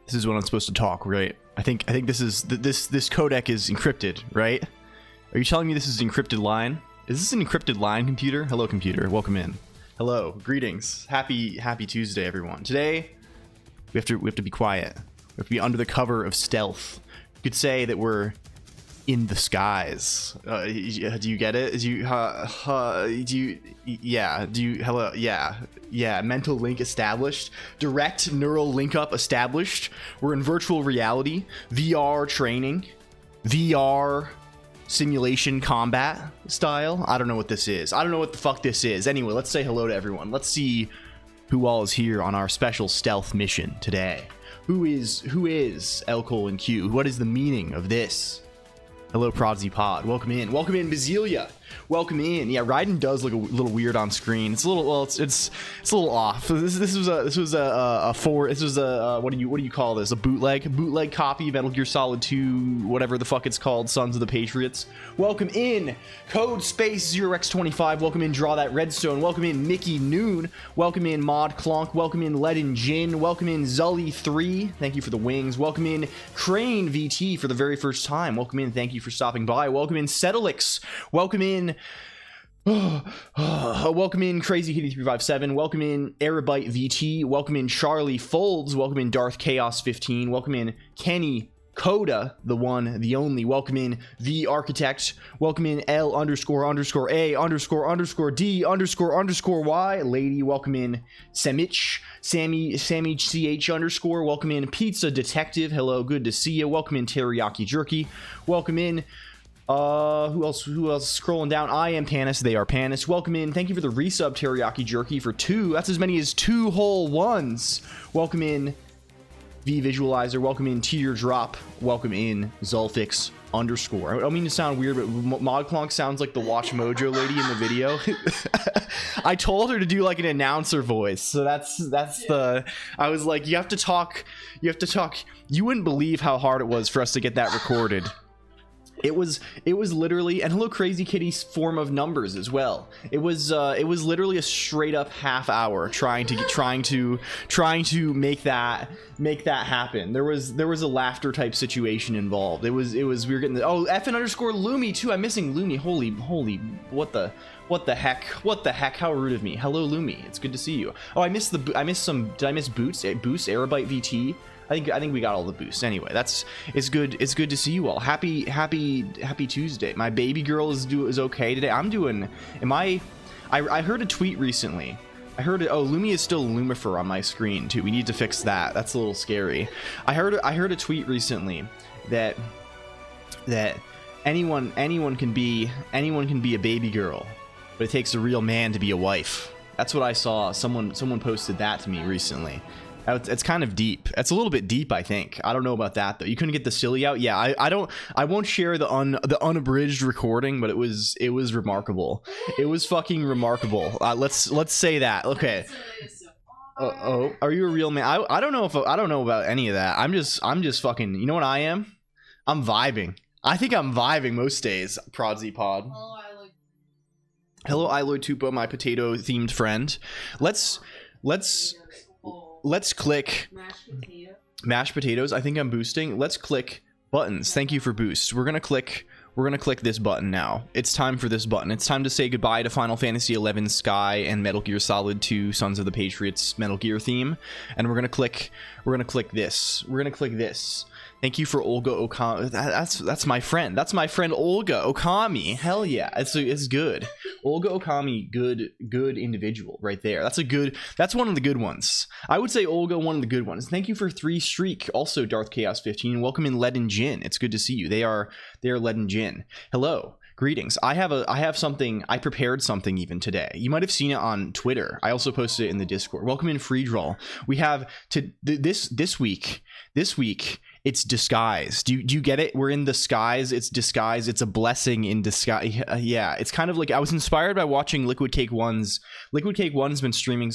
This is when I'm supposed to talk, right? I think this is this codec is encrypted, right? Are you telling me this is an encrypted line? Is this an encrypted line, computer? Hello, computer. Welcome in. Hello. Greetings. Happy Tuesday, everyone. Today we have to be quiet. We have to be under the cover of stealth. You could say that we're in the skies. Do you get it? Hello, yeah, mental link established, direct neural link up established. We're in virtual reality, VR training, VR simulation combat style. I don't know what this is. I don't know what the fuck this is. Anyway, let's say hello to everyone. Let's see who all is here on our special stealth mission today. Who is LCOLONQ? What is the meaning of this? Hello, Prodsy Pod. Welcome in, Bazelia. Welcome in. Yeah, Raiden does look a little weird on screen. It's a little, well, it's a little off. This was a what do you call this? A bootleg copy of Metal Gear Solid 2, whatever the fuck it's called, Sons of the Patriots. Welcome in, Code Space 0x25. Welcome in, Draw That Redstone. Welcome in, Mickey Noon. Welcome in, Mod Colonq. Welcome in, Lead and Jin. Welcome in, Zully3. Thank you for the wings. Welcome in, Crane VT for the very first time. Welcome in. Thank you for stopping by. Welcome in, Settlix. Welcome in. Welcome in, Crazy Kitty 357. Welcome in, Arabyte VT. Welcome in, Charlie Folds. Welcome in, Darth Chaos 15. Welcome in, Kenny Coda, the one, the only. Welcome in, The Architect. Welcome in, L__A_D__Y. Lady. Welcome in, Samich. Sammy CH _. Welcome in, Pizza Detective. Hello, good to see you. Welcome in, Teriyaki Jerky. Welcome in, who else scrolling down? I am Panis, they are Panis. Welcome in, thank you for the resub, Teriyaki Jerky, for 2. That's as many as 2 whole ones. Welcome in, V Visualizer. Welcome in, Teardrop. Welcome in, Zulfix _. I don't mean to sound weird, but Mod Colonq sounds like the Watch Mojo lady in the video. I told her to do like an announcer voice, so that's the. I was like, you have to talk. You wouldn't believe how hard it was for us to get that recorded. It was literally, and hello Crazy Kitty's form of numbers as well. It was literally a straight up half hour trying to make that happen. There was a laughter type situation involved. We were getting the FN_Lumi too. I'm missing Lumi. Holy what the heck? How rude of me. Hello Lumi. It's good to see you. Oh, did I miss Boost? Boost Arabyte VT. I think we got all the boosts. Anyway, it's good to see you all. Happy Tuesday. My baby girl is okay today. I heard a tweet recently. Oh, Lumi is still Lumifer on my screen too. We need to fix that. That's a little scary. I heard a tweet recently that anyone can be a baby girl, but it takes a real man to be a wife. That's what I saw. Someone posted that to me recently. It's kind of deep. It's a little bit deep, I think. I don't know about that though. You couldn't get the silly out. Yeah, I won't share the unabridged recording, but it was remarkable. It was fucking remarkable. Let's say that. Okay. Oh, are you a real man? I don't know about any of that. I'm just fucking. You know what I am? I'm vibing. I think I'm vibing most days. Prodsy Pod. Hello, Iloid Tupa, my potato themed friend. Let's click mashed potatoes. I think I'm boosting. Let's click buttons. Thank you for boost. We're gonna click this button now. It's time for this button. It's time to say goodbye to Final Fantasy XI Sky and Metal Gear Solid 2 Sons of the Patriots Metal Gear theme, and we're gonna click this. Thank you for Olga Okami. That's my friend. That's my friend Olga Okami. Hell yeah, it's good. Olga Okami, good individual right there. That's one of the good ones. I would say Olga, one of the good ones. Thank you for 3 streak. Also Darth Chaos 15. Welcome in Lead and Jin. It's good to see you. They are Lead and Jin. Hello. Greetings. I have something. I prepared something even today. You might have seen it on Twitter. I also posted it in the Discord. Welcome in Free Draw. We have this week. It's disguise. Do you get it? We're in the skies. It's disguise. It's a blessing in disguise. Yeah, it's kind of like I was inspired by watching Liquid Cake One's. Liquid Cake One's been streamed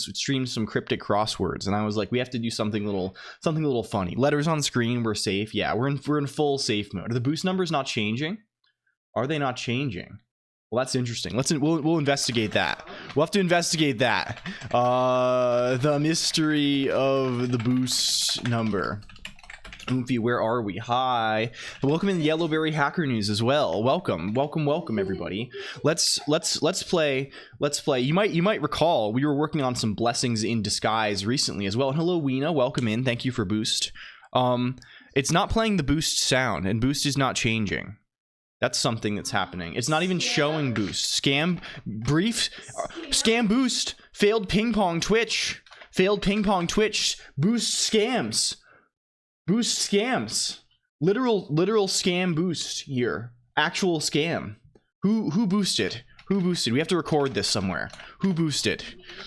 some cryptic crosswords, and I was like, we have to do something little funny. Letters on screen. We're safe. Yeah, we're in full safe mode. Are the boost numbers not changing? Are they not changing? Well, that's interesting. We'll investigate that. We'll have to investigate that. The mystery of the boost number. Oomfy, where are we? Hi. Welcome in the Yellowberry Hacker News as well. Welcome, everybody. Let's play. You might recall we were working on some blessings in disguise recently as well. And hello, Weena. Welcome in. Thank you for boost. It's not playing the boost sound, and boost is not changing. That's something that's happening. It's not even showing boost. Scam boost. Failed ping pong Twitch. Boost scams. Boost scams. Literal scam boost here. Actual scam. Who boosted? Who boosted? We have to record this somewhere. Who boosted?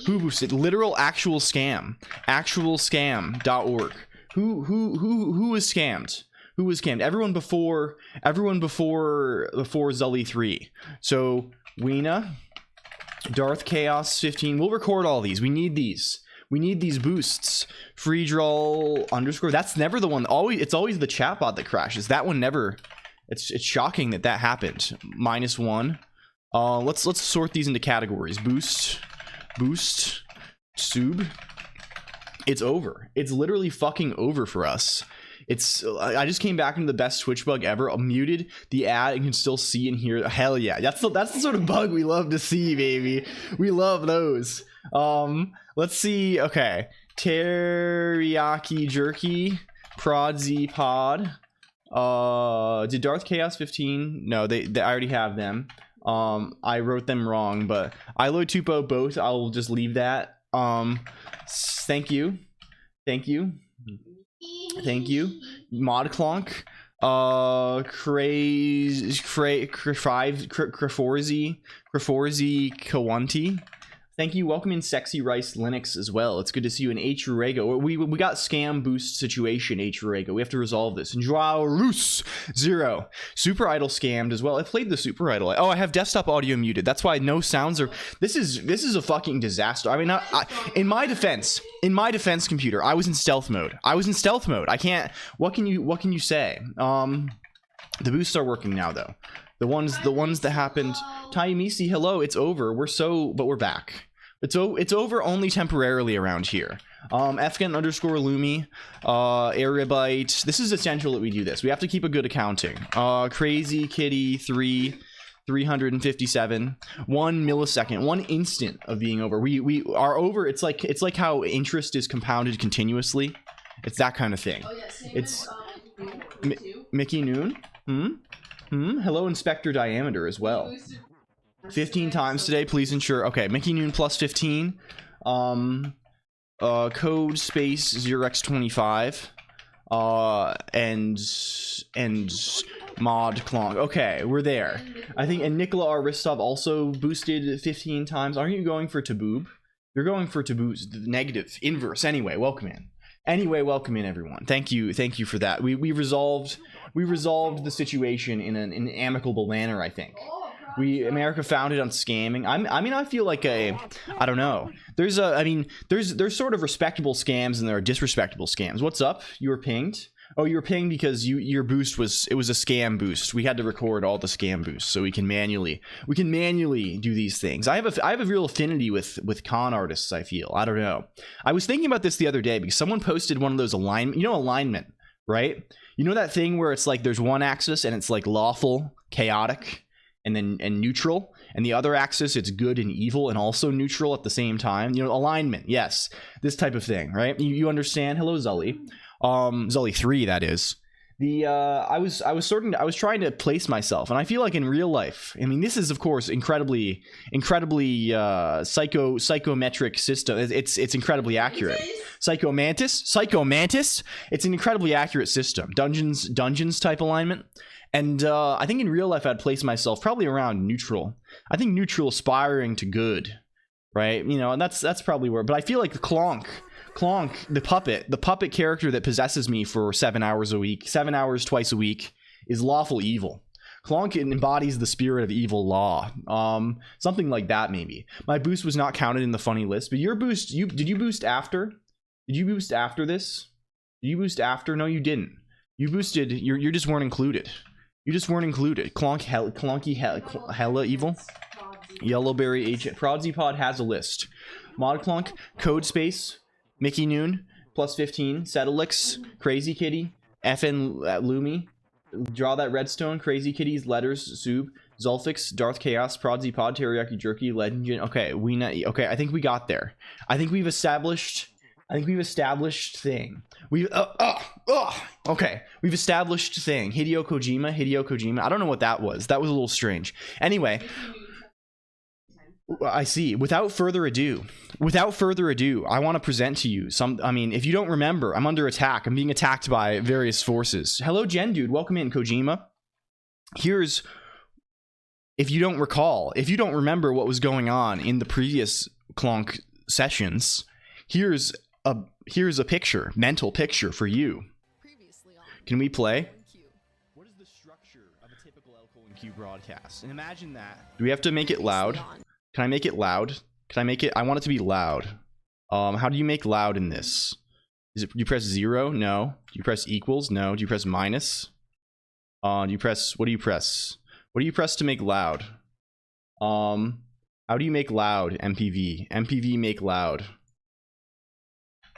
Literal actual scam. Actualscam.org. Who was scammed? Who was scammed? Everyone before Zully 3. So Weena, Darth Chaos 15. We'll record all these. We need these. We need these boosts. Free draw underscore. That's never the one. It's always the chatbot that crashes. That one never. It's shocking that happened. -1. Let's sort these into categories. Boost, sub. It's over. It's literally fucking over for us. I just came back into the best Twitch bug ever. I muted the ad and can still see and hear. Hell yeah, that's the sort of bug we love to see, baby. We love those. Let's see. Okay, teriyaki jerky, Prodzy pod. Did Darth Chaos 15? No, they I already have them. I wrote them wrong, but Ilo Tupo both. I'll just leave that. Thank you. ModClonq, Craforzy Kawanti. Thank you. Welcome in Sexy Rice Linux as well. It's good to see you in H. Rego. We got scam boost situation, H. Rego. We have to resolve this. And Joao Rus 0. Super Idol scammed as well. I played the Super Idol. Oh, I have desktop audio muted. That's why no sounds are. This is a fucking disaster. I mean, in my defense, computer, I was in stealth mode. I can't. What can you say? The boosts are working now though. The ones that happened. Taimisi, hello. It's over. But we're back. It's over only temporarily around here. Fgen underscore Lumi, Arabyte. This is essential that we do this. We have to keep a good accounting. Crazy Kitty 357. 1 millisecond, 1 instant of being over. We are over. It's like how interest is compounded continuously. It's that kind of thing. Oh, yeah, it's Mickey Noon. Hello, Inspector Diameter as well. 15 times today, please ensure. Okay, Mickey Noon plus 15. Code space 0x25. And ModClonq. Okay, we're there. I think, and Nicola R. Ristov also boosted 15 times. Aren't you going for Taboob? You're going for Taboob. Negative, inverse. Anyway, welcome in. Welcome in, everyone. Thank you for that. We resolved the situation in an amicable manner, I think. America founded on scamming. I mean, I feel like I don't know. There's sort of respectable scams and there are disrespectable scams. What's up? You were pinged? Oh, you were pinged because your boost was a scam boost. We had to record all the scam boosts so we can manually do these things. I have a real affinity with con artists, I feel. I don't know. I was thinking about this the other day because someone posted one of those alignment, right? You know that thing where it's like there's one axis and it's like lawful, chaotic, and neutral, and the other axis it's good and evil and also neutral at the same time. Alignment. Yes, this type of thing, right? You understand? Hello, Zully. Zully 3, that is. I was trying to place myself, and I feel like in real life, I mean, this is of course incredibly psychometric system. It's incredibly accurate. Psychomantis. It's an incredibly accurate system. Dungeons type alignment. And I think in real life I'd place myself probably around neutral. I think neutral aspiring to good, right? And that's probably where. But I feel like the Colonq, the puppet character that possesses me for 7 hours twice a week, is lawful evil. Colonq embodies the spirit of evil law. Something like that maybe. My boost was not counted in the funny list, but your boost, did you boost after? Did you boost after this? Did you boost after? No, you didn't. You boosted. You just weren't included. You just weren't included. Clunky hella evil. Yellowberry agent. Prodzy pod has a list. ModClonq, Code Space, Mickey Noon, plus 15, Settlix, Crazy Kitty, FN Lumi, draw that redstone, crazy kitties, letters, soup, Zulfix, Darth Chaos, Prodsy Pod, Teriyaki Jerky, Legend. Okay, okay, I think we got there. I think we've established thing. Okay, we've established thing. Hideo Kojima. I don't know what that was. That was a little strange. Anyway, I see. Without further ado, I want to present to you some. I mean, if you don't remember, I'm under attack. I'm being attacked by various forces. Hello, Gen Dude. Welcome in, Kojima. Here's, if you don't recall, if you don't remember what was going on in the previous COLONQ sessions, here's a picture, mental picture for you. Can we play? What is the structure of a typical LCOLONQ broadcast? And imagine that. Do we have to make it loud? Can I make it loud? Can I make it? I want it to be loud. How do you make loud in this? Is it, do you press 0? No. Do you press equals? No. Do you press minus? Do you press, what do you press? What do you press to make loud? How do you make loud? MPV. MPV make loud.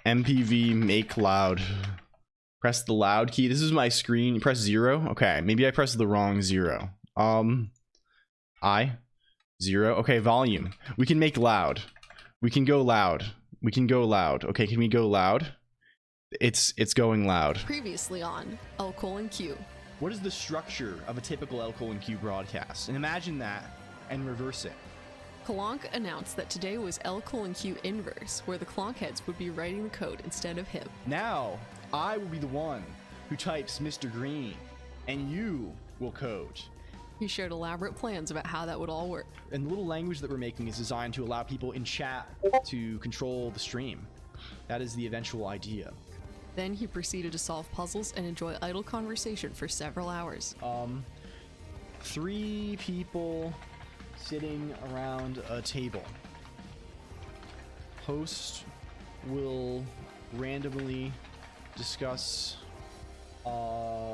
MPV make loud. Press the loud key. This is my screen. You press 0. Okay, maybe I pressed the wrong 0. 0. Okay, volume. We can make loud. We can go loud. We can go loud. Okay, can we go loud? It's going loud. Previously on LCOLONQ. What is the structure of a typical LCOLONQ broadcast? And imagine that and reverse it. Colonq announced that today was LCOLONQ inverse, where the Colonq heads would be writing the code instead of him. Now, I will be the one who types Mr. Green, and you will code. He shared elaborate plans about how that would all work. And the little language that we're making is designed to allow people in chat to control the stream. That is the eventual idea. Then he proceeded to solve puzzles and enjoy idle conversation for several hours. 3 people sitting around a table. Host will randomly discuss. Host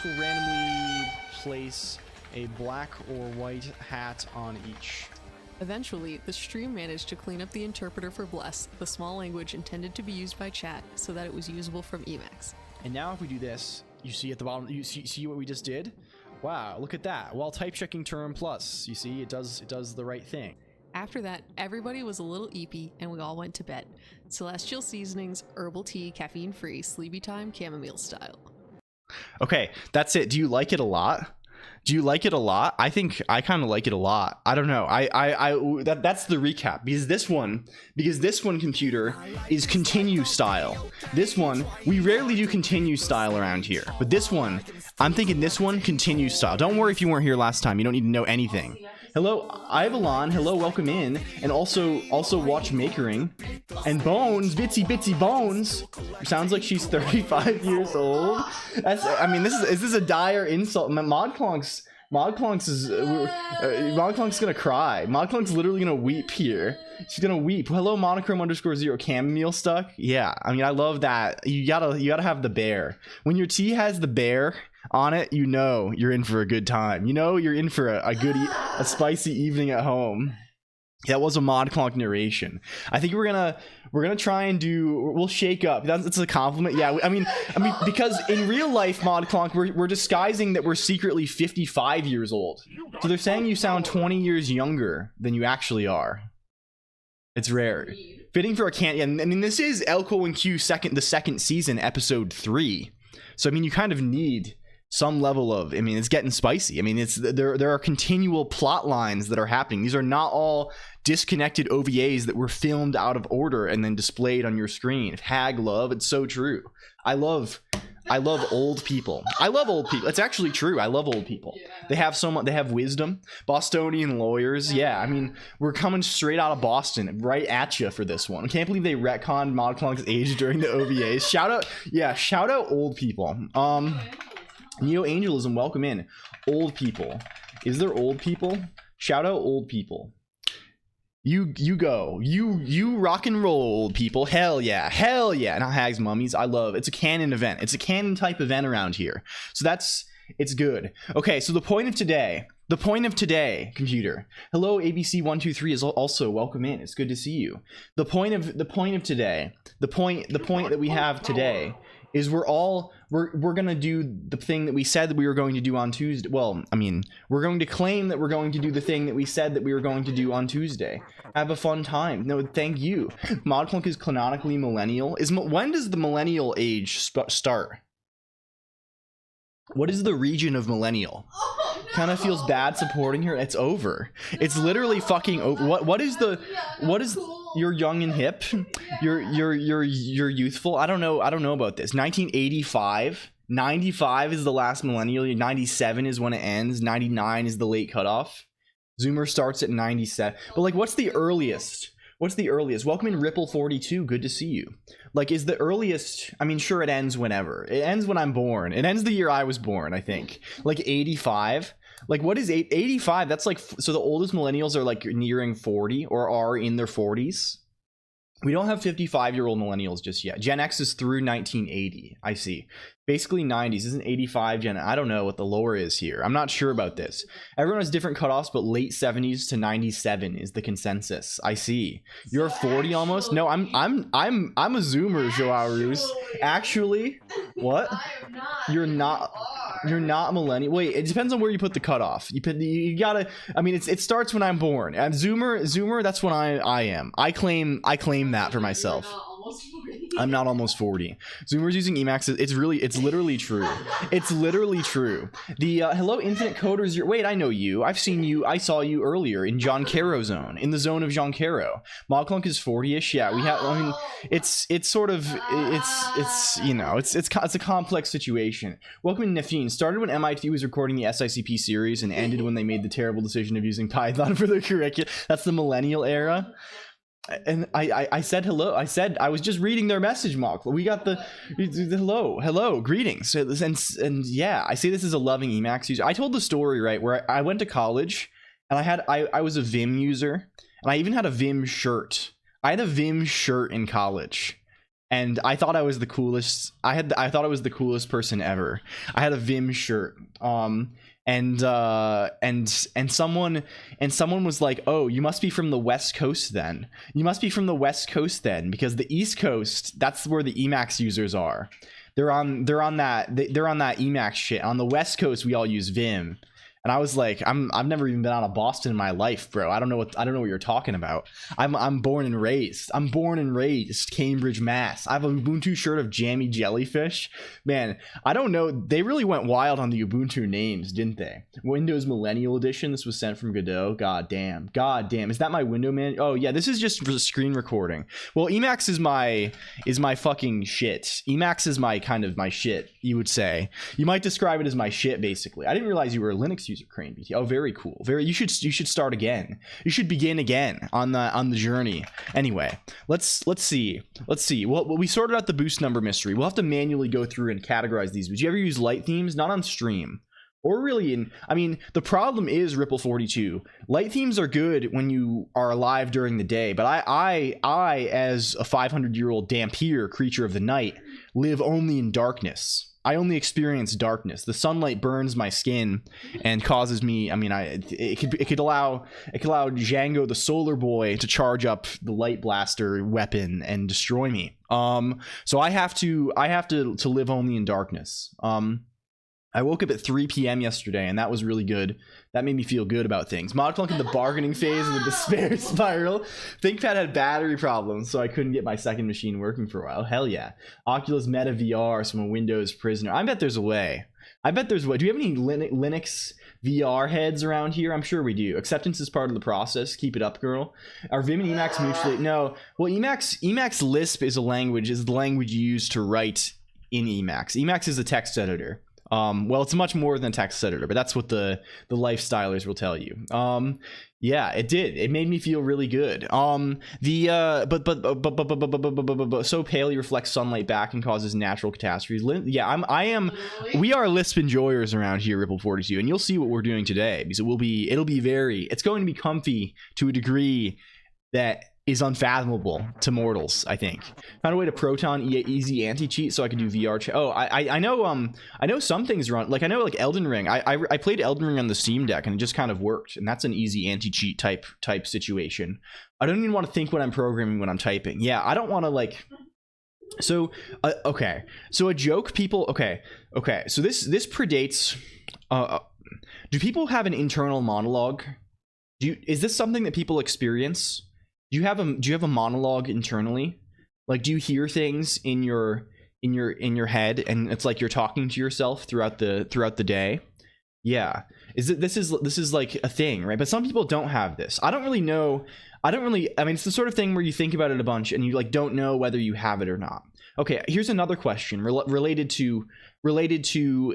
will randomly place a black or white hat on each. Eventually, the stream managed to clean up the interpreter for Bless, the small language intended to be used by chat, so that it was usable from Emacs. And now if we do this, you see at the bottom, you see what we just did? Wow, look at that. While type checking term plus, you see, it does the right thing. After that, everybody was a little eepy and we all went to bed. Celestial seasonings, herbal tea, caffeine-free, sleepy time, chamomile style. Okay, that's it. Do you like it a lot? Do you like it a lot? I think I kind of like it a lot. I don't know. That's the recap, because this one computer is continue style. This one, we rarely do continue style around here, but this one, I'm thinking this one continue style. Don't worry if you weren't here last time. You don't need to know anything. Hello, Ivalon. Hello, welcome in, and also watch Makering and Bones, Bitsy Bones. Sounds like she's 35 years old. I mean, is this a dire insult? ModClonk's gonna cry. ModClonk's literally gonna weep here. She's gonna weep. Hello, monochrome_0 chamomile stuck. Yeah, I mean, I love that. You gotta have the bear. When your tea has the bear on it, you know you're in for a good time. You know you're in for a spicy evening at home. That was a ModClonk narration. I think we're gonna try and we'll shake up. That's a compliment. Yeah, I mean because in real life, ModClonk, we're disguising that we're secretly 55 years old. So they're saying you sound 20 years younger than you actually are. It's rare. Fitting for a I mean, this is LCOLONQ the second season, episode 3. So I mean, you kind of need some level of, I mean, it's getting spicy. I mean, there are continual plot lines that are happening. These are not all disconnected OVAs that were filmed out of order and then displayed on your screen. Hag love, it's so true. I love old people. I love old people. It's actually true. I love old people. They have wisdom. Bostonian lawyers. Yeah, I mean, we're coming straight out of Boston, right at you for this one. I can't believe they retconned ModClonk's age during the OVAs. Shout out old people. Neo Angelism, welcome in. Old people. Is there old people? Shout out old people. You go. You rock and roll, old people. Hell yeah. Hell yeah. Not hags, mummies. I love it. It's a canon event. It's a canon type event around here. So it's good. Okay, so the point of today, computer. Hello, ABC123 is also welcome in. It's good to see you. The point that we have today is we're gonna do the thing that we said that we were going to do on Tuesday. Well, I mean, we're going to claim that we're going to do the thing that we said that we were going to do on Tuesday. Have a fun time. No, thank you. ModClunk is canonically millennial. When does the millennial age start? What is the region of millennial? Kind of feels bad supporting her. It's over. It's literally fucking over. What is you're young and hip? You're youthful. I don't know about this. 1985, 95 is the last millennial. 97 is when it ends. 99 is the late cutoff. Zoomer starts at 97. But like, what's the earliest? What's the earliest? Welcome in Ripple42. Good to see you. Like, is the earliest? I mean, sure, it ends whenever. It ends when I'm born. It ends the year I was born, I think. Like 85. Like, what is 85? That's like, so the oldest millennials are like nearing 40 or are in their 40s. We don't have 55-year-old millennials just yet. Gen X is through 1980. I see. Basically 90s. Isn't 85 Gen? I don't know what the lower is here. I'm not sure about this. Everyone has different cutoffs, but late 70s to 97 is the consensus. I see. You're 40 almost? No, I'm a Zoomer, Joao Ruz. Actually, what? You're not. You're not millennial. Wait, it depends on where you put the cutoff. You gotta. I mean, it starts when I'm born. And Zoomer. That's when I am. I claim that for myself. I'm not almost 40. Zoomers using Emacs. It's literally true. It's literally true. The hello Infinite Coders. Wait, I know you. I've seen you. I saw you earlier in John Caro zone, in the zone of John Caro. ModClunk is 40ish. Yeah, we have. I mean, it's sort of you know, it's a complex situation. Welcome to Nafeen. Started when MIT was recording the SICP series and ended when they made the terrible decision of using Python for their curriculum. That's the millennial era. And I said hello. I was just reading their message, Mock. We got the hello, greetings. And yeah, I say this as a loving Emacs user. I told the story, right, where I went to college and I was a Vim user and I even had a Vim shirt. I had a Vim shirt in college. And I thought I was the coolest. I thought I was the coolest person ever. I had a Vim shirt. And someone was like, "Oh, you must be from the West Coast then. You must be from the West Coast then, because the East Coast, that's where the Emacs users are. They're on that Emacs shit. On the West Coast, we all use Vim." And I was like, I've never even been out of Boston in my life, bro. I don't know what you're talking about. I'm born and raised. Cambridge, Mass. I have a Ubuntu shirt of Jammy Jellyfish. Man, I don't know. They really went wild on the Ubuntu names, didn't they? Windows Millennial Edition. This was sent from Godot. God damn. Is that my window man? Oh yeah, this is just for screen recording. Well, Emacs is my fucking shit. Emacs is my shit, you would say. You might describe it as my shit, basically. I didn't realize you were a Linux user, Crane BT. Oh, very cool. You should start again. You should begin again on the journey. Anyway, let's see. Well, we sorted out the boost number mystery. We'll have to manually go through and categorize these. Would you ever use light themes? Not on stream. Or really the problem is Ripple42. Light themes are good when you are alive during the day, but I as a 500-year-old Dampier creature of the night live only in darkness. I only experience darkness. The sunlight burns my skin and causes me. It could allow Django the Solar Boy to charge up the light blaster weapon and destroy me. So I have to live only in darkness. I woke up at 3 p.m. yesterday, and that was really good. That made me feel good about things. ModClunk in the bargaining phase of the despair spiral. ThinkPad had battery problems, so I couldn't get my second machine working for a while. Hell yeah. Oculus Meta VR, so I'm a Windows prisoner. I bet there's a way. Do we have any Linux VR heads around here? I'm sure we do. Acceptance is part of the process. Keep it up, girl. Are Vim and Emacs mutually? No. Well, Emacs Lisp is the language used to write in Emacs. Emacs is a text editor. Well, it's much more than text editor, but that's what the lifestylers will tell you. Yeah, it did. It made me feel really good. So palely reflects sunlight back and causes natural catastrophes. Yeah, we are Lisp enjoyers around here, Ripple42, and you'll see what we're doing today, because it's going to be comfy to a degree that is unfathomable to mortals. I think found a way to Proton easy anti-cheat so I could do VR I know some things run, like I know like Elden Ring. I played Elden Ring on the Steam Deck and it just kind of worked, and that's an easy anti-cheat type situation. I don't even want to think when I'm programming, when I'm typing. Yeah, I don't want to Okay, so a joke people, okay, so this predates, do people have an internal monologue? Is this something that people experience? Do you have a monologue internally? Like, do you hear things in your head, and it's like you're talking to yourself throughout the day? Yeah. This is like a thing, right? But some people don't have this. I don't really know. I mean, it's the sort of thing where you think about it a bunch and you like don't know whether you have it or not. Okay, here's another question related to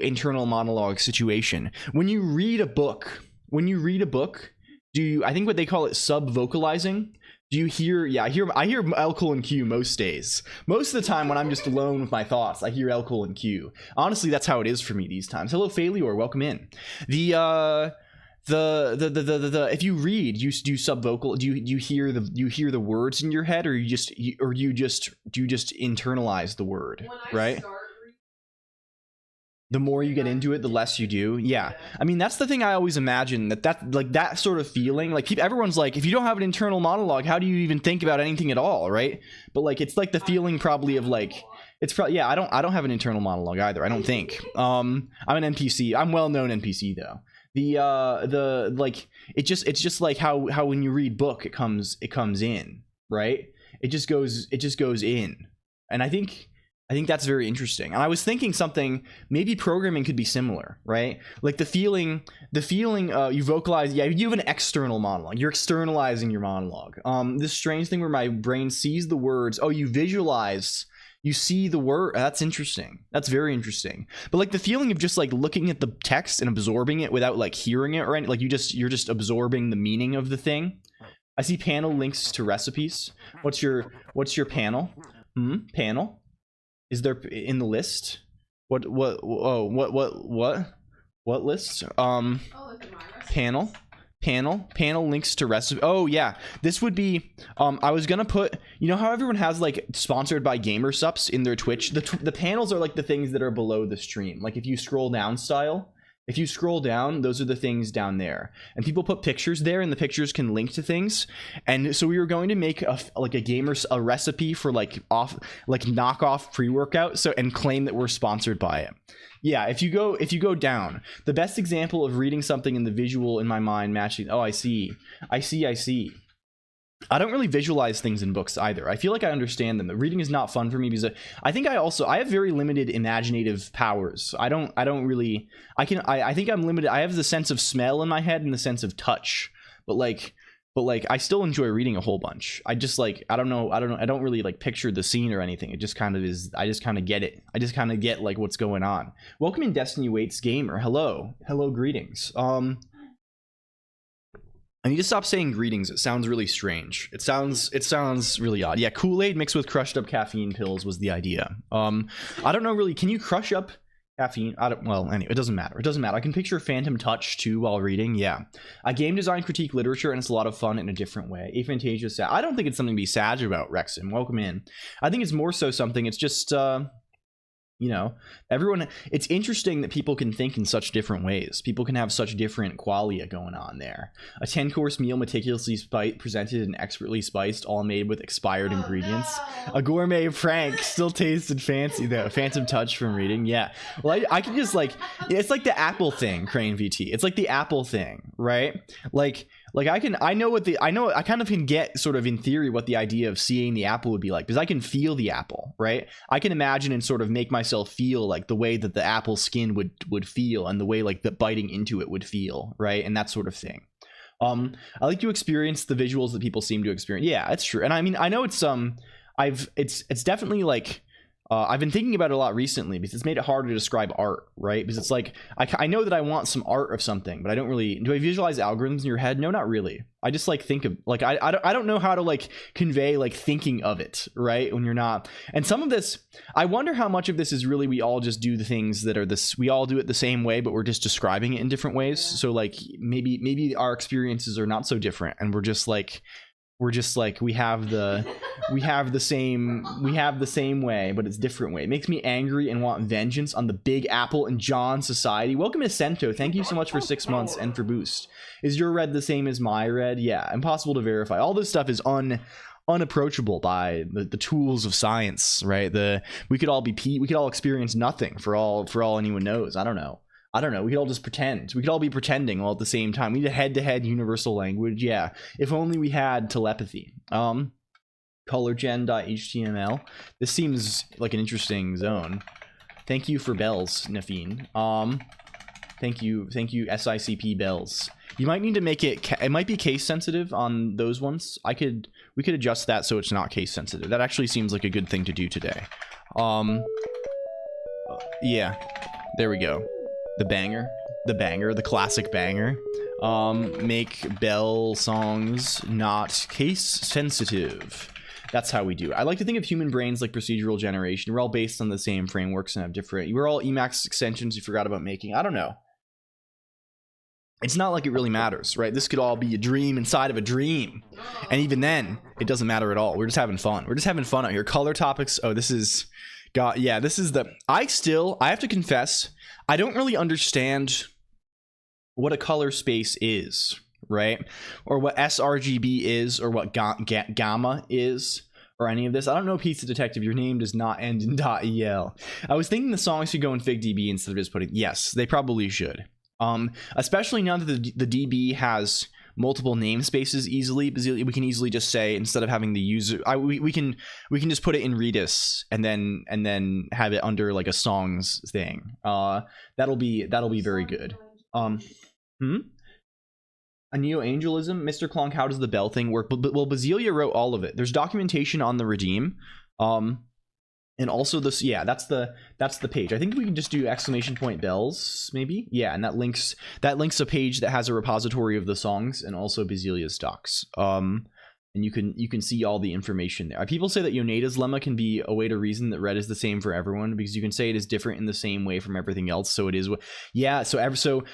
internal monologue situation. When you read a book, do you, I think what they call it, sub-vocalizing? Do you hear, I hear LCOLONQ most days. Most of the time when I'm just alone with my thoughts, I hear LCOLONQ. Honestly, that's how it is for me these times. Hello, Failure, welcome in. The if you read, you do subvocal, do you hear the words in your head, or you just internalize the word, right? The more you get into it, the less you do. Yeah. I mean, that's the thing I always imagine, that sort of feeling, like everyone's like, if you don't have an internal monologue, how do you even think about anything at all, right? But like, it's like the feeling probably of like, it's probably, yeah, I don't have an internal monologue either, I don't think. I'm an NPC. I'm well-known NPC though. The like, it's just like how when you read book, it comes in, right? It just goes in. And I think that's very interesting. And I was thinking something, maybe programming could be similar, right? Like the feeling you vocalize, yeah, you have an external monologue. You're externalizing your monologue. This strange thing where my brain sees the words. Oh, you visualize, you see the word. That's interesting. That's very interesting. But like the feeling of just like looking at the text and absorbing it without like hearing it or anything, like you're just absorbing the meaning of the thing. I see panel links to recipes. What's your panel? Panel? Is there in the list? What list? Panel links to recipe. Oh yeah, this would be, I was gonna put, you know how everyone has like sponsored by Gamersups in their Twitch? The panels are like the things that are below the stream. Like if you scroll down style, if you scroll down, those are the things down there, and people put pictures there, and the pictures can link to things. And so we were going to make a recipe for knockoff pre-workout, so, and claim that we're sponsored by it. Yeah, if you go down, the best example of reading something in the visual in my mind matching. Oh, I see. I don't really visualize things in books either. I feel like I understand them. The reading is not fun for me because I think I have very limited imaginative powers. I think I'm limited. I have the sense of smell in my head and the sense of touch, but I still enjoy reading a whole bunch. I just I don't really like picture the scene or anything. It just kind of is. I just kind of get it. I just kind of get like what's going on. Welcome in, Destiny Waits Gamer. Hello, greetings. I need to stop saying greetings. It sounds really strange. It sounds really odd. Yeah, Kool-Aid mixed with crushed up caffeine pills was the idea. I don't know really. Can you crush up caffeine? Well, anyway, it doesn't matter. I can picture Phantom Touch too while reading. Yeah, I game design critique literature, and it's a lot of fun in a different way. Aphantasia sad. I don't think it's something to be sad about, Rexon. Welcome in. I think it's more so something. It's just you know, everyone, it's interesting that people can think in such different ways. People can have such different qualia going on there. A 10-course meal meticulously presented and expertly spiced, all made with expired ingredients. No. A gourmet prank, still tasted fancy though. Phantom Touch from reading. Yeah. Well, I can just it's like the Apple thing, Crane VT. It's like the Apple thing, right? I kind of can get sort of in theory what the idea of seeing the apple would be like, because I can feel the apple, right? I can imagine and sort of make myself feel like the way that the apple skin would feel, and the way like the biting into it would feel, right? And that sort of thing. I like to experience the visuals that people seem to experience. Yeah, it's true. And I mean, I know it's definitely like, I've been thinking about it a lot recently because it's made it harder to describe art, right? Because it's like, I know that I want some art of something, but I don't really, do I visualize algorithms in your head? No, not really. I just like think of, like, I don't know how to like convey like thinking of it, right? When you're not, and some of this, I wonder how much of this is really, we all just do the things that are this, we all do it the same way, but we're just describing it in different ways. So like, maybe our experiences are not so different, and we're just like, we have the same way, but it's different way. It makes me angry and want vengeance on the Big Apple and John society. Welcome to Sento. Thank you so much for 6 months and for boost. Is your red the same as my red? Yeah, impossible to verify. All this stuff is unapproachable by the tools of science, right? We could all experience nothing for all anyone knows. I don't know. We could all just pretend. We could all be pretending all at the same time. We need a head-to-head universal language. Yeah. If only we had telepathy. Colorgen.html. This seems like an interesting zone. Thank you for bells, Nafeen. Thank you, SICP bells. You might need to make it might be case sensitive on those ones. We could adjust that so it's not case sensitive. That actually seems like a good thing to do today. Yeah. There we go. The banger, the classic banger. Make bell songs not case sensitive. That's how we do it. I like to think of human brains like procedural generation. We're all based on the same frameworks and have different. We're all Emacs extensions you forgot about making. I don't know. It's not like it really matters, right? This could all be a dream inside of a dream. And even then, it doesn't matter at all. We're just having fun. We're just having fun out here. Color topics. Oh, this is... God, yeah, this is the... I have to confess, I don't really understand what a color space is, right? Or what sRGB is, or what gamma is, or any of this. I don't know, Pizza Detective, your name does not end in .el. I was thinking the songs should go in FigDB instead of just putting... Yes, they probably should. Especially now that the DB has multiple namespaces easily, we can easily just say, instead of having the user, we can just put it in Redis and then have it under like a songs thing. That'll be very good. A neo-angelism, Mr. Colonq, how does the bell thing work? Well, Basilia wrote all of it. There's documentation on the Redeem. And also this, yeah, that's the page. I think we can just do !bells, maybe. Yeah, and that links a page that has a repository of the songs and also Basilia's docs. And you can see all the information there. People say that Yoneda's lemma can be a way to reason that red is the same for everyone, because you can say it is different in the same way from everything else. So it is, yeah. So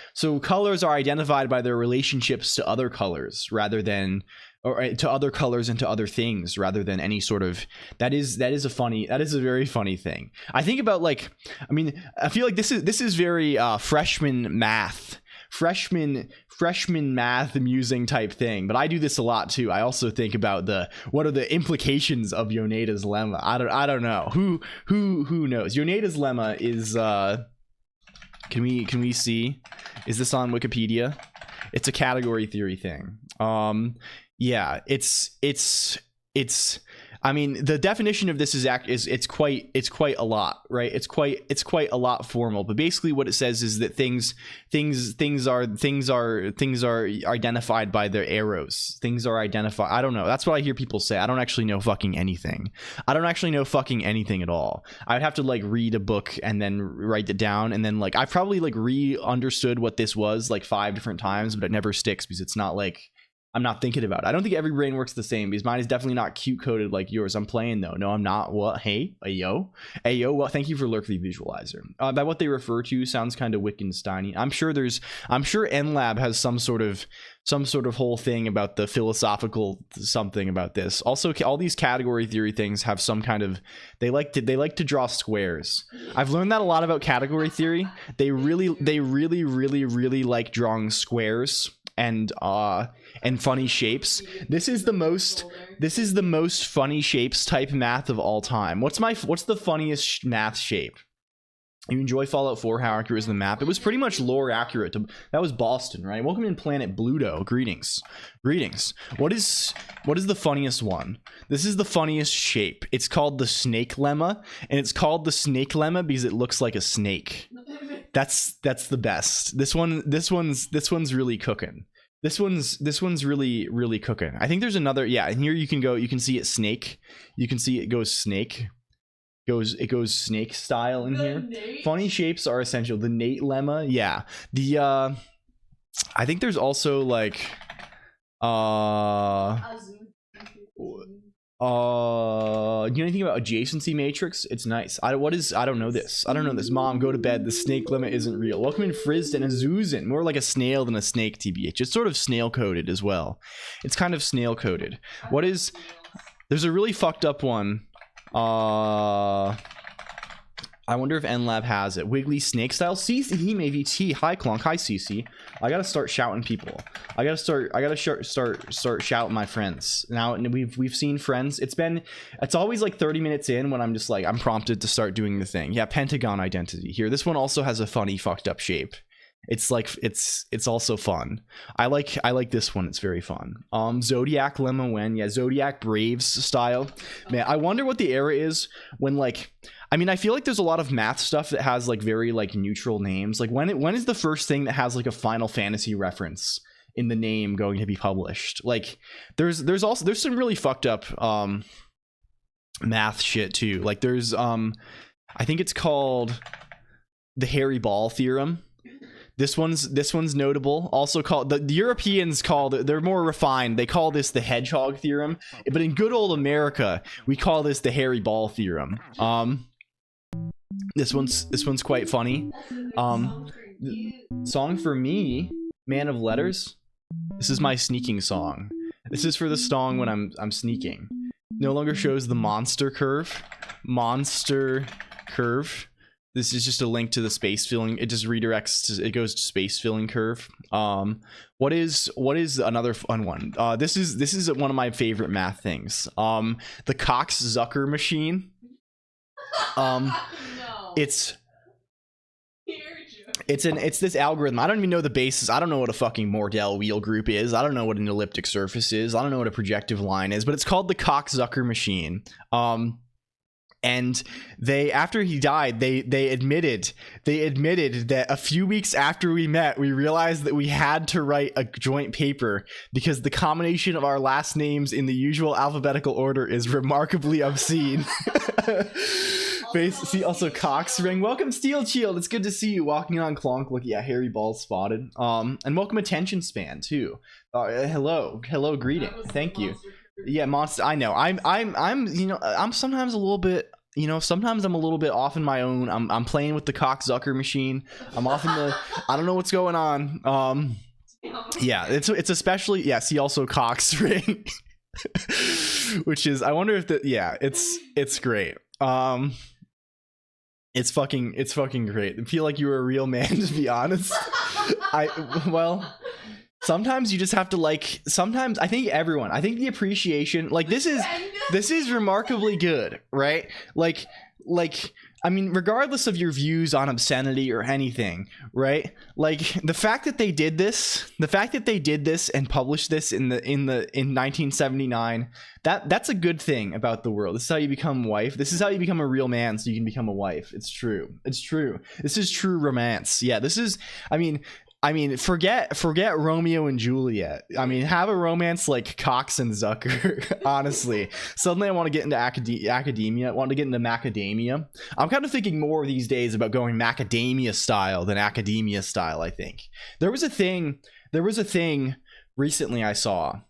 colors are identified by their relationships to other colors rather than, or to other colors and to other things rather than any sort of... that is a very funny thing. I think about, like, I mean, I feel like this is very freshman math amusing type thing, but I do this a lot too. I also think about what are the implications of Yoneda's lemma. I don't know. Who knows? Yoneda's lemma is can we see, is this on Wikipedia? It's a category theory thing. Yeah, it's I mean, the definition of this is it's quite a lot, right? It's quite a lot formal, but basically what it says is that things are identified by their arrows. Things are identified. I don't know. That's what I hear people say. I don't actually know fucking anything. I don't actually know fucking anything at all. I'd have to like read a book and then write it down, and then like I probably like re-understood what this was like 5 different times, but it never sticks because it's not like I'm not thinking about it. I don't think every brain works the same, because mine is definitely not cute coded like yours. I'm playing though. No, I'm not. What? Hey, ayo. Well, thank you for Lurkly Visualizer. By what they refer to sounds kind of Wittgensteiny. I'm sure NLab has some sort of whole thing about the philosophical something about this. Also, all these category theory things have some kind of, they like to draw squares. I've learned that a lot about category theory. They really like drawing squares and funny shapes. This is the most funny shapes type math of all time. What's the funniest math shape? You enjoy Fallout 4? How accurate is the map? It was pretty much lore accurate. That was Boston, right? Welcome in Planet Bluto. Greetings. What is the funniest one? This is the funniest shape. It's called the snake lemma, and it's called the snake lemma because it looks like a snake. That's the best. This one's really cooking. This one's really cooking. I think there's another, yeah, and here you can see it snake. You can see it goes snake. It goes snake style in here. Funny shapes are essential. The Nate lemma, yeah. I think there's also like do you know anything about adjacency matrix? It's nice. I don't know this. Mom, go to bed. The snake lemma isn't real. Welcome in Frizzed and Azuzin. More like a snail than a snake, TBH. It's sort of snail coded as well. It's kind of snail coded. There's a really fucked up one. I I wonder if NLab has it. Wiggly Snake Style. CC VT. Hi COLONQ. Hi CC. I gotta start shouting people. I gotta start shouting my friends. Now we've seen friends. It's always like 30 minutes in when I'm just like, I'm prompted to start doing the thing. Yeah, Pentagon Identity here. This one also has a funny fucked up shape. It's like it's also fun. I like this one. It's very fun. Zodiac Lemma Wen. Yeah, Zodiac Braves style. Man, I wonder what the era is when, like, I mean, I feel like there's a lot of math stuff that has like very like neutral names. Like when is the first thing that has like a Final Fantasy reference in the name going to be published? Like there's some really fucked up math shit too. Like there's I think it's called the Harry Ball theorem. This one's notable. Also called the Europeans they're more refined. They call this the hedgehog theorem, but in good old America, we call this the Harry Ball theorem. This one's quite funny. Song for me, Man of Letters. This is my sneaking song. This is for the song when I'm sneaking. No longer shows the monster curve. Monster curve. This is just a link to the space filling. It just redirects. It goes to space filling curve. What is another fun one? This is one of my favorite math things. The Cox-Zucker machine. No. It's this algorithm. I don't even know the basis. I don't know what a fucking Mordell wheel group is. I don't know what an elliptic surface is. I don't know what a projective line is. But it's called the Cox-Zucker machine. And after he died, they admitted that a few weeks after we met, we realized that we had to write a joint paper because the combination of our last names in the usual alphabetical order is remarkably obscene. See also Cox Ring. Welcome Steel Shield. It's good to see you walking on COLONQ. Look, yeah, Harry Ball spotted. And welcome Attention Span too. Hello, greeting. Thank you. Yeah, monster. I know. I'm I'm sometimes a little bit, sometimes I'm a little bit off in my own. I'm playing with the Cox-Zucker machine. I'm off in the I don't know what's going on. Yeah, it's especially, yeah, see also Cox Ring. Which is, I wonder if it's great. It's fucking great. I feel like you were a real man, to be honest. Sometimes you just have to sometimes I think the appreciation, like this is remarkably good, right? Like I mean, regardless of your views on obscenity or anything, right? Like the fact that they did this and published this in 1979, that's a good thing about the world. This is how you become wife. This is how you become a real man, so you can become a wife. It's true. This is true romance. Yeah, this is, I mean, forget Romeo and Juliet. I mean, have a romance like Cox and Zucker. Honestly, suddenly I want to get into academia. I want to get into macadamia. I'm kind of thinking more these days about going macadamia style than academia style. I think there was a thing recently I saw.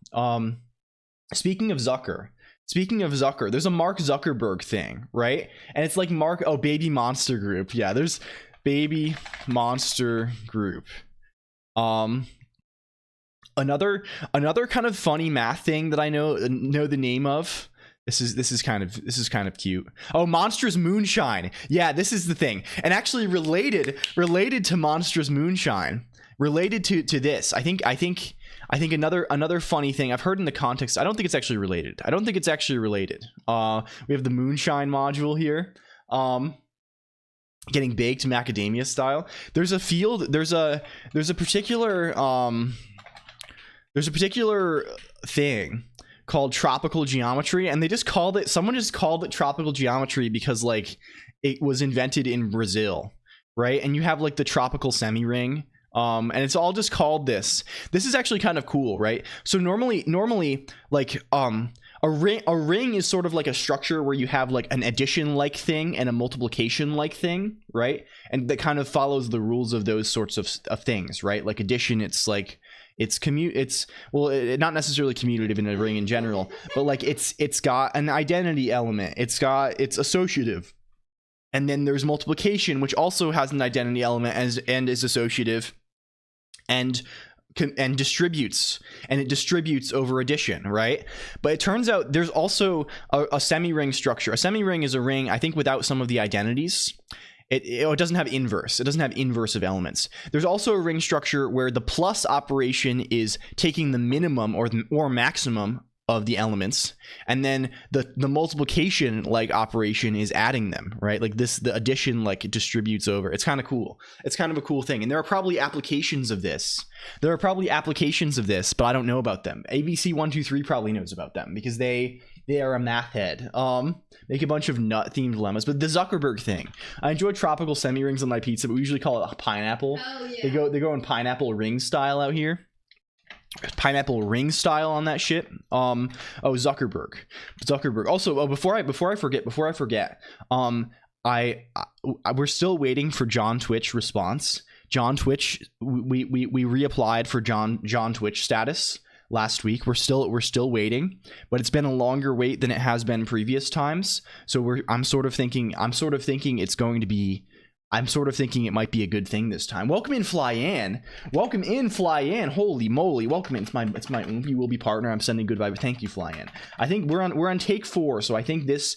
Speaking of Zucker, there's a Mark Zuckerberg thing, right? And it's like Baby Monster Group. Yeah, there's Baby Monster Group. Another kind of funny math thing that I know the name of. This is kind of cute. Oh, Monstrous Moonshine. Yeah, this is the thing. And actually related to Monstrous Moonshine, related to this. I think another funny thing I've heard in the context. I don't think it's actually related. We have the Moonshine module here. Getting baked macadamia style. There's a particular thing called tropical geometry, and someone just called it tropical geometry because like it was invented in Brazil, right? And you have like the tropical semi-ring, and it's all just called this. This is actually kind of cool, right? So normally like a ring is sort of like a structure where you have like an addition like thing and a multiplication like thing, right? And that kind of follows the rules of those sorts of things, right? Like addition, it's not necessarily commutative in a ring in general, but like it's got an identity element, it's associative. And then there's multiplication, which also has an identity element and is associative. And and distributes, and it distributes over addition, right? But it turns out there's also a semi-ring structure. A semi-ring is a ring, I think, without some of the identities. It doesn't have inverse. It doesn't have inverse of elements. There's also a ring structure where the plus operation is taking the minimum or maximum of the elements, and then the multiplication like operation is adding them, right? Like the addition like it distributes over. It's kind of cool. It's kind of a cool thing, and there are probably applications of this. But I don't know about them. ABC123 probably knows about them because they are a math head. Make a bunch of nut themed lemmas. But the Zuckerberg thing, I enjoy tropical semi rings on my pizza, but we usually call it a pineapple. Oh, yeah. They go in pineapple ring style out here. Pineapple ring style on that shit. Zuckerberg. Also, before I forget, we're still waiting for John Twitch response. John Twitch, we reapplied for John Twitch status last week. We're still waiting, but it's been a longer wait than it has been previous times. So I'm sort of thinking it might be a good thing this time. Welcome in, Flyan. Holy moly, welcome in. It's my you will be partner. I'm sending good vibes. Thank you, Flyan. I think we're on take 4, so I think this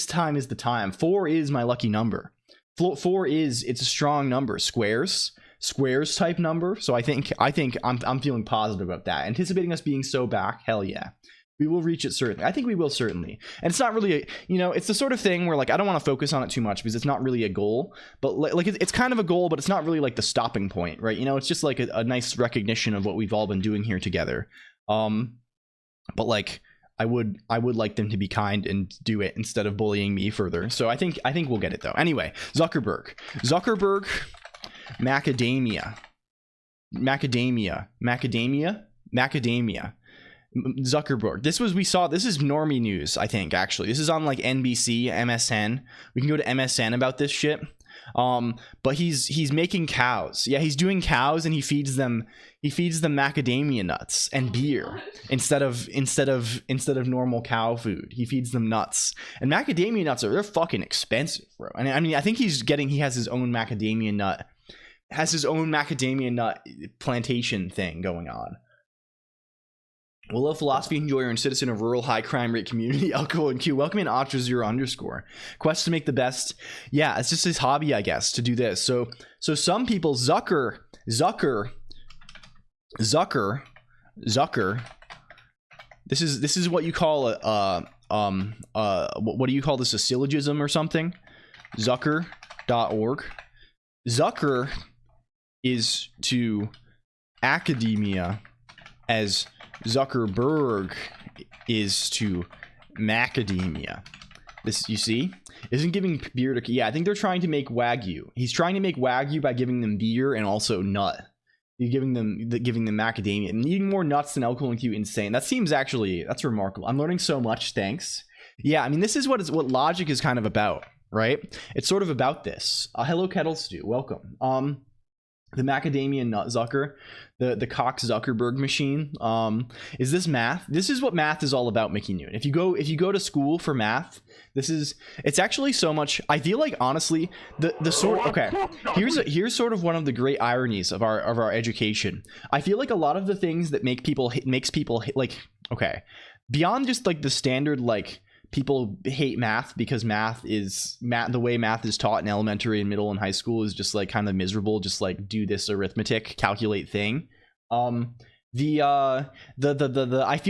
time is the time. 4 is my lucky number. 4 it's a strong number. Squares type number. So I think I'm feeling positive about that. Anticipating us being so back, hell yeah. We will reach it certainly. I think we will certainly. And it's not really it's the sort of thing where like I don't want to focus on it too much because it's not really a goal, but like it's kind of a goal, but it's not really like the stopping point, right? It's just like a nice recognition of what we've all been doing here together. But like I would like them to be kind and do it instead of bullying me further. So I think we'll get it though. Anyway, Zuckerberg, macadamia. Zuckerberg. This is normie news, I think, actually. This is on like NBC, MSN. We can go to MSN about this shit. But he's making cows. Yeah, he's doing cows and he feeds them macadamia nuts and beer instead of normal cow food. He feeds them nuts. And macadamia nuts they're fucking expensive, bro. And I mean, I think he has his own macadamia nut plantation thing going on. We'll love philosophy enjoyer and citizen of rural high crime rate community LCOLONQ. Welcome in Ultra0_. Quest to make the best. Yeah, it's just his hobby, I guess, to do this. So some people Zucker. This is what you call what do you call this, a syllogism or something? Zucker.org. Zucker is to academia as Zuckerberg is to macadamia. This, you see, isn't giving beer to, yeah, I think they're trying to make Wagyu. He's trying to make Wagyu by giving them beer and also nut. You're giving them macadamia and eating more nuts than LCOLONQ. Insane. That seems actually, that's remarkable. I'm learning so much. Thanks. Yeah, I mean, this is what logic is kind of about, right? It's sort of about this. Hello, Kettle Stew. Welcome. The macadamia nut Zucker, the Cox Zuckerberg machine. Is this math? This is what math is all about, Mickey Noon. If you go to school for math, it's actually so much. I feel like honestly, the sort. Okay, here's sort of one of the great ironies of our education. I feel like a lot of the things that makes people like, okay, beyond just like the standard like, people hate math because the way math is taught in elementary and middle and high school is just like kind of miserable, just like do this arithmetic calculate thing. I feel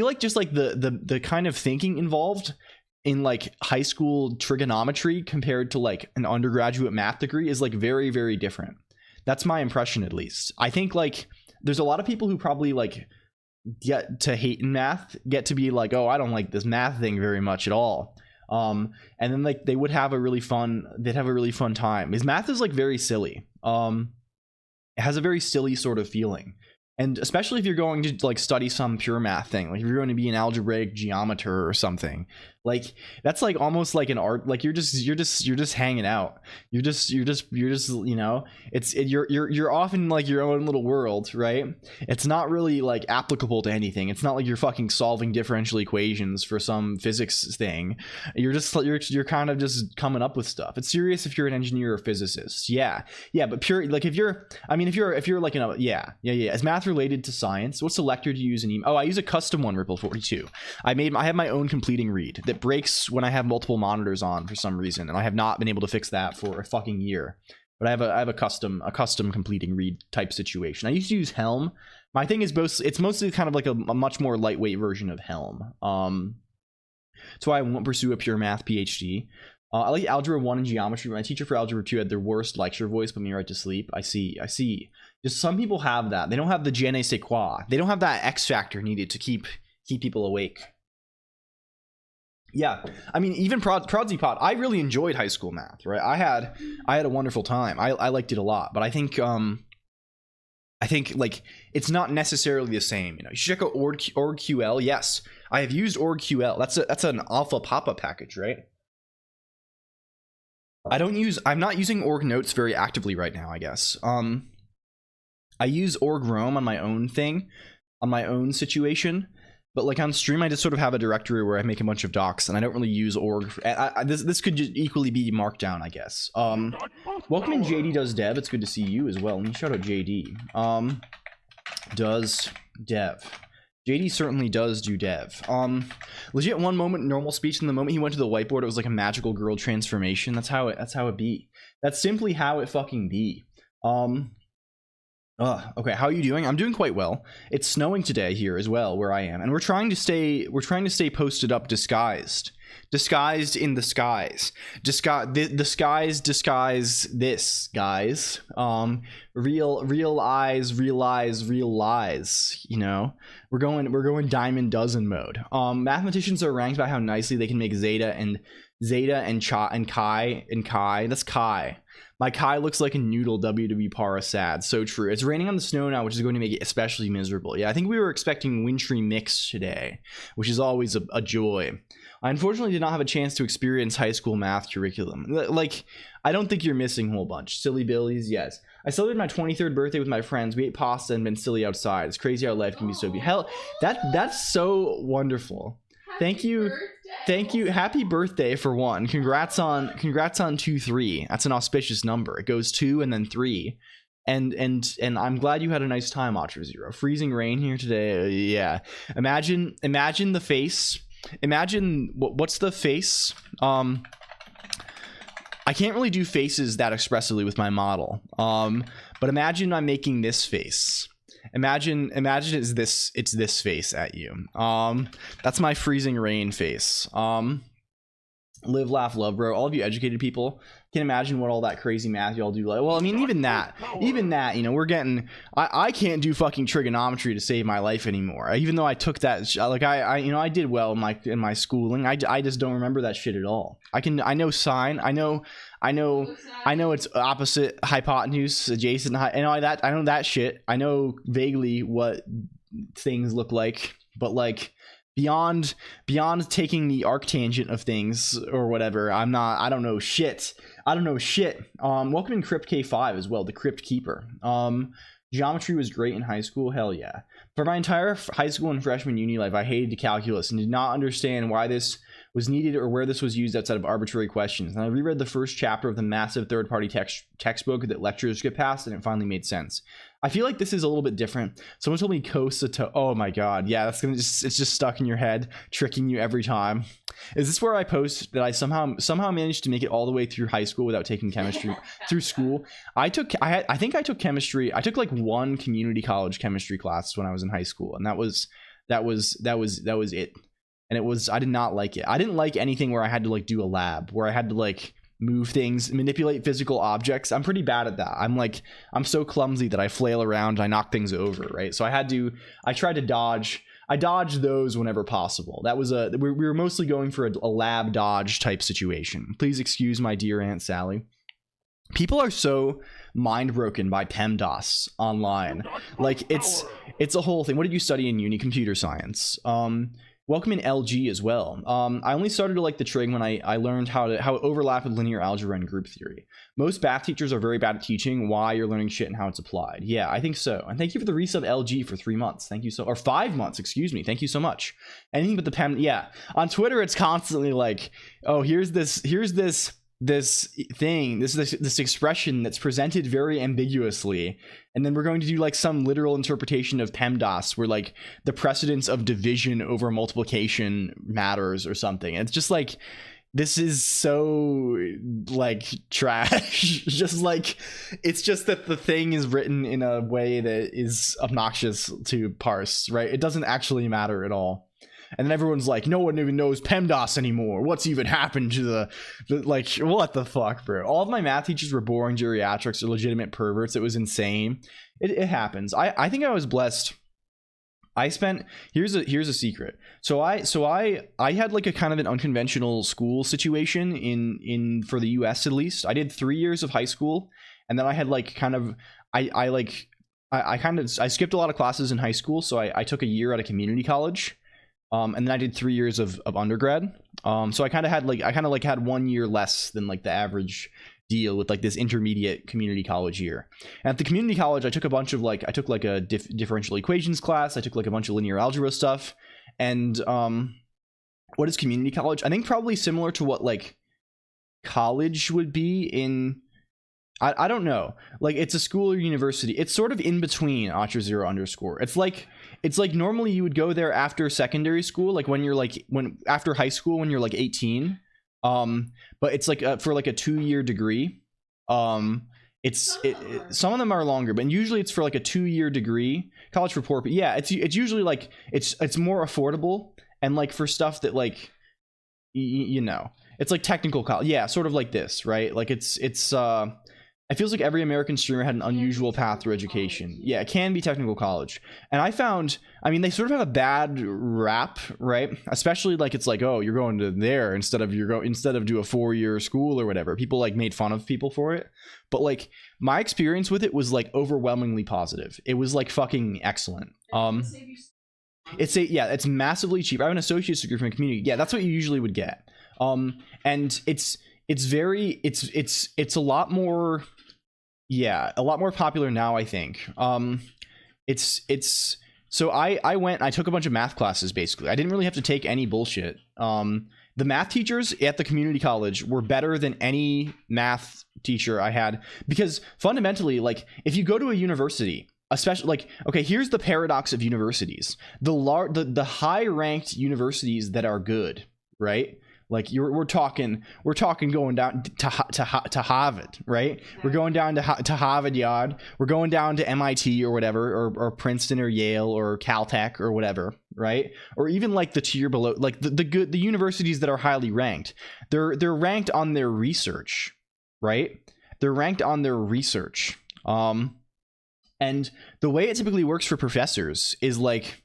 like just like the kind of thinking involved in like high school trigonometry compared to like an undergraduate math degree is like very, very different. That's my impression, at least. I think like there's a lot of people who probably like get to hate in math, get to be like, oh, I don't like this math thing very much at all, and then like they'd have a really fun time, because math is like very silly. It has a very silly sort of feeling, and especially if you're going to like study some pure math thing, like if you're going to be an algebraic geometer or something, Like that's like almost like an art, like you're just hanging out. You're just you know, you're off in like your own little world, right? It's not really like applicable to anything. It's not like you're fucking solving differential equations for some physics thing. You're kind of just coming up with stuff. It's serious if you're an engineer or physicist. Yeah, but pure, like if you're like in a is math related to science? What selector do you use in email? Oh, I use a custom one, Ripple 42. I have my own completing read that breaks when I have multiple monitors on for some reason, and I have not been able to fix that for a fucking year. But I have a custom completing read type situation. I used to use Helm. My thing is it's mostly kind of like a much more lightweight version of Helm. That's why I won't pursue a pure math PhD. I like Algebra 1 and Geometry. My teacher for Algebra 2 had their worst lecture voice, put me right to sleep. I see. Just some people have that. They don't have the je ne sais quoi. They don't have that X factor needed to keep people awake. Yeah, I mean, even Prodsy Pod, I really enjoyed high school math, right? I had a wonderful time. I liked it a lot, but I think like it's not necessarily the same. You know, you should check out orgql. Yes, I have used orgql. That's an alpha papa package, right? I'm not using org notes very actively right now, I guess. I use org roam on my own thing, on my own situation. But like on stream, I just sort of have a directory where I make a bunch of docs, and I don't really use org. This could just equally be markdown, I guess. Welcome in, JD Does Dev. It's good to see you as well. Let me shout out JD. Does dev. JD certainly does do dev. Legit one moment normal speech, and the moment he went to the whiteboard, it was like a magical girl transformation. That's how it be. That's simply how it fucking be. Okay, how are you doing? I'm doing quite well. It's snowing today here as well where I am, and we're trying to stay posted up disguised in the skies. The skies disguise this, guys. Real eyes realize real lies, you know. We're going diamond dozen mode. Mathematicians are ranked by how nicely they can make zeta and chi. That's chi. My Kai looks like a noodle, WW para sad. So true. It's raining on the snow now, which is going to make it especially miserable. Yeah, I think we were expecting wintry mix today, which is always a joy. I unfortunately did not have a chance to experience high school math curriculum. Like, I don't think you're missing a whole bunch. Silly Billies, yes. I celebrated my 23rd birthday with my friends. We ate pasta and been silly outside. It's crazy how life can be so beautiful. Hell, that's so wonderful. Thank you. Happy birthday for one. Congrats on 2-3. That's an auspicious number. It goes 2 and then 3. And I'm glad you had a nice time, Otter Zero. Freezing rain here today. Yeah. Imagine the face. Imagine what's the face? I can't really do faces that expressively with my model. But imagine I'm making this face. Imagine it's this face at you. That's my freezing rain face. Live, laugh, love, bro. All of you educated people can imagine what all that crazy math y'all do. Like, well, I mean, even that, you know, we're getting. I can't do fucking trigonometry to save my life anymore. Even though I took that, like, I did well in my schooling. I just don't remember that shit at all. I know sine. I know it's opposite hypotenuse, adjacent. I know that shit. I know vaguely what things look like, but like. Beyond taking the arctangent of things or whatever, I don't know shit. Welcome in Crypt K5 as well, the Crypt Keeper. Geometry was great in high school, hell yeah. For my entire high school and freshman uni life, I hated calculus and did not understand why this was needed or where this was used outside of arbitrary questions. And I reread the first chapter of the massive third-party textbook that lecturers get past, and it finally made sense. I feel like this is a little bit different. Someone told me Kosato. Oh my god, yeah, it's just stuck in your head, tricking you every time. Is this where I post that I somehow managed to make it all the way through high school without taking chemistry through school? I think I took chemistry. I took like one community college chemistry class when I was in high school, and that was it. And I did not like it. I didn't like anything where I had to like do a lab, where I had to like move things, manipulate physical objects. I'm pretty bad at that. I'm so clumsy that I flail around, I knock things over, right? So I tried to dodge. I dodged those whenever possible. That was we were mostly going for a lab dodge type situation. Please excuse my dear Aunt Sally. People are so mind broken by PEMDAS online. Like it's a whole thing. What did you study in uni? Computer science. Welcome in LG as well. I only started to like the trig when I learned how it overlapped with linear algebra and group theory. Most math teachers are very bad at teaching why you're learning shit and how it's applied. Yeah, I think so. And thank you for the resub LG for 3 months. Thank you or 5 months, excuse me. Thank you so much. Anything but the PEM. Yeah, on Twitter it's constantly like, oh, here's this thing, this expression that's presented very ambiguously, and then we're going to do like some literal interpretation of PEMDAS where like the precedence of division over multiplication matters or something. And it's just like, this is so like trash. Just like, it's just that the thing is written in a way that is obnoxious to parse, right? It doesn't actually matter at all. And then everyone's like, no one even knows PEMDAS anymore. What's even happened to the like, what the fuck, bro? All of my math teachers were boring geriatrics or legitimate perverts. It was insane. It happens. I think I was blessed. I spent, here's a secret. So I had like a kind of an unconventional school situation in for the US at least. I did 3 years of high school, and then I had like kind of I skipped a lot of classes in high school, so I took a year at a community college. And then I did 3 years of undergrad. So I kind of had 1 year less than like the average deal with like this intermediate community college year. And at the community college, I took a bunch of like, I took like a differential equations class. I took like a bunch of linear algebra stuff. And what is community college? I think probably similar to what like college would be in, I don't know. Like, it's a school or university. It's sort of in between _0_. It's like normally you would go there after secondary school, like after high school when you're like 18. But it's like for like a 2-year degree. Some of them are longer, but usually it's for like a 2-year degree. College for poor, but yeah, it's usually like it's more affordable, and like for stuff that like you know, it's like technical college. Yeah, sort of like this, right? Like it's it feels like every American streamer had an unusual path through education. Yeah, it can be technical college. And I found, I mean, they sort of have a bad rap, right? Especially like, it's like, oh, you're going to there instead of do a 4-year school or whatever. People like made fun of people for it. But like, my experience with it was like overwhelmingly positive. It was like fucking excellent. It's massively cheap. I have an associate's degree from a community. Yeah, that's what you usually would get. And it's a lot more, a lot more popular now, I think. So I went, I took a bunch of math classes, basically. I didn't really have to take any bullshit. The math teachers at the community college were better than any math teacher I had, because fundamentally, like, if you go to a university, especially like, okay, here's the paradox of universities. The high ranked universities that are good, right? Like we're talking going down to Harvard, right? We're going down to Harvard Yard. We're going down to MIT or whatever, or Princeton or Yale or Caltech or whatever, right? Or even like the tier below, like the universities that are highly ranked. They're ranked on their research, right? They're ranked on their research. And the way it typically works for professors is like,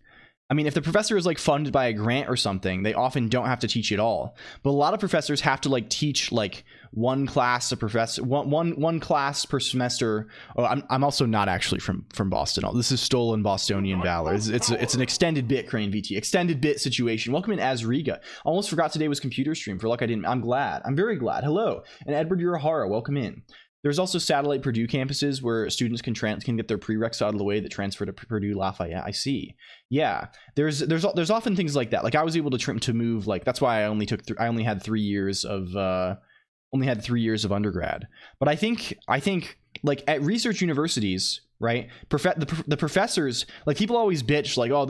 I mean, if the professor is like funded by a grant or something, they often don't have to teach at all. But a lot of professors have to like teach like one class per semester. Oh, I'm also not actually from Boston. This is stolen Bostonian valor. It's an extended bit, Crane VT, extended bit situation. Welcome in, Azriga. Almost forgot today was computer stream. For luck I didn't. I'm glad. I'm very glad. Hello, and Edward Urahara. Welcome in. There's also satellite Purdue campuses where students can get their prereqs out of the way that transfer to Purdue Lafayette. I see. Yeah, there's often things like that. Like I was able to move. Like that's why I only had 3 years of undergrad. But I think like at research universities, right? The professors, like people always bitch like, oh,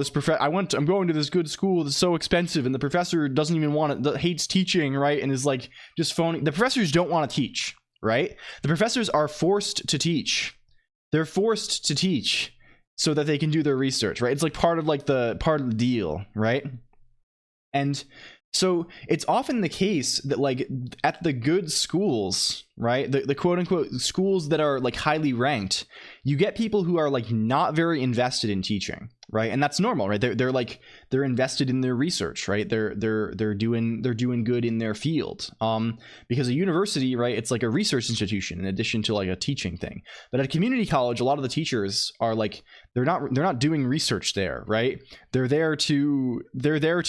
I'm going to this good school that's so expensive, and the professor doesn't even want it, hates teaching, right? And is like just phoning. The professors don't want to teach. Right? The professors are forced to teach. They're forced to teach so that they can do their research, right? It's like part of the deal, right? And So it's often the case that like at the good schools, right, the quote unquote schools that are like highly ranked, you get people who are like not very invested in teaching, right? And that's normal, right? They're invested in their research, right? They're doing good in their field. Because a university, right, it's like a research institution in addition to like a teaching thing. But at a community college, a lot of the teachers are like they're not doing research there, right? They're there to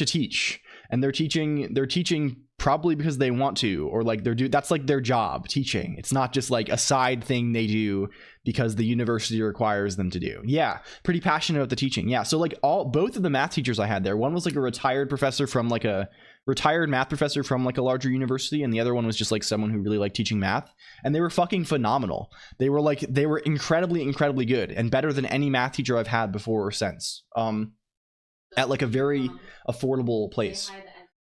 teach. And they're teaching probably because they want to, or like that's like their job, teaching. It's not just like a side thing they do because the university requires them to do. Yeah, pretty passionate about the teaching. Yeah, so like both of the math teachers I had there, one was like a retired math professor from like a larger university, and the other one was just like someone who really liked teaching math, and they were fucking phenomenal. They were incredibly good and better than any math teacher I've had before or since. At like a very affordable place.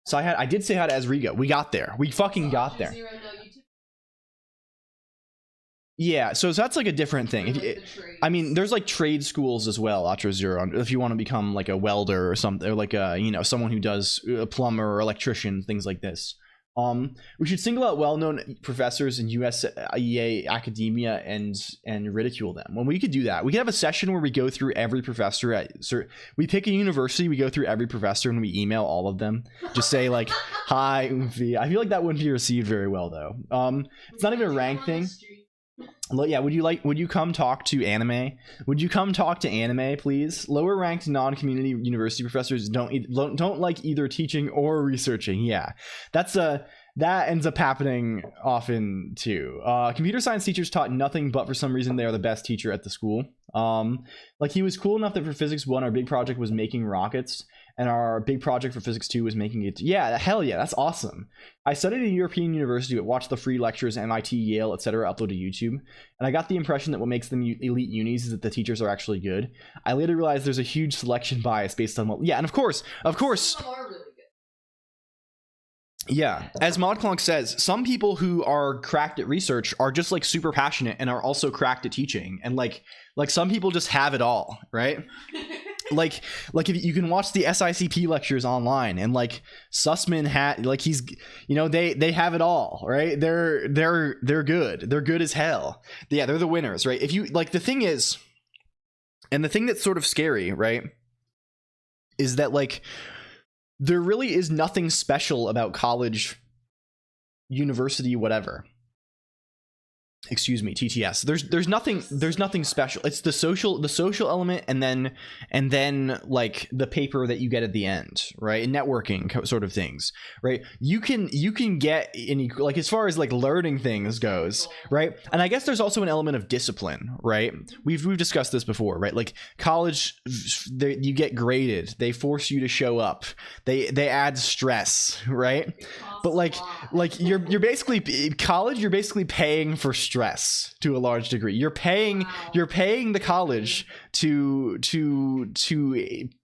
So I did say hi to Ezrigo. We got there. We fucking got there. Yeah, so that's like a different thing. I mean, there's like trade schools as well, Atro Zero, if you want to become like a welder or something, or like a, you know, someone who does a plumber or electrician, things like this. We should single out well-known professors in USEA academia and ridicule them. When we could do that, we could have a session where we go through every professor we pick a university, we go through every professor and we email all of them. Just say like, hi, Umfi. I feel like that wouldn't be received very well though. It's not even a rank thing. Well, yeah, would you come talk to anime? Would you come talk to anime, please? Lower ranked non-community university professors don't like either teaching or researching. Yeah, that ends up happening often too. Computer science teachers taught nothing, but for some reason they are the best teacher at the school. Like he was cool enough that for physics 1 our big project was making rockets, and our big project for physics 2 was making it. Yeah, hell yeah, that's awesome. I studied at a European university but watched the free lectures MIT, Yale, etc. upload to YouTube, and I got the impression that what makes them elite unis is that the teachers are actually good. I later realized there's a huge selection bias based on what. Yeah, and of course. Yeah, as ModColonq says, some people who are cracked at research are just like super passionate and are also cracked at teaching, and like some people just have it all, right? like if you can watch the SICP lectures online, and like Sussman had like he's, you know, they have it all, right? They're good as hell. Yeah, they're the winners, right? If you like, the thing is, and the thing that's sort of scary, right, is that like there really is nothing special about college, university, whatever. Excuse me, TTS. There's nothing special. It's the social element, and then like the paper that you get at the end, right? And networking sort of things, right? You can get any, like, as far as like learning things goes, right? And I guess there's also an element of discipline, right? We've discussed this before, right? Like college, you get graded, they force you to show up, they add stress, right? But like you're basically college, you're basically paying for stress to a large degree. You're paying the college to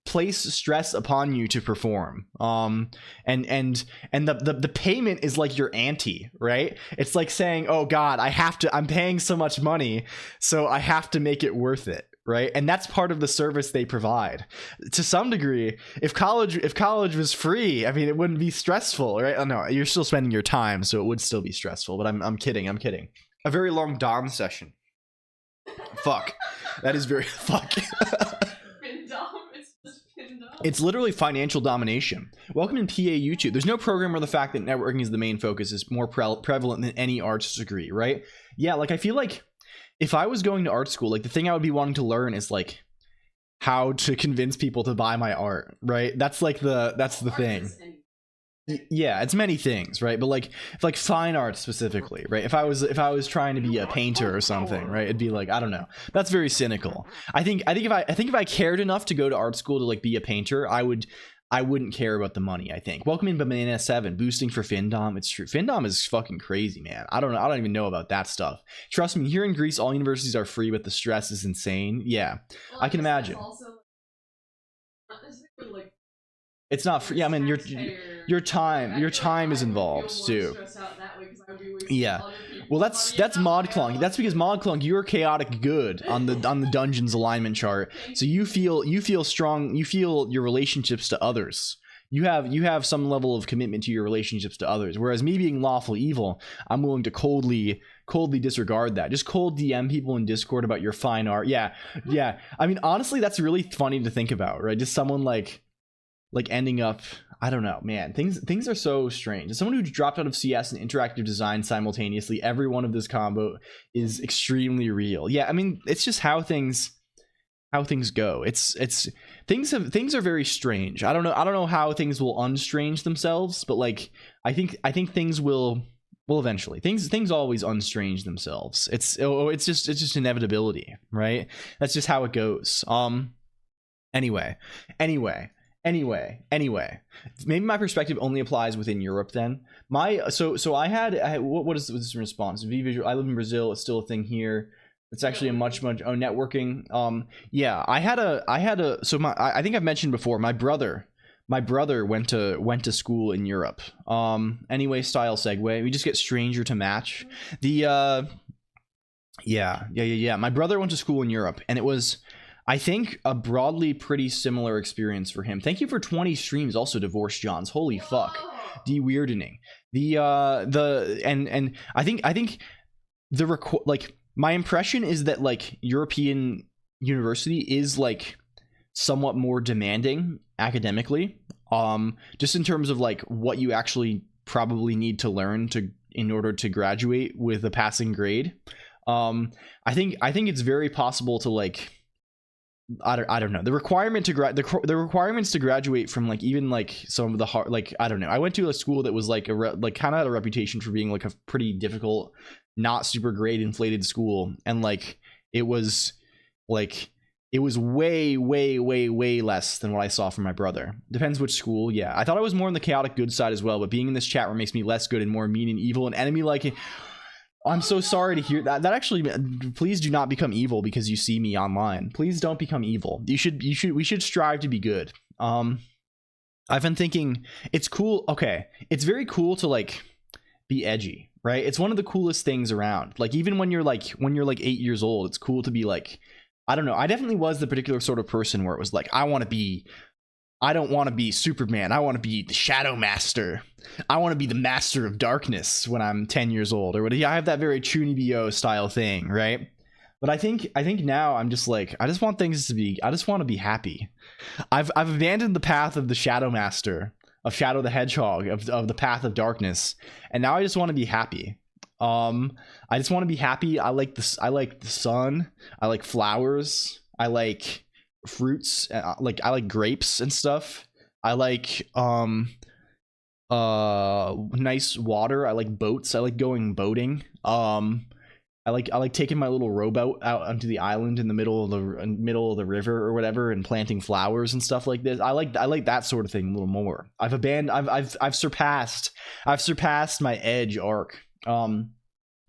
place stress upon you to perform. And the payment is like your ante, right? It's like saying, oh God, I'm paying so much money, so I have to make it worth it. Right, and that's part of the service they provide to some degree. If college was free, I mean, it wouldn't be stressful, right? Oh no, you're still spending your time, so it would still be stressful. But I'm kidding. A very long Dom session. Fuck, that is very fuck. It's literally financial domination. Welcome in PA YouTube. There's no program where the fact that networking is the main focus is more prevalent than any arts degree, right? Yeah, like I feel like if I was going to art school, like the thing I would be wanting to learn is like how to convince people to buy my art, right? That's the thing. Yeah, it's many things, right? But like fine art specifically, right? If I was trying to be a painter or something, right? It'd be like, I don't know. That's very cynical. I think if I cared enough to go to art school to like be a painter, I wouldn't care about the money, I think. Welcome in Banana 7, boosting for Findom. It's true. Findom is fucking crazy, man. I don't know. I don't even know about that stuff. Trust me, here in Greece, all universities are free, but the stress is insane. Yeah, well, I can imagine. Also, it's not free. Yeah, I mean, your time is involved too. Yeah. Well, that's ModColonq. That's because ModColonq, you're chaotic good on the dungeons alignment chart. So you feel strong. You feel your relationships to others. have some level of commitment to your relationships to others, whereas me being lawful evil, I'm willing to coldly disregard that. Just cold DM people in Discord about your fine art. Yeah. I mean, honestly, that's really funny to think about, right? Just someone like ending up, I don't know, man. Things are so strange. As someone who dropped out of CS and interactive design simultaneously, every one of this combo is extremely real. Yeah, I mean, it's just how things go. It's things are very strange. I don't know how things will unstrange themselves, but like I think things will eventually. Things always unstrange themselves. It's just inevitability, right? That's just how it goes. Anyway. Maybe my perspective only applies within Europe then. What is this response? V-Visual, I live in Brazil, it's still a thing here. It's actually a much networking. Yeah, I think I've mentioned before, my brother went to school in Europe. Anyway, style segue. We just get stranger to match. Yeah. My brother went to school in Europe, and it was, I think, a broadly pretty similar experience for him. Thank you for 20 streams, also Divorce Johns. Holy fuck. De-weirdening. I think my impression is that like European university is like somewhat more demanding academically, just in terms of like what you actually probably need to learn in order to graduate with a passing grade. I think it's very possible to like, I don't know, the requirements to graduate from like even like some of the hard, like I don't know, I went to a school that was like kind of had a reputation for being like a pretty difficult, not super great inflated school, and like it was way less than what I saw from my brother. Depends which school. Yeah, I thought I was more on the chaotic good side as well, but being in this chat room makes me less good and more mean and evil and enemy like. I'm so sorry to hear that. That actually, please do not become evil because you see me online. Please don't become evil. We should strive to be good. I've been thinking it's cool. Okay, it's very cool to like be edgy, right? It's one of the coolest things around. Like even when you're like 8 years old, it's cool to be like, I don't know. I definitely was the particular sort of person where it was like, I don't want to be Superman. I want to be the Shadow Master. I want to be the Master of Darkness when I'm 10 years old or whatever. I have that very Chunibyo style thing, right? But I think now I'm just like, I just want to be happy. I've abandoned the path of the Shadow Master, of Shadow the Hedgehog, of the path of darkness, and now I just want to be happy. I just want to be happy. I like the sun. I like flowers. I like fruits. I like grapes and stuff. I like nice water. I like boats. I like going boating. I like taking my little rowboat out onto the island in the middle of the river or whatever and planting flowers and stuff like this. I like that sort of thing a little more. I've surpassed my edge arc.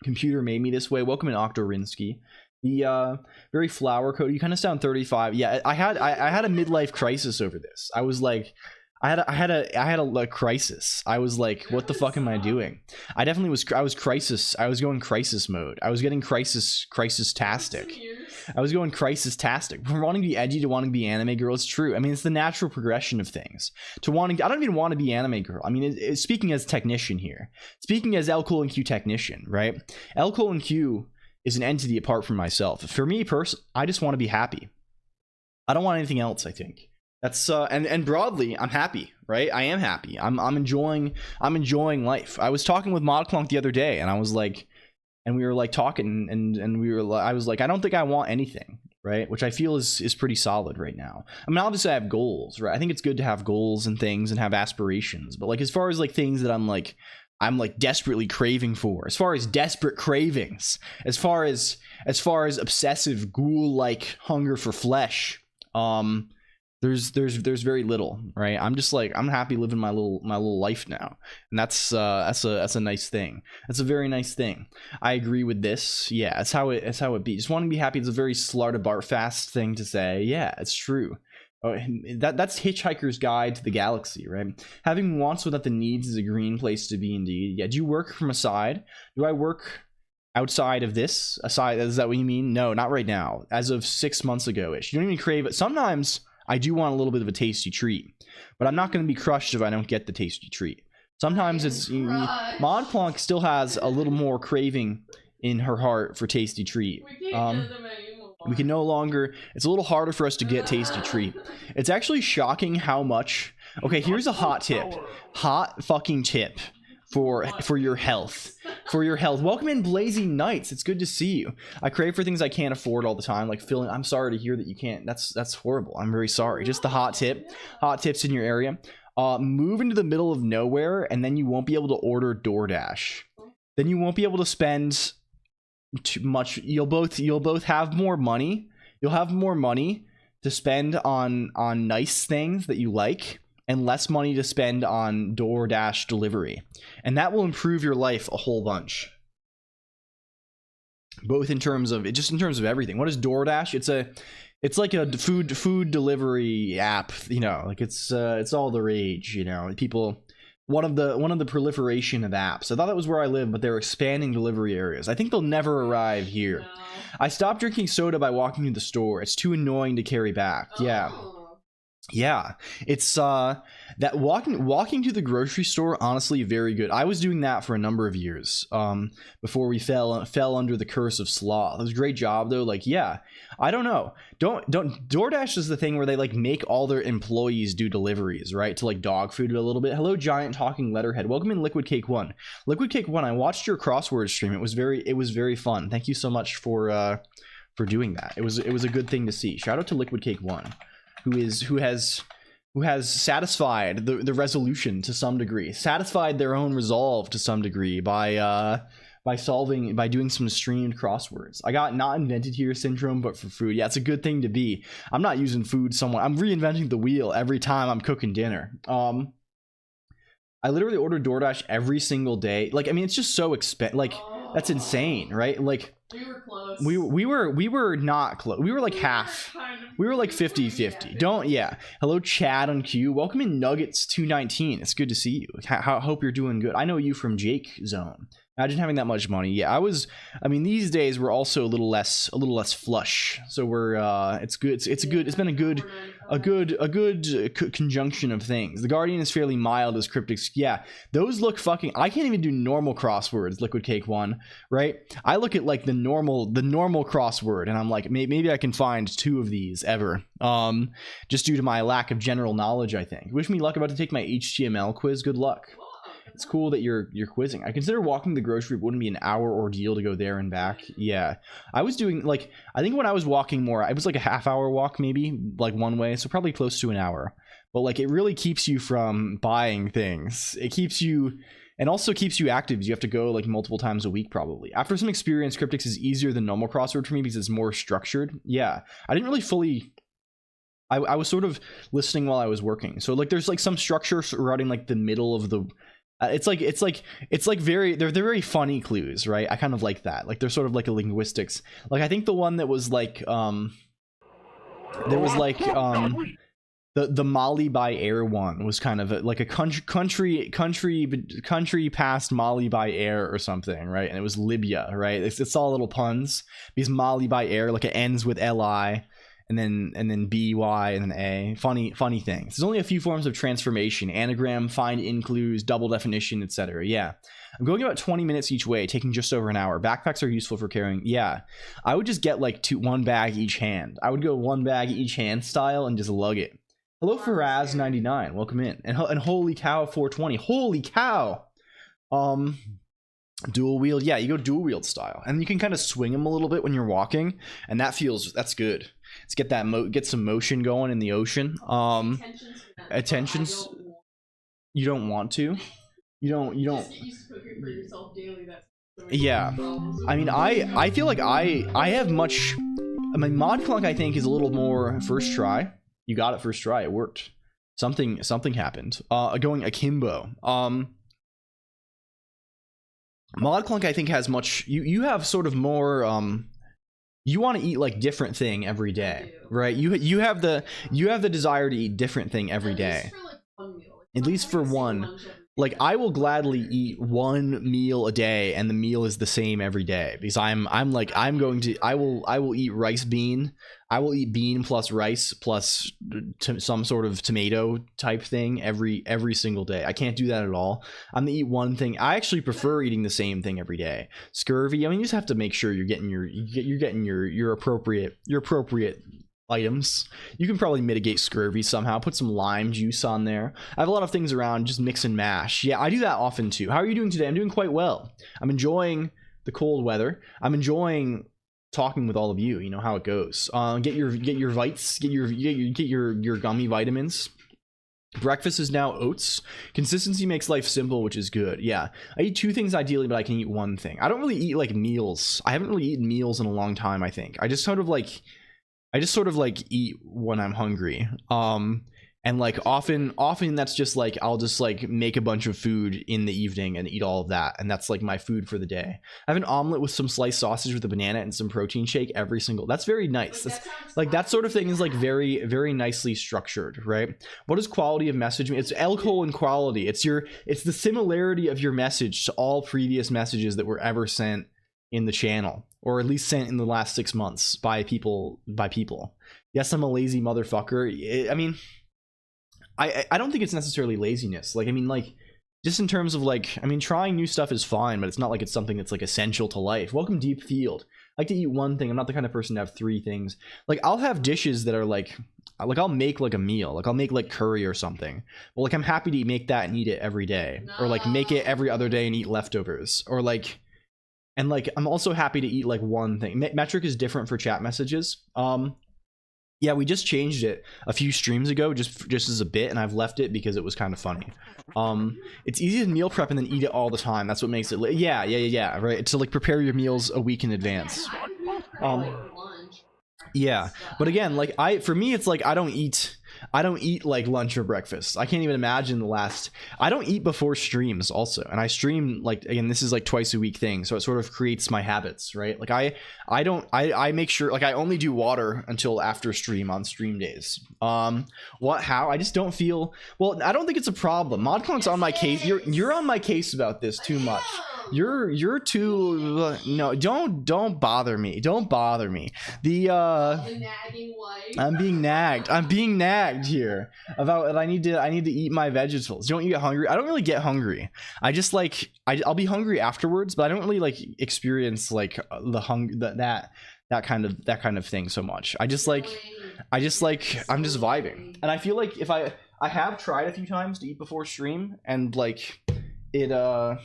Computer made me this way. Welcome in Octorinsky. The very flower code. You kind of sound 35. Yeah, I had a midlife crisis over this. I was like, I had a crisis. I was like, what the fuck am I doing? I definitely was. I was crisis. I was going crisis mode. I was getting crisis-tastic. I was going crisis-tastic. From wanting to be edgy to wanting to be anime girl, it's true. I mean, it's the natural progression of things. I don't even want to be anime girl. I mean, speaking as technician here, speaking as LCOLONQ technician, right? LCOLONQ is an entity apart from myself. For me, I just want to be happy. I don't want anything else, I think. That's and broadly, I'm happy, right? I am happy. I'm enjoying life. I was talking with ModClonq the other day, and I was like, and we were like talking, and we were I was like, I don't think I want anything, right? Which I feel is pretty solid right now. I mean, obviously I have goals, right? I think it's good to have goals and things and have aspirations, but like as far as like things that I'm like desperately craving for, as far as desperate cravings, as far as obsessive ghoul-like hunger for flesh, there's very little, right? I'm just like, I'm happy living my little life now, and that's a nice thing. That's a very nice thing. I agree with this. Yeah, that's how it be. Just wanting to be happy is a very Slarta Bartfast thing to say. Yeah, it's true. That's Hitchhiker's Guide to the Galaxy, right? Having wants without the needs is a green place to be indeed. Yeah, do you work from a side? Do I work outside of this? Aside, is that what you mean? No, not right now. As of 6 months ago-ish. You don't even crave it. Sometimes I do want a little bit of a tasty treat, but I'm not going to be crushed if I don't get the tasty treat. Sometimes it's ModClonq still has a little more craving in her heart for tasty treat. We can no longer. It's a little harder for us to get tasty treat. It's actually shocking how much. Okay, here's a hot tip. Hot fucking tip for your health. For your health. Welcome in, Blazing Knights. It's good to see you. I crave for things I can't afford all the time, like filling. I'm sorry to hear that you can't. That's horrible. I'm very sorry. Just the hot tip. Hot tips in your area. Move into the middle of nowhere, and then you won't be able to order DoorDash. Then you won't be able to spend too much. You'll both have more money. You'll have more money to spend on nice things that you like, and less money to spend on DoorDash delivery, and that will improve your life a whole bunch. Both in terms of everything. What is DoorDash? It's like a food delivery app, you know, like it's all the rage, you know. People, one of the proliferation of apps. I thought that was where I live, but they're expanding delivery areas. I think they'll never arrive here. No. I stopped drinking soda by walking to the store. It's too annoying to carry back. Yeah, it's that walking to the grocery store, honestly, very good. I was doing that for a number of years before we fell under the curse of sloth. It was a great job though. Like, yeah, I don't know. Don't DoorDash is the thing where they like make all their employees do deliveries, right? To like dog food a little bit. Hello, Giant Talking Letterhead. Welcome in, Liquid Cake 1. Liquid Cake 1, I watched your crossword stream. It was very fun. Thank you so much for doing that. It was a good thing to see. Shout out to Liquid Cake 1. Who has satisfied the resolution to some degree, satisfied their own resolve to some degree by doing some streamed crosswords. I got not invented here syndrome, but for food. Yeah, it's a good thing to be. I'm not using food somewhere. I'm reinventing the wheel every time I'm cooking dinner. I literally order DoorDash every single day. Like, I mean, it's just so expensive. Like, that's insane, right? Like, we were close. We were not close. We were like half. We were like 50-50. Don't, yeah. Hello, Chad on Q. Welcome in, Nuggets 219. It's good to see you. Hope you're doing good. I know you from Jake Zone. Imagine having that much money. Yeah, I mean, these days we're also a little less flush. So we're it's good. It's been a good conjunction of things. The Guardian is fairly mild as cryptics. Yeah, those look fucking. I can't even do normal crosswords. Liquid Cake 1, right? I look at like the normal crossword, and I'm like, maybe I can find 2 of these ever. Just due to my lack of general knowledge, I think. Wish me luck about to take my HTML quiz. Good luck. It's cool that you're quizzing. I consider walking the grocery wouldn't be an hour ordeal to go there and back. Yeah, I was doing like, I think when I was walking more, it was like a half-hour walk maybe, like one way, so probably close to an hour. But like, it really keeps you from buying things. It keeps you, and also keeps you active. You have to go like multiple times a week probably. After some experience, Cryptics is easier than normal crossword for me because it's more structured. Yeah, I didn't really fully. I was sort of listening while I was working, so like there's like some structure surrounding like the middle of the. It's like they're very funny clues, right? I kind of like that. Like they're sort of like a linguistics. Like I think the one that was like there was like the Mali by air one was kind of like a country past Mali by air or something, right? And it was Libya, right? It's all little puns because Mali by air, like it ends with LI. And then BY and then A. Funny things. There's only a few forms of transformation: anagram, find in clues, double definition, etc. Yeah, I'm going about 20 minutes each way, taking just over an hour. Backpacks are useful for carrying. Yeah, I would just get like one bag each hand. I would go one bag each hand style and just lug it. Hello, Faraz99. Welcome in. And holy cow, 420. Holy cow. Dual wield. Yeah, you go dual wield style, and you can kind of swing them a little bit when you're walking, and that's good. Let's get that get some motion going in the ocean. Attentions. You don't want to. You don't. Just get used to cooking for yourself daily. That's yeah. I mean, I feel like I have much. I mean, ModClonq I think is a little more first try. You got it first try. It worked. Something happened. Going akimbo. ModClonq I think has much. You have sort of more. You want to eat like different thing every day, right? You have the desire to eat different thing every day. At least for one. like I will gladly eat one meal a day, and the meal is the same every day, because I will eat rice bean. I will eat bean plus rice plus some sort of tomato type thing every single day. I can't do that at all. I'm gonna eat one thing. I actually prefer eating the same thing every day. Scurvy, I mean, you just have to make sure you're getting your appropriate items. You can probably mitigate scurvy somehow. Put some lime juice on there. I have a lot of things around, just mix and mash. Yeah, I do that often too. How are you doing today? I'm doing quite well. I'm enjoying the cold weather. I'm enjoying talking with all of you. You know how it goes. Get your vites, get your gummy vitamins. Breakfast is now oats. Consistency makes life simple, which is good. Yeah, I eat two things ideally, but I can eat one thing. I don't really eat like meals. I haven't really eaten meals in a long time, I think. I just sort of like eat when I'm hungry. And like often that's just like I'll just like make a bunch of food in the evening and eat all of that, and that's like my food for the day. I have an omelet with some sliced sausage with a banana and some protein shake every single. That's very nice. That's like that sort of thing is like very, very nicely structured, right? What does quality of message mean? It's LCOLONQ. It's the similarity of your message to all previous messages that were ever sent in the channel, or at least sent in the last 6 months by people. Yes, I'm a lazy motherfucker. I mean, I don't think it's necessarily laziness. Like, I mean, like, just in terms of like, I mean, trying new stuff is fine, but it's not like it's something that's like essential to life. Welcome Deep Field. I like to eat one thing. I'm not the kind of person to have 3 things. Like, I'll have dishes that are like I'll make like a meal. Like, I'll make like curry or something. Well, like, I'm happy to make that and eat it every day. No. Or like make it every other day and eat leftovers. Or like, and like, I'm also happy to eat like one thing. Metric is different for chat messages. Yeah, we just changed it a few streams ago, just as a bit, and I've left it because it was kind of funny. It's easy to meal prep and then eat it all the time. That's what makes it. Yeah, right. To like prepare your meals a week in advance. Yeah, but again, like for me, it's like I don't eat like lunch or breakfast. I can't even imagine I don't eat before streams also, and I stream like, again, this is like twice a week thing, so it sort of creates my habits, right? Like I make sure, like, I only do water until after stream on stream days. How I just don't feel well. I don't think it's a problem. ModClonk's on my case. You're on my case about this too much. You're too no, don't bother me. Don't bother me. I'm being nagged here about that I need to eat my vegetables. Don't you get hungry? I don't really get hungry. I just like I'll be hungry afterwards, but I don't really like experience like that kind of thing so much. I'm just vibing. And I feel like if I have tried a few times to eat before stream, and like it I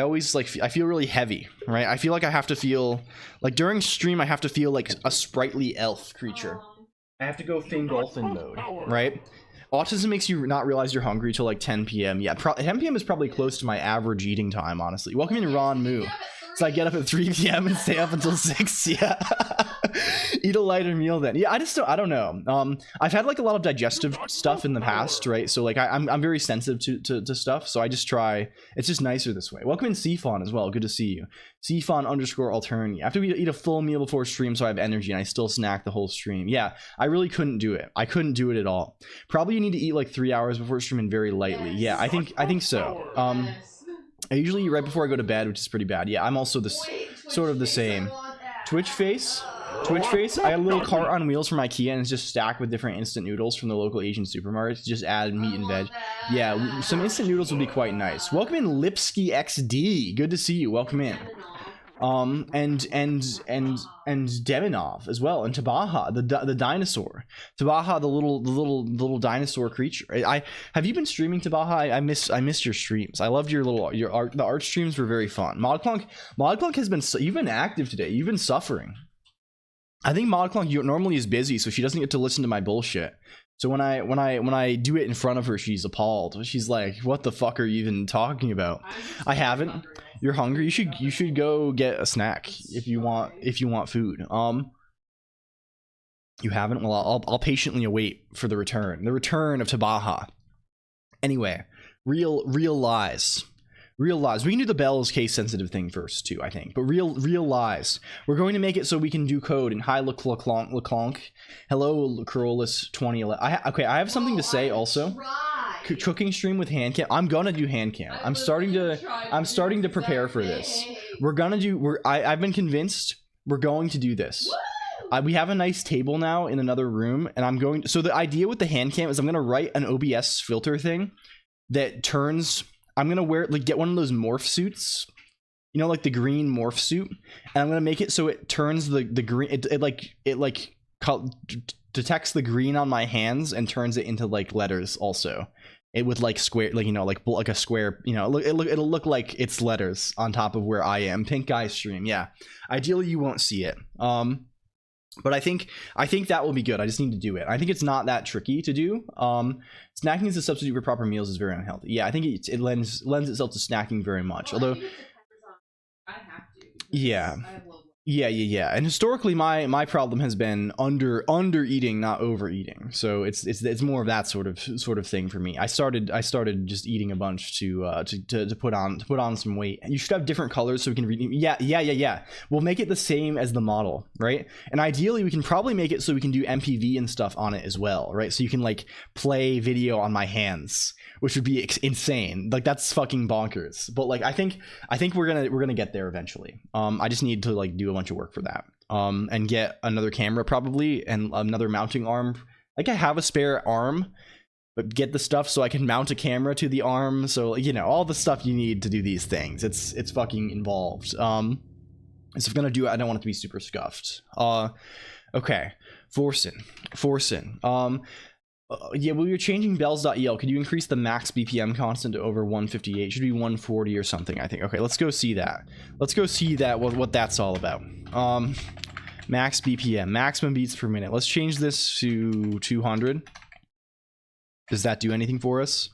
always like I feel really heavy, right? I feel like I have to feel like during stream I have to feel like a sprightly elf creature. I have to go Fingolfin mode, right? Autism makes you not realize you're hungry till like 10 p.m. Yeah, 10 p.m. is probably close to my average eating time, honestly. Welcome in, Ron Moo. So I get up at 3 p.m. and stay up until 6. Yeah. Eat a lighter meal then. Yeah, I don't know. I've had like a lot of digestive stuff in the past, right? So like I'm very sensitive to stuff. So I just try. It's just nicer this way. Welcome in, Cfon, as well. Good to see you. Cfon_alternate. I have to eat a full meal before stream so I have energy, and I still snack the whole stream. Yeah, I really couldn't do it. I couldn't do it at all. Probably you need to eat like 3 hours before stream and very lightly. Yeah, I think so. I usually eat right before I go to bed, which is pretty bad. Yeah, I'm also sort of the same. Twitch face. I had a little cart on wheels from IKEA, and it's just stacked with different instant noodles from the local Asian supermarkets. Just add meat and veg. Yeah, some instant noodles would be quite nice. Welcome in, Lipsky XD. Good to see you. Welcome in. And Demonov as well, and Tabaha, the dinosaur. Tabaha, the little dinosaur creature. Have you been streaming, Tabaha? I missed your streams. I loved your art. The art streams were very fun. ModClonk has been, you've been active today. You've been suffering. I think ModClonk normally is busy, so she doesn't get to listen to my bullshit. So when I do it in front of her, she's appalled. She's like, "What the fuck are you even talking about?" I haven't. You're hungry. You should go get a snack if you want food. You haven't. Well, I'll patiently await for the return of Tabaha. Anyway, real lies. Real lies. We can do the Bell's case sensitive thing first too, I think. But real lies. We're going to make it so we can do code. And hi, LCOLONQ. Hello, Corolus 2011. I have something to say also. cooking stream with hand cam. I'm gonna do hand cam. I'm starting to prepare for this. I've been convinced we're going to do this. We have a nice table now in another room, and so the idea with the hand cam is I'm gonna write an OBS filter thing that turns. I'm gonna get one of those morph suits, you know, like the green morph suit, and I'm gonna make it so it turns the green. It detects the green on my hands and turns it into like letters. Also, it would like square, like, you know, like a square. You know, it'll look like it's letters on top of where I am. Pink guy stream, yeah. Ideally, you won't see it. But I think that will be good. I just need to do it. I think it's not that tricky to do. Snacking as a substitute for proper meals is very unhealthy. Yeah, I think it lends itself to snacking very much. Although, I have to. Yeah. I have low blood. Yeah. And historically, my problem has been under eating, not overeating. So it's more of that sort of thing for me. I started just eating a bunch to put on some weight. And you should have different colors so we can read. Yeah. We'll make it the same as the model, right? And ideally, we can probably make it so we can do MPV and stuff on it as well, right? So you can like play video on my hands, which would be insane. Like that's fucking bonkers. But like I think we're gonna get there eventually. I just need to like do a bunch of work for that, and get another camera probably and another mounting arm. Like I have a spare arm, but get the stuff so I can mount a camera to the arm. So, you know, all the stuff you need to do these things. It's fucking involved. So if I'm gonna do it, I don't want it to be super scuffed. Okay, Forsen. Yeah, well, you're changing bells.el. Could you increase the max BPM constant to over 158? Should be 140 or something, I think. Okay, let's go see that. What that's all about. Max BPM, maximum beats per minute. Let's change this to 200. Does that do anything for us?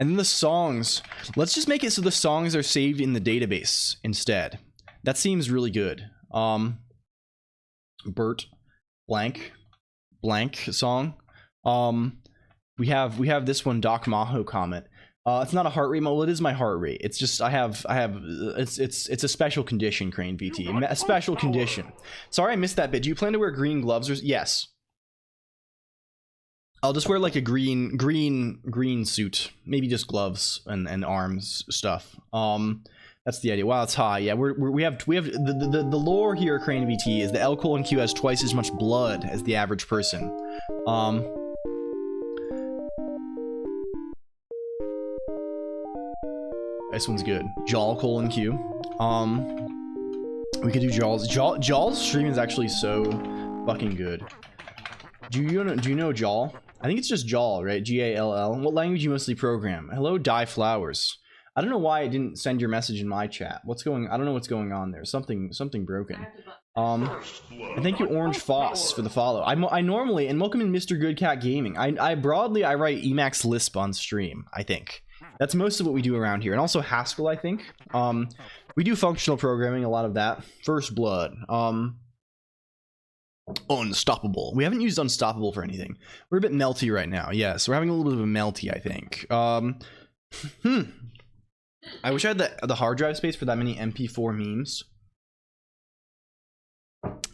And then the songs. Let's just make it so the songs are saved in the database instead. That seems really good. Bert blank song. We have this one, Doc Maho comment. It's not a heart rate. Well, it is my heart rate. It's just it's a special condition, Crane VT. A special condition. Sorry I missed that bit. Do you plan to wear green gloves or yes? I'll just wear like a green suit. Maybe just gloves and arms stuff. That's the idea. Wow, it's high. Yeah, we have the lore here, Crane VT, is the LCOLONQ has twice as much blood as the average person. This one's good. LCOLONQ. We could do Jaw's. Jaw's stream is actually so fucking good. Do you know Jaw? I think it's just Jaw, right? G-A-L-L. What language do you mostly program? Hello, Die Flowers. I don't know why I didn't send your message in my chat. I don't know what's going on there. Something broken. And thank you, Orange Foss, for the follow. I normally, and welcome in Mr. Good Cat Gaming. I broadly write Emacs Lisp on stream, I think. That's most of what we do around here. And also Haskell, I think. We do functional programming, a lot of that. First Blood. Unstoppable. We haven't used Unstoppable for anything. We're a bit melty right now. Yes, we're having a little bit of a melty, I think. I wish I had the hard drive space for that many MP4 memes.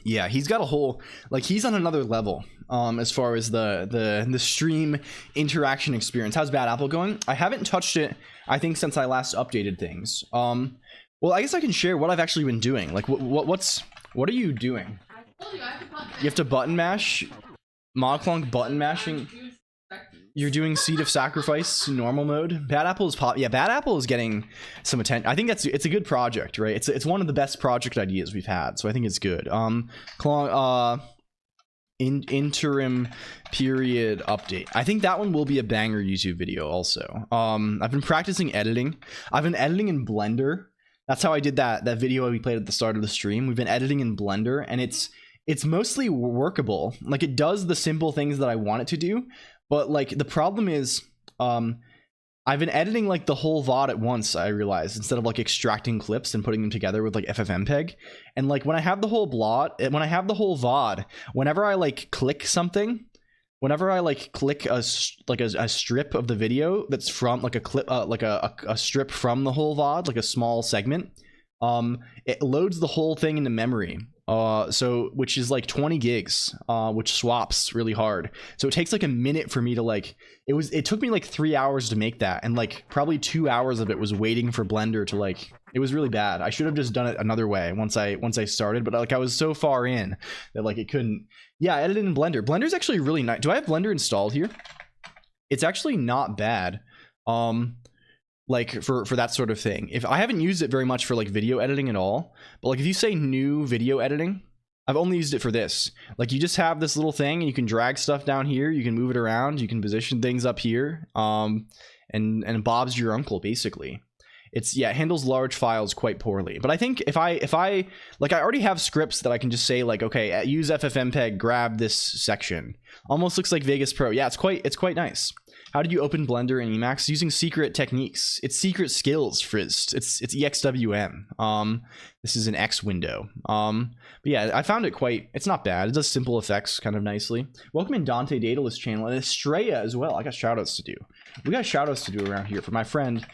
Yeah, he's got a whole, like, he's on another level as far as the stream interaction experience. How's Bad Apple going? I haven't touched it, I think, since I last updated things. Well, I guess I can share what I've actually been doing. Like, what are you doing? You have to button mash? LCOLONQ button mashing? You're doing Seed of Sacrifice normal mode. Bad Apple is Yeah, Bad Apple is getting some attention. I think it's a good project, right? It's one of the best project ideas we've had, so I think it's good. Interim period update. I think that one will be a banger YouTube video also. I've been practicing editing. I've been editing in Blender. That's how I did that video we played at the start of the stream. We've been editing in Blender, and it's mostly workable. Like, it does the simple things that I want it to do. But, like, the problem is, I've been editing, like, the whole VOD at once, I realized, instead of, like, extracting clips and putting them together with, like, FFmpeg. And, like, when I have the whole VOD, whenever I, like, click something, whenever I, like, click a strip of the video that's from, like, a clip, like, a strip from the whole VOD, like, a small segment, it loads the whole thing into memory. So which is like 20 gigs, which swaps really hard. So it takes like a minute for me to like, it took me like 3 hours to make that, and like probably 2 hours of it was waiting for Blender to like, it was really bad. I should have just done it another way once I started, but like I was so far in that like it couldn't. Yeah, I edited in Blender. Blender's actually really nice. Do I have Blender installed here? It's actually not bad. Like for that sort of thing. If I haven't used it very much for like video editing at all, but like if you say new video editing, I've only used it for this. Like you just have this little thing and you can drag stuff down here, you can move it around, you can position things up here, and Bob's your uncle basically. It's, yeah, it handles large files quite poorly. But I think if I like, I already have scripts that I can just say like, okay, use FFmpeg, grab this section. Almost looks like Vegas Pro. Yeah, it's quite nice. How did you open Blender and Emacs? Using secret techniques. It's secret skills, Frizz. It's EXWM. This is an X window. But yeah, I found it quite, it's not bad. It does simple effects kind of nicely. Welcome in Dante Daedalus channel and Estrella as well. I got shoutouts to do. We got shoutouts to do around here for my friend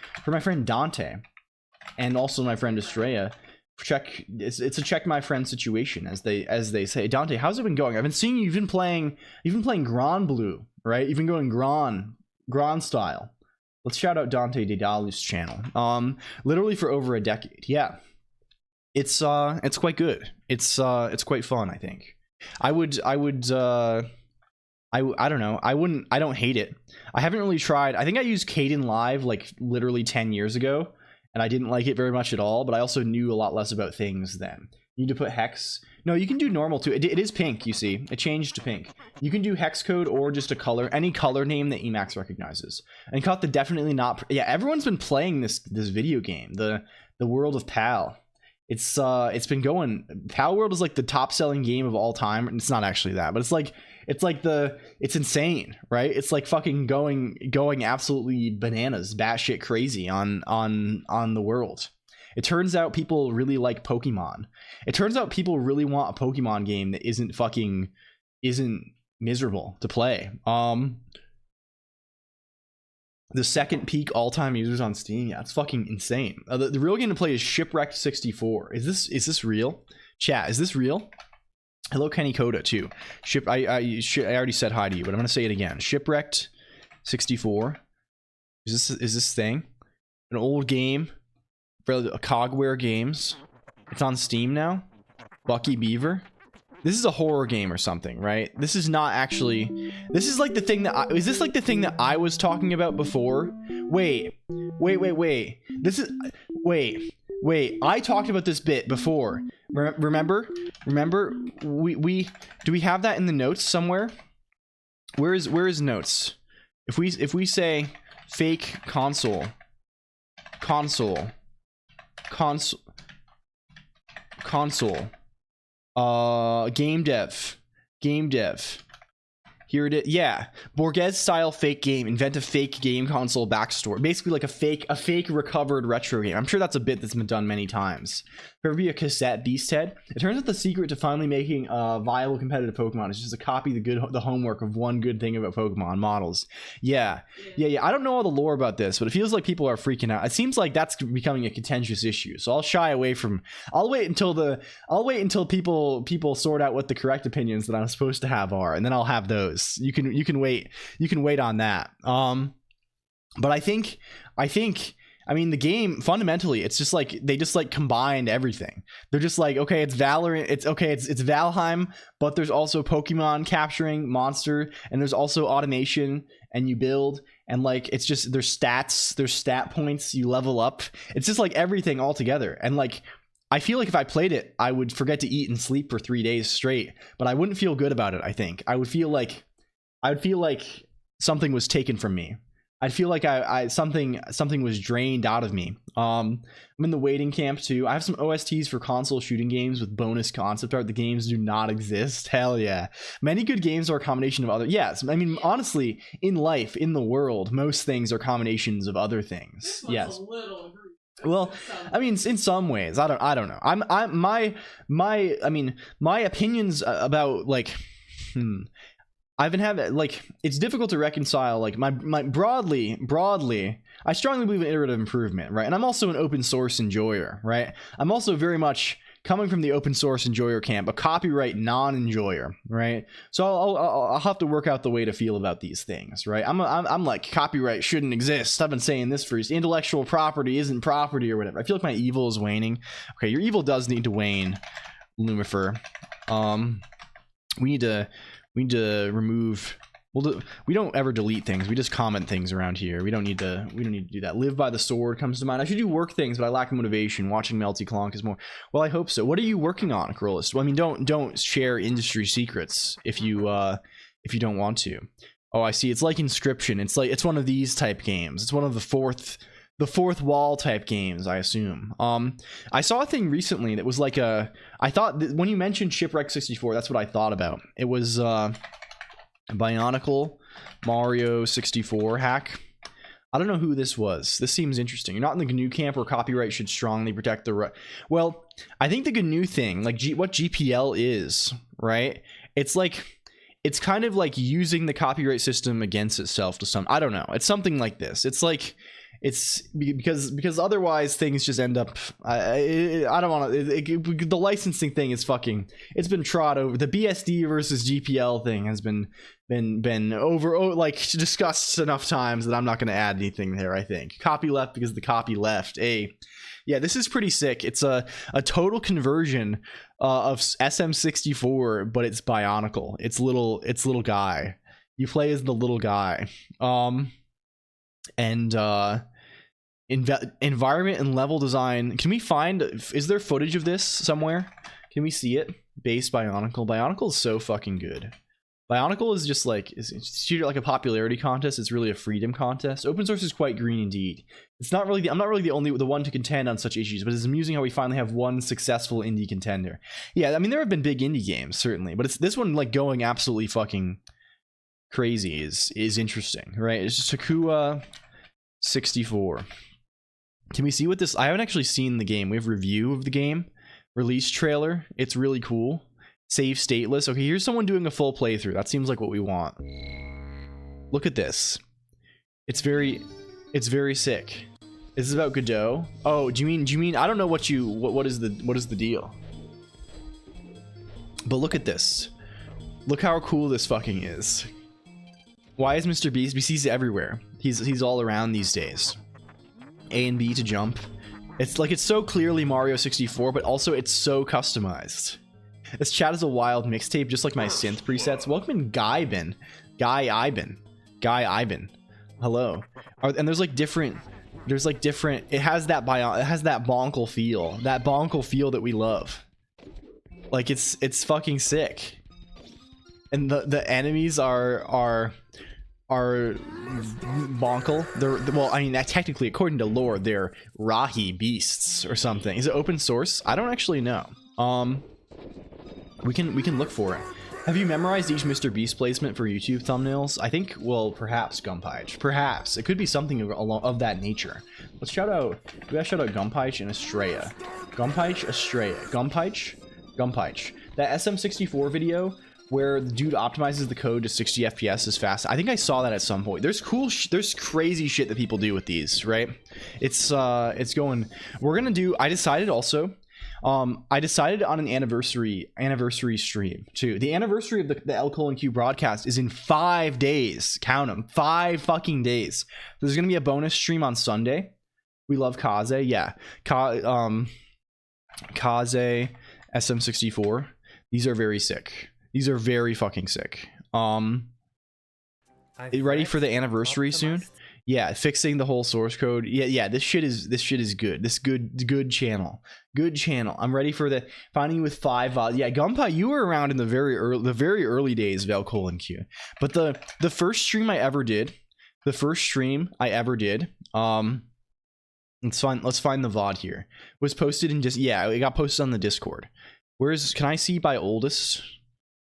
Dante, and also my friend Estrella. Check, it's a check my friend situation, as they say. Dante, how's it been going? I've been seeing you've been playing Grand Blue, right? You've been going Grand style. Let's shout out Dante Daedalus channel. Literally for over a decade. Yeah. It's quite good. It's quite fun, I think. I don't know. I don't hate it. I haven't really tried. I think I used Kden Live like literally 10 years ago, and I didn't like it very much at all, but I also knew a lot less about things then. You need to put hex. No, you can do normal too. It is pink, you see. It changed to pink. You can do hex code or just a color, any color name that Emacs recognizes. And caught the definitely not. Yeah, everyone's been playing this video game, the World of PAL. It's been going. PAL World is like the top selling game of all time. And it's not actually that, but it's insane, right? It's like fucking going absolutely bananas, batshit crazy on the world. It turns out people really like Pokemon. It turns out people really want a Pokemon game that isn't miserable to play. The second peak all-time users on Steam. Yeah, it's fucking insane. The real game to play is Shipwrecked 64. Is this real? Chat, is this real? Hello, Kenny Coda too. I already said hi to you, but I'm gonna say it again. Shipwrecked 64. Is this thing an old game for Cogware Games? It's on Steam now. Bucky Beaver. This is a horror game or something, right? This is not actually. This is like the thing that is this like the thing that I was talking about before? Wait. This is wait. I talked about this bit before. Remember? We do we have that in the notes somewhere? Where is notes? If we say fake console game dev, here it is. Yeah, Borges style fake game, invent a fake game console backstory, basically like a fake recovered retro game. I'm sure that's a bit that's been done many times. Ever be a cassette beasthead? It turns out the secret to finally making a viable competitive Pokemon is just to copy the homework of one good thing about Pokemon models. Yeah. I don't know all the lore about this, but it feels like people are freaking out. It seems like that's becoming a contentious issue, so I'll shy away from. I'll wait until people sort out what the correct opinions that I'm supposed to have are, and then I'll have those. You can wait on that. But I mean, the game fundamentally, it's just like they just like combined everything. They're just like, okay, it's Valorant, it's Valheim, but there's also Pokemon capturing monster, and there's also automation, and you build, and like it's just there's stat points, you level up. It's just like everything all together. And like I feel like if I played it, I would forget to eat and sleep for 3 days straight, but I wouldn't feel good about it. I think I would feel like something was taken from me. I'd feel like something was drained out of me. I'm in the waiting camp too. I have some OSTs for console shooting games with bonus concept art. The games do not exist. Hell yeah. Many good games are a combination of other. Yes, I mean honestly, in life, in the world, most things are combinations of other things. Yes. Well, I mean, in some ways, I don't know. My opinions about like. I've been having like it's difficult to reconcile like my broadly I strongly believe in iterative improvement, right? And I'm also an open source enjoyer, right? I'm also very much coming from the open source enjoyer camp, a copyright non-enjoyer, right? So I'll have to work out the way to feel about these things, right? I'm like, copyright shouldn't exist. I've been saying this for years. Intellectual property isn't property or whatever. I feel like my evil is waning. Okay, your evil does need to wane, Lumifer. We need to remove. We don't ever delete things. We just comment things around here. We don't need to do that. Live by the sword comes to mind. I should do work things, but I lack motivation. Watching LCOLONQ is more. Well, I hope so. What are you working on, Corollis? Well, I mean, don't share industry secrets if you don't want to. Oh, I see. It's like Inscription. It's one of these type games. It's one of the fourth wall type games, I assume. I saw a thing recently that was like I thought when you mentioned Shipwreck 64, that's what I thought about. It was Bionicle Mario 64 hack. I don't know who this was. This seems interesting. You're not in the GNU camp where copyright should strongly protect the right. Well, I think the GNU thing, like what GPL is, right? It's like, it's kind of like using the copyright system against itself to some. I don't know. It's something like this. It's like, it's because otherwise things just end up. I don't want to. The licensing thing is fucking. It's been trod over. The BSD versus GPL thing has been like discussed enough times that I'm not going to add anything there. I think copy left because the copy left. Yeah, this is pretty sick. It's a total conversion of SM64, but it's Bionicle. It's little guy. You play as the little guy. Environment and level design. Can we find? Is there footage of this somewhere? Can we see it? Base Bionicle. Bionicle is so fucking good. Bionicle is just like, it's treated like a popularity contest. It's really a freedom contest. Open source is quite green indeed. It's not really. I'm not really the one to contend on such issues, but it's amusing how we finally have one successful indie contender. Yeah, I mean there have been big indie games certainly, but it's this one like going absolutely fucking crazy is interesting, right? It's just Takua 64. Can we see what this? I haven't actually seen the game. We have review of the game, release trailer. It's really cool. Save stateless. Okay, here's someone doing a full playthrough. That seems like what we want. Look at this. It's very sick. Is this about Godot? Oh, do you mean I don't know what is the deal? But look at this. Look how cool this fucking is. Why is Mr. Beast? He's everywhere. He's all around these days. A and B to jump. It's like it's so clearly Mario 64, but also it's so customized. This chat is a wild mixtape, just like my synth presets. Welcome in Guy Ivan. Hello. And there's like different. It has that bonkle feel. That bonkle feel that we love. Like it's fucking sick. And the enemies are bonkle. Well, I mean, technically, according to lore, they're Rahi beasts or something. Is it open source? I don't actually know. We can look for it. Have you memorized each Mr. Beast placement for YouTube thumbnails? I think, well, perhaps Gunpage. Perhaps it could be something of that nature. Let's shout out. We gotta shout out Gunpage and Estrella. Gunpage. That SM64 video where the dude optimizes the code to 60 FPS as fast. I think I saw that at some point. There's there's crazy shit that people do with these, right? It's going. We're gonna do. I decided also. I decided on an anniversary stream too. The anniversary of the LCOLONQ broadcast is in 5 days. Count them, 5 fucking days. There's gonna be a bonus stream on Sunday. We love Kaze, yeah. Kaze, SM64. These are very sick. These are very fucking sick. Ready for the anniversary soon? Yeah, fixing the whole source code. Yeah. This shit is good. This good channel. Good channel. I'm ready for the finding you with 5 VOD. Yeah, Gunpei, you were around in the very early days of LCOLONQ. But the first stream I ever did. Let's find the VOD here. Was posted in just it got posted on the Discord. Can I see by oldest?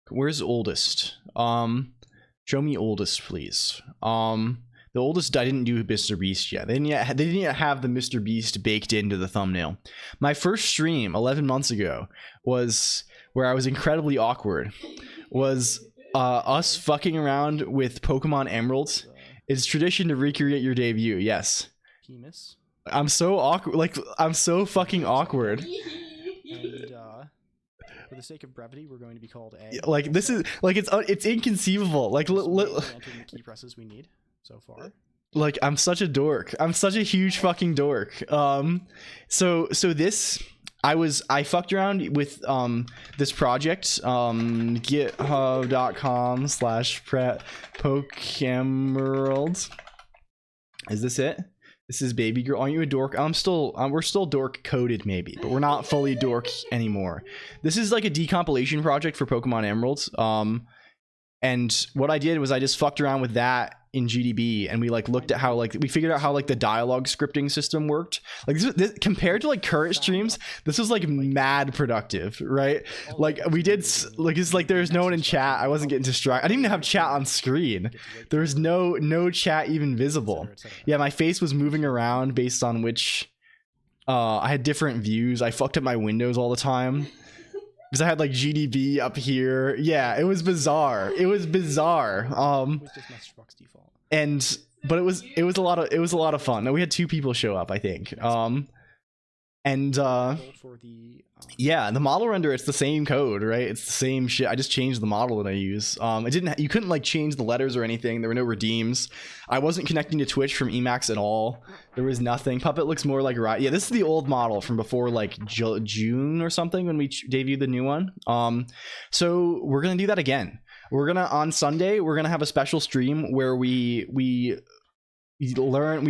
Where's oldest? Show me oldest, please. The oldest, I didn't do Mr. Beast yet. They didn't yet have the Mr. Beast baked into the thumbnail. My first stream 11 months ago was where I was incredibly awkward. Was us fucking around with Pokemon Emeralds. It's tradition to recreate your debut. Yes. I'm so awkward. Like I'm so fucking awkward. And For the sake of brevity, we're going to be called A. Like this is like it's inconceivable. Like entering the key presses we need so far. Like I'm such a dork. I'm such a huge fucking dork. So this I fucked around with this project, github.com/pokemerald. Is this it? This is baby girl. Aren't you a dork? We're still dork coded maybe, but we're not fully dork anymore. This is like a decompilation project for Pokemon Emeralds. And what I did was I just fucked around with that in GDB, and we like looked at how like we figured out how like the dialogue scripting system worked. Like this compared to like current streams, this was like mad productive, right? Like we did like it's like there's no one in chat. I wasn't getting distracted. I didn't even have chat on screen. There was no chat even visible. Yeah, my face was moving around based on which I had different views. I fucked up my windows all the time. Because I had like GDB up here. Yeah, it was bizarre. It was bizarre. But it was a lot of fun. We had 2 people show up, I think. Yeah, the model render, it's the same code, right? It's the same shit. I just changed the model that I use. You couldn't like change the letters or anything. There were no redeems. I wasn't connecting to Twitch from Emacs at all. There was nothing. Puppet looks more like right. Yeah, this is the old model from before like June or something when we debuted the new one. So we're gonna do that again. On Sunday we're gonna have a special stream where we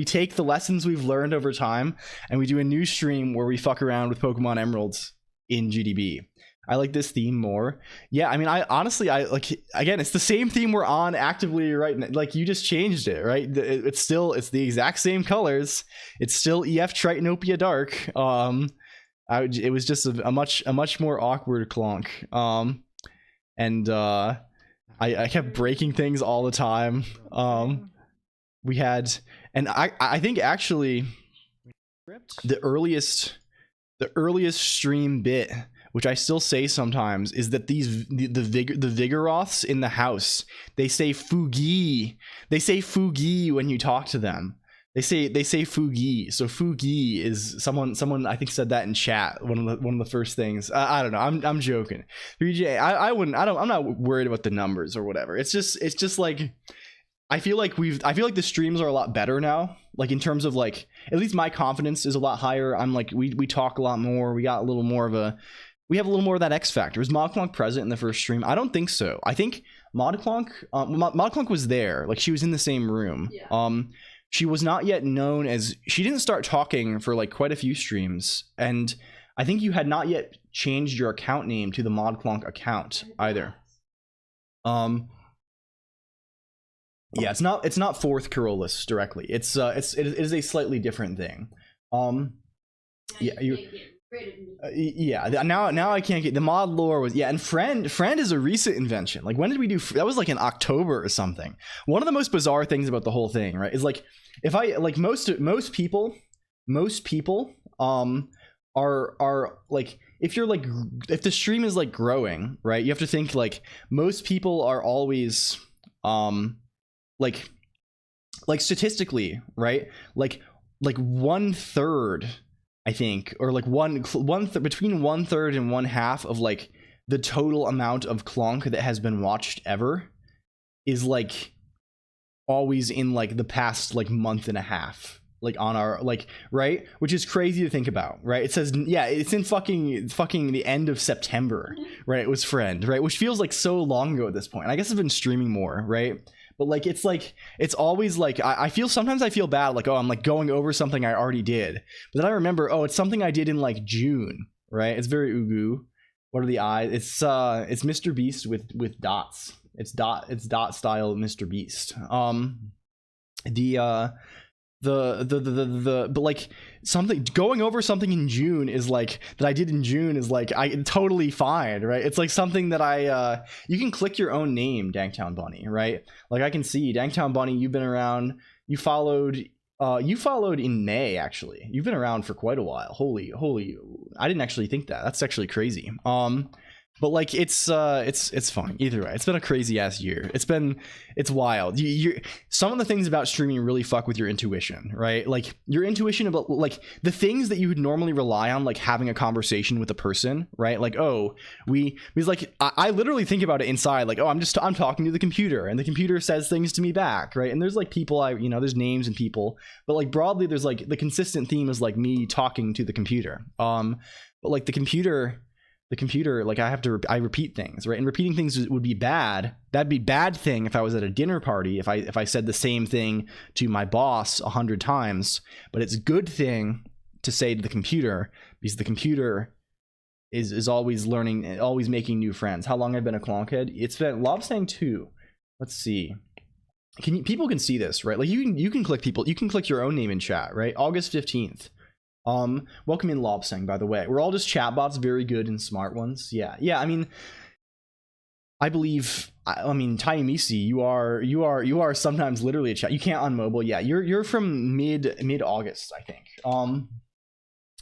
take the lessons we've learned over time, and we do a new stream where we fuck around with Pokemon Emeralds in GDB. I like this theme more. Yeah, I mean, I honestly like, again, it's the same theme we're on actively right now. Like you just changed it, right? It's the exact same colors. It's still EF Tritonopia Dark. It was just a much more awkward Colonq. I kept breaking things all the time. We had, and I think actually the earliest stream bit, which I still say sometimes, is that the Vigoroths in the house, they say Fugi. They say Fugi when you talk to them. They say Fugi. So Fugi is someone I think said that in chat. One of the first things. I don't know. I'm joking. 3J. I'm not worried about the numbers or whatever. It's just like, I feel like the streams are a lot better now. Like in terms of like, at least my confidence is a lot higher. I'm like, we talk a lot more. We have a little more of that X factor. Was ModColonq present in the first stream? I don't think so. I think ModColonq was there. Like she was in the same room. Yeah. She was not yet known as, she didn't start talking for like quite a few streams. And I think you had not yet changed your account name to the ModColonq account either. Yeah, it's not fourth Corollas directly. It is a slightly different thing. Now I can't get the mod lore was, yeah, and friend is a recent invention. Like when did we do that? Was like in October or something. One of the most bizarre things about the whole thing, right, is like if I like most people are like, if the stream is like growing, right, you have to think like most people are always like statistically, right, like 1/3, I think, or like between 1/3 and 1/2 of like the total amount of Colonq that has been watched ever is like always in like the past like month and a half, like on our like, right, which is crazy to think about, right? It says, yeah, it's in fucking the end of September, right? It was friend, right, which feels like so long ago at this point. And I guess I've been streaming more, right? But like it's always like I feel sometimes I feel bad, like, oh, I'm like going over something I already did, but then I remember, oh, it's something I did in like June, right? It's very Ugu. What are the eyes? It's Mr. Beast with dots. It's dot style Mr. Beast. But like something going over something in June is like that I did in June is like I totally fine, right? It's like something that you can click your own name, Danktown Bunny, right? Like I can see Danktown Bunny, you've been around, you followed in May, actually. You've been around for quite a while. Holy, I didn't actually think that. That's actually crazy. but like it's fine either way. It's been a crazy ass year. It's wild. You some of the things about streaming really fuck with your intuition, right? Like your intuition about like the things that you would normally rely on, like having a conversation with a person, right? Like, oh, because like I literally think about it inside, like, oh, I'm talking to the computer and the computer says things to me back, right? And there's like people there's names and people, but like broadly there's like the consistent theme is like me talking to the computer. But like the computer, like I repeat things, right? And repeating things would be bad. That'd be bad thing if I was at a dinner party, if I said the same thing to my boss 100 times, but it's a good thing to say to the computer because the computer is always learning, always making new friends. How long I've been a Colonq head? It's been Lobsang 2. Let's see. People can see this, right? Like you can click your own name in chat, right? August 15th. Welcome in Lobsang, by the way. We're all just chatbots, very good and smart ones. Yeah. I mean, I believe. I mean, Taimisi, you are sometimes literally a chat. You can't on mobile. Yeah, you're from mid August, I think.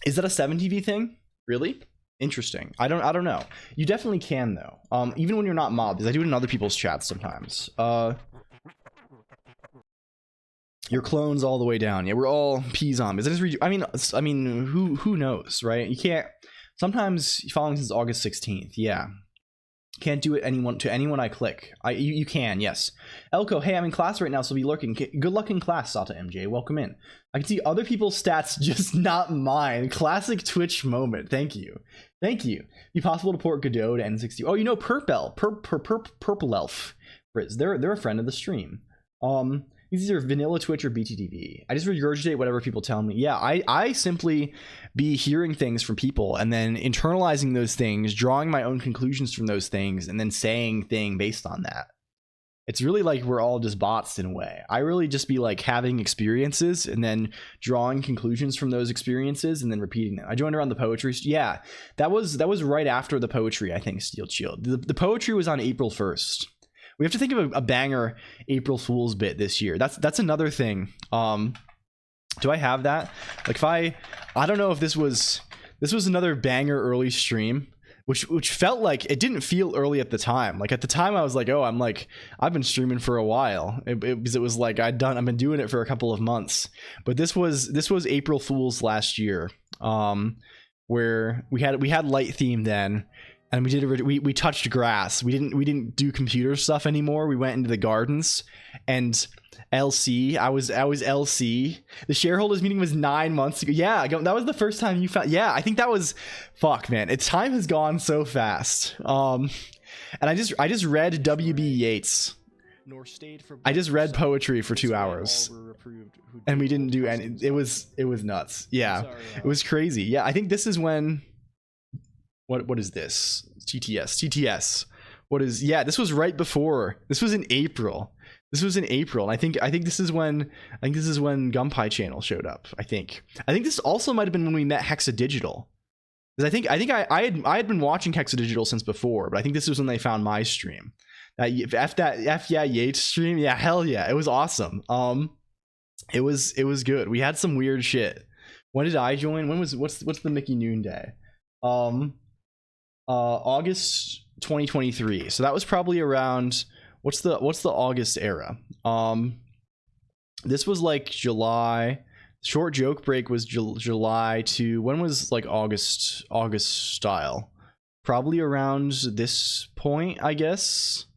Is that a 7TV thing? Really? Interesting. I don't know. You definitely can though. Even when you're not mobbed, because I do it in other people's chats sometimes. Your clones all the way down. Yeah, we're all P zombies. I mean, who knows, right? You can't. Sometimes following since August 16th. Yeah, can't do it to anyone I click. You can, yes. Elko, hey, I'm in class right now, so be lurking. Good luck in class, Sata MJ. Welcome in. I can see other people's stats, just not mine. Classic Twitch moment. Thank you. Be possible to port Godot to N60. Oh, you know Purple Elf. They're a friend of the stream. These are vanilla Twitch or BTTV. I just regurgitate whatever people tell me. Yeah, I simply be hearing things from people and then internalizing those things, drawing my own conclusions from those things, and then saying thing based on that. It's really like we're all just bots in a way. I really just be like having experiences and then drawing conclusions from those experiences and then repeating them. I joined around the poetry. Yeah, that was right after the poetry, I think, Steel Shield. The poetry was on April 1st. We have to think of a banger April Fool's bit this year. That's another thing. Do I have that? Like if I don't know if this was another banger early stream, which felt like it didn't feel early at the time. Like at the time I was like, oh, I've been streaming for a while. It was like I've been doing it for a couple of months. But this was April Fool's last year, where we had light theme then. And we touched grass. We didn't do computer stuff anymore. We went into the gardens and LC. I was LC. The shareholders meeting was 9 months ago. Yeah, that was the first time you found. Yeah, I think that was. Fuck, man. Time has gone so fast. And I just read W.B. Yeats. I just read poetry for 2 hours, and we didn't do any. It was nuts. Yeah, it was crazy. Yeah, I think this is when. What is this? TTS. What is? Yeah, this was right before. This was in April. And I think this is when Gunpei Channel showed up. I think this also might have been when we met Hexadigital. Because I had been watching Hexadigital since before, but I think this was when they found my stream. Yates stream. Yeah, hell yeah, it was awesome. It was good. We had some weird shit. When did I join? What's the Mickey Noon day? August 2023. So that was probably around what's the August era. This was like July. Short joke break was July to when was like August style. Probably around this point, I guess.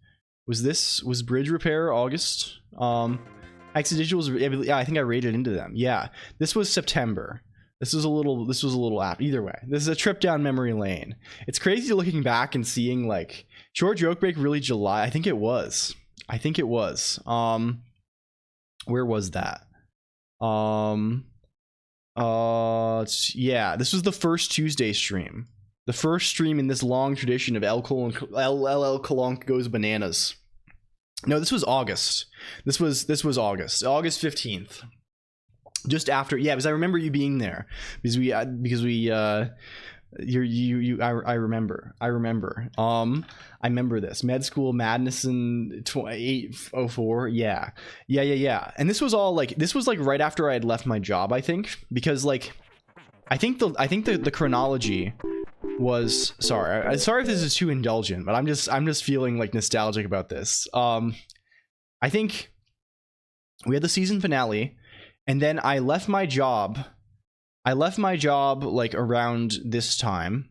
Was Bridge Repair August? Exadigital was, yeah, I think I rated into them. Yeah, this was September. This was a little apt. Either way, this is a trip down memory lane. It's crazy looking back and seeing like short joke break really July. I think it was. Where was that? Yeah, this was the first Tuesday stream. The first stream in this long tradition of LLLL goes bananas. No, this was August. This was August 15th. Just after, yeah, because I remember you being there I remember. I remember this Med School Madness in 804. Yeah. And this was like right after I had left my job, I think, because like I think the chronology was sorry. Sorry if this is too indulgent, but I'm just feeling like nostalgic about this. I think we had the season finale, and then I left my job. Like around this time,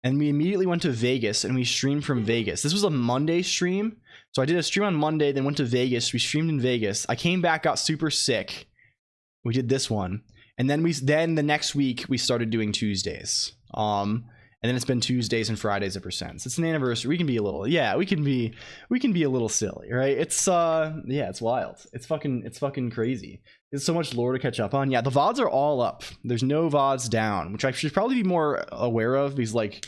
and we immediately went to Vegas and we streamed from Vegas. This was a Monday stream, so I did a stream on Monday, then went to Vegas. We streamed in Vegas. I came back, got super sick. We did this one, and then the next week we started doing Tuesdays. And then it's been Tuesdays and Fridays ever since. It's an anniversary. We can be a little, we can be a little silly, right? It's it's wild. It's fucking crazy. There's so much lore to catch up on. Yeah, the VODs are all up. There's no VODs down, which I should probably be more aware of, because like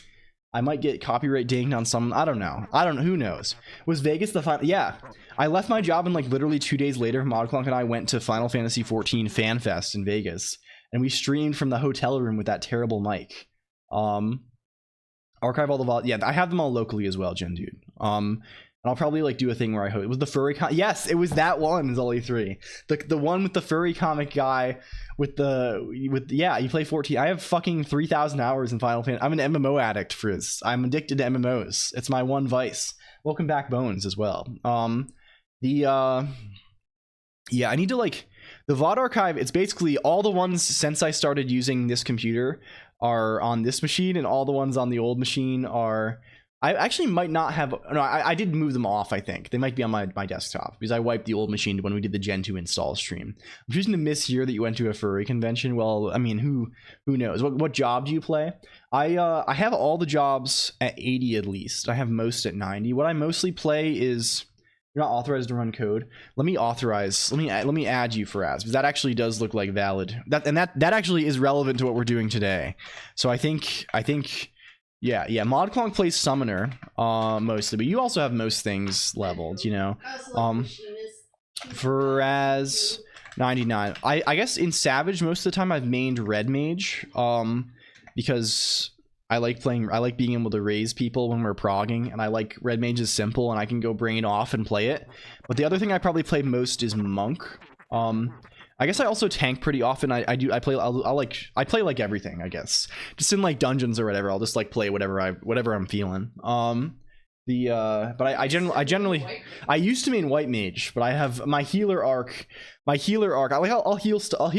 I might get copyright dinged on some. I don't know. Who knows? Was Vegas the final? Yeah, I left my job, and like literally 2 days later, ModClonk and I went to Final Fantasy XIV Fan Fest in Vegas, and we streamed from the hotel room with that terrible mic. Archive all the VOD. Yeah, I have them all locally as well, Gen Dude. And I'll probably like do a thing where it was the furry yes, it was that one, Zully 3. The one with the furry comic guy with you play 14. I have fucking 3,000 hours in Final Fantasy. I'm an MMO addict, Frizz. I'm addicted to MMOs. It's my one vice. Welcome back, Bones, as well. I need to like the VOD archive. It's basically all the ones since I started using this computer are on this machine, and all the ones on the old machine are. I actually might not have. No, I did move them off. I think they might be on my desktop, because I wiped the old machine when we did the Gen 2 install stream. I'm choosing to miss here that you went to a furry convention. Well, I mean, who knows? What job do you play? I have all the jobs at 80 at least. I have most at 90. What I mostly play is. You're not authorized to run code. Let me add you, Faraz, because that actually does look like valid. That actually is relevant to what we're doing today. So I think yeah. ModClonk plays Summoner mostly, but you also have most things leveled, you know. Faraz 99. I guess in Savage most of the time I've mained Red Mage because I like being able to raise people when we're progging, and I like Red Mage is simple and I can go bring it off and play it. But the other thing I probably play most is Monk. I guess I also tank pretty often. I play like everything, I guess. Just in like dungeons or whatever, I'll just like play whatever I'm feeling. But I generally I used to main White Mage, but I have my healer arc. I'll heal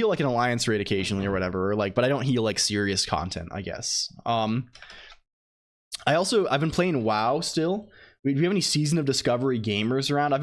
like an alliance raid occasionally or whatever, or like, but I don't heal like serious content, I guess. I've been playing WoW still. Do you have any Season of Discovery gamers around? I've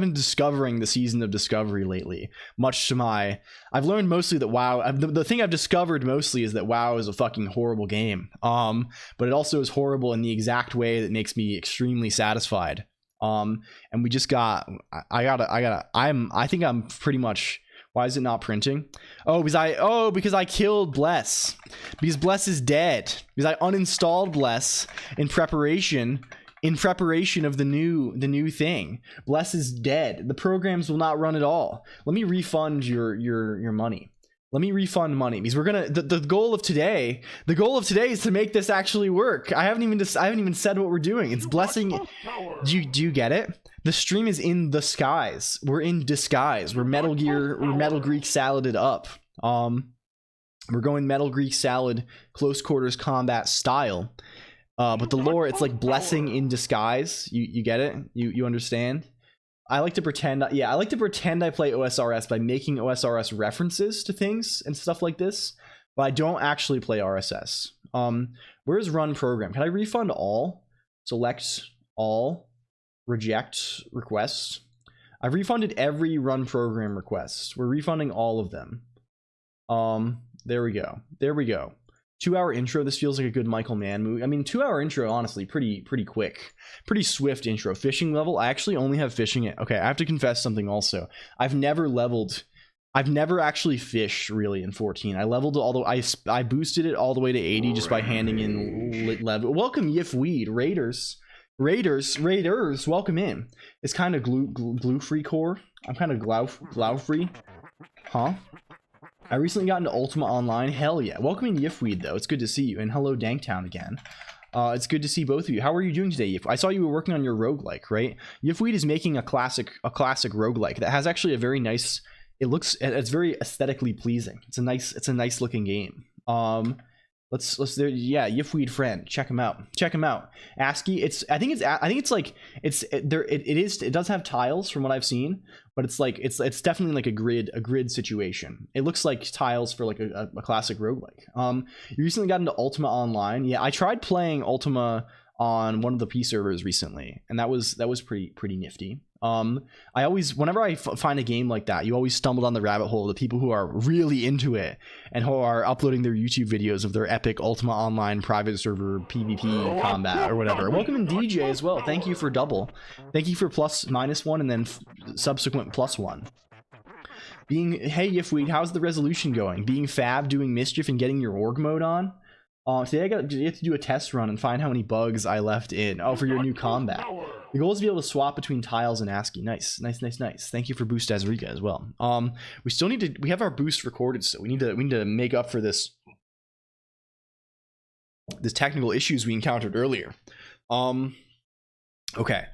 been discovering the Season of Discovery lately. Much to my, I've learned mostly that WoW. The thing I've discovered mostly is that WoW is a fucking horrible game. But it also is horrible in the exact way that makes me extremely satisfied. And we just got. I think I'm pretty much. Why is it not printing? Because I killed Bless. Because Bless is dead. Because I uninstalled Bless in preparation of the new thing. Bless is dead. The programs will not run at all. Let me refund your money. Let me refund money, because we're gonna the goal of today is to make this actually work. I haven't even said what we're doing. It's blessing. Do you get it? The stream is in the skies. We're in disguise. We're Metal Greek saladed up. We're going Metal Greek salad close quarters combat style. But the lore, it's like blessing in disguise. You get it? You understand? I like to pretend I play OSRS by making OSRS references to things and stuff like this, but I don't actually play RSS. Where's run program? Can I refund all? Select all, reject requests. I've refunded every run program request. We're refunding all of them. There we go. 2-hour intro. This feels like a good Michael Mann movie. I mean, 2-hour intro, honestly, pretty quick, pretty swift intro. Fishing level. I actually only have fishing at. Okay, I have to confess something also. I've never actually fished really in 14. I leveled, although I boosted it all the way to 80 just by handing in level. Welcome Yif Weed Raiders. Welcome in. It's kind of glue free core. I'm kind of glow free. Huh? I recently got into Ultima Online. Hell yeah. Welcome in Yifweed, though. It's good to see you. And hello, Danktown again. It's good to see both of you. How are you doing today, Yif? I saw you were working on your roguelike, right? Yifweed is making a classic roguelike that has actually a very nice. It's very aesthetically pleasing. It's a nice looking game. Let's there. Yeah, Yifweed friend. Check him out. Check him out. ASCII. I think it's like it does have tiles from what I've seen, but it's definitely like a grid situation. It looks like tiles for like a classic roguelike. You recently got into Ultima Online. Yeah, I tried playing Ultima on one of the P servers recently, and that was pretty nifty. I always, whenever I find a game like that, you always stumble down the rabbit hole of the people who are really into it and who are uploading their YouTube videos of their epic Ultima Online private server PvP combat or whatever. Welcome in DJ as well. Thank you for double. Thank you for +/-1 and then subsequent +1. Hey Yifweed, how's the resolution going? Being fab, doing mischief, and getting your org mode on? Today you have to do a test run and find how many bugs I left in. Oh, for your new combat. The goal is to be able to swap between tiles and ASCII. Nice. Thank you for Boost Azrika as well. We have our boost recorded, so we need to make up for this technical issues we encountered earlier. Okay.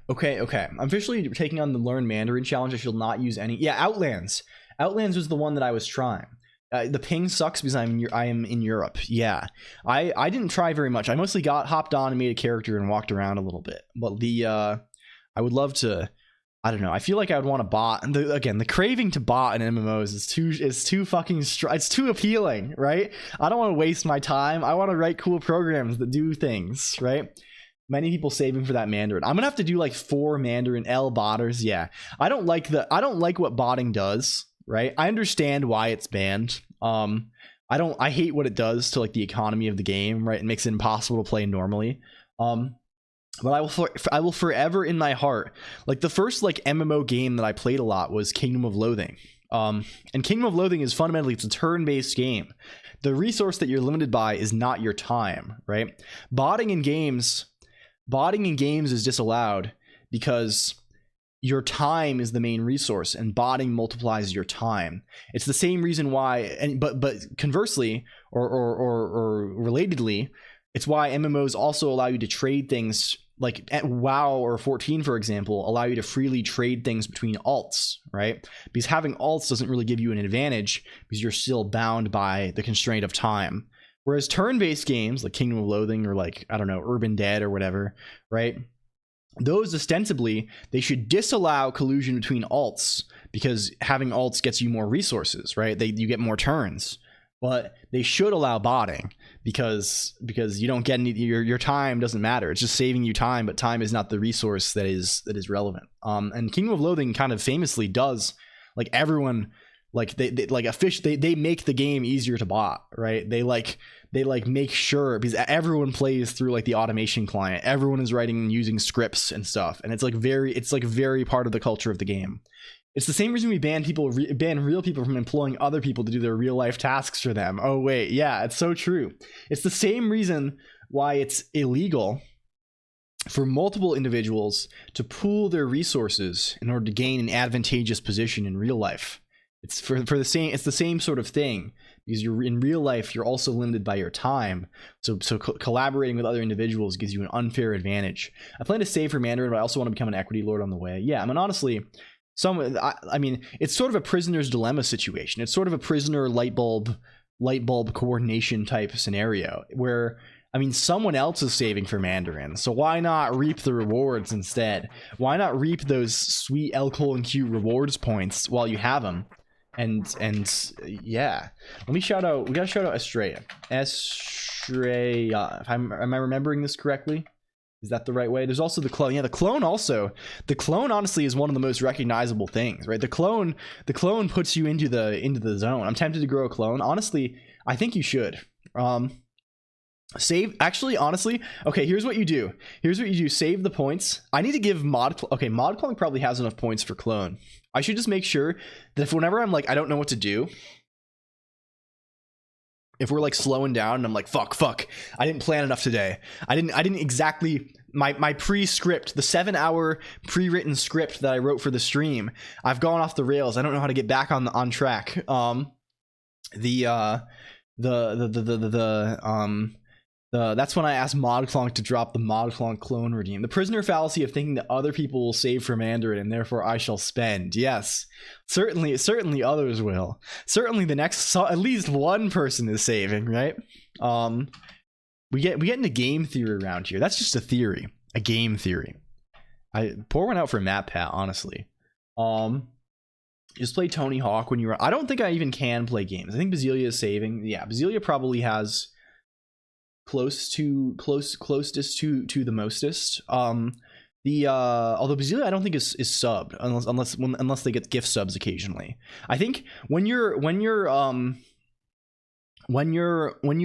I'm officially taking on the Learn Mandarin challenge. I shall not use any. Yeah, Outlands. Outlands was the one that I was trying. The ping sucks because I am in Europe. Yeah, I didn't try very much. I mostly hopped on and made a character and walked around a little bit. But I would love to. I don't know. I feel like I would want to bot. And the craving to bot in MMOs is too fucking it's too appealing, right? I don't want to waste my time. I want to write cool programs that do things, right? Many people saving for that Mandarin. I'm gonna have to do like 4 Mandarin L botters. Yeah, I don't like what botting does. Right, I understand why it's banned. I hate what it does to like the economy of the game. Right, it makes it impossible to play normally. But I will forever in my heart, like the first like MMO game that I played a lot was Kingdom of Loathing. And Kingdom of Loathing is fundamentally, it's a turn-based game. The resource that you're limited by is not your time. Right, botting in games is disallowed because your time is the main resource, and botting multiplies your time. It's the same reason why, but conversely, or relatedly, it's why MMOs also allow you to trade things, like at WoW or 14, for example, allow you to freely trade things between alts, right? Because having alts doesn't really give you an advantage because you're still bound by the constraint of time. Whereas turn-based games like Kingdom of Loathing or like, I don't know, Urban Dead or whatever, right? Those ostensibly, they should disallow collusion between alts because having alts gets you more resources, right? You get more turns, but they should allow botting because you don't get any, your time doesn't matter. It's just saving you time, but time is not the resource that is relevant. And Kingdom of Loathing kind of famously does, like everyone, like they make the game easier to bot, right? They make sure, because everyone plays through like the automation client. Everyone is writing and using scripts and stuff, and it's very part of the culture of the game. It's the same reason we ban real people from employing other people to do their real life tasks for them. Oh wait, yeah, it's so true. It's the same reason why it's illegal for multiple individuals to pool their resources in order to gain an advantageous position in real life. It's the same sort of thing, because you're in real life, you're also limited by your time. So collaborating with other individuals gives you an unfair advantage. I plan to save for Mandarin, but I also want to become an equity lord on the way. Yeah, I mean, honestly, it's sort of a prisoner's dilemma situation. It's sort of a prisoner light bulb coordination type scenario where, I mean, someone else is saving for Mandarin, so why not reap the rewards instead? Why not reap those sweet LCOLONQ rewards points while you have them? And yeah, we gotta shout out Estrella. Am I remembering this correctly? Is that the right way? There's also the clone. Yeah, the clone also. The clone honestly is one of the most recognizable things, right? The clone puts you into the zone. I'm tempted to grow a clone. Honestly, I think you should. Honestly, okay, here's what you do. Save the points. I need to give ModClonk probably has enough points for clone. I should just make sure that if whenever I'm like, I don't know what to do, if we're like slowing down and I'm like, fuck, I didn't plan enough today. I didn't exactly, my pre-script, the 7-hour pre-written script that I wrote for the stream, I've gone off the rails. I don't know how to get back on track. That's when I asked ModClonq to drop the ModClonq clone redeem. The prisoner fallacy of thinking that other people will save for Mandarin and therefore I shall spend. Yes, certainly others will. Certainly the next, at least one person is saving, right? We get into game theory around here. That's just a theory, a game theory. I pour one out for Matt Pat, honestly. Just play Tony Hawk when you are. I don't think I even can play games. I think Basilia is saving. Yeah, Basilia probably has closest to the mostest. Although Basilia I don't think is subbed unless they get gift subs occasionally. I think when you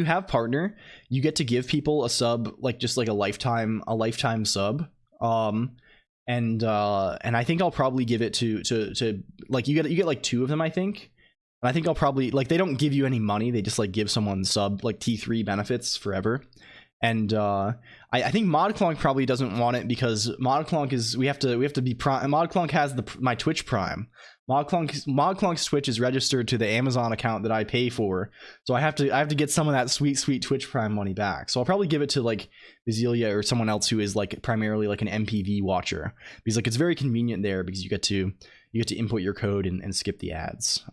have partner, you get to give people a sub, like just like a lifetime sub. And I think I'll probably give it to like you get like 2 of them, I think. And I think I'll probably, like, they don't give you any money, they just like give someone sub like T3 benefits forever. And I think ModClonq probably doesn't want it because ModClonq is, we have to be prime. ModClonq has my Twitch Prime. ModClonk's Twitch is registered to the Amazon account that I pay for, so I have to get some of that sweet Twitch Prime money back. So I'll probably give it to like Basilia or someone else who is like primarily like an MPV watcher, because like it's very convenient there because you get to input your code and skip the ads.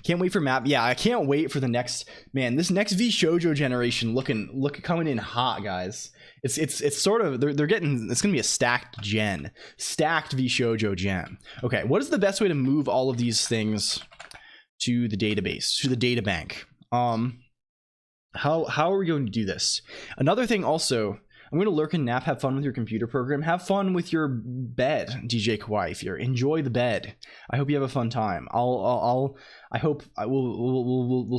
Can't wait for map. Yeah, I can't wait for the next, man, this next V Shoujo generation coming in hot, guys. It's sort of, they're getting, it's gonna be a stacked V Shoujo gen. Okay, what is the best way to move all of these things to the database, to the data bank? How are we going to do this? Another thing also, I'm going to lurk and nap. Have fun with your computer program. Have fun with your bed, DJ Kawaii. If you're enjoy the bed, I hope you have a fun time. We'll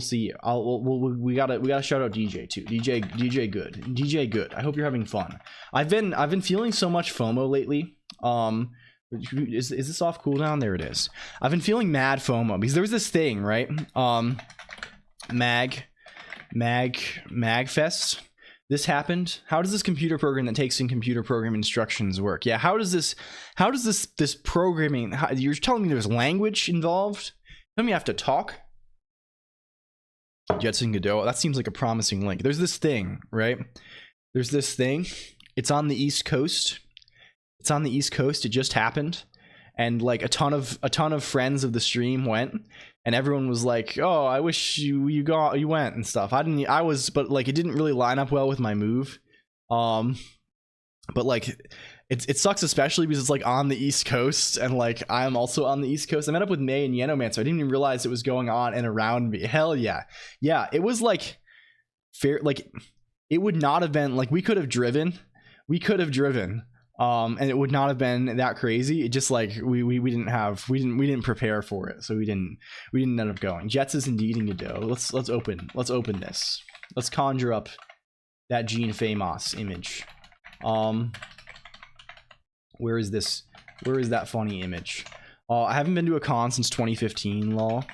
see. We gotta shout out DJ too. DJ good. I hope you're having fun. I've been feeling so much FOMO lately. Is this off cooldown? There it is. I've been feeling mad FOMO because there was this thing, right? Magfest. This happened. How does this computer program that takes in computer program instructions work? Yeah, how does this programming, you're telling me there's language involved? Tell me I have to talk? Jetson Godot, that seems like a promising link. There's this thing, right? There's this thing. It's on the East Coast. It just happened. And like a ton of friends of the stream went, and everyone was like, "Oh, I wish you went and stuff." But like it didn't really line up well with my move. But like it sucks, especially because it's like on the East Coast, and like I'm also on the East Coast. I met up with May and Yenoman, so I didn't even realize it was going on and around me. Hell yeah, it was like fair. Like it would not have been like we could have driven. And it would not have been that crazy. It just like we didn't prepare for it, so we didn't end up going. Jets is indeed in Godot. Let's open this. Let's conjure up that Gene Famous image. Where is that funny image? I haven't been to a con since 2015. Lol.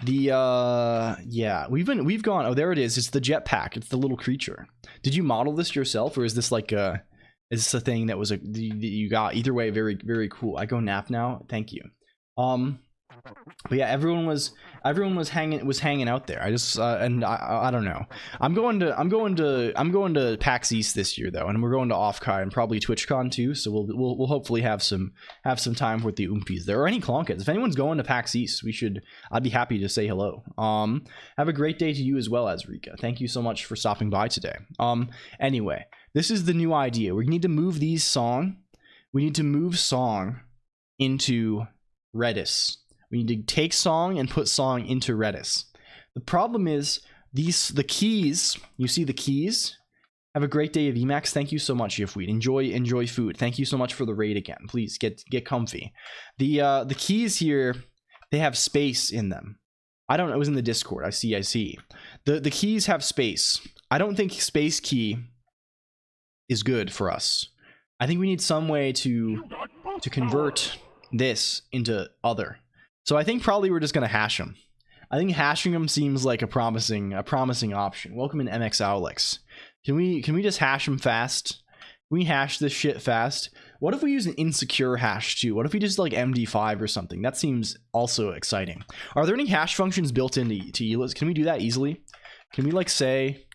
Yeah, we've gone. Oh, there it is. It's the jetpack. It's the little creature. Did you model this yourself, or is this like a? Is this a thing that you got? Either way, very, very cool. I go nap now. Thank you. But yeah, everyone was hanging out there. I just and I don't know. I'm going to PAX East this year though, and we're going to Offkai and probably TwitchCon too. So we'll hopefully have some time with the Oompies there, or any Clonkheads. If anyone's going to PAX East, I'd be happy to say hello. Have a great day to you as well, Azrika. Thank you so much for stopping by today. Anyway, this is the new idea. We need to move song into Redis. We need to take song and put song into Redis. The problem is the keys. You see the keys? Have a great day of Emacs. Thank you so much, Yifweed. Enjoy food. Thank you so much for the raid again. Please get comfy. The keys here, they have space in them. I don't know. It was in the Discord. I see. The keys have space. I don't think space key is good for us. I think we need some way to convert this into other. So I think probably we're just gonna hash them. I think hashing them seems like a promising option. Welcome in MX Alex. Can we just hash them fast? Can we hash this shit fast? What if we use an insecure hash too? What if we just like MD5 or something? That seems also exciting. Are there any hash functions built into ELIS? Can we do that easily? Can we like say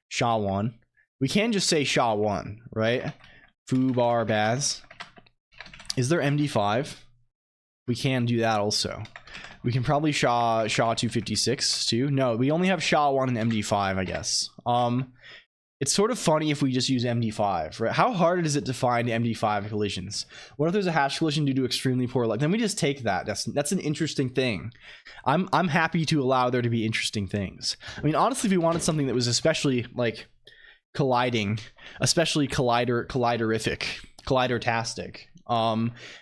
SHA-1. We can just say SHA-1, right? Foobar Baz. Is there MD5? We can do that also. We can probably SHA-256 too. No, we only have SHA-1 and MD5, I guess. It's sort of funny if we just use MD5, right? How hard is it to find MD5 collisions? What if there's a hash collision due to extremely poor luck? Then we just take that. That's an interesting thing. I'm happy to allow there to be interesting things. I mean, honestly, if we wanted something that was especially like colliding, especially colliderific, collidertastic,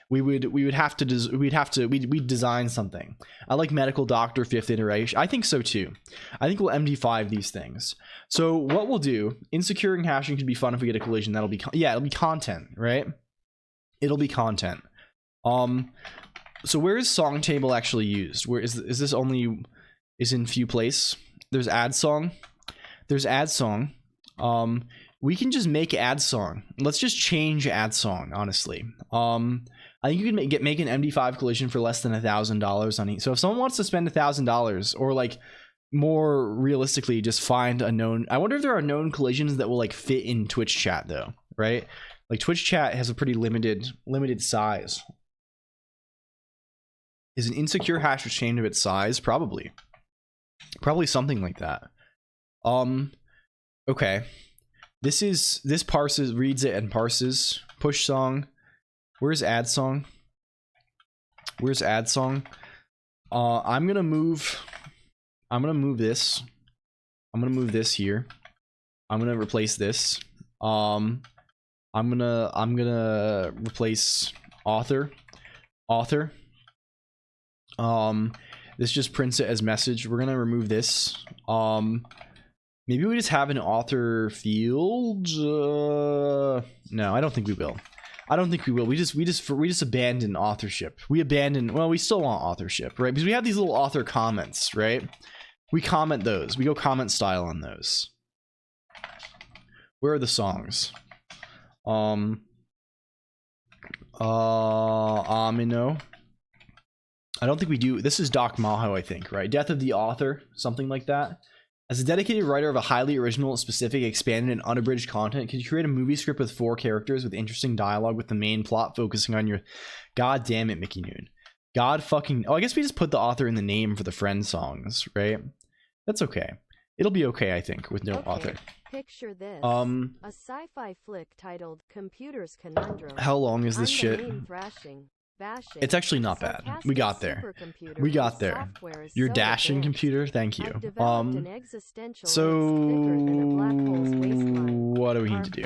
we'd design something. I like medical doctor 5th iteration. I think so too. I think we'll MD5 these things. So what we'll do, insecuring hashing could be fun if we get a collision. That'll be it'll be content, right? It'll be content. So where is song table actually used? Where is this only is in few place? There's add song. There's add song. We can just make add song. Let's just change add song, honestly. I think you can make an MD5 collision for less than $1,000 on each. So if someone wants to spend $1,000, or like more realistically, just find a known. I wonder if there are known collisions that will like fit in Twitch chat though, right? Like Twitch chat has a pretty limited size. Is an insecure hash a chain of its size? Probably something like that. Okay. This parses, reads it and parses. Push song. Where's add song? Where's add song? I'm gonna move this. I'm gonna move this here. I'm gonna replace this. I'm gonna replace author. This just prints it as message. We're gonna remove this. Maybe we just have an author field. No, I don't think we will. We just abandon authorship. Well, we still want authorship, right? Because we have these little author comments, right? We comment those. We go comment style on those. Where are the songs? Amino. I don't think we do. This is Doc Maho, I think, right? Death of the author, something like that. As a dedicated writer of a highly original, specific, expanded, and unabridged content, could you create a movie script with 4 characters with interesting dialogue with the main plot focusing on your... God damn it, Mickey Noon. God fucking... Oh, I guess we just put the author in the name for the friend songs, right? That's okay. It'll be okay, I think, with no author. Picture this. A sci-fi flick titled Computer's Conundrum. How long is this shit? It's actually not bad. We got there. We got there. Your dashing computer? Thank you. So what do we need to do?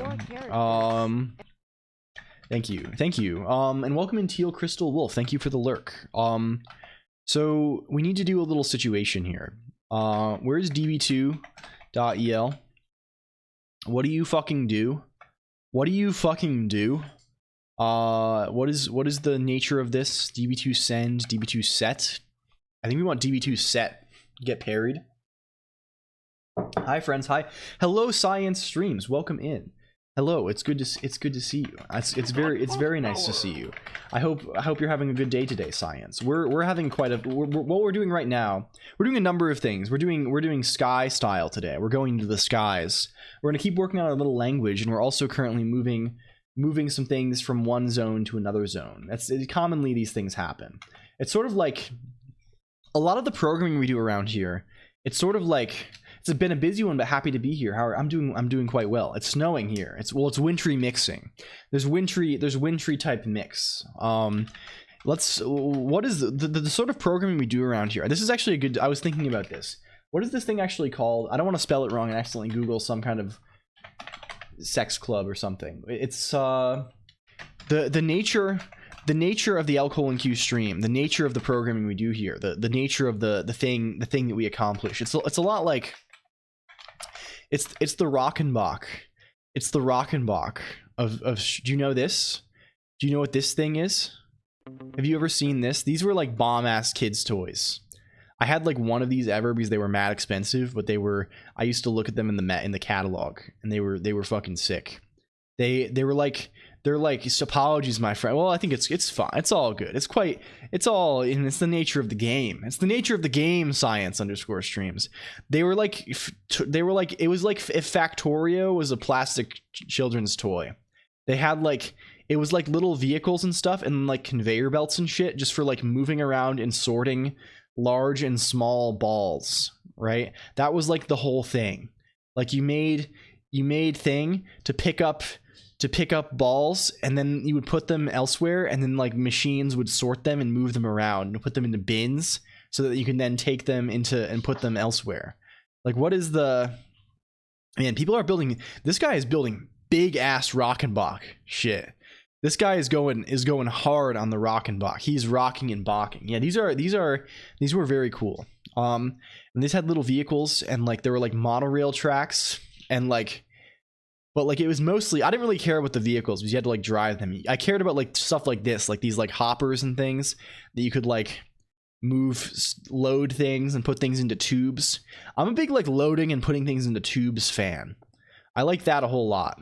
Thank you. And welcome in Teal Crystal Wolf. Thank you for the lurk. So we need to do a little situation here. Where's db2.el? What do you fucking do? What do you fucking do? What is the nature of this? db2 send, db2 set. I think we want db2 set. Get parried. Hi friends. Hi. Hello Science Streams. Welcome in. Hello. It's good to see you. It's very nice to see you. I hope you're having a good day today, Science. We're having quite a what we're doing right now. We're doing a number of things. We're doing sky style today. We're going to the skies. We're going to keep working on our little language, and we're also currently moving some things from one zone to another zone. Commonly these things happen. It's sort of like a lot of the programming we do around here. It's sort of like it's been a busy one, but happy to be here. I'm doing quite well. It's snowing here. It's wintry mixing. There's wintry type mix. What is the sort of programming we do around here? This is actually a good. I was thinking about this. What is this thing actually called? I don't want to spell it wrong and accidentally Google some kind of sex club or something. It's the nature of the LCOLONQ stream, the nature of the programming we do here, the nature of the thing that we accomplish. It's a lot like it's the Rockenbach. It's the Rockenbach of do you know this? Do you know what this thing is? Have you ever seen this? These were like bomb ass kids toys. I had like one of these ever because they were mad expensive, but I used to look at them in the catalog, and they were fucking sick. They were like they're like, apologies, my friend. Well, I think it's fine. It's all good. It's the nature of the game. It's the nature of the game. Science_streams. They were like, it was like if Factorio was a plastic children's toy. They had like, it was like little vehicles and stuff and like conveyor belts and shit just for like moving around and sorting large and small balls, right? That was like the whole thing. Like you made thing to pick up balls, and then you would put them elsewhere, and then like machines would sort them and move them around and put them into bins so that you can then take them into and put them elsewhere. Like, what is the man? People are building. This guy is building big ass Rockenbach shit. This guy is going hard on the Rockenbach. He's rocking and balking. Yeah, these were very cool. And these had little vehicles, and like there were like monorail tracks, and like, but like it was mostly, I didn't really care about the vehicles because you had to like drive them. I cared about like stuff like this, like these like hoppers and things that you could like load things and put things into tubes. I'm a big like loading and putting things into tubes fan. I like that a whole lot.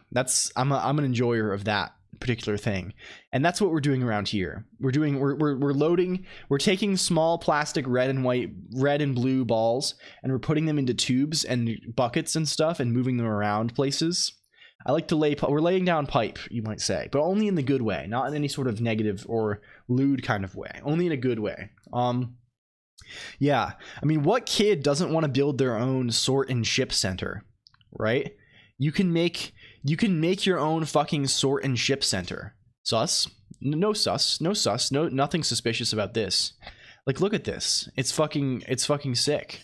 I'm an enjoyer of that particular thing, and that's what we're doing around here. We're loading, we're taking small plastic red and blue balls, and we're putting them into tubes and buckets and stuff and moving them around places. I like to we're laying down pipe, you might say, but only in the good way, not in any sort of negative or lewd kind of way, only in a good way. Yeah, I mean, what kid doesn't want to build their own sort and ship center, right? You can make your own fucking sort and ship center. Sus? No sus. No sus. No, nothing suspicious about this. Like, look at this. It's fucking sick.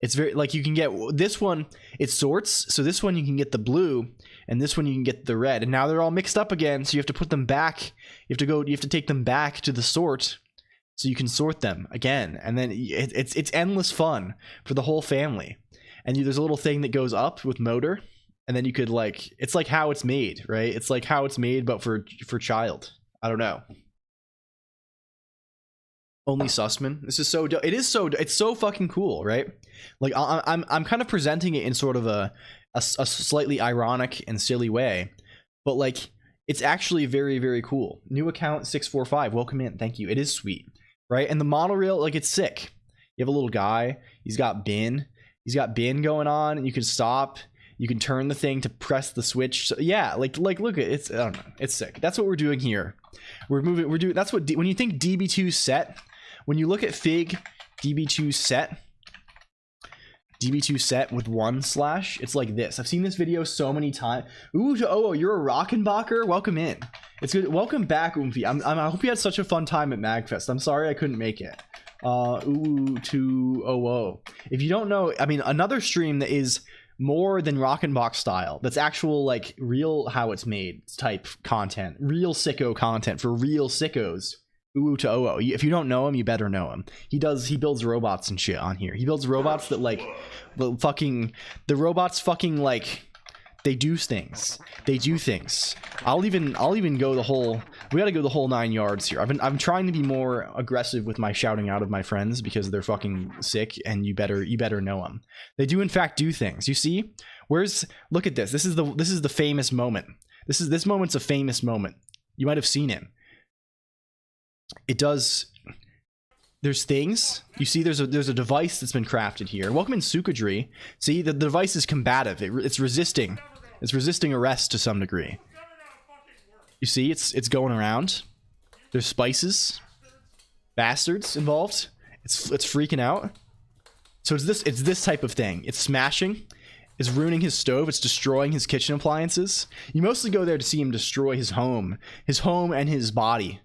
It's very, like, you can get this one, it sorts. So this one you can get the blue, and this one you can get the red. And now they're all mixed up again. So you have to put them back. You have to take them back to the sort so you can sort them again. And then it's endless fun for the whole family. And there's a little thing that goes up with motor. And then you could like, it's like how it's made, right? It's like how it's made, but for child. I don't know. Only Sussman. This is so dope. It's so fucking cool, right? Like I'm kind of presenting it in sort of a slightly ironic and silly way, but like it's actually very, very cool. New account 645. Welcome in. Thank you. It is sweet, right? And the monorail, like it's sick. You have a little guy. He's got bin going on, and you can stop. You can turn the thing to press the switch. So, yeah, like look at it's, I don't know, it's sick. That's what we're doing here. We're doing. That's what when you think DB2 set, when you look at Fig DB2 set with 1/, it's like this. I've seen this video so many times. Ooh, oh, you're a Rockenbacher. Welcome in. It's good. Welcome back, Oomphy. I hope you had such a fun time at MagFest. I'm sorry I couldn't make it. Ooh, 200. If you don't know, I mean, another stream that is more than Rockenbach style, that's actual like real how it's made type content, real sicko content for real sickos. Ooh, if you don't know him, you better know him. He builds robots and shit on here. He builds robots that like the robots fucking like they do things. I'll even go the whole, we gotta go the whole 9 yards here. I'm trying to be more aggressive with my shouting out of my friends because they're fucking sick, and you better know them. They do in fact do things. You see? Look at this. This is the famous moment. This moment's a famous moment. You might have seen it. It does. There's things. You see, there's a device that's been crafted here. Welcome in Sukadri. See, the device is combative. It's resisting. It's resisting arrest to some degree. You see, it's going around. There's spices, bastards involved. It's freaking out. So it's this type of thing. It's smashing. It's ruining his stove. It's destroying his kitchen appliances. You mostly go there to see him destroy his home and his body.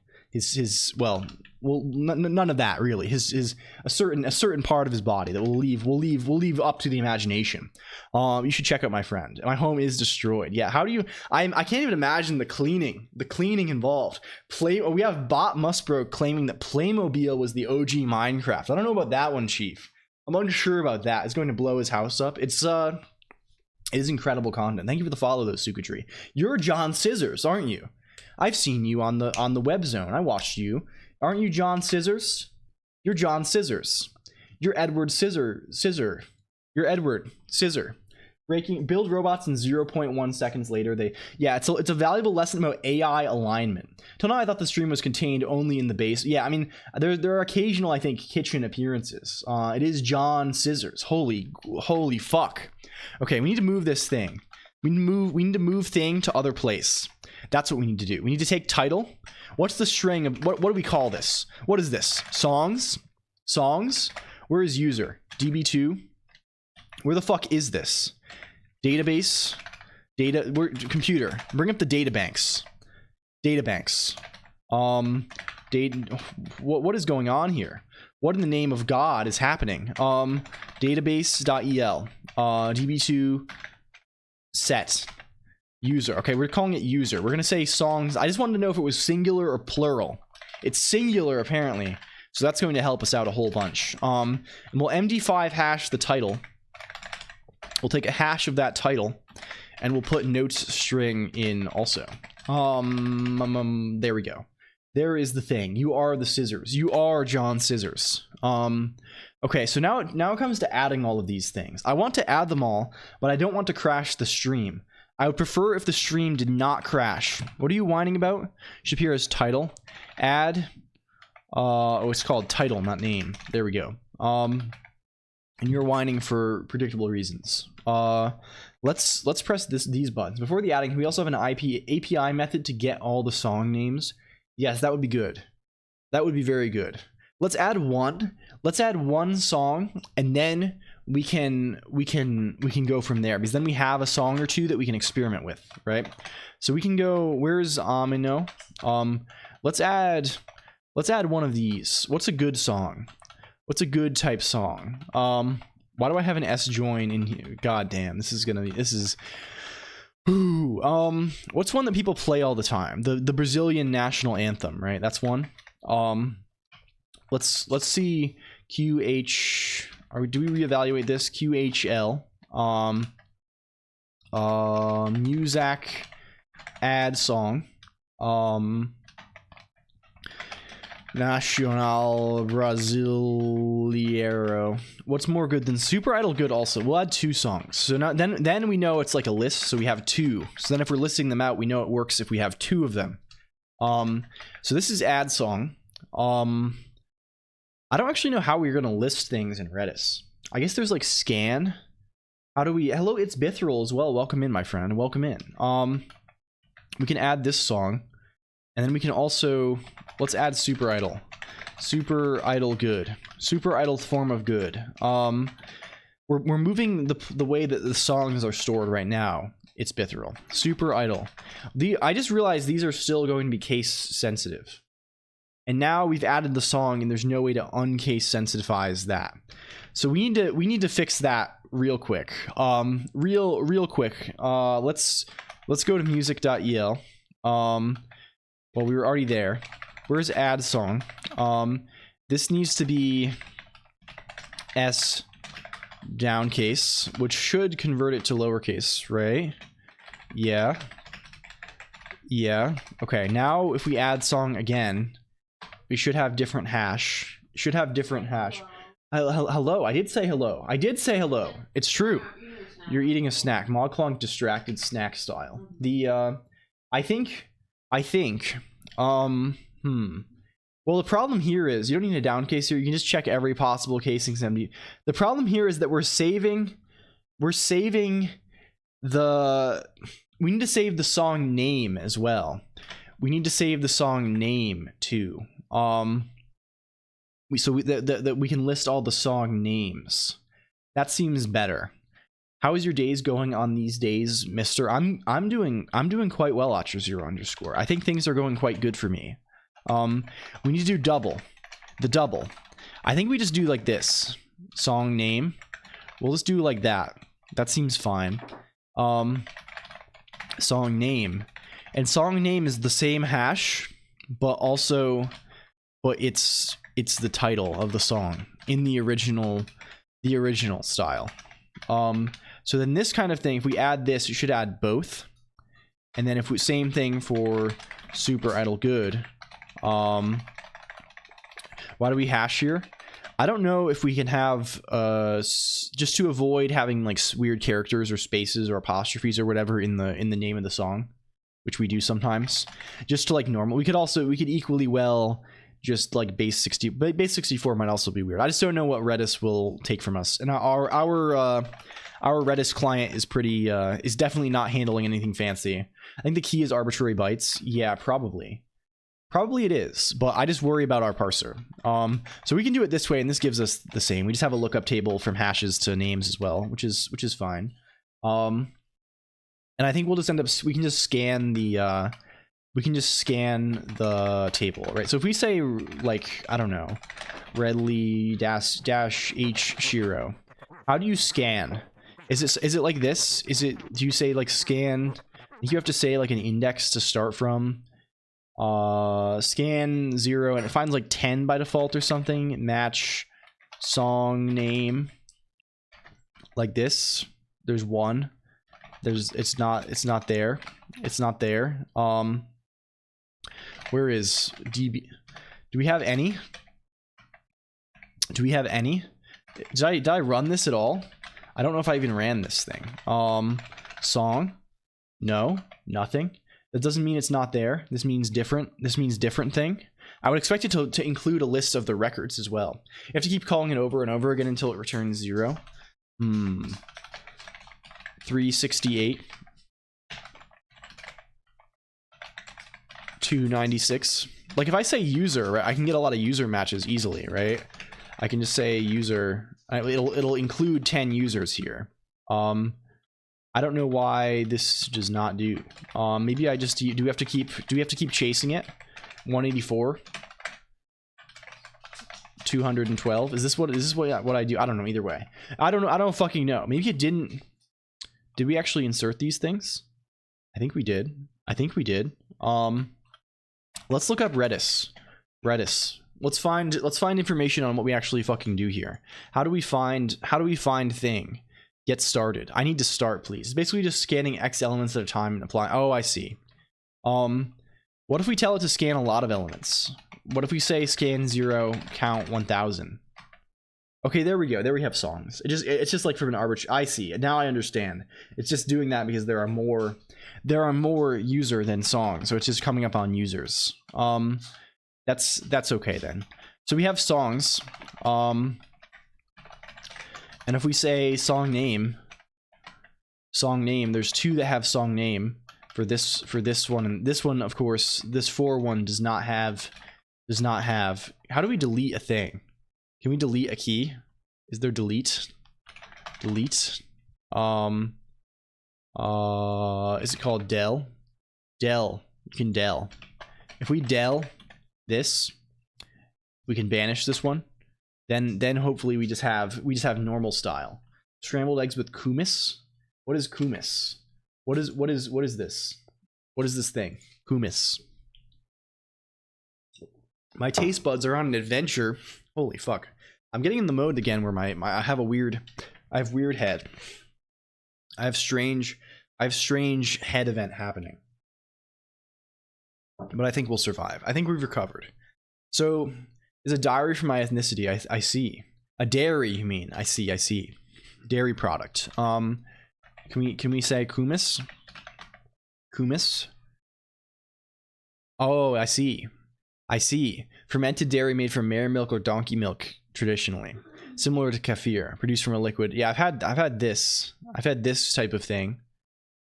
Well, none of that really. A certain part of his body that we'll leave up to the imagination. You should check out my friend. My home is destroyed. Yeah, how do you? I can't even imagine the cleaning involved. We have Bot Musbro claiming that Playmobil was the OG Minecraft. I don't know about that one, Chief. I'm unsure about that. It's going to blow his house up. It is incredible content. Thank you for the follow, though, Sukatri. You're John Scissors, aren't you? I've seen you on the web zone. I watched you. Aren't you John Scissors? You're John Scissors. You're Edward Scissor. You're Edward Scissor. build robots in 0.1 seconds later. It's a valuable lesson about AI alignment. Till now I thought the stream was contained only in the base. Yeah, I mean there are occasional, I think, kitchen appearances. It is John Scissors. Holy fuck. Okay, we need to move this thing. We need to move thing to other place. That's what we need to do. We need to take title. What's the string of what do we call this? What is this? Songs? Where is user? DB2. Where the fuck is this? Database, computer. Bring up the databanks. What is going on here? What in the name of God is happening? Database.el. DB2 set user. Okay, we're calling it user. We're gonna say songs. I just wanted to know if it was singular or plural. It's singular apparently, so that's going to help us out a whole bunch. And we'll MD5 hash the title. We'll take a hash of that title and we'll put notes string in also. There we go. There is the thing. You are the scissors. You are John Scissors. Okay, so now it comes to adding all of these things. I want to add them all, but I don't want to crash the stream. I would prefer if the stream did not crash. What are you whining about? Should appear as title. Add. It's called title, not name. There we go. And you're whining for predictable reasons. Let's press these buttons. Before the adding, we also have an API method to get all the song names. Yes, that would be good. That would be very good. Let's add one. Let's add one song, and then we can go from there, because then we have a song or two that we can experiment with, right? So we can go. Where's Amino? Let's add one of these. What's a good song? What's a good type song? Why do I have an S join in here? God damn, this is. Ooh, what's one that people play all the time? The Brazilian national anthem, right? That's one. Let's see QH. Do we reevaluate this? QHL. Music add song. Nacional Brasileiro. What's more good than Super Idol? Good also. We'll add two songs. So now then we know it's like a list, so we have two. So then if we're listing them out, we know it works if we have two of them. So this is add song. I don't actually know how we're gonna list things in Redis. I guess there's like scan. How do we? Hello, it's Bithril as well. Welcome in, my friend. Welcome in. We can add this song. And then we can also, let's add Super Idol. Super Idol good. Super Idol form of good. We're moving the way that the songs are stored right now. It's Bithril. Super Idol. I just realized these are still going to be case sensitive. And now we've added the song and there's no way to uncase sensitivize that. So we need to fix that real quick. Real quick. Let's go to music.el. Well, we were already there. Where's add song? This needs to be S downcase, which should convert it to lowercase, right? Yeah. Okay, now if we add song again, we should have different hash. Hello, I did say hello. It's true. You're eating a snack. LCOLONQ distracted snack style. Well, the problem here is you don't need a downcase here. You can just check every possible casing empty. The problem here is that we need to save the song name as well. We need to save the song name too. That we can list all the song names. That seems better. How is your days going on these days, Mister? I'm doing quite well, Otcher0_. I think things are going quite good for me. We need to do double. The double. I think we just do like this. Song name. We'll just do like that. That seems fine. Song name. And song name is the same hash, but it's the title of the song in the original style. So then this kind of thing, if we add this, you should add both. And then if we, same thing for Super Idol good. Why do we hash here? I don't know if we can have just to avoid having like weird characters or spaces or apostrophes or whatever in the name of the song, which we do sometimes, just to like normal. We could equally well just like base 60, but base 64 might also be weird. I just don't know what Redis will take from us. And our Redis client is pretty is definitely not handling anything fancy. I think the key is arbitrary bytes. Yeah, probably it is, but I just worry about our parser. So we can do it this way, and this gives us the same. We just have a lookup table from hashes to names as well, which is fine. And I think we'll just end up, we can just scan the table, right? So if we say like, I don't know, redly dash h shiro, how do you scan? Is it like this? Do you say like scan? I think you have to say like an index to start from. Scan 0, and it finds like 10 by default or something. Match song name like this. There's 1. It's not there. Where is db? Do we have any? Did I run this at all? I don't know if I even ran this thing. Song, no, nothing. That doesn't mean it's not there. This means different. This means different thing. I would expect it to include a list of the records as well. You have to keep calling it over and over again until it returns 0. 368. 296. Like if I say user, right, I can get a lot of user matches easily, right? I can just say user. It'll include 10 users here. I don't know why this does not do. Maybe I just do we have to keep chasing it? 184. 212. Is this what I do? I don't know. Either way, I don't know. I don't fucking know. Maybe it didn't. Did we actually insert these things? I think we did. Let's look up Redis. Let's find information on what we actually fucking do here. How do we find thing? Get started. I need to start, please. It's basically just scanning X elements at a time and applying. Oh, I see. What if we tell it to scan a lot of elements? What if we say scan 0, count 1000? Okay, there we go. There we have songs. It's just like from an arbitrary. I see. Now I understand. It's just doing that because there are more user than songs, so it's just coming up on users. That's okay then. So we have songs. And if we say song name, there's 2 that have song name for this one, and this one, of course, this 4 one does not have. How do we delete a thing? Can we delete a key? Is there delete? Is it called del? You can del. If we del this, we can banish this one. Then hopefully we just have normal style. Scrambled eggs with kumis. What is kumis? What is this? What is this thing? Kumis. My taste buds are on an adventure. Holy fuck. I'm getting in the mode again where I have weird head. I have strange head event happening. But I think we'll survive. I think we've recovered. So there's a diary for my ethnicity. I see. A dairy, you mean? I see. Dairy product. Can we say kumis? Kumis? Oh, I see. Fermented dairy made from mare milk or donkey milk traditionally. Similar to kefir, produced from a liquid. Yeah, I've had this type of thing.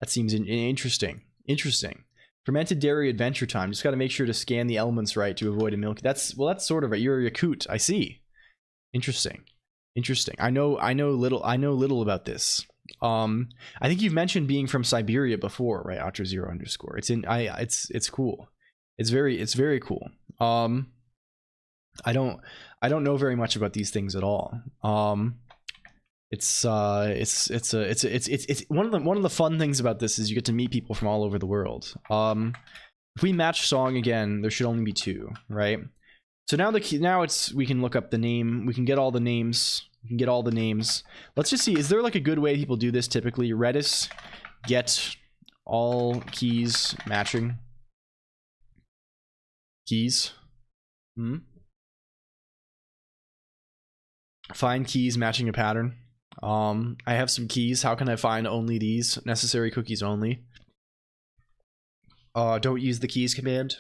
That seems interesting. Fermented dairy adventure time. Just got to make sure to scan the elements right to avoid a milk. That's sort of right. You're a Yakut. I see. Interesting. I know little about this. I think you've mentioned being from Siberia before, right? Ultra0_. It's cool. It's very cool. I don't know very much about these things at all. It's one of the fun things about this is you get to meet people from all over the world. If we match song again, there should only be 2, right? So now we can look up the name. We can get all the names. Let's just see. Is there like a good way people do this typically? Redis get all keys matching. Keys. Find keys matching a pattern. I have some keys. How can I find only these? Necessary cookies only. Don't use the keys command.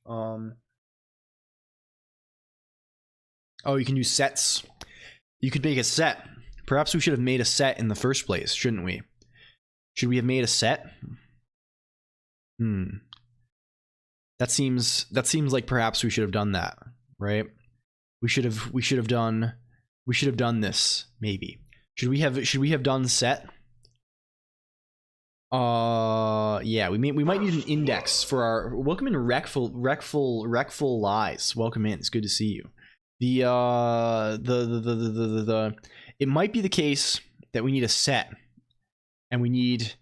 Oh, you can use sets. You could make a set. Perhaps we should have made a set in the first place, shouldn't we? Should we have made a set? That seems like perhaps we should have done that, right? We should have done this, maybe. Should we have done set? Yeah, we might need an index for our welcome in Wreckful Lies. Welcome in. It's good to see you. It might be the case that we need a set, and we need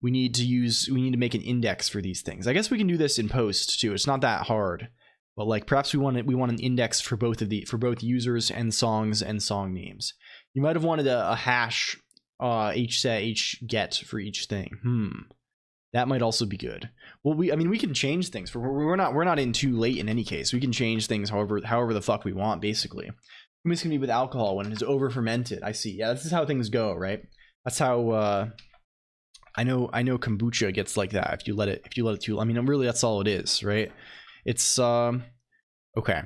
to make an index for these things. I guess we can do this in post too. It's not that hard, but like perhaps we want an index for both users and songs and song names. You might have wanted a hash hget for each thing. That might also be good. Well, we can change things. We're not in too late in any case. We can change things however the fuck we want, basically. It's gonna be with alcohol when it's over fermented. I see. Yeah, this is how things go, right? That's how I know kombucha gets like that if you let it too. I mean, really, that's all it is, right? It's okay.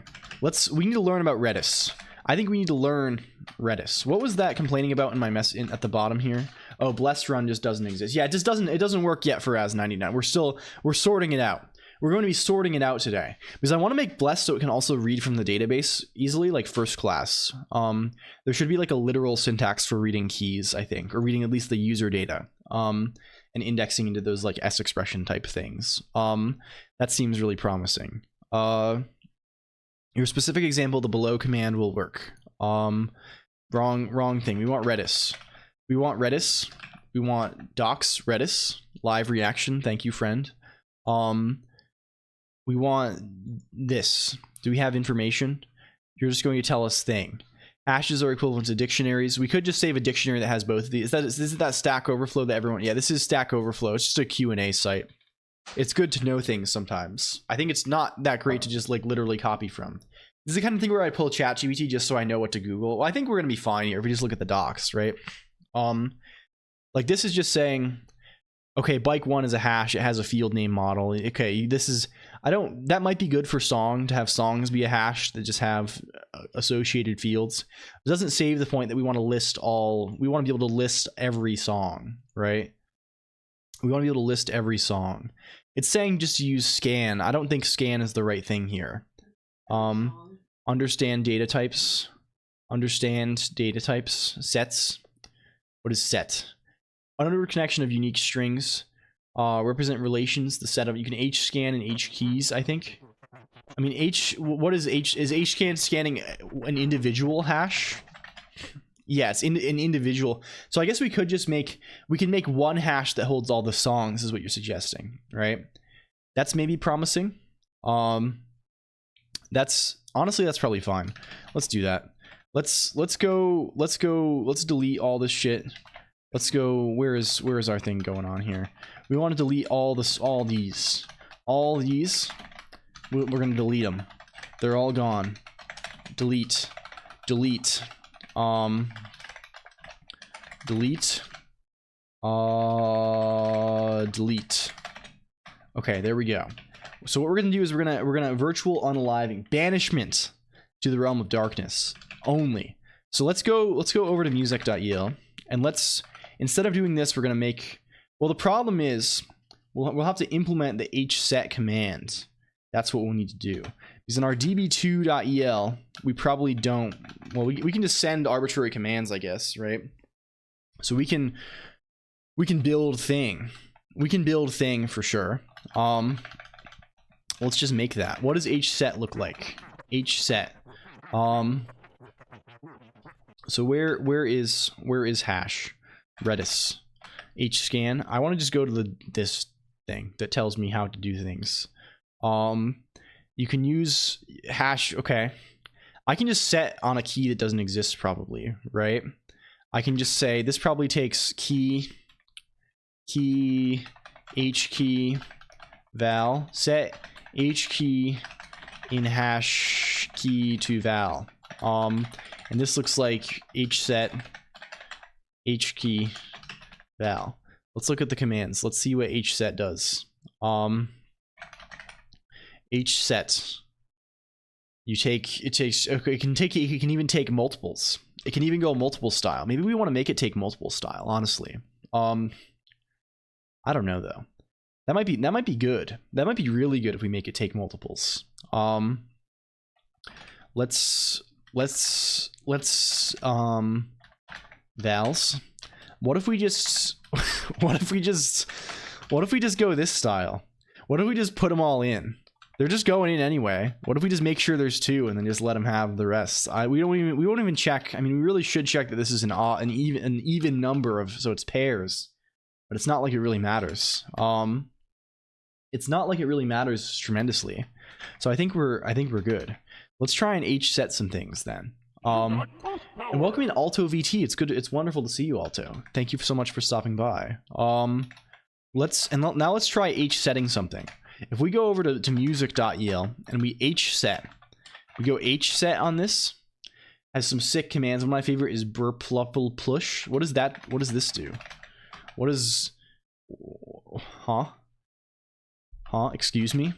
We need to learn about Redis. I think we need to learn Redis. What was that complaining about in my at the bottom here? Oh, blessed run just doesn't exist. Yeah, it doesn't work yet for Raz99. We're sorting it out. We're going to be sorting it out today because I want to make blessed so it can also read from the database easily, like first class. There should be like a literal syntax for reading keys, I think, or reading at least the user data, and indexing into those like S expression type things. That seems really promising. Your specific example, the below command will work. Wrong thing. We want Redis. We want docs Redis live reaction. Thank you, friend. We want this. Do we have information? You're just going to tell us thing. Hashes are equivalent to dictionaries. We could just save a dictionary that has both of these. Is that Stack Overflow that everyone? Yeah, this is Stack Overflow. It's just a Q&A site. It's good to know things sometimes. I think it's not that great to just like literally copy from. This is the kind of thing where I pull ChatGPT just so I know what to Google. Well, I think we're gonna be fine here if we just look at the docs, right? Like this is just saying, okay, bike 1 is a hash. It has a field name model. Okay, this is that might be good for song to have songs be a hash that just have associated fields. It doesn't save the point that we want to list all. We want to be able to list every song, right? We want to be able to list every song. It's saying just to use scan. I don't think scan is the right thing here. Understand data types. Sets. What is set? Unordered connection of unique strings. Represent relations. The set of, you can H scan and H keys, I think. I mean, what is H? Is H scanning an individual hash? Yeah, it's an individual. So I guess we could just make one hash that holds all the songs, is what you're suggesting, right? That's maybe promising. That's probably fine. Let's do that. Let's delete all this shit. Let's go. Where is our thing going on here? We want to delete all these. We're going to delete them. They're all gone. Delete. Delete. Okay, there we go. So what we're gonna do is we're gonna virtual unaliving, banishment to the realm of darkness only. So let's go over to music.el and instead of doing this, we're gonna make. Well, the problem is we'll have to implement the hset command. That's what we'll need to do. Because in our db2.el, we probably don't. Well, we can just send arbitrary commands, I guess, right? So we can build thing. We can build thing for sure. Let's just make that. What does hset look like? Hset. So where is hash? Redis. Hscan. I want to just go to this thing that tells me how to do things. You can use hash. Okay, I can just set on a key that doesn't exist probably, right? I can just say this probably takes key h key val, set h key in hash key to val, And this looks like hset h key val. Let's look at the commands. Let's see what hset does. Hset. It can even take multiples. It can even go multiple style. Maybe we want to make it take multiple style, honestly. I don't know though. That might be good. That might be really good if we make it take multiples. Let's vals. What if we just what if we just go this style? What if we just put them all in? They're just going in anyway. What if we just make sure there's 2 and then just let them have the rest? We won't even check. I mean, we really should check that this is an even number of, so it's pairs, but it's not like it really matters. It's not like it really matters tremendously. So I think we're good. Let's try and hset some things then. And welcome in Alto VT. It's good. It's wonderful to see you, Alto. Thank you so much for stopping by. Now let's try hsetting something. If we go over to music.el and we hset, we go hset on this. Has some sick commands. One of my favorite is burpluffle plush. What is that? What does this do? What is? Huh? Excuse me.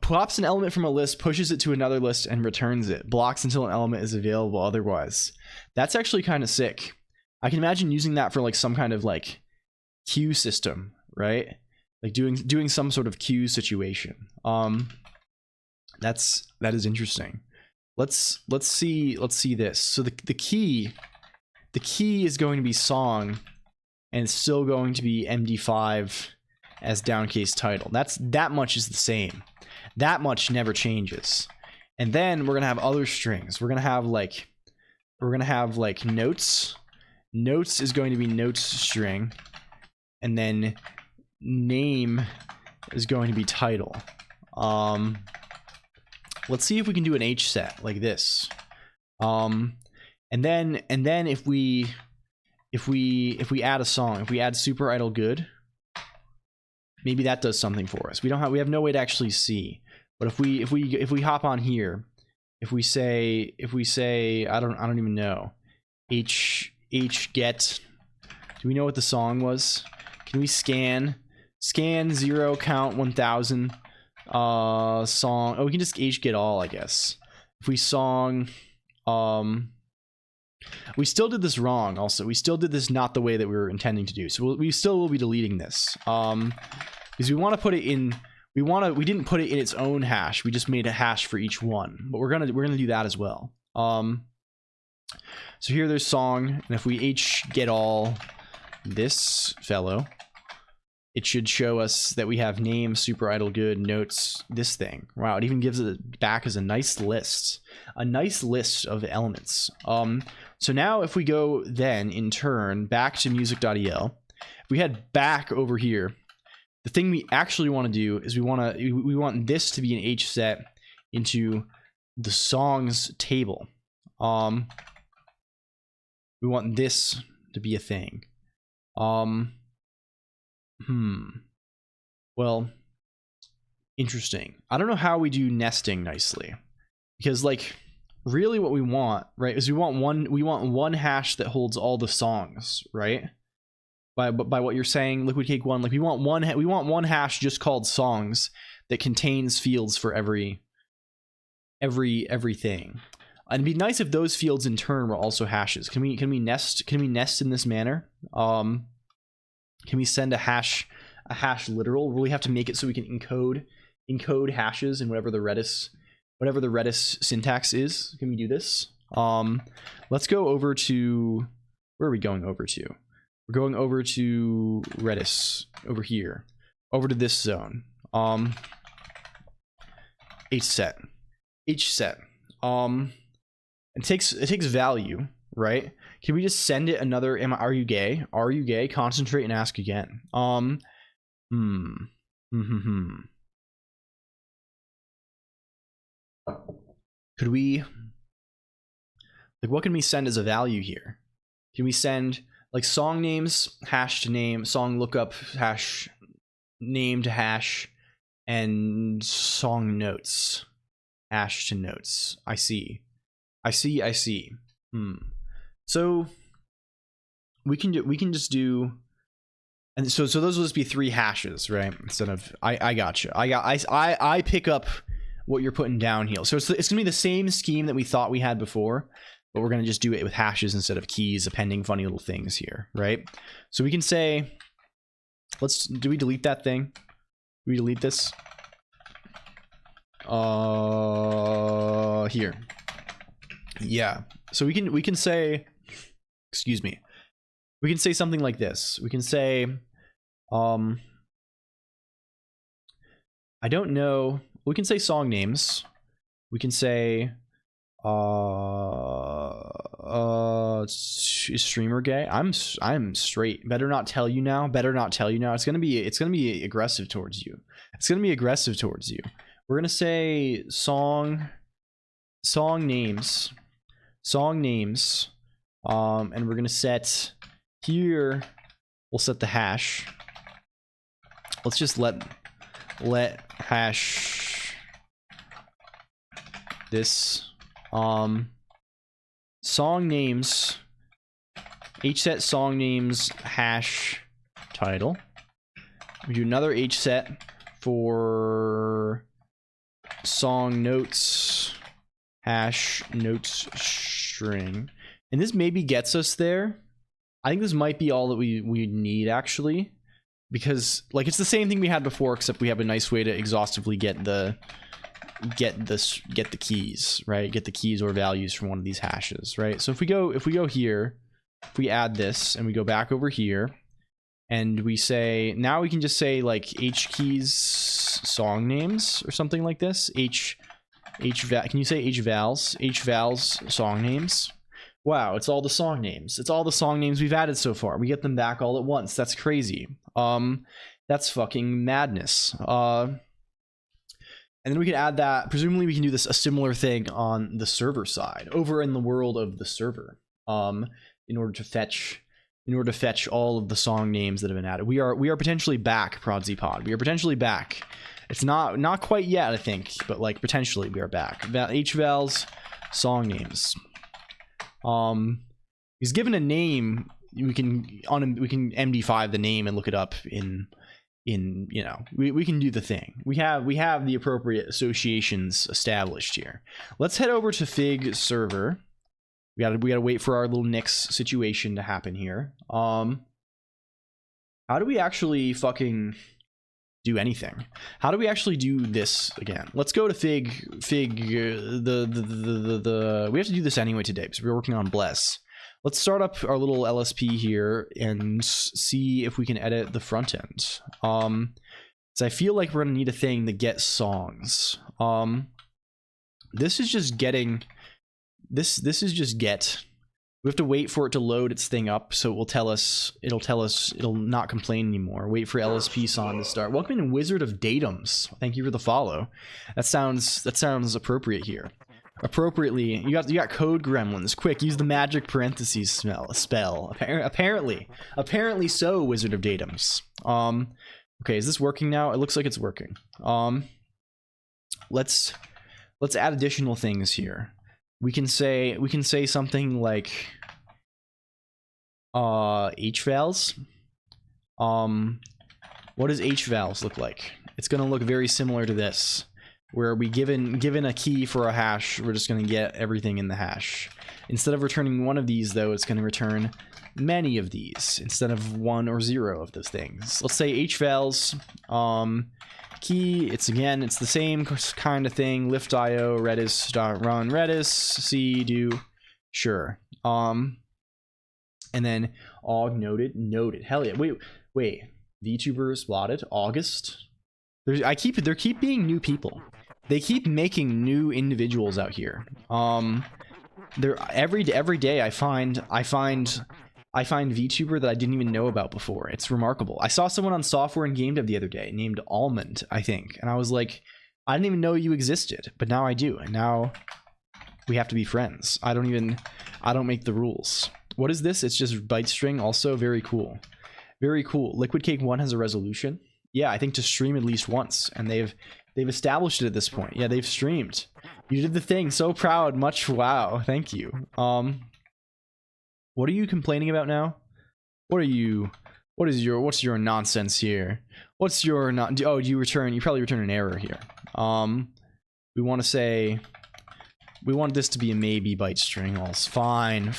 Plops an element from a list, pushes it to another list, and returns it. Blocks until an element is available otherwise. That's actually kind of sick. I can imagine using that for like some kind of like queue system, right? Like doing some sort of queue situation. That is interesting. Let's see this. So the key is going to be song, and it's still going to be MD5 as downcase title. That much is the same. That much never changes. And then we're gonna have other strings. We're gonna have like notes. Notes is going to be notes string, and then name is going to be title. Let's see if we can do an hset like this. And then if we add a song, if we add super idle good, maybe that does something for us. We have no way to actually see. But if we hop on here, if we say I don't even know, get, do we know what the song was? Can we scan 0 count 1000 song? Oh, we can just get all, I guess. If we song, we still did this wrong. Also, we still did this not the way that we were intending to do. So we still will be deleting this. Because we want to put it in. We didn't put it in its own hash. We just made a hash for each one. But we're gonna do that as well. So here there's song, and if we get all this fellow, it should show us that we have name, super idle good, notes, this thing. Wow, it even gives it back as a nice list of elements. So now if we go then in turn back to music.el, if we head back over here, the thing we actually want to do is we want this to be an hset into the songs table. We want this to be a thing. Well, interesting. I don't know how we do nesting nicely, because like really what we want, right, is we want one hash that holds all the songs, right? By what you're saying, Liquid Cake 1, like we want one hash just called songs that contains fields for everything. And it'd be nice if those fields in turn were also hashes. Can we nest in this manner? Can we send a hash literal? Will we have to make it so we can encode hashes in whatever the Redis syntax is? Can we do this? Let's go over to, where are we going over to? We're going over to Redis over here, over to this zone. Hset. It takes value, right? Can we just send it another? Are you gay? Are you gay? Concentrate and ask again. Could we, like, what can we send as a value here? Can we send like song names, hash to name, song lookup, hash name to hash, and song notes, hash to notes? I see. I see. So we can just do, and so those will just be 3 hashes, right? Instead of I gotcha. I pick up what you're putting down here. So it's gonna be the same scheme that we thought we had before, but we're gonna just do it with hashes instead of keys, appending funny little things here, right? So we can say, do we delete that thing? Do we delete this? Here. Yeah. So we can say, excuse me. We can say something like this. We can say, I don't know. We can say song names. We can say, is streamer gay? I'm straight. Better not tell you now. It's gonna be aggressive towards you. We're gonna say song names, and we're gonna set here. We'll set the hash. Let's just let hash this song names, hset song names hash title. We do another hset for song notes hash notes string, and this maybe gets us there. I think this might be all that we need, actually, because like it's the same thing we had before, except we have a nice way to exhaustively get the keys, right? Get the keys or values from one of these hashes, right? So if we go here, if we add this and we go back over here and we say, now we can just say like h keys song names or something like this. Can you say h vals song names? Wow, it's all the song names. It's all the song names we've added so far. We get them back all at once. That's crazy. That's fucking madness. And then we can add that. Presumably we can do a similar thing on the server side, over in the world of the server, in order to fetch all of the song names that have been added. We are potentially back, ProdZPod. We are potentially back. It's not quite yet, I think, but like potentially we are back. Hvals song names. He's given a name. We can MD5 the name and look it up in you know, we can do the thing. We have the appropriate associations established here. Let's head over to Fig server. We gotta wait for our little Nix situation to happen here. How do we actually fucking do anything? How do we actually do this again? Let's go to Fig. We have to do this anyway today because we're working on Bless. Let's start up our little LSP here and see if we can edit the front end. So I feel like we're gonna need a thing to get songs. This is just getting. This is just get. We have to wait for it to load its thing up, so it'll tell us it'll not complain anymore. Wait for LSP song to start. Welcome in Wizard of Datums. Thank you for the follow. That sounds appropriate here. Appropriately, you got code gremlins. Quick, use the magic parentheses spell. Apparently so, Wizard of Datums. Okay, is this working now? It looks like it's working. Let's add additional things here. We can say something like hvals. What does hvals look like? It's gonna look very similar to this, where we given a key for a hash, we're just gonna get everything in the hash. Instead of returning one of these, though, it's gonna return many of these instead of 1 or 0 of those things. Let's say hvals key. It's the same kind of thing. Lift IO redis run redis c do sure. And then aug noted. Hell yeah. Wait. VTuber spotted August. They keep being new people. They keep making new individuals out here. Every day I find VTuber that I didn't even know about before. It's remarkable. I saw someone on Software and Game Dev the other day named Almond, I think, and I was like, I didn't even know you existed, but now I do, and now we have to be friends. I don't make the rules. What is this? It's just byte string. Also very cool. Very cool. Liquid Cake 1 has a resolution. Yeah, I think to stream at least once, and they've established it at this point. Yeah, they've streamed. You did the thing. So proud. Much wow. Thank you. What are you complaining about now? What's your nonsense here? What's your oh, you probably return an error here. We want this to be a maybe byte string alls. Fine.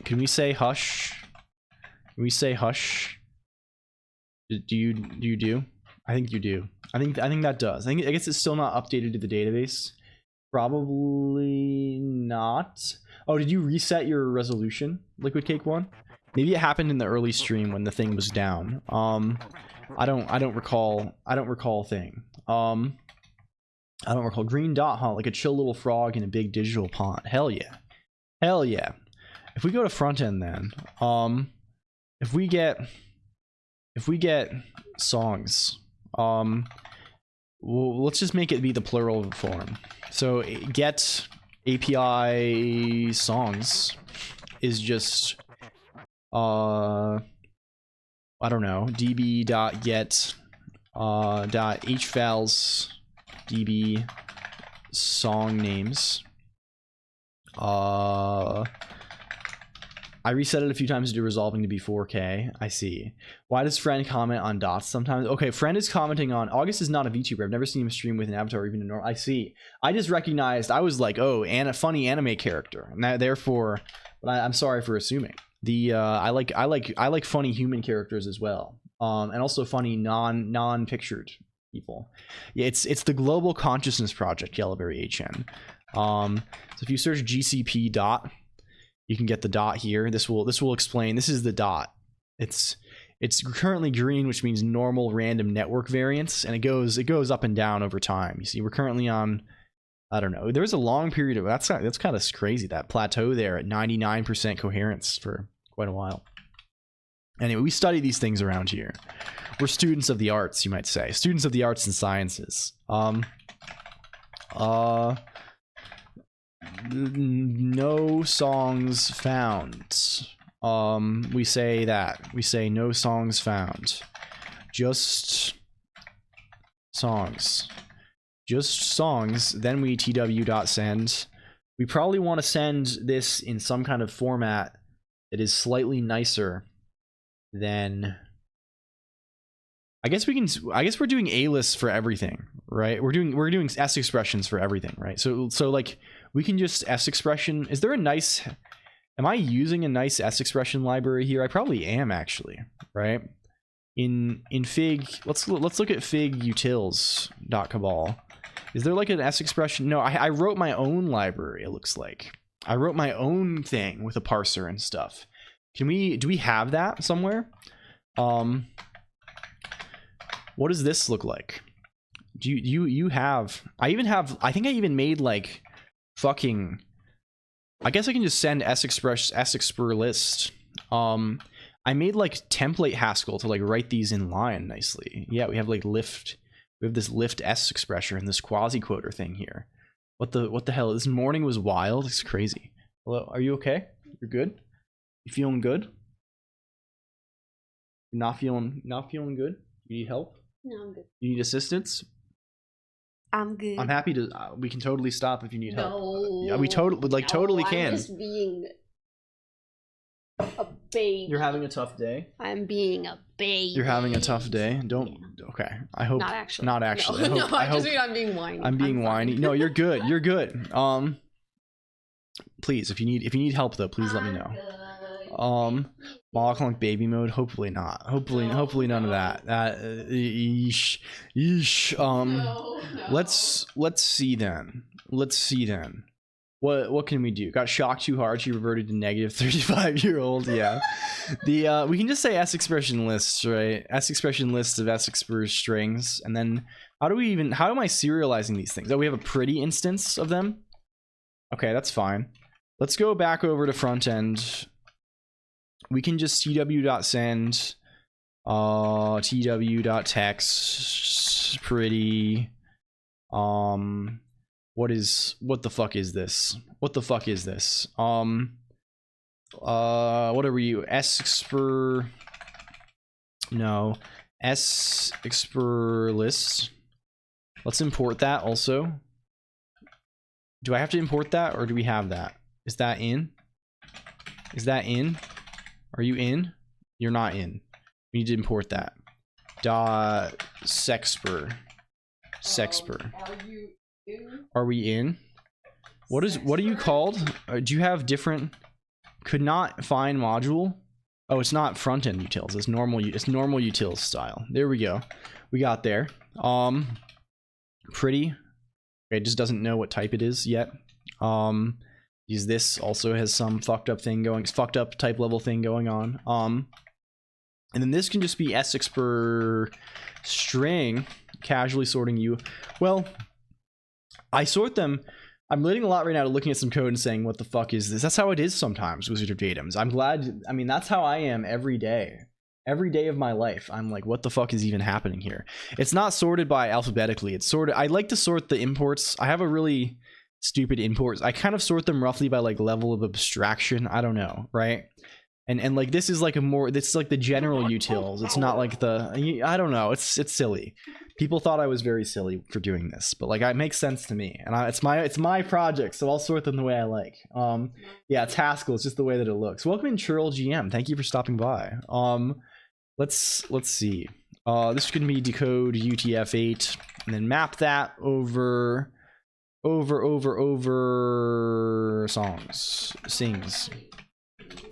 Can we say hush? Can we say hush? Do you? I think you do. I think that does. I guess it's still not updated to the database. Probably not. Oh, did you reset your resolution, Liquid Cake 1? Maybe it happened in the early stream when the thing was down. I don't recall a thing. I don't recall. Green dot, huh? Like a chill little frog in a big digital pond. Hell yeah. Hell yeah. If we go to front end then, if we get songs, well, let's just make it be the plural form. So get API songs is just I don't know, db.get .hvals db song names. I reset it a few times to do resolving to be 4K. I see. Why does friend comment on dots sometimes? Okay, friend is commenting on August is not a VTuber. I've never seen him stream with an avatar or even a normal. I see. I just recognized. I was like, oh, and a funny anime character, and that, therefore, but I'm sorry for assuming. The I like funny human characters as well, and also funny non-pictured people. Yeah, it's the Global Consciousness Project, Yellowberry HN. So if you search GCP dot, you can get the dot here. This will explain. This is the dot. It's currently green, which means normal random network variance, and it goes up and down over time. You see, we're currently on, I don't know. There was a long period of that's kind of crazy, that plateau there at 99% coherence for quite a while. Anyway, we study these things around here. We're students of the arts, you might say, students of the arts and sciences. No songs found. We say no songs found. Just songs. Then we tw.send. We probably want to send this in some kind of format that is slightly nicer than, I guess we're doing A-lists for everything, right? We're doing S expressions for everything, right? So like we can just S expression. Is there a nice, am I using a nice S expression library here? I probably am, actually, right? In Fig, let's look at Fig utils.cabal. Is there like an S expression? No, I wrote my own library, it looks like. I wrote my own thing with a parser and stuff. Do we have that somewhere? What does this look like? Do you have, I think I even made like fucking, I guess I can just send sexpr list. I made like template Haskell to like write these in line nicely. Yeah, we have like lift, we have this lift S expression and this quasi quoter thing here. What the hell? This morning was wild. It's crazy. Hello, are you okay? You're good? You feeling good? You're not feeling good? You need help? No, I'm good. You need assistance? I'm good. I'm happy to. We can totally stop if you need help. No. Yeah, we totally can. I'm just being a baby. You're having a tough day. I'm being a baby. You're having a tough day. Don't. Yeah. Okay. I hope. Not actually. Not actually. No, I just mean I'm being whiny. I'm being whiny. No, you're good. You're good. Please, if you need help though, please let me know. LCOLONQ baby mode. Hopefully not. Hopefully none of that. Yeesh. No. Let's see then. What can we do? Got shocked too hard. She reverted to negative 35-year-old. Yeah. We can just say S expression lists, right? S expression lists of S express strings, and then how am I serializing these things? Oh, we have a pretty instance of them. Okay, that's fine. Let's go back over to front end. We can just tw.send tw.text pretty what the fuck is this? What are we? No. sexpr list. Let's import that also. Do I have to import that, or do we have that? Is that in? Is that in? Are you in? You're not in. We need to import that. Dot sexpr. Sexpr. Are you in? Are we in? What are you called? Do you have different? Could not find module. Oh, it's not front end utils. It's normal. It's normal utils style. There we go. We got there. Pretty. It just doesn't know what type it is yet. Use this also has some fucked up type level thing going on. And then this can just be sexpr string casually sorting you. Well, I sort them. I'm learning a lot right now to looking at some code and saying, what the fuck is this? That's how it is sometimes, Wizard of Datums. I'm glad, I mean, that's how I am every day. Every day of my life, I'm like, what the fuck is even happening here? It's not sorted by alphabetically. It's sorted, I like to sort the imports. I have a really stupid imports. I kind of sort them roughly by like level of abstraction. I don't know, right? And like this is like a more, this is like the general utils. It's not like the, I don't know. It's silly. People thought I was very silly for doing this, but like it makes sense to me, and it's my project, so I'll sort them the way I like. Yeah, it's Haskell. It's just the way that it looks. Welcome in, Churl GM. Thank you for stopping by. Let's see. This can be decode UTF-8 and then map that over sings.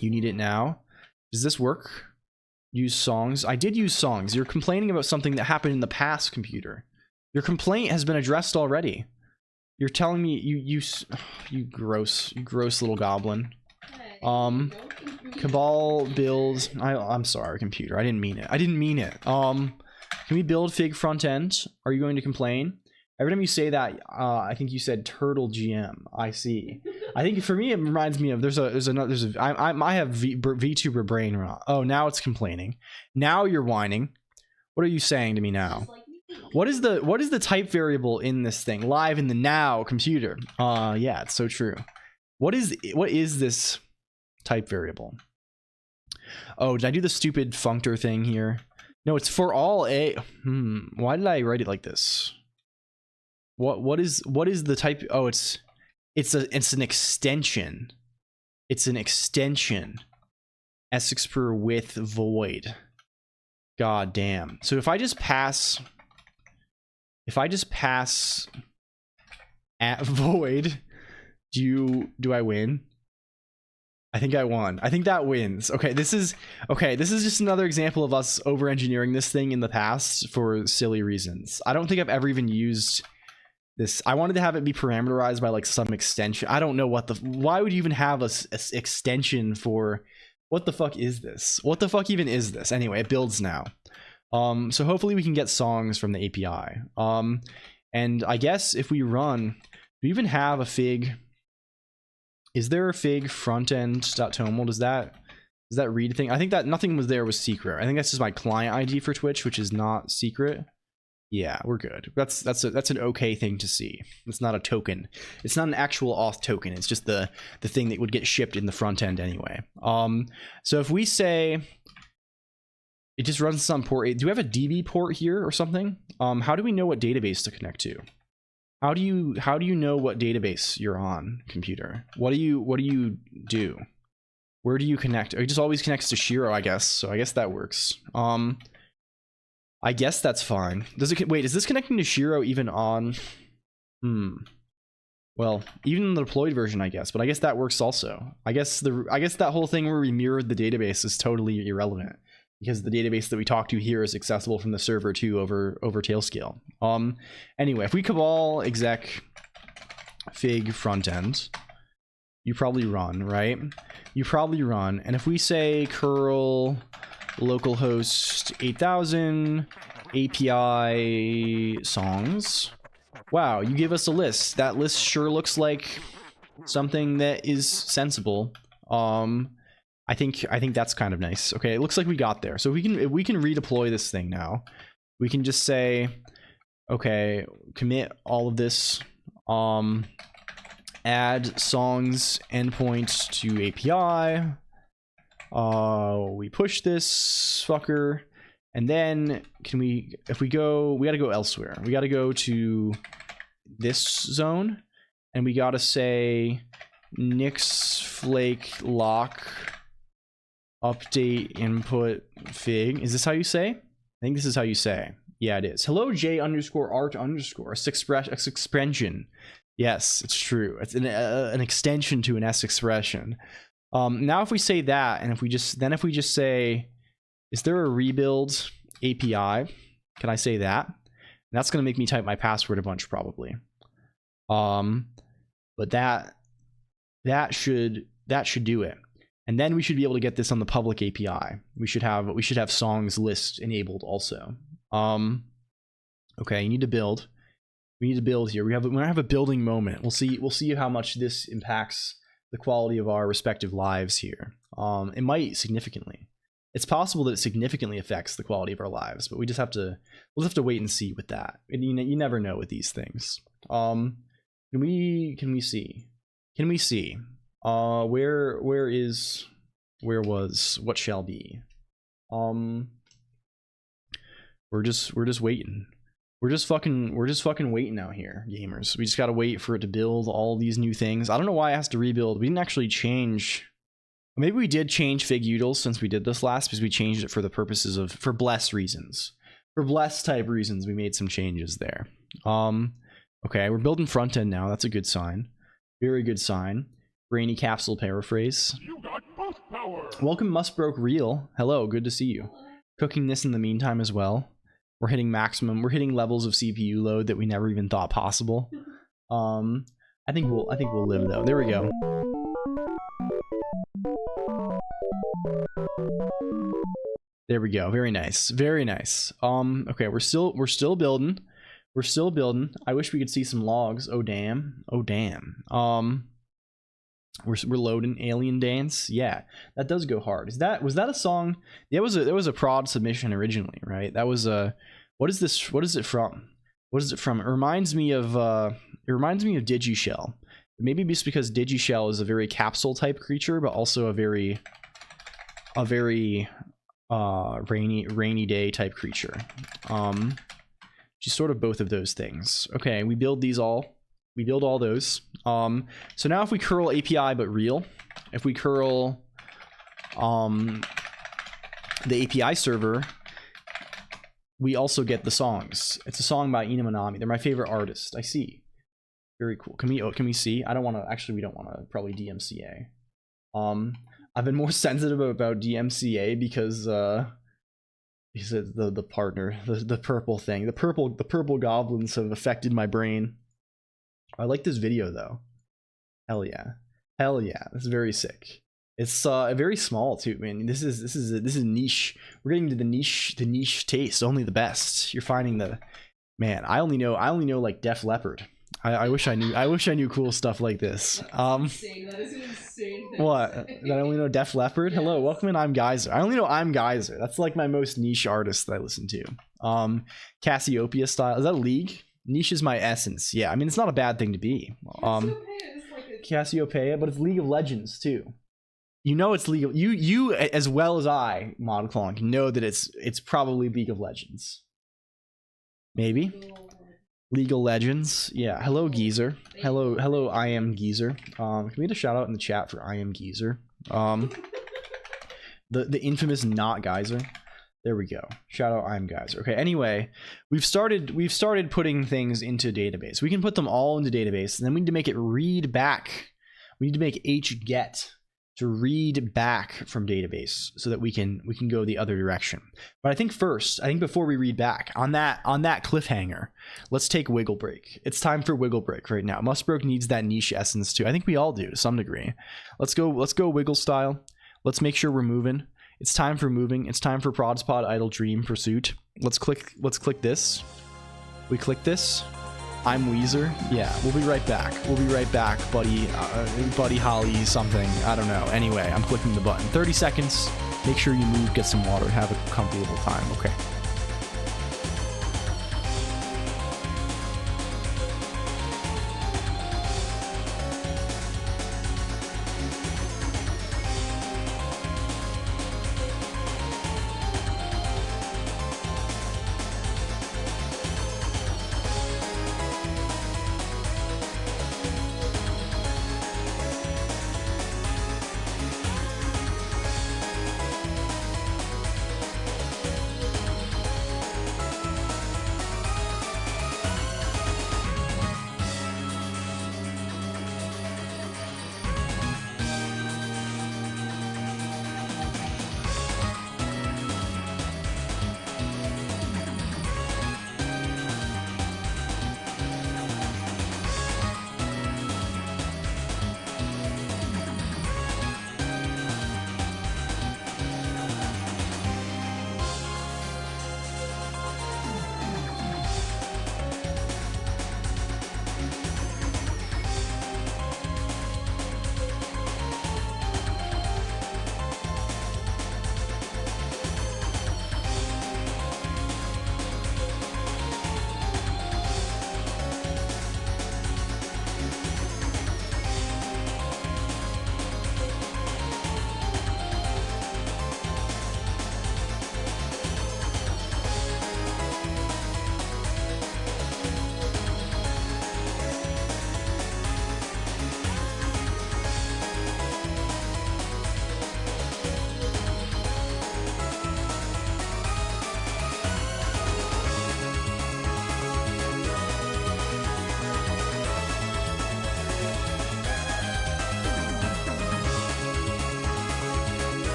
You need it now. Does this work? Use songs. I did use songs. You're complaining about something that happened in the past, computer. Your complaint has been addressed already. You're telling me you gross little goblin. Cabal build. I'm sorry, computer. I didn't mean it. Can we build fig front end? Are you going to complain? Every time you say that, I think you said turtle GM. I see. I think for me it reminds me of I have VTuber brain rot. Oh, now it's complaining. Now you're whining. What are you saying to me now? What is the type variable in this thing? Live in the now, computer. Yeah, it's so true. What is this type variable? Oh, did I do the stupid functor thing here? No, it's for all a. Why did I write it like this? What is the type? Oh, it's an extension. It's an extension. sexpr with void. God damn. So if I just pass at void, do I win? I think I won. I think that wins. Okay, this is just another example of us over engineering this thing in the past for silly reasons. I don't think I've ever even used this. I wanted to have it be parameterized by like some extension. I don't know why would you even have a extension for, what the fuck is this? What the fuck even is this? Anyway, it builds now. So hopefully we can get songs from the API. And I guess if we run, do we even have a fig? Is there a fig frontend.toml? Does that read thing? I think that nothing was secret. I think that's just my client ID for Twitch, which is not secret. Yeah, we're good. That's an okay thing to see. It's not a token. It's not an actual auth token. It's just the thing that would get shipped in the front end anyway. So if we say it just runs some port 8, do we have a DB port here or something? How do we know what database to connect to? How do you know what database you're on, computer? What do you do? Where do you connect? It just always connects to Shiro, I guess. So I guess that works. I guess that's fine. Wait, is this connecting to Shiro even on? Well, even in the deployed version, I guess. But I guess that works also. I guess that whole thing where we mirrored the database is totally irrelevant, because the database that we talk to here is accessible from the server too over Tailscale. Anyway, if we cabal exec fig frontend, you probably run, right? You probably run. And if we say curl localhost 8000 API songs, wow, you give us a list. That list sure looks like something that is sensible. I think that's kind of nice. Okay, it looks like we got there. So we can redeploy this thing now. We can just say, okay, commit all of this, add songs endpoint to API. We push this fucker, And then if we got to go elsewhere. We got to go to this zone, and we got to say Nix Flake Lock update input fig. Is this how you say? I think this is how you say. Yeah, it is. Hello, J_art_ a expression. Yes, it's true. It's an extension to an S expression. Now if we say that, and if we just say, is there a rebuild API? Can I say that? And that's gonna make me type my password a bunch probably. But that should do it. And then we should be able to get this on the public API. We should have songs list enabled also. Okay, you need to build. We need to build here. We're gonna have a building moment. We'll see how much this impacts the quality of our respective lives here. It might significantly. It's possible that it significantly affects the quality of our lives, but we'll just have to wait and see with that. You never know with these things. Can we see? Where was what shall be? We're just waiting. We're just fucking waiting out here, gamers. We just gotta wait for it to build all these new things. I don't know why it has to rebuild. We didn't actually change. Maybe we did change fig utils since we did this last, because we changed it for the purposes of for bless reasons. For bless type reasons, we made some changes there. Okay, we're building front end now. That's a good sign. Very good sign. Brainy capsule paraphrase. You got both power. Welcome, Mustbroke Real. Hello, good to see you. Cooking this in the meantime as well. We're hitting maximum. We're hitting levels of CPU load that we never even thought possible. I think we'll live though. There we go. There we go. Very nice. Very nice. Okay, we're still building. We're still building. I wish we could see some logs. Oh damn. Oh damn. We're loading Alien Dance. Yeah, that does go hard. Was that a song? Yeah, there was a prod submission originally, right? That was a what is this? What is it from? What is it from? It reminds me of Digishell. Maybe just because Digishell is a very capsule type creature, but also a very rainy day type creature. She's sort of both of those things. Okay, we build these all. We build all those. So now if we curl API but real, if we curl the API server, we also get the songs. It's a song by Ina Minami. They're my favorite artist. I see. Very cool. Can we see? I don't want to. Actually, we don't want to probably DMCA. I've been more sensitive about DMCA because he said the partner, the purple thing, the purple goblins have affected my brain. I like this video though. Hell yeah. That's very sick. It's very small too, man. This is niche. We're getting to the niche taste. Only the best. You're finding the man. I only know like Def Leppard. I wish I knew cool stuff like this. Insane. That is an insane thing. What? That I only know Def Leppard? Yes. Hello, welcome in. I'm Geyser. I only know I'm Geyser. That's like my most niche artist that I listen to. Cassiopeia style. Is that League? Niche is my essence. Yeah, I mean it's not a bad thing to be. Cassiopeia, but it's League of Legends too. You know it's League of you as well as I, LCOLONQ, know that it's probably League of Legends. Maybe. League of Legends. Yeah. Hello, Geezer. Hello, I am Geezer. Can we get a shout out in the chat for I am Geezer? The infamous not Geyser. There we go. Shout out I am Geyser. Okay, anyway, we've started putting things into database. We can put them all into database, and then we need to make it read back. We need to make hget to read back from database so that we can go the other direction. But I think before we read back on that cliffhanger, let's take wiggle break. It's time for wiggle break right now. Mustbroke needs that niche essence too. I think we all do to some degree. Let's go wiggle style. Let's make sure we're moving. It's time for moving. It's time for Prodspod Idle Dream Pursuit. Let's click this. We click this. I'm Weezer. Yeah, we'll be right back. Buddy Holly something. I don't know. Anyway, I'm clicking the button. 30 seconds. Make sure you move, get some water, have a comfortable time. Okay.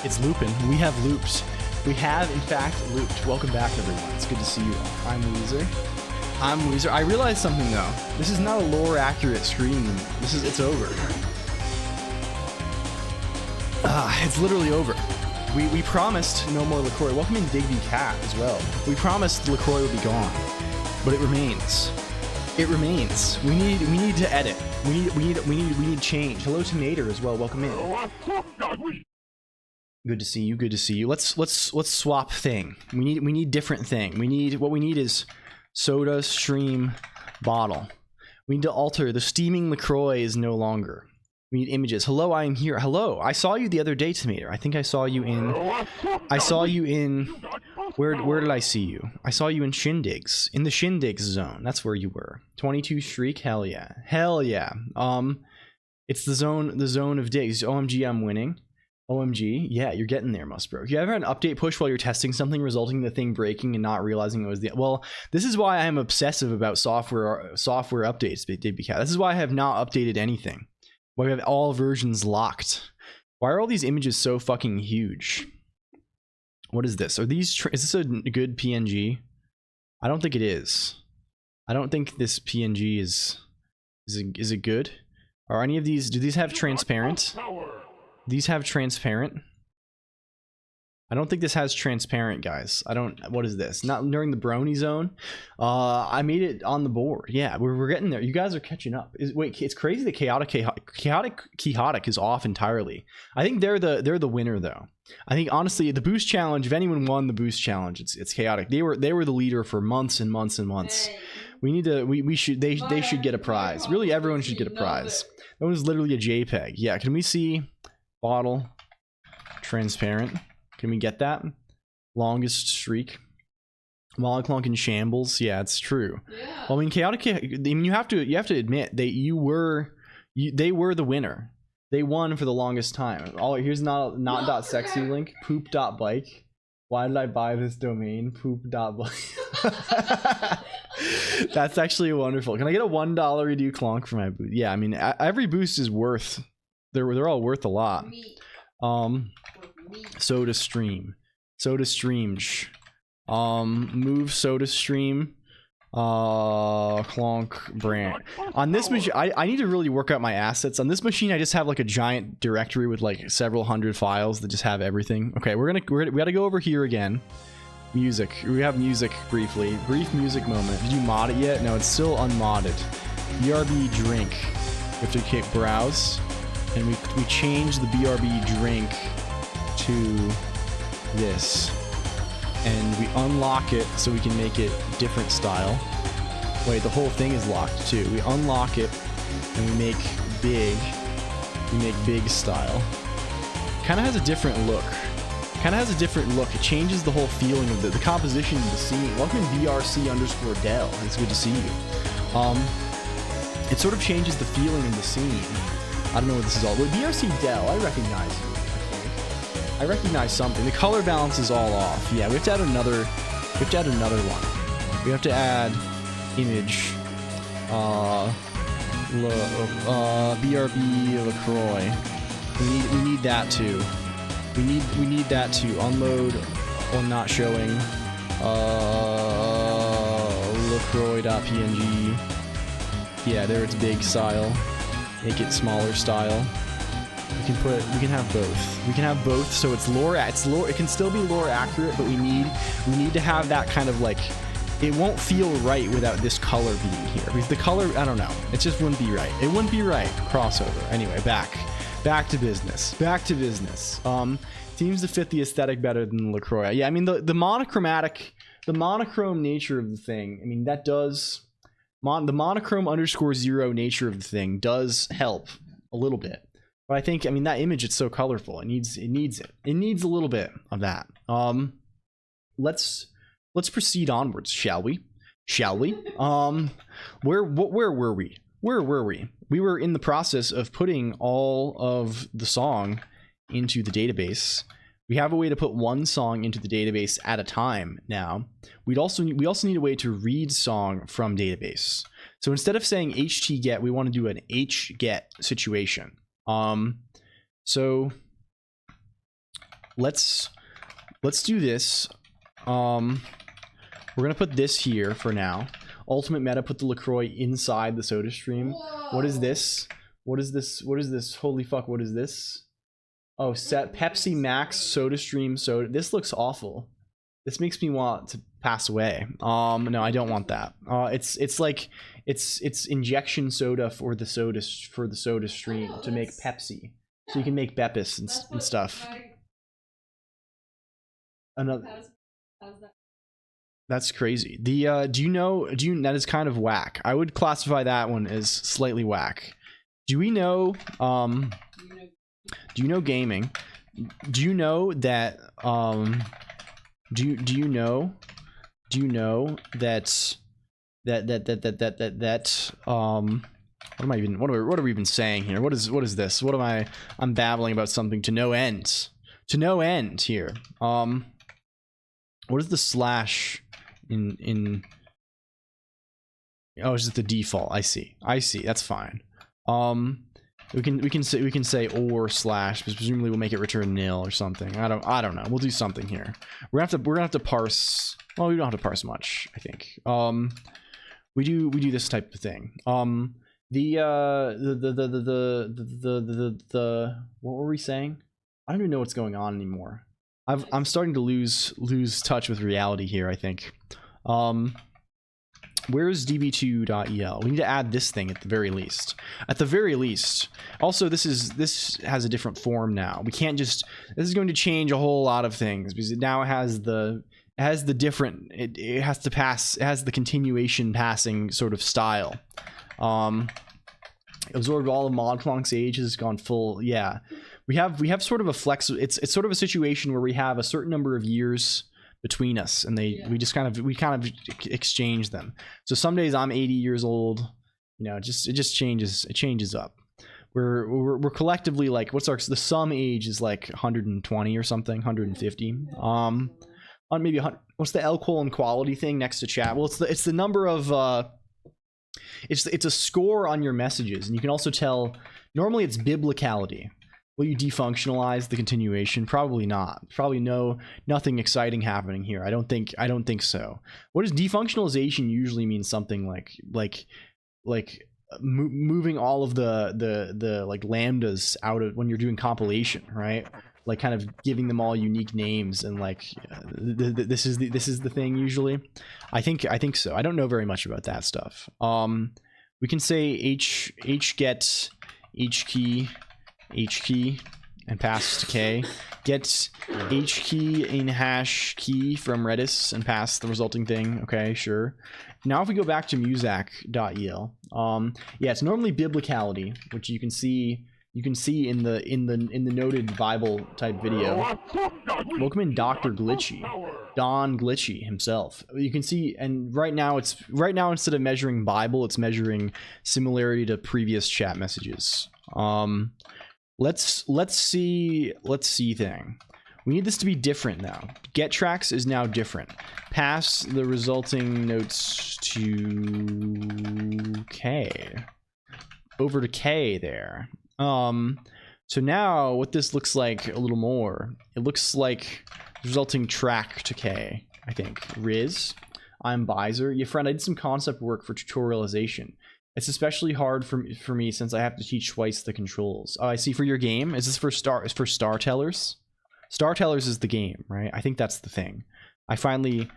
It's looping. We have looped. We have, in fact, looped. Welcome back, everyone. It's good to see you all. I'm Weezer. I realized something, though. This is not a lore-accurate screen. It's over. It's literally over. We promised no more LaCroix. Welcome in Digby Cat as well. We promised LaCroix would be gone, but it remains. It remains. We need to edit. We need change. Hello to Nader as well. Welcome in. Good to see you. Good to see you. Let's swap thing. We need different thing. What we need is soda stream bottle. We need to alter the steaming LaCroix is no longer. We need images. Hello, I am here. Hello. I saw you the other day, Tomato. I think I saw you in where did I see you? I saw you in Shindigs. In the Shindigs zone. That's where you were. 22 streak. Hell yeah. Hell yeah. It's the zone of digs. OMG, I'm winning. OMG, yeah, you're getting there, Musbro. You ever had an update push while you're testing something, resulting in the thing breaking and not realizing it was the... Well, this is why I am obsessive about software updates, DBCat. This is why I have not updated anything. Why we have all versions locked. Why are all these images so fucking huge? What is this? Are these... Is this a good PNG? I don't think it is. I don't think this PNG is it good? Are any of these... Do these have transparent? These have transparent. I don't think this has transparent, guys. I don't. What is this? Not during the brony zone. I made it on the board. Yeah, we're getting there. You guys are catching up. Wait, it's crazy that chaotic is off entirely. I think they're the winner though. I think honestly the boost challenge. If anyone won the boost challenge, it's chaotic. They were the leader for months and months and months. We need to. We should. They should get a prize. Really, everyone should get a prize. That was literally a JPEG. Yeah. Can we see? Bottle transparent. Can we get that? Longest streak. LCOLONQ in shambles. Yeah, it's true. Yeah. Well, I mean, chaotic. I mean, you have to admit they were the winner. They won for the longest time. Oh, here's not .sexy link. Poop.bike. Why did I buy this domain? Poop.bike. That's actually wonderful. Can I get a $1 redo clonk for my boost? Yeah, I mean, every boost is worth. They're all worth a lot. Soda stream. Move soda stream. CLONQ brand. On this machine, I need to really work out my assets. On this machine, I just have like a giant directory with like several hundred files that just have everything. Okay, we gotta go over here again. Music. We have music briefly. Brief music moment. Did you mod it yet? No, it's still unmodded. BRB drink. We have to browse. And we change the BRB drink to this. And we unlock it so we can make it different style. Wait, the whole thing is locked too. We unlock it and we make big style. Kind of has a different look. It changes the whole feeling of the composition of the scene. Welcome in VRC_Dell. It's good to see you. It sort of changes the feeling of the scene. I don't know what this is all. But BRC Dell, I recognize you, I think. I recognize something. The color balance is all off. Yeah, we have to add another one. We have to add image. BRB LaCroix. We need that too. We need that too. Unload on not showing. LaCroix.png. Yeah, there it's big style. Make it smaller style. We can have both. We can have both, so it's lore. It can still be lore accurate, but we need to have that kind of like. It won't feel right without this color being here. Because the color, I don't know. It just wouldn't be right. It wouldn't be right. Crossover. Anyway, back to business. Seems to fit the aesthetic better than LaCroix. Yeah, I mean the monochrome nature of the thing. I mean that does. The monochrome _0 nature of the thing does help a little bit, but I think that image, it's so colorful. It needs a little bit of that. Let's proceed onwards, shall we? Where were we? We were in the process of putting all of the song into the database. We have a way to put one song into the database at a time now. We also need a way to read song from database. So instead of saying htget, we want to do an hget situation. So let's do this. We're gonna put this here for now. Ultimate meta, put the LaCroix inside the soda stream. Whoa. What is this? What is this? What is this? Holy fuck, what is this? Oh, set Pepsi Max soda stream soda. This looks awful. This makes me want to pass away. No, I don't want that. It's like it's injection soda for the soda stream to make Pepsi, so you can make Beppis and stuff. Another. That's crazy. The do you know that is kind of whack. I would classify that one as slightly whack. Do we know do you know gaming? Do you know that do you know that what are we even saying here? What is this? What am I'm babbling about something to no end. To no end here. What is the slash in oh, it's just the default. I see. That's fine. We can say or slash, but presumably we'll make it return nil or something. I don't know. We'll do something here. We're gonna have to parse. Well, we don't have to parse much, I think. We do this type of thing. The what were we saying? I don't even know what's going on anymore. I'm starting to lose touch with reality here, I think. Where's db2.el? We need to add this thing at the very least. At the very least. Also, this has a different form now. We can't just. This is going to change a whole lot of things because now it has the different. It has to pass. It has the continuation passing sort of style. Absorbed all of ModClonk's age, has gone full. Yeah. We have sort of a flex. It's sort of a situation where we have a certain number of years between us, and we kind of exchange them. So some days I'm 80 years old. You know, it just changes. It changes up. We're collectively like, the sum age is like 120 or something, 150. On maybe 100. What's the LCOLONQ quality thing next to chat? Well, it's the number of it's a score on your messages, and you can also tell. Normally it's biblicality. Will you defunctionalize the continuation? Probably not. Probably nothing exciting happening here. I don't think so. What does defunctionalization usually mean? Something like moving all of the like lambdas out of when you're doing compilation, right? Like kind of giving them all unique names and like this is the thing usually. I think so. I don't know very much about that stuff. We can say hget h key and pass to k, get h key in hash key from Redis and pass the resulting thing. Okay, sure. Now if we go back to musac.el, yeah, it's normally biblicality, which you can see in the noted Bible type video. Welcome in Dr. Glitchy, Don Glitchy himself. You can see, and right now instead of measuring Bible, it's measuring similarity to previous chat messages. Let's see thing. We need this to be different now. Get tracks is now different. Pass the resulting notes to K. Over to K there. So now what this looks like a little more, it looks like resulting track to K, I think. Riz, I'm Bizer. Yeah, friend, I did some concept work for tutorialization. It's especially hard for me since I have to teach twice the controls. Oh, I see. For your game, is this for Star Tellers? Star Tellers is the game, right? I think that's the thing. I think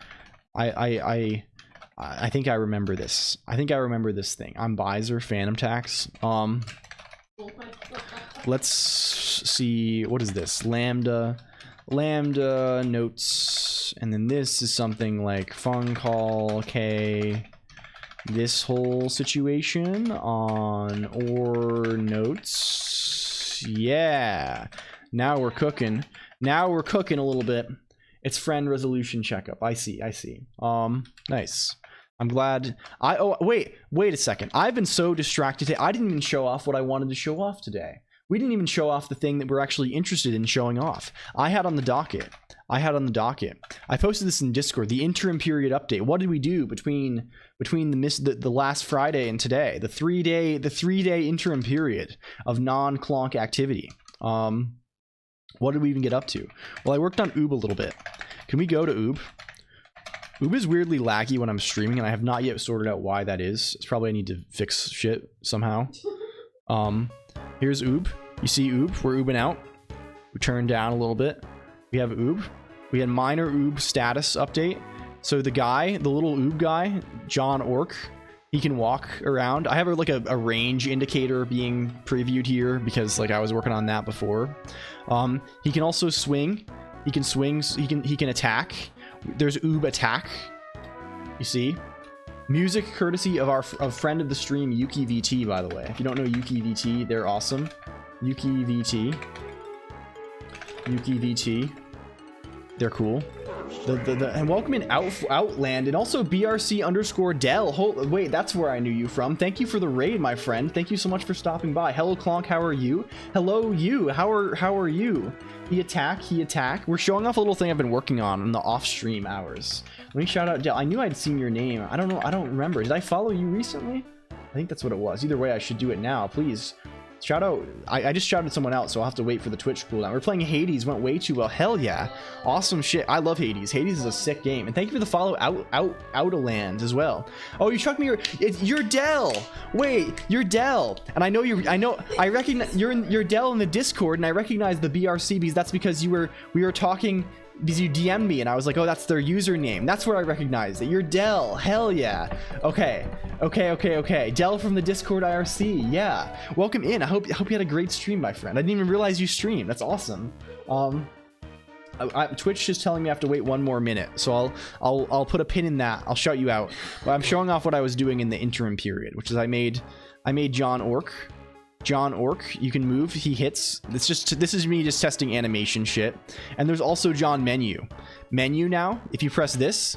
I remember this. I think I remember this thing. I'm Bizer, Phantom Tax. Let's see. What is this? Lambda notes, and then this is something like fun call K. This whole situation on or notes. Yeah. Now we're cooking. Now we're cooking a little bit. It's friend resolution checkup. I see. Nice. I'm glad. Wait a second. I've been so distracted today. I didn't even show off what I wanted to show off today. We didn't even show off the thing that we're actually interested in showing off. I had on the docket. I posted this in Discord. The interim period update. What did we do between the last Friday and today? The 3-day interim period of non-Colonq activity. What did we even get up to? Well, I worked on Oob a little bit. Can we go to Oob? Oob is weirdly laggy when I'm streaming, and I have not yet sorted out why that is. It's probably I need to fix shit somehow. Here's Oob. You see Oob? We're Oobing out. We turn down a little bit. We have Oob. We had minor Oob status update. So the guy, the little Oob guy, John Orc, he can walk around. I have like a range indicator being previewed here because like I was working on that before. He can also swing. He can swing. He can attack. There's Oob attack. You see, music courtesy of our friend of the stream Yuki VT. By the way, if you don't know Yuki VT, they're awesome. Yuki VT. They're cool. And welcome in Outland, and also BRC_Dell. Wait, that's where I knew you from. Thank you for the raid, my friend. Thank you so much for stopping by. Hello, Colonq. How are you? Hello, you. How are you? He attack. We're showing off a little thing I've been working on in the off-stream hours. Let me shout out Dell. I knew I'd seen your name. I don't know. I don't remember. Did I follow you recently? I think that's what it was. Either way, I should do it now. Please. Shout out. I just shouted someone out, so I'll have to wait for the Twitch cooldown. We're playing Hades, went way too well. Hell yeah. Awesome shit. I love Hades. Hades is a sick game. And thank you for the follow Outland as well. Oh, you chucked me you're Dell. Wait, you're Dell. And I recognize you're Dell in the Discord, and I recognize the BRC because that's because we were talking because you DM'd me and I was like, oh, that's their username. That's where I recognized it. You're Dell. Hell yeah. Okay. Dell from the Discord IRC. Yeah. Welcome in. I hope you had a great stream, my friend. I didn't even realize you streamed. That's awesome. Twitch is telling me I have to wait 1 more minute, so I'll put a pin in that. I'll shout you out. But I'm showing off what I was doing in the interim period, which is I made John Orc. John Orc, you can move, he hits. This is me just testing animation shit. And there's also John Menu. Menu now, if you press this,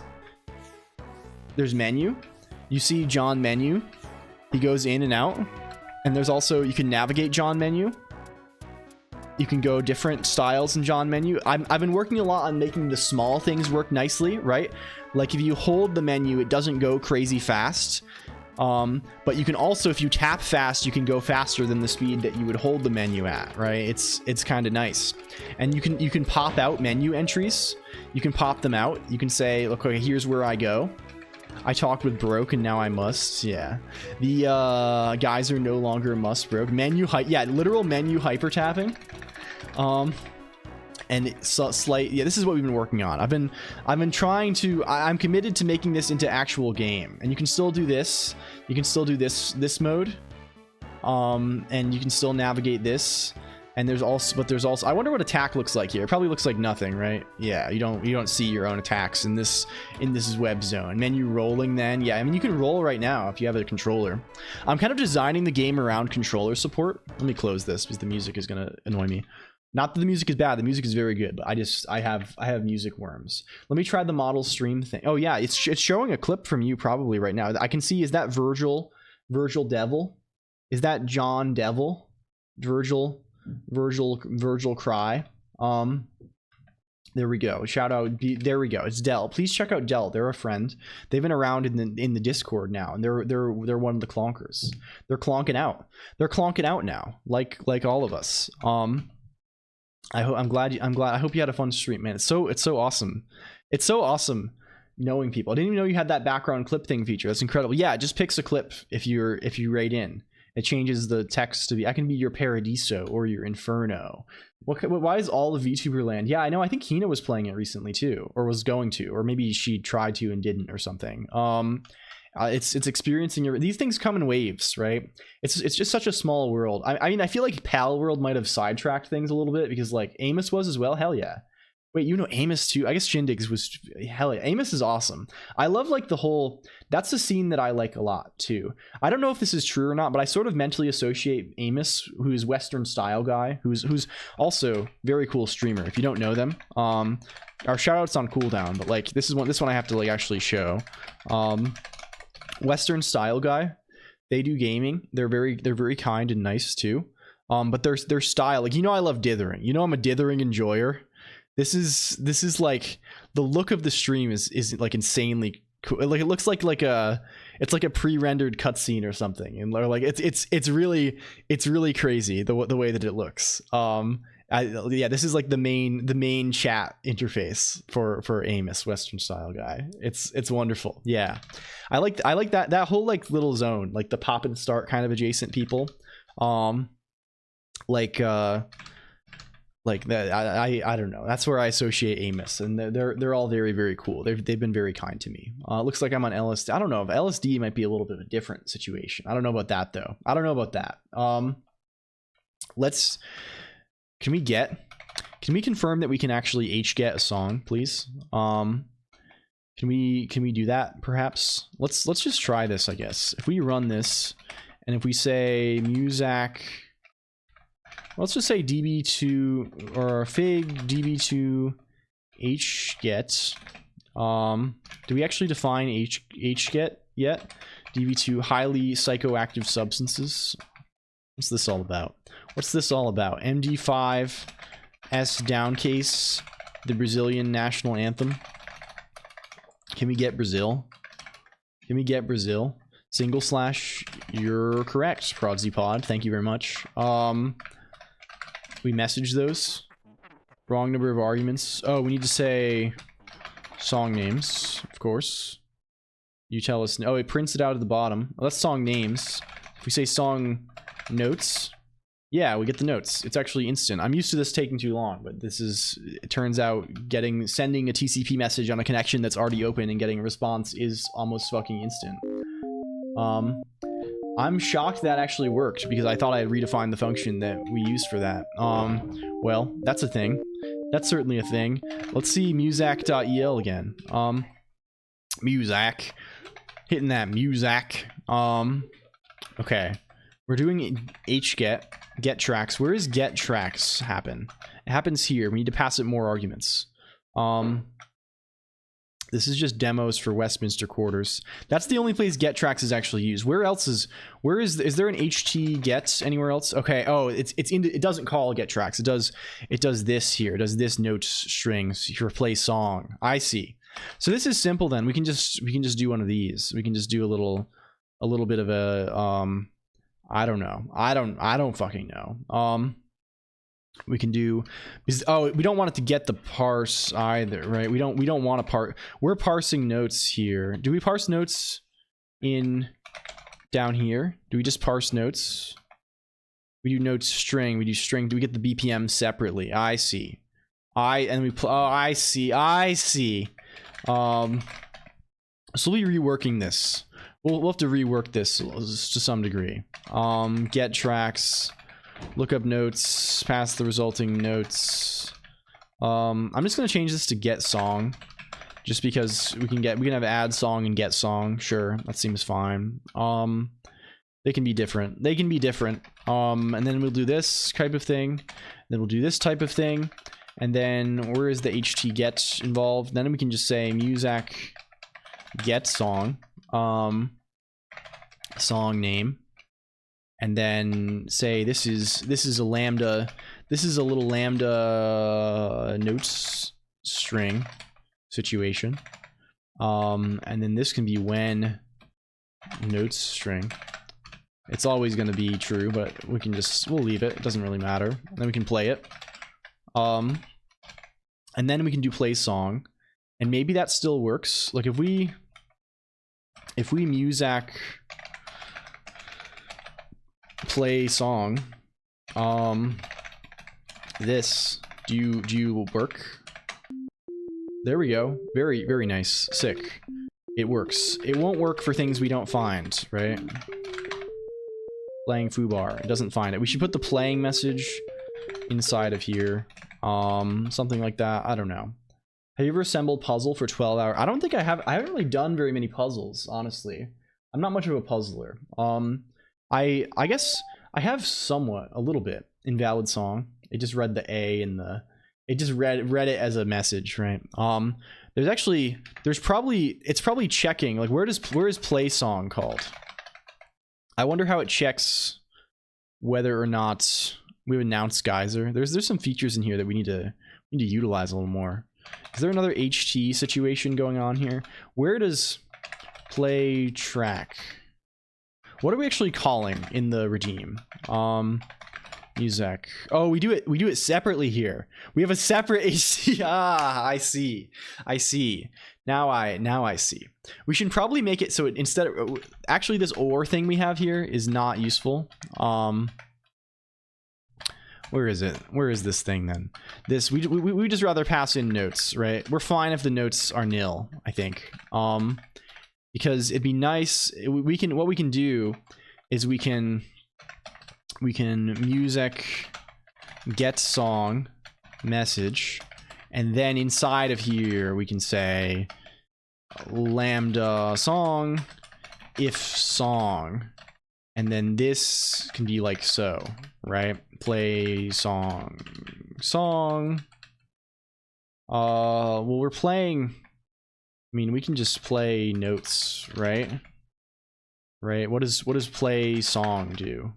there's menu. You see John Menu. He goes in and out. And there's also, you can navigate John Menu. You can go different styles in John Menu. I've been working a lot on making the small things work nicely, right? Like if you hold the menu, it doesn't go crazy fast. But you can also, if you tap fast, you can go faster than the speed that you would hold the menu at, right? It's kind of nice. And you can pop out menu entries. You can pop them out. You can say, look, okay, here's where I go. I talked with Broke and now I must. Yeah. The guys are no longer must Broke. Literal menu hyper tapping. And it's slight. Yeah, this is what we've been working on. I've been trying to. I'm committed to making this into actual game, and you can still do this. You can still do this mode, and you can still navigate this. And there's also, I wonder what attack looks like here. It probably looks like nothing, right? Yeah, you don't see your own attacks in this web zone. Menu rolling then. Yeah, I mean you can roll right now if you have a controller. I'm kind of designing the game around controller support. Let me close this because the music is gonna annoy me. Not that the music is bad, the music is very good, but I have music worms. Let me try the model stream thing. Oh yeah, it's showing a clip from you probably right now. I can see, is that Virgil Devil? Is that John Devil? Virgil Cry. There we go. Shout out. There we go. It's Dell. Please check out Dell. They're a friend. They've been around in the Discord now, and they're one of the clonkers. They're clonking out. They're clonking out now, like all of us. I'm glad. I hope you had a fun stream, man. It's so awesome. It's so awesome knowing people. I didn't even know you had that background clip thing feature. That's incredible. Yeah, it just picks a clip if you raid in. It changes the text to be, I can be your Paradiso or your Inferno. Why is all of VTuber land? Yeah, I know. I think Hina was playing it recently too, or was going to, or maybe she tried to and didn't or something. It's experiencing these things come in waves, right? It's just such a small world. I mean, I feel like Pal World might have sidetracked things a little bit because like Amos was as well. Hell yeah. Wait, you know Amos too? I guess Shindigs was, hell yeah. Amos is awesome. I love like the whole, that's the scene that I like a lot too. I don't know if this is true or not, but I sort of mentally associate Amos, who's Western style guy, who's also very cool streamer. If you don't know them, our shout outs on cooldown, but like this one I have to like actually show. Western style guy, they do gaming. They're very kind and nice too. But their style, like, you know, I love dithering. You know, I'm a dithering enjoyer. This is like the look of the stream is like insanely cool. Like it looks like it's like a pre-rendered cutscene or something, and like it's really crazy the way that it looks. And Yeah, this is like the main chat interface for Amos, Western style guy. It's wonderful. Yeah, I like that whole like little zone, like the pop and start kind of adjacent people. Like that. I don't know. That's where I associate Amos, and they're all very, very cool. They've been very kind to me. Looks like I'm on LSD. I don't know if LSD might be a little bit of a different situation. I don't know about that though. I don't know about that. Can we confirm that we can actually get a song, please? Can we do that perhaps? Let's just try this, I guess. If we run this and if we say Muzak, let's just say db2 or fig db2 hget. Do we actually define hget yet? db2 highly psychoactive substances. What's this all about? What's this all about? MD5 S downcase, the Brazilian national anthem. Can we get Brazil? Can we get Brazil? Single slash, you're correct, ProdZPod. Thank you very much. We message those. Wrong number of arguments. Oh, we need to say song names, of course. You tell us. Oh, it prints it out at the bottom. Oh, that's song names. If we say song notes, yeah, we get the notes. It's actually instant. I'm used to this taking too long, but this is, it turns out sending a TCP message on a connection that's already open and getting a response is almost fucking instant. I'm shocked that actually worked because I thought I had redefined the function that we used for that. Well, that's a thing. That's certainly a thing. Let's see Muzak.el again. Muzak. Hitting that Muzak. Okay. We're doing hget, get tracks. Where does get tracks happen? It happens here. We need to pass it more arguments. This is just demos for Westminster quarters. That's the only place get tracks is actually used. Where else is there an ht get anywhere else? Okay. Oh, it doesn't call get tracks. It does this here. It does this note strings for play song. I see. So this is simple then. We can just do one of these. We can just do a little bit of a I don't know. I don't fucking know. We can do, oh, we don't want it to get the parse either, right? We don't want to parse. We're parsing notes here. Do we parse notes down here? Do we just parse notes? We do notes string. We do string. Do we get the BPM separately? I see. I see. So we'll be reworking this. We'll have to rework this to some degree. Get tracks, look up notes, pass the resulting notes. I'm just gonna change this to get song, just because we can have add song and get song. Sure, that seems fine. They can be different. And then we'll do this type of thing. Then we'll do this type of thing. And then where is the ht get involved? Then we can just say Muzak get song. Song name, and then say this is a lambda, this is a little lambda notes string situation, and then this can be when notes string. It's always going to be true, but we'll leave it. It doesn't really matter. And then we can play it, and then we can do play song, and maybe that still works. Like if we Muzak play song, this, do you work? There we go. Very, very nice. Sick. It works. It won't work for things we don't find, right? Playing foobar. It doesn't find it. We should put the playing message inside of here. Something like that. I don't know. Have you ever assembled puzzle for 12 hours? I don't think I have. I haven't really done very many puzzles, honestly. I'm not much of a puzzler. I guess I have somewhat, a little bit. Invalid song. It just read the A and it just read it as a message, right? It's probably checking, like where is play song called? I wonder how it checks whether or not we announce geyser. There's some features in here that we need to utilize a little more. Is there another HT situation going on here? Where does play track? What are we actually calling in the regime? Music. Oh, we do it separately here. We have a separate HC. Ah, I see. Now I see. We should probably make it so it, instead of actually this or thing we have here is not useful. Where is it? Where is this thing then? This we just rather pass in notes, right? We're fine if the notes are nil, I think. Because it'd be nice. What we can do is we can music get song message, and then inside of here we can say lambda song if song, and then this can be like so, right? Play song. Well, we're playing, I mean, we can just play notes, right? What does play song do?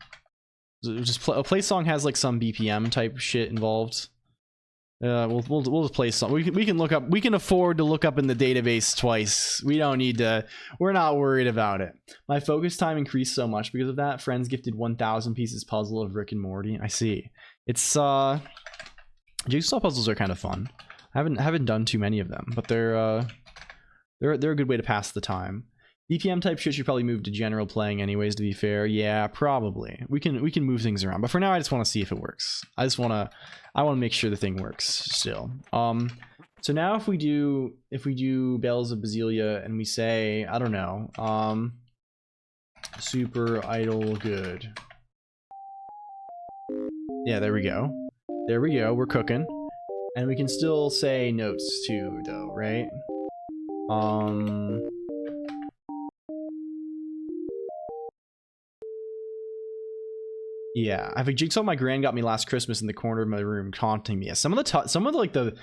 Just play song has like some BPM type shit involved. We'll just play song. We can look up. We can afford to look up in the database twice. We don't need to. We're not worried about it. My focus time increased so much because of that. Friends gifted 1,000 pieces puzzle of Rick and Morty. I see. It's jigsaw puzzles are kind of fun. I haven't done too many of them, but they're a good way to pass the time. BPM type shit should probably move to general playing anyways, to be fair. Yeah, probably. We can move things around. But for now I just want to see if it works. I want to make sure the thing works still. So now if we do Bells of Basilia and we say, I don't know, super idle good. Yeah, there we go. We're cooking. And we can still say notes too though, right? Yeah, I have a jigsaw my grand got me last Christmas in the corner of my room, taunting me. Some of the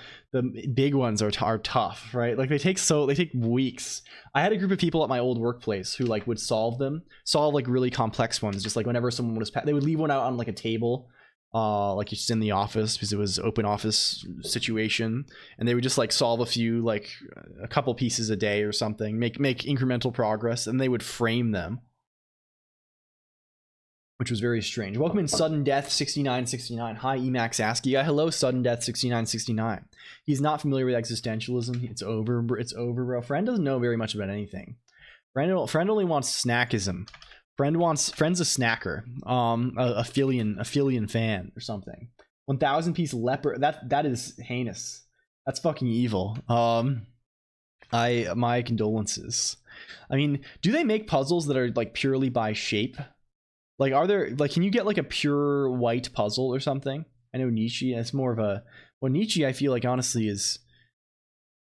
big ones are tough, right? Like they take weeks. I had a group of people at my old workplace who like would solve like really complex ones. Just like whenever someone was, they would leave one out on like a table, like just in the office because it was open office situation, and they would just like solve a couple pieces a day or something, make incremental progress, and they would frame them, which was very strange. Welcome in Sudden Death 6969. Hi Emacs ASCII. Yeah, hello Sudden Death 6969. He's not familiar with existentialism. It's over, bro. Friend doesn't know very much about anything. Friend only wants snackism. Friend's a snacker. A Philian fan or something. 1,000 piece leopard. That is heinous. That's fucking evil. My condolences. I mean, do they make puzzles that are like purely by shape? Like, are there, like, can you get like a pure white puzzle or something? I know Nietzsche, it's more of a, well, Nietzsche I feel like honestly is,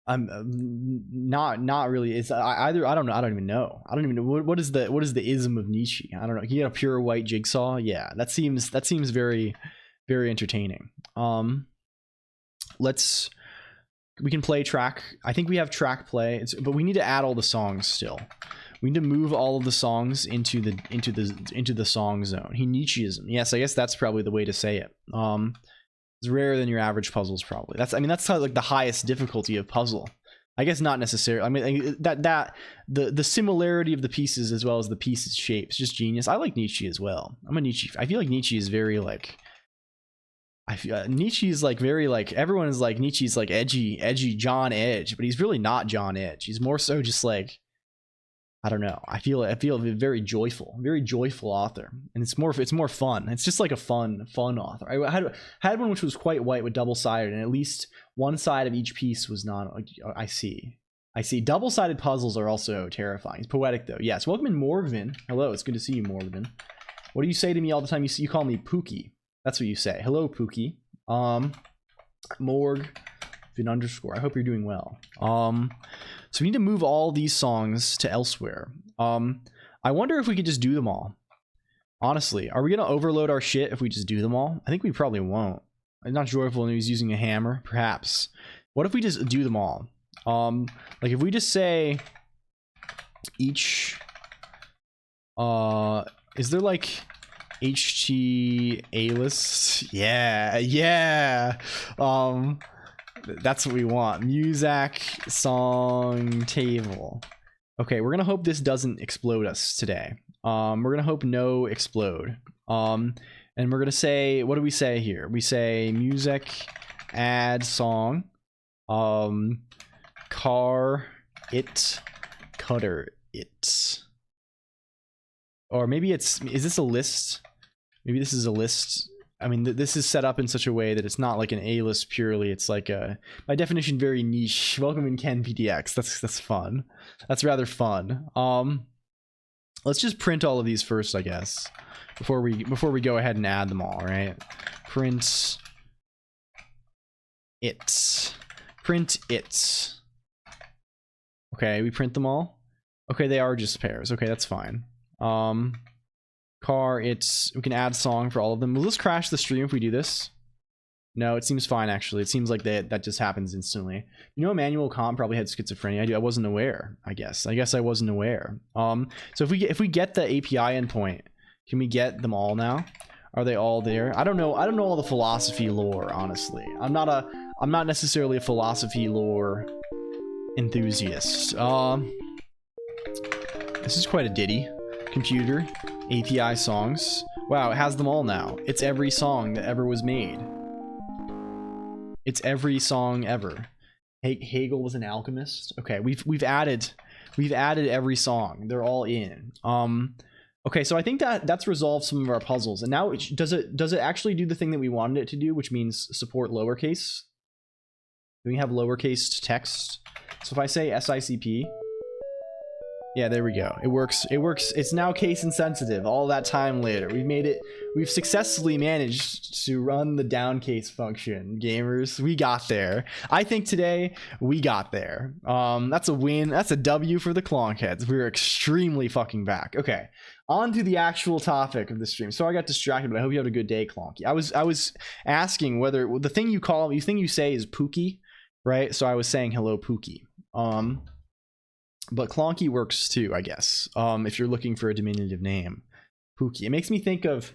not really, it's I don't even know what is the ism of Nietzsche. I don't know. Can you get a pure white jigsaw? Yeah, that seems very, very entertaining. We can play track. I think we have track play, but we need to add all the songs still. We need to move all of the songs into the song zone. He Nietzscheism. Yes, I guess that's probably the way to say it. It's rarer than your average puzzles, probably. That's like the highest difficulty of puzzle. I guess not necessarily. I mean the similarity of the pieces as well as the pieces' shapes, just genius. I like Nietzsche as well. I'm a Nietzsche. I feel like Nietzsche is very like. Nietzsche's like very like, everyone is like Nietzsche's like edgy John Edge, but he's really not John Edge. He's more so just like, I don't know. I feel a very joyful author, and it's more fun. It's just like a fun author. I had one which was quite white with double-sided, and at least one side of each piece was not. I see. Double-sided puzzles are also terrifying. It's poetic though. Yes. Welcome in, Morgvin. Hello. It's good to see you, Morgvin. What do you say to me all the time? You call me Pookie. That's what you say. Hello, Pookie. Morg. _. I hope you're doing well. So we need to move all these songs to elsewhere. I wonder if we could just do them all. Honestly, are we gonna overload our shit if we just do them all? I think we probably won't. I'm not joyful and he's using a hammer, perhaps. What if we just do them all? Like if we just say each, is there like HT A list? Yeah. That's what we want. Music song table. Okay, we're gonna hope this doesn't explode us today. We're gonna hope no explode. And we're gonna say, what do we say here? We say music, add song, car it, cutter it. Or maybe is this a list? Maybe this is a list. I mean, this is set up in such a way that it's not like an A list purely. It's like a, by definition, very niche. Welcome in Ken PDX. That's fun. That's rather fun. Let's just print all of these first, I guess, before we go ahead and add them all. Right? Print it. Print it. Okay, we print them all. Okay, they are just pairs. Okay, that's fine. Car, we can add song for all of them. Will this crash the stream if we do this? No, it seems fine actually. It seems like that just happens instantly. You know, Emmanuel Kant probably had schizophrenia. I wasn't aware, I guess I wasn't aware. So if we get the API endpoint, can we get them all now? Are they all there? I don't know all the philosophy lore, honestly. I'm not necessarily a philosophy lore enthusiast. This is quite a ditty. Computer, API songs. Wow, it has them all now. It's every song that ever was made. It's every song ever. Hegel was an alchemist. Okay, we've added every song. They're all in. Okay, so I think that's resolved some of our puzzles. And now does it actually do the thing that we wanted it to do, which means support lowercase? Do we have lowercase text? So if I say SICP, yeah, there we go. It works. It's now case insensitive. All that time later, we've successfully managed to run the downcase function. Gamers, we got there. I think today we got there. That's a win. That's a W for the Colonq heads. We're extremely fucking back. Okay, on to the actual topic of the stream. So I got distracted, but I hope you had a good day, Colonq. I was asking whether the thing you say is Pookie, right? So I was saying hello, Pookie. But Colonq works too, I guess. If you're looking for a diminutive name, Pookie. It makes me think of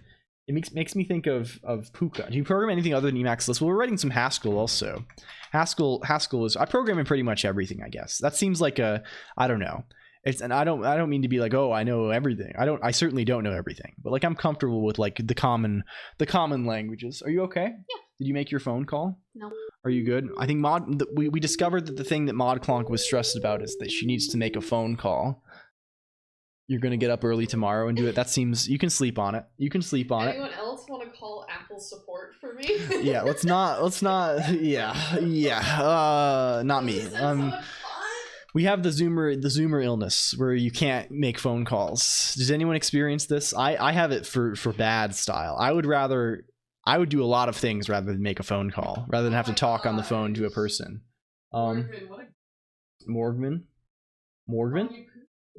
Puka. Do you program anything other than Emacs List? Well, we're writing some Haskell also. Haskell is, I program in pretty much everything, I guess. That seems like I don't know. And I don't mean to be like, oh, I know everything. I certainly don't know everything. But like I'm comfortable with like the common languages. Are you okay? Yeah. Did you make your phone call? No. Are you good? I think we discovered that the thing that Colonq was stressed about is that she needs to make a phone call. You're gonna get up early tomorrow and do it. That seems, you can sleep on it. Anyone else want to call Apple support for me? Yeah, let's not. Yeah. Not me. We have the Zoomer illness where you can't make phone calls. Does anyone experience this? I have it for bad style. I would do a lot of things rather than make a phone call, rather than have to talk on the phone to a person. Morgman?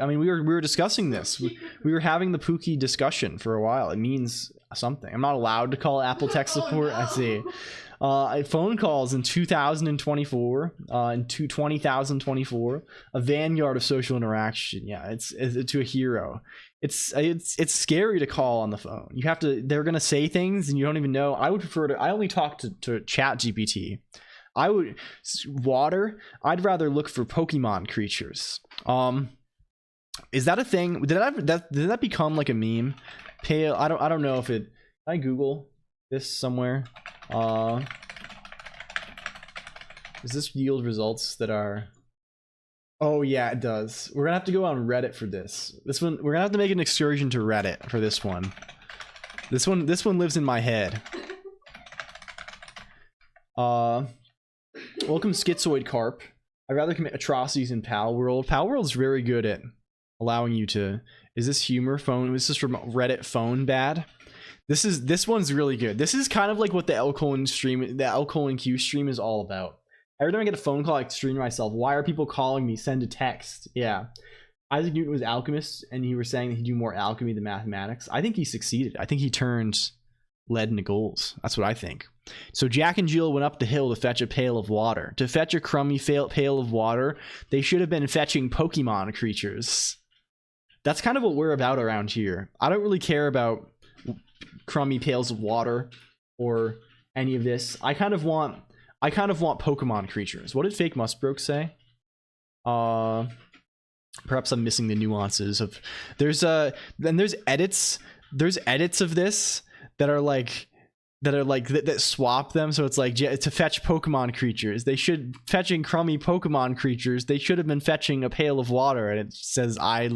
I mean, we were discussing this. We were having the Pookie discussion for a while. It means something. I'm not allowed to call Apple tech support. No. I see. Phone calls in 2024, in 2024, a vanguard of social interaction. Yeah, it's to a hero. It's scary to call on the phone. You have to. They're gonna say things and you don't even know. I would prefer to. I only talk to Chat GPT. I'd rather look for Pokemon creatures. Is that a thing? Did that become like a meme? Pale. I don't know if it. Can I Google this somewhere? Does this yield results that are? Oh yeah, it does. We're gonna have to go on Reddit for this. This one, we're gonna have to make an excursion to Reddit for this one. This one lives in my head. Welcome, Schizoid Carp. I'd rather commit atrocities in Pal World. Pal World's very good at allowing you to. Is this humor phone? This is from Reddit phone bad. This one's really good. This is kind of like what the LCOLONQ stream is all about. Every time I get a phone call, I stream myself. Why are people calling me? Send a text. Yeah. Isaac Newton was alchemist, and he was saying that he'd do more alchemy than mathematics. I think he succeeded. I think he turned lead into gold. That's what I think. So Jack and Jill went up the hill to fetch a pail of water. To fetch a crummy pail of water, they should have been fetching Pokemon creatures. That's kind of what we're about around here. I don't really care about crummy pails of water or any of this. I kind of want Pokemon creatures. What did Fake Mustbroke say? Perhaps I'm missing the nuances of. There's edits of this that are like that swap them. So it's like to fetch Pokemon creatures, they should fetching crummy Pokemon creatures. They should have been fetching a pail of water, and it says I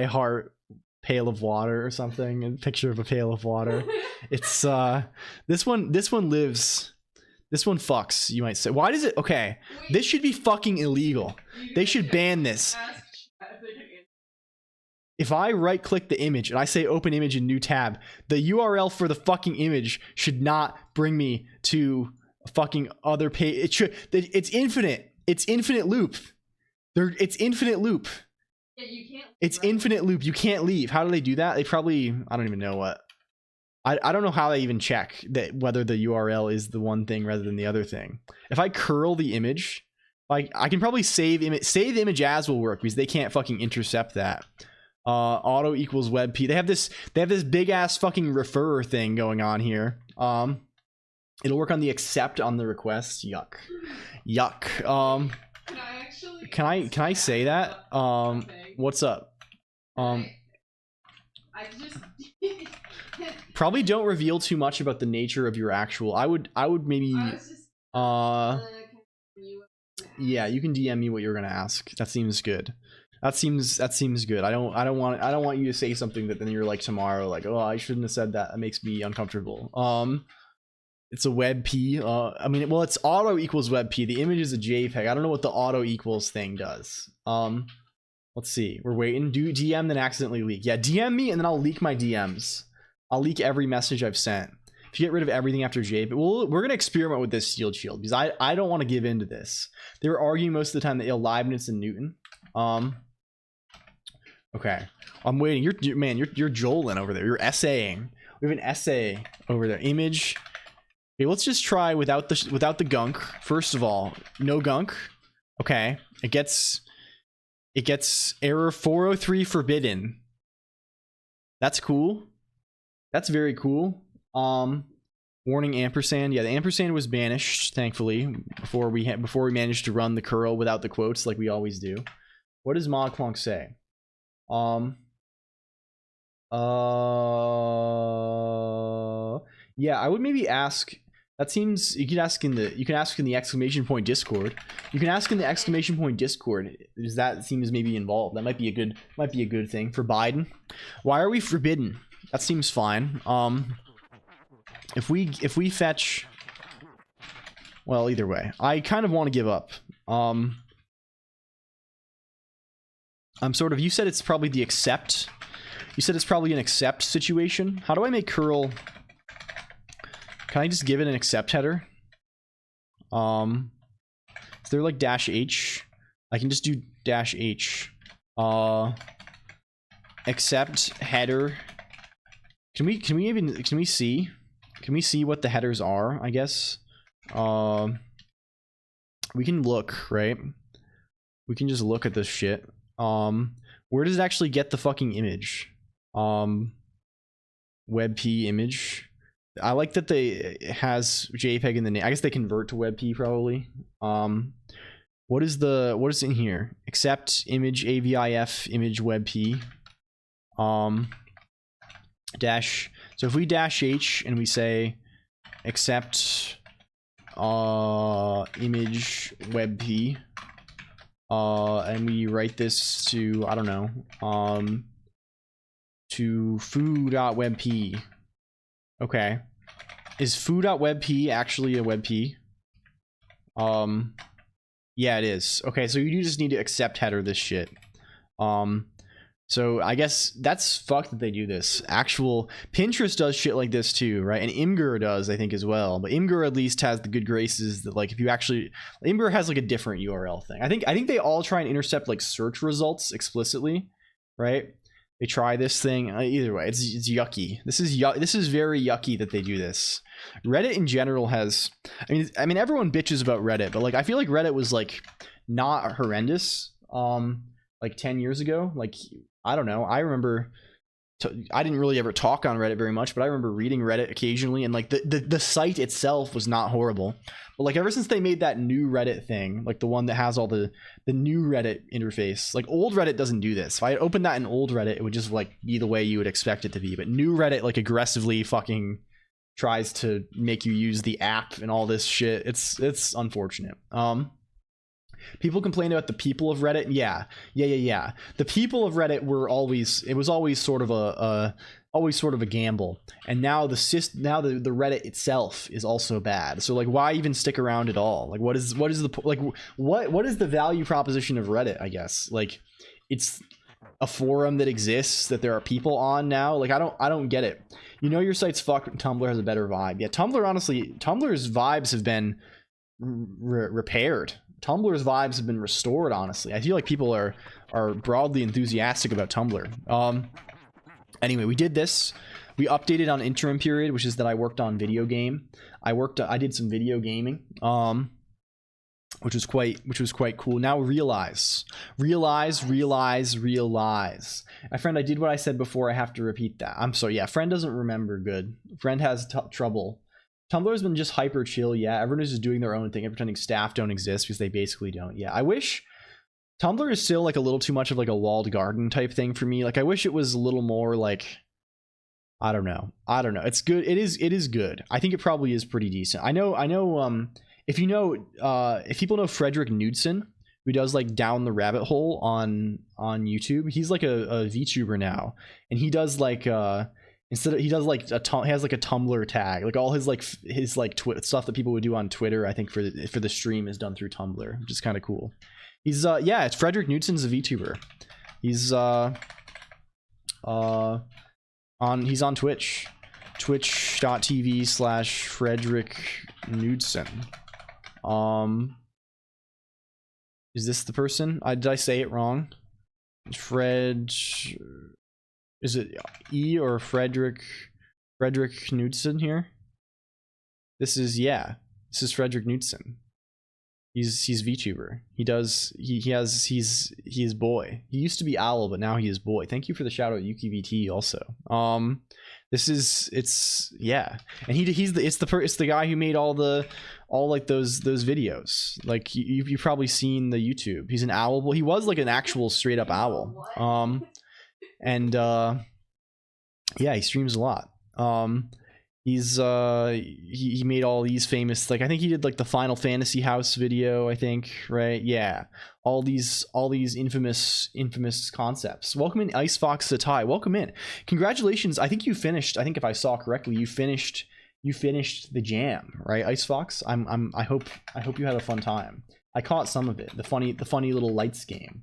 heart pail of water or something, and picture of a pail of water. It's this one lives. This one fucks, you might say. Why does it? Okay, this should be fucking illegal. They should ban this. If I right click the image and I say open image in new tab, the URL for the fucking image should not bring me to a fucking other page. It should. It's infinite. It's infinite loop. It's infinite loop. Yeah, you can't. It's infinite loop. You can't leave. How do they do that? They probably. I don't even know what. I don't know how they even check that whether the URL is the one thing rather than the other thing. If I curl the image, like I can probably save the image as will work because they can't fucking intercept that. Auto equals webp. They have this big ass fucking referrer thing going on here. It'll work on the accept on the request. Yuck. Can I say that? What's up? I just probably don't reveal too much about the nature of your actual. I would maybe yeah, you can DM me what you're gonna ask. That seems good. That seems good. I don't want you to say something that then you're like tomorrow like, oh, I shouldn't have said that. That makes me uncomfortable. It's a WebP. I mean, well, it's auto equals WebP. The image is a JPEG. I don't know what the auto equals thing does. Let's see. We're waiting. Do DM then accidentally leak. Yeah, DM me and then I'll leak my DMs. I'll leak every message I've sent. If you get rid of everything after JPEG, we're gonna experiment with this sealed shield because I don't want to give in to this. They were arguing most of the time that Leibniz and Newton. Okay, I'm waiting. You're joling over there. You're essaying. We have an essay over there. Image. Okay, let's just try without the gunk. First of all, no gunk. Okay, it gets error 403 forbidden. That's cool. That's very cool. Warning ampersand. Yeah, the ampersand was banished, thankfully, before we managed to run the curl without the quotes like we always do. What does LCOLONQ say? Yeah, I would maybe ask. That seems you can ask in the exclamation point Discord. You can ask in the exclamation point Discord. Does that seems maybe involved? That might be a good thing for Biden. Why are we forbidden? That seems fine. If we fetch, well, either way, I kind of want to give up. I'm sort of. You said it's probably the accept. You said it's probably an accept situation. How do I make curl? Can I just give it an accept header? Is there like -h? I can just do -h. Accept header. Can we see what the headers are? I guess. We can look, right? We can just look at this shit. Where does it actually get the fucking image? WebP image. I like that it has JPEG in the name. I guess they convert to WebP probably. What is in here? Accept image AVIF image WebP. Dash. So if we -h and we say accept image WebP, and we write this to, I don't know, to foo.webp. Okay. Is foo.webp actually a WebP? Yeah, it is. Okay, so you just need to accept header this shit. So I guess that's fucked that they do this. Actual Pinterest does shit like this too, right? And Imgur does, I think, as well. But Imgur at least has the good graces that, like, if you actually, Imgur has like a different URL thing. I think they all try and intercept like search results explicitly, right? They try this thing. Either way, it's yucky. This is very yucky that they do this. Reddit in general has. I mean, everyone bitches about Reddit, but like, I feel like Reddit was like not horrendous. Like 10 years ago. Like, I don't know. I remember. I didn't really ever talk on Reddit very much, but I remember reading Reddit occasionally, and like the site itself was not horrible. But like ever since they made that new Reddit thing, like the one that has all the new Reddit interface, like old Reddit doesn't do this. If I opened that in old Reddit, it would just like be the way you would expect it to be. But new Reddit like aggressively fucking tries to make you use the app and all this shit. It's unfortunate. People complain about the people of Reddit. Yeah. The people of Reddit were always, it was always sort of a gamble. And now the Reddit itself is also bad. So like, why even stick around at all? Like, what is the value proposition of Reddit, I guess? Like, it's a forum that exists that there are people on now. Like, I don't get it. You know, your site's fucked. Tumblr has a better vibe. Yeah, Tumblr, honestly, Tumblr's vibes have been repaired. Tumblr's vibes have been restored, honestly. I feel like people are broadly enthusiastic about Tumblr. Anyway, we did this. We updated on interim period, which is that I worked on video game. I did some video gaming, which was quite cool. Now realize. My friend, I did what I said before. I have to repeat that. I'm sorry. Yeah, friend doesn't remember good. Friend has trouble. Tumblr has been just hyper chill. Yeah, everyone is just doing their own thing and pretending staff don't exist because they basically don't. Yeah, I wish Tumblr is still like a little too much of like a walled garden type thing for me. Like, I wish it was a little more like, I don't know. It's good. It is good. I think it probably is pretty decent. I know if people know Frederick Knudsen, who does like Down the Rabbit Hole on YouTube, he's like a VTuber now, and he does like he has like a Tumblr tag, like all his stuff that people would do on Twitter. I think for the stream is done through Tumblr, which is kind of cool. He's it's Frederick Knudsen's a VTuber. He's on Twitch, twitch.tv/Frederick Knudsen. Is this the person? Did I say it wrong? Fred, is it E or Frederick Knudsen here? This is Frederick Knudsen. He's VTuber. He is boy. He used to be Owl, but now he is boy. Thank you for the shout out, YukiVT also. And it's the guy who made all those videos. Like, you've probably seen the YouTube. He's an owl. Well, he was like an actual straight up owl. He streams a lot. He made all these famous, like, I think he did like the Final Fantasy House video, I think, right? Yeah, all these infamous concepts. Welcome in, Ice Fox Satai. Welcome in. Congratulations. I think you finished. I think if I saw correctly, you finished the jam, right, Ice Fox? I hope you had a fun time. I caught some of it. The funny little lights game.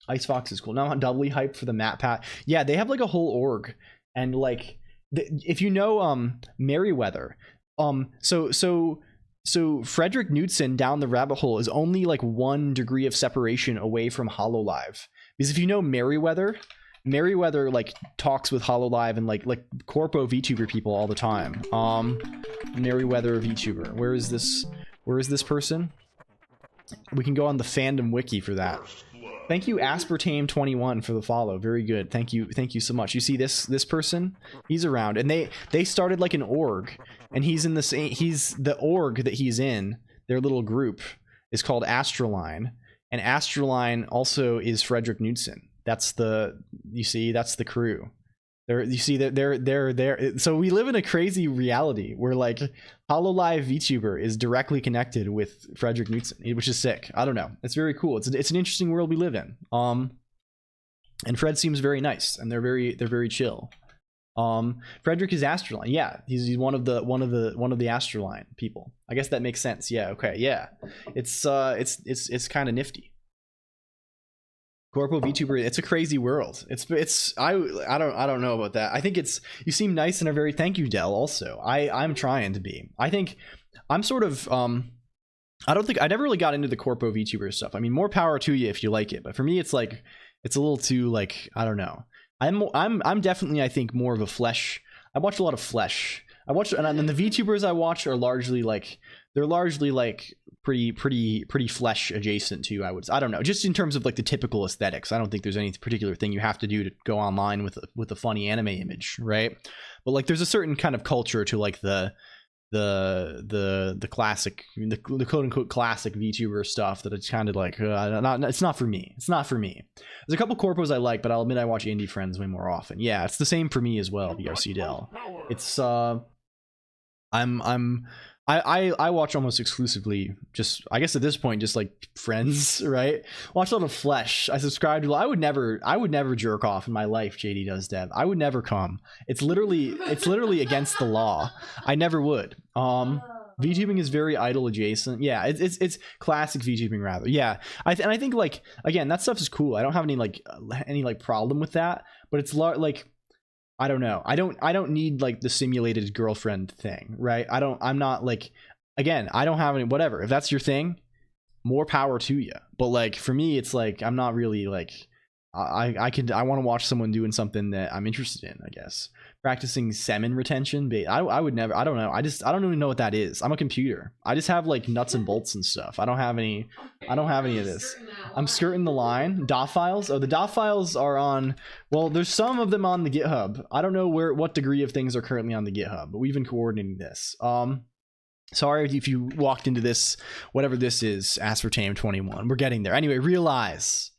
Ice Fox is cool. Now I'm doubly hyped for the map pack. Yeah, they have like a whole org, and like, if you know Merryweather, so Frederick Knudsen Down the Rabbit Hole is only like 1 degree of separation away from HoloLive, because if you know Merryweather like talks with HoloLive and like corpo VTuber people all the time. Merryweather VTuber. Where is this person? We can go on the fandom wiki for that. Thank you, Aspartame21, for the follow. Very good. Thank you so much. You see this person? He's around, and they started like an org, and he's the org that he's in. Their little group is called Astroline, and Astroline also is Frederick Knudsen. That's the crew. They're so we live in a crazy reality where like HoloLive VTuber is directly connected with Frederick Knudsen, which is sick. I don't know. It's very cool. It's an interesting world we live in. And Fred seems very nice, and they're very chill. Frederick is Astroline. Yeah, he's one of the Astroline people. I guess that makes sense. Yeah. Okay. Yeah. It's kind of nifty. Corpo VTuber, it's a crazy world. I don't know about that. I think you seem nice and are very, thank you, Dell. Also, I'm trying to be. I think I'm sort of I never really got into the Corpo VTuber stuff. I mean, more power to you if you like it, but for me it's like it's a little too like, I don't know. I'm definitely, I think, more of a flesh. I watch a lot of flesh. And the VTubers I watch are largely like pretty flesh adjacent to, I don't know, just in terms of like the typical aesthetics. I don't think there's any particular thing you have to do to go online with a funny anime image, right? But like there's a certain kind of culture to like the the classic, the quote unquote classic VTuber stuff that it's kind of like it's not for me. It's not for me. There's a couple corpos I like, but I'll admit I watch indie friends way more often. Yeah, it's the same for me as well. BRC Dell. It's I watch almost exclusively just, I guess at this point, just like friends, right? Watch a lot of Flesh. I subscribe to, I would never jerk off in my life. JD Does Dev. I would never come. It's literally against the law. I never would. VTubing is very idol adjacent. Yeah, it's classic VTubing rather. Yeah, I think like, again, that stuff is cool. I don't have any problem with that, but it's like, I don't know. I don't need like the simulated girlfriend thing, right? I'm not like, again, I don't have any, whatever. If that's your thing, more power to you. But like for me, it's like, I'm not really like, I want to watch someone doing something that I'm interested in, I guess. Practicing semen retention, but I would never, I don't know. I don't even know what that is. I'm a computer. I just have like nuts and bolts and stuff. I don't have any of this. I'm skirting the line. DOF files. Oh, the DOF files are on, well, there's some of them on the GitHub. I don't know what degree of things are currently on the GitHub, but we've been coordinating this. Sorry if you walked into this, whatever this is, Aspartame 21. We're getting there. Anyway, realize.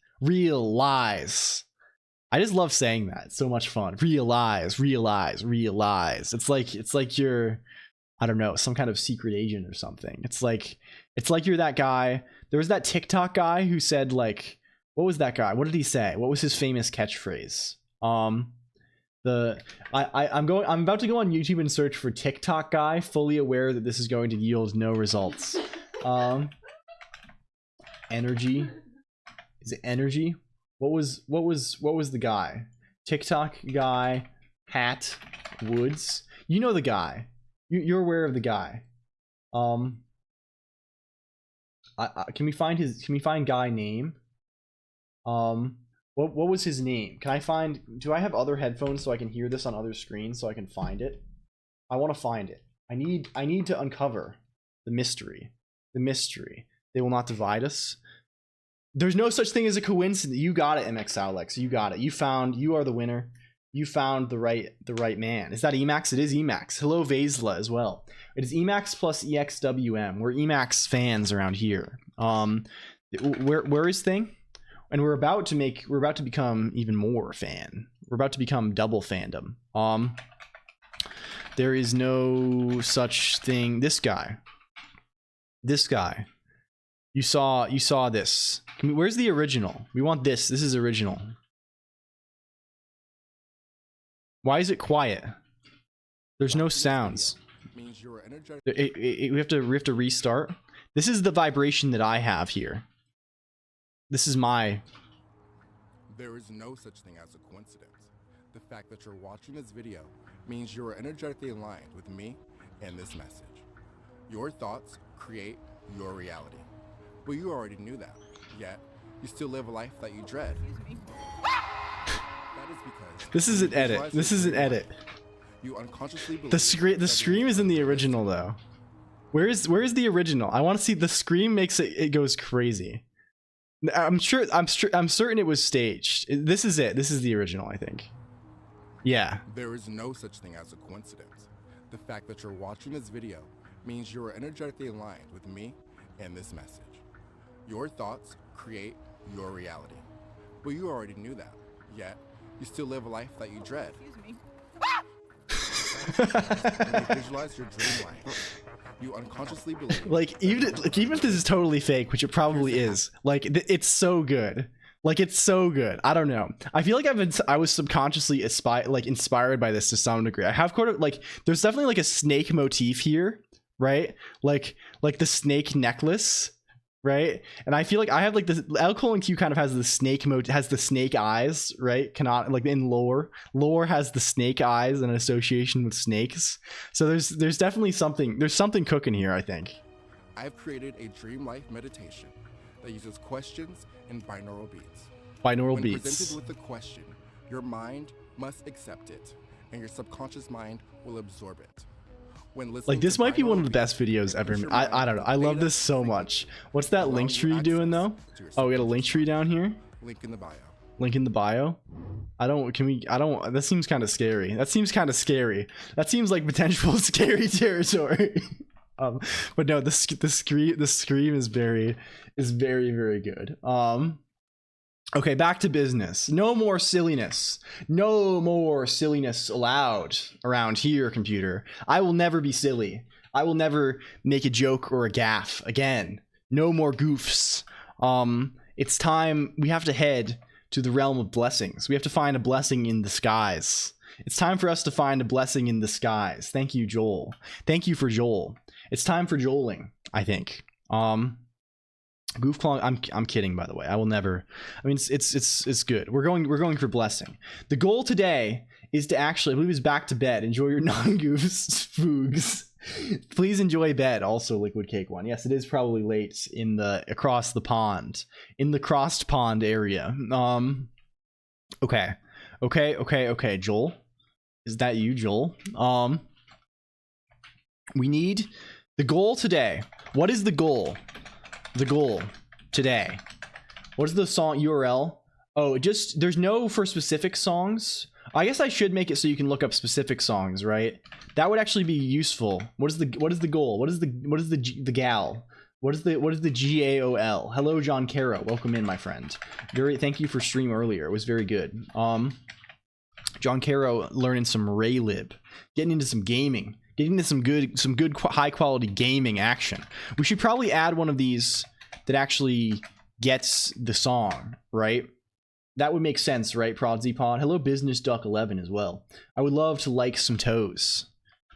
I just love saying that. It's so much fun. Realize. It's like you're, I don't know, some kind of secret agent or something. It's like you're that guy. There was that TikTok guy who said like, what was that guy? What did he say? What was his famous catchphrase? I'm about to go on YouTube and search for TikTok guy, fully aware that this is going to yield no results. Energy. Is it energy? What was the guy? TikTok guy, hat, Woods. You know the guy. You're aware of the guy. Can we find guy name? What was his name? Do I have other headphones so I can hear this on other screens so I can find it? I want to find it. I need to uncover the mystery. They will not divide us. There's no such thing as a coincidence. You got it, MX Alex. You got it. You are the winner. You found the right man. Is that Emacs? It is Emacs. Hello, Vaisla as well. It is Emacs plus EXWM. We're Emacs fans around here. Where is thing? And we're about to become even more fan. We're about to become double fandom. There is no such thing. This guy. You saw this. Where's the original? We want this. This is original. Why is it quiet? There's no sounds. We have to restart. This is the vibration that I have here. This is my. There is no such thing as a coincidence. The fact that you're watching this video means you are energetically aligned with me and this message. Your thoughts create your reality. But you already knew that, yet you still live a life that you dread. That is because this is an edit. This is an edit. You unconsciously believe the scream is in the original though. Where is the original? I want to see the scream. Makes it goes crazy. I'm certain it was staged. This is it. This is the original, I think. Yeah. There is no such thing as a coincidence. The fact that you're watching this video means you are energetically aligned with me and this message. Your thoughts create your reality. But you already knew that, yet you still live a life that you dread. When you visualize your dream life, you unconsciously believe. Even if this is totally fake, which it probably is, it's so good. It's so good. I don't know. I feel like I was subconsciously inspired by this to some degree. I have there's definitely a snake motif here, right? Like the snake necklace. Right, and I feel like I have the LCOLONQ kind of has the snake has the snake eyes, right? In lore has the snake eyes in association with snakes. So there's definitely something cooking here, I think. I've created a dream life meditation that uses questions and binaural beats. Binaural beats. When presented with a question, your mind must accept it, and your subconscious mind will absorb it. This might be one of the best videos ever. I don't know. I love this so much. What's that link tree doing though? Oh, we got a link tree down here. Link in the bio. Link in the bio. That seems kind of scary. That seems like potential scary territory. But no, the scream is very very good. Okay, back to business. No more silliness. No more silliness allowed around here, computer. I will never be silly. I will never make a joke or a gaffe again. No more goofs. It's time. We have to head to the realm of blessings. We have to find a blessing in the skies. It's time for us to find a blessing in the skies. Thank you, Joel. Thank you for Joel. It's time for Joeling, I think. GoofColonq, I'm kidding, by the way. I will never. I mean, it's good. We're going for blessing. The goal today is to actually, I believe, is back to bed. Enjoy your non-goofs, foogs. Please enjoy bed. Also, Liquid Cake One. Yes, it is probably late in the across the pond, in the crossed pond area. Okay. Joel, is that you, Joel? We need the goal today. What is the goal? The goal today. What is the song URL? Oh, just there's no for specific songs. I guess I should make it so you can look up specific songs, right? That would actually be useful. What is the goal? What is the gal? What is the GAOL? Hello, John Caro. Welcome in, my friend. Thank you for stream earlier. It was very good. John Caro learning some Raylib, getting into some gaming, getting into some good high quality gaming action. We should probably add one of these that actually gets the song, right? That would make sense, right, ProdZPod? Hello, Business Duck 11 as well. I would love to like some toes.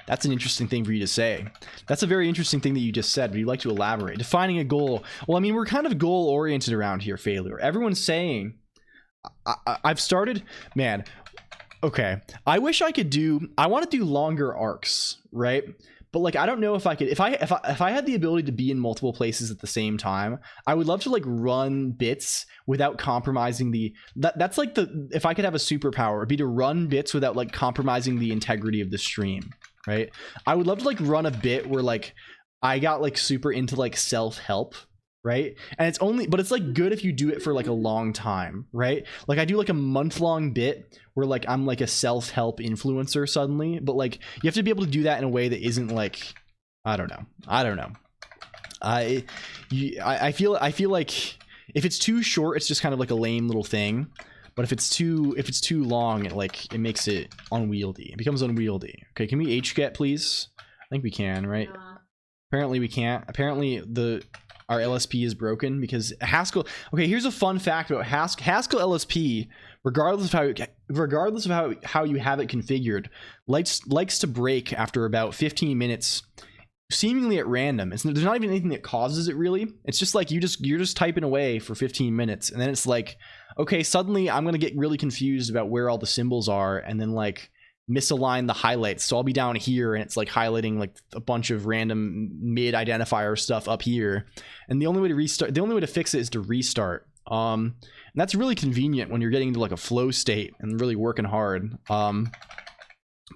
That's an interesting thing for you to say. That's a very interesting thing that you just said. Would you like to elaborate? Defining a goal. Well, I mean, we're kind of goal oriented around here, Failure. Everyone's saying, I've started, man. Okay, I wish I could do. I want to do longer arcs, right? But like, I don't know if I could. If I had the ability to be in multiple places at the same time, I would love to like run bits without compromising the. That's like the. If I could have a superpower, it'd be to run bits without like compromising the integrity of the stream, right? I would love to like run a bit where like I got like super into like self-help. Right, and it's only, but it's like good if you do it for like a long time, right? Like I do like a month-long bit where like I'm like a self-help influencer suddenly, but like you have to be able to do that in a way that isn't like, I don't know. I feel like if it's too short, it's just kind of like a lame little thing. But if it's too long, it makes it unwieldy. It becomes unwieldy. Okay, can we HGet please? I think we can, right? Apparently we can't. Apparently our LSP is broken because Haskell. Okay, here's a fun fact about Haskell LSP. Regardless of how you have it configured, likes to break after about 15 minutes, seemingly at random. There's not even anything that causes it really. It's just like you're just typing away for 15 minutes, and then it's like, okay, suddenly I'm gonna get really confused about where all the symbols are, and then like misalign the highlights, so I'll be down here and it's like highlighting like a bunch of random mid identifier stuff up here, and the only way to fix it is to restart. And that's really convenient when you're getting into like a flow state and really working hard.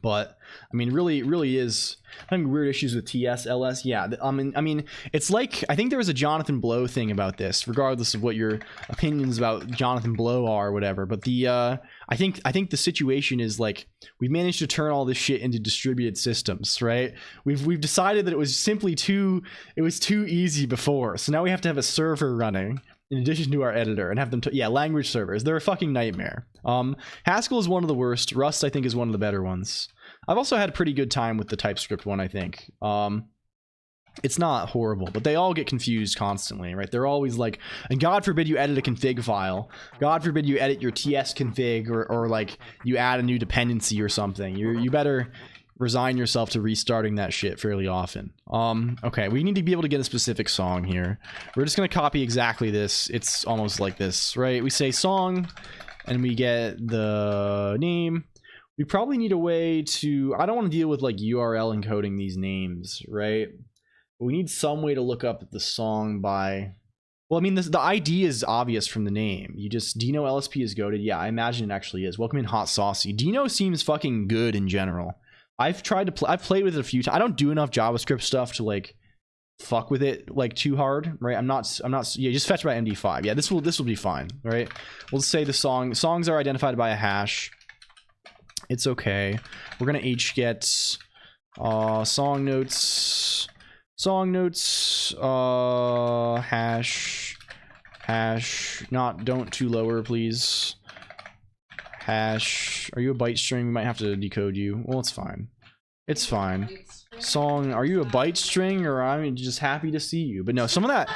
But I mean, really is having weird issues with TSLS. Yeah, I mean, it's like, I think there was a Jonathan Blow thing about this, regardless of what your opinions about Jonathan Blow are or whatever. But I think the situation is like we've managed to turn all this shit into distributed systems, right? We've decided that it was simply too easy before, so now we have to have a server running in addition to our editor and have them language servers. They're a fucking nightmare. Haskell is one of the worst. Rust, I think, is one of the better ones. I've also had a pretty good time with the TypeScript one, I think. It's not horrible, but they all get confused constantly, right? They're always like, and God forbid you edit a config file. God forbid you edit your TS config or like you add a new dependency or something. You better resign yourself to restarting that shit fairly often. Okay, we need to be able to get a specific song here. We're just gonna copy exactly this. It's almost like this, right? We say song and we get the name. We probably need a way to, I don't want to deal with like URL encoding these names, right? But we need some way to look up the song by, well, I mean, the ID is obvious from the name. You just, Dino LSP is goated. Yeah, I imagine it actually is. Welcome in, Hot Saucy. Dino seems fucking good in general. I've played with it a few times. I don't do enough JavaScript stuff to like fuck with it like too hard, right? I'm not yeah, just fetch by MD5. Yeah, this will be fine, right? We'll say the songs are identified by a hash. It's okay. We're gonna get song notes hash, don't too lower, please. Hash, are you a byte string? We might have to decode you. Well, it's fine. It's fine. Song, are you a byte string, or I'm just happy to see you? But no, some of that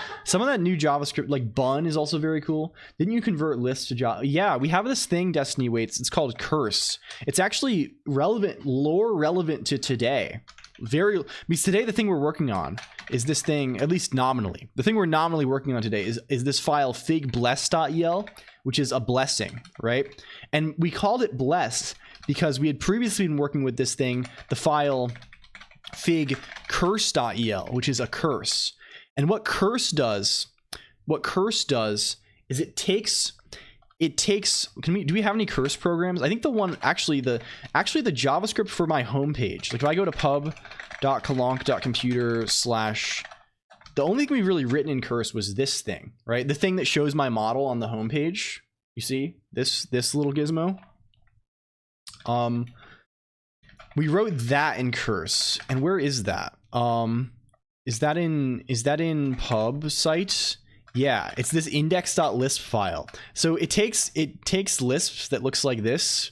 new JavaScript, like bun, is also very cool. Didn't you convert lists to Java? Yeah, we have this thing, Destiny waits. It's called curse. It's actually lore relevant to today. Because today the thing we're working on is this thing, at least nominally. The thing we're nominally working on today is this file figbless.el, which is a blessing, right? And we called it bless because we had previously been working with this thing, the file fig curse.el, which is a curse. And what curse does is it takes do we have any curse programs? I think the one actually the JavaScript for my homepage, like if I go to pub.colonq.computer/ the only thing we've really written in curse was this thing, right? The thing that shows my model on the homepage. You see this little gizmo? We wrote that in curse. And where is that? Is that in pub site? Yeah, it's this index.lisp file. So it takes Lisp that looks like this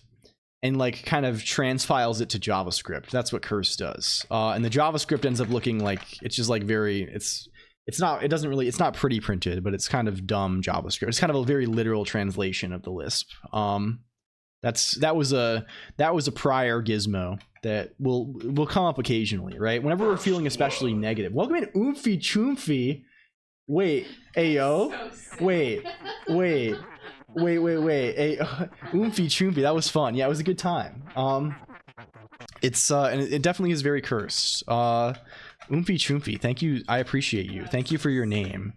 and like kind of transfiles it to JavaScript. That's what curse does. And the JavaScript ends up looking like it's just like it's not pretty printed, but it's kind of dumb JavaScript. It's kind of a very literal translation of the Lisp. That was a prior gizmo that will come up occasionally, right? Whenever we're feeling especially negative. Welcome in Oomphy Choomfy. Wait, ayo. Wait. Hey, Oomphy Choomfy, that was fun. Yeah, it was a good time. It's and it definitely is very cursed. Oomphy Choomfy, thank you. I appreciate you. Thank you for your name.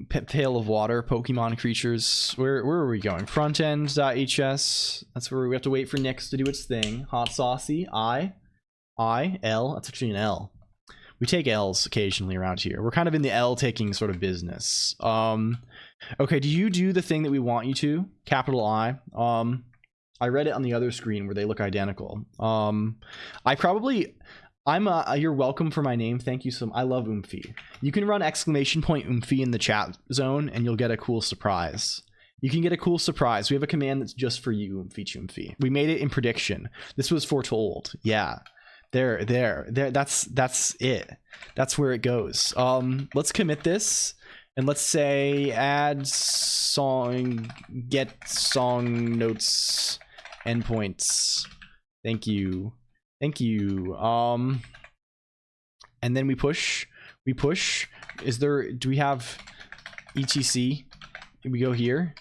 Pail of water, Pokemon creatures. Where are we going? Frontend.hs. That's where we have to wait for Nix to do its thing. Hot saucy. L. That's actually an L. We take L's occasionally around here. We're kind of in the L taking sort of business. Okay, do you do the thing that we want you to? Capital I. I read it on the other screen where they look identical. You're welcome for my name. Thank you so much. I love Oomphy. You can run ! Oomphy in the chat zone and you'll get a cool surprise. You can get a cool surprise. We have a command that's just for you, Oomphy Choomfy. We made it in prediction. This was foretold. Yeah. There. That's it. That's where it goes. Let's commit this and let's say add song, get song notes endpoints. Thank you. And then we push. Do we have etc? We go here.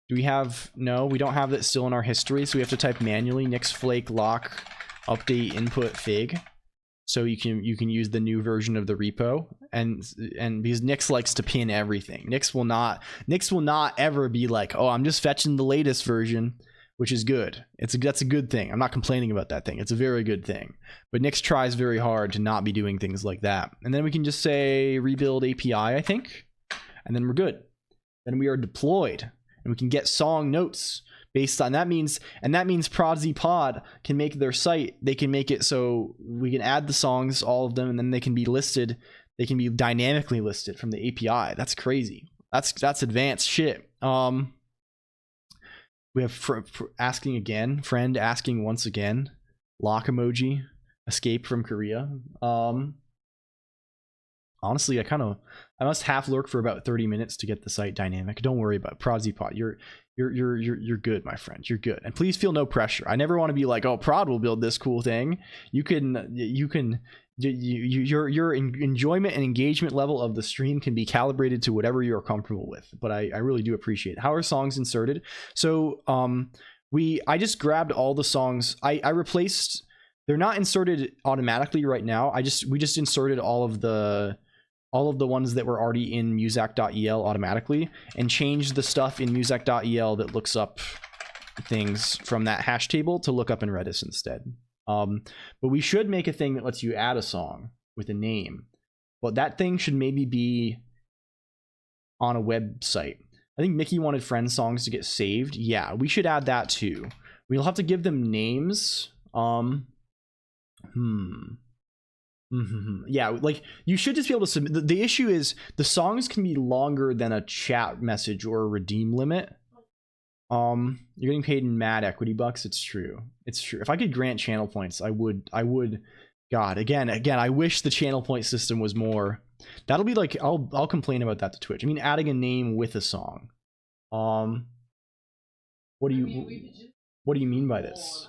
Do we have, no, we don't have that still in our history, so we have to type manually nix flake lock update input fig. So you can use the new version of the repo, and because Nix likes to pin everything. Nix will not ever be like, oh, I'm just fetching the latest version, which is good. That's a good thing. I'm not complaining about that thing. It's a very good thing. But Nix tries very hard to not be doing things like that. And then we can just say rebuild API, I think, and then we're good. Then we are deployed, and we can get song notes based on that. Means Prodigy Pod can make their site. They can make it so we can add the songs, all of them, and then they can be listed. They can be dynamically listed from the API. That's crazy. That's advanced shit. We have asking again, friend asking once again, lock emoji, escape from Korea. Honestly, I must half lurk for about 30 minutes to get the site dynamic. Don't worry about it. Prodigy Pod. You're good, my friend. You're good. And please feel no pressure. I never want to be like, oh, Prod will build this cool thing. Your enjoyment and engagement level of the stream can be calibrated to whatever you're comfortable with. But I really do appreciate it. How are songs inserted? So I just grabbed all the songs. I replaced. They're not inserted automatically right now. We just inserted all of the ones that were already in muzak.el automatically and changed the stuff in muzak.el that looks up things from that hash table to look up in Redis instead. But we should make a thing that lets you add a song with a name. Well, that thing should maybe be on a website. I think Mickey wanted friend songs to get saved. Yeah, we should add that too. We'll have to give them names. Yeah, like you should just be able to submit. The issue is the songs can be longer than a chat message or a redeem limit. You're getting paid in mad equity bucks. It's true. It's true. If I could grant channel points, I would. God, again, I wish the channel point system was more. That'll be like I'll complain about that to Twitch. I mean, adding a name with a song. What do you mean by this?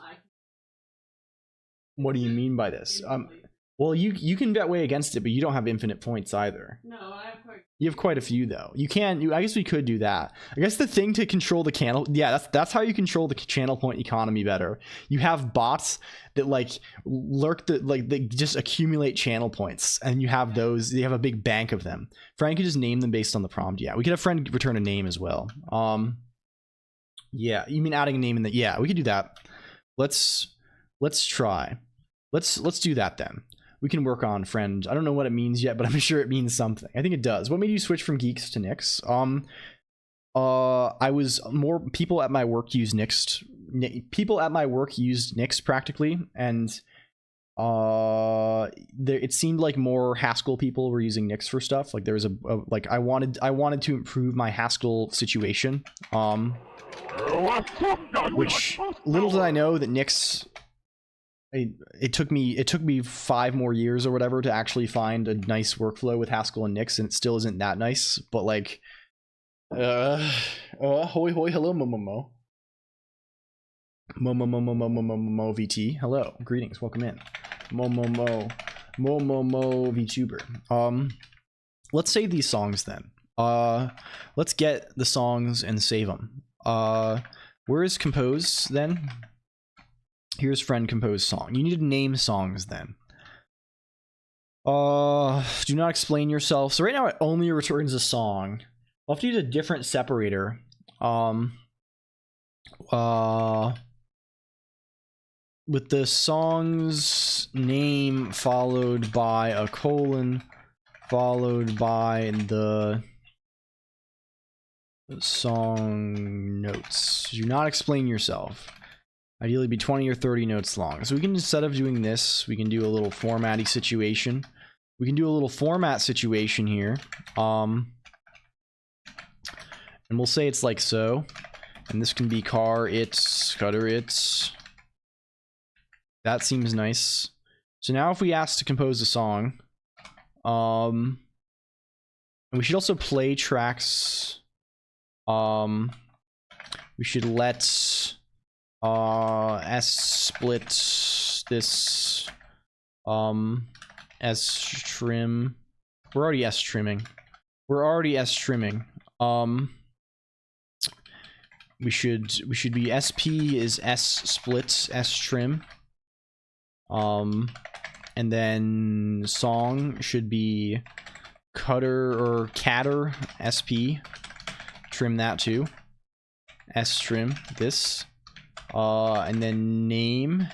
What do you mean by this? Well, you can bet way against it, but you don't have infinite points either. No, I have quite. You have quite a few though. I guess we could do that. I guess the thing to control the channel, yeah, that's how you control the channel point economy better. You have bots that like lurk they just accumulate channel points, and you have those. You have a big bank of them. Frank could just name them based on the prompt. Yeah, we could have friend return a name as well. Yeah, you mean adding a name in the? Yeah, we could do that. Let's try. Let's do that then. We can work on friend. I don't know what it means yet, but I'm sure it means something. I think it does. What made you switch from Geeks to Nix? I was more people at my work used Nix. People at my work used Nix practically, and it seemed like more Haskell people were using Nix for stuff. Like there was like I wanted to improve my Haskell situation. Which little did I know that Nix. It took me 5 more years or whatever to actually find a nice workflow with Haskell and Nix, and it still isn't that nice. But like, hoi hoi, hello Momomo. Momomo VT, hello, greetings, welcome in. Momomo VTuber. Let's save these songs then. Let's get the songs and save them. Where is compose then? Here's friend compose song. You need to name songs then. Do not explain yourself. So right now it only returns a song. I'll have to use a different separator. With the song's name followed by a colon, followed by the song notes. Do not explain yourself. Ideally be 20 or 30 notes long. So we can, instead of doing this, we can do a little formatty situation. We can do a little format situation here. And we'll say it's like so. And this can be car, it's, cutter, it's. That seems nice. So now if we ask to compose a song, and we should also play tracks. We should let S split this S trim. We're already S trimming. We should be SP is S split S trim. And then song should be cutter or catter SP. Trim that too. S trim this. And then name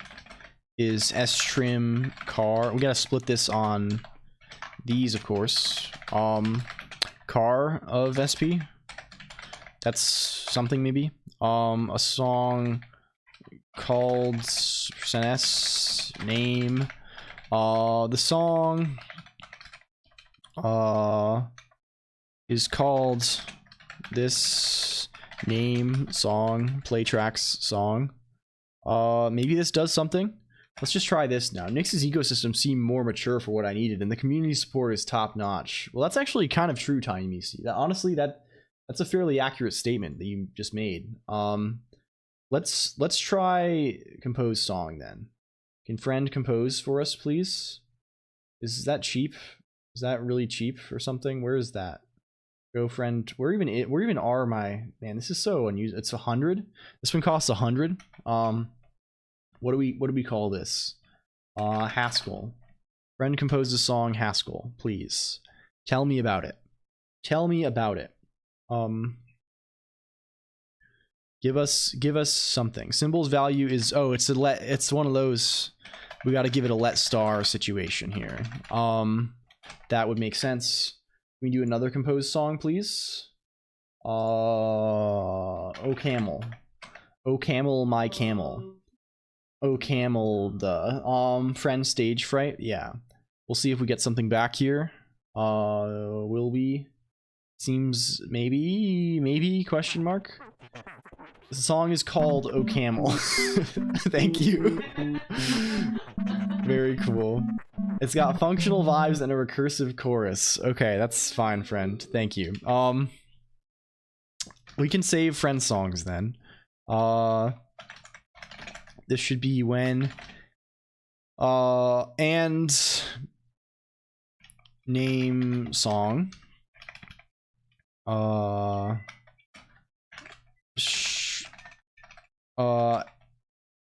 is S trim car. We gotta split this on these, of course. Car of SP. That's something maybe. A song called %s name. The song is called this name song play tracks song. Maybe this does something. Let's just try this now. Nix's ecosystem seemed more mature for what I needed, and the community support is top notch. Well, that's actually kind of true, Tiny Misi. Honestly, that's a fairly accurate statement that you just made. Let's try compose song then. Can friend compose for us, please? Is that cheap? Is that really cheap or something? Where is that? Go friend. Where even are my man? This is so unusual. It's 100. This one costs 100. What do we call this? Haskell. Friend compose a song Haskell, please. Tell me about it. Tell me about it. Give us something. Symbol's value is it's one of those. We got to give it a let star situation here. That would make sense. Can we do another composed song, please? Oh camel. Oh camel, my camel. Oh camel, the friend stage fright. Yeah. We'll see if we get something back here. Will we? Seems maybe question mark. The song is called Oh Camel. Thank you. Very cool. It's got functional vibes and a recursive chorus. Okay, that's fine, friend. Thank you. We can save friend songs then. This should be when and name song.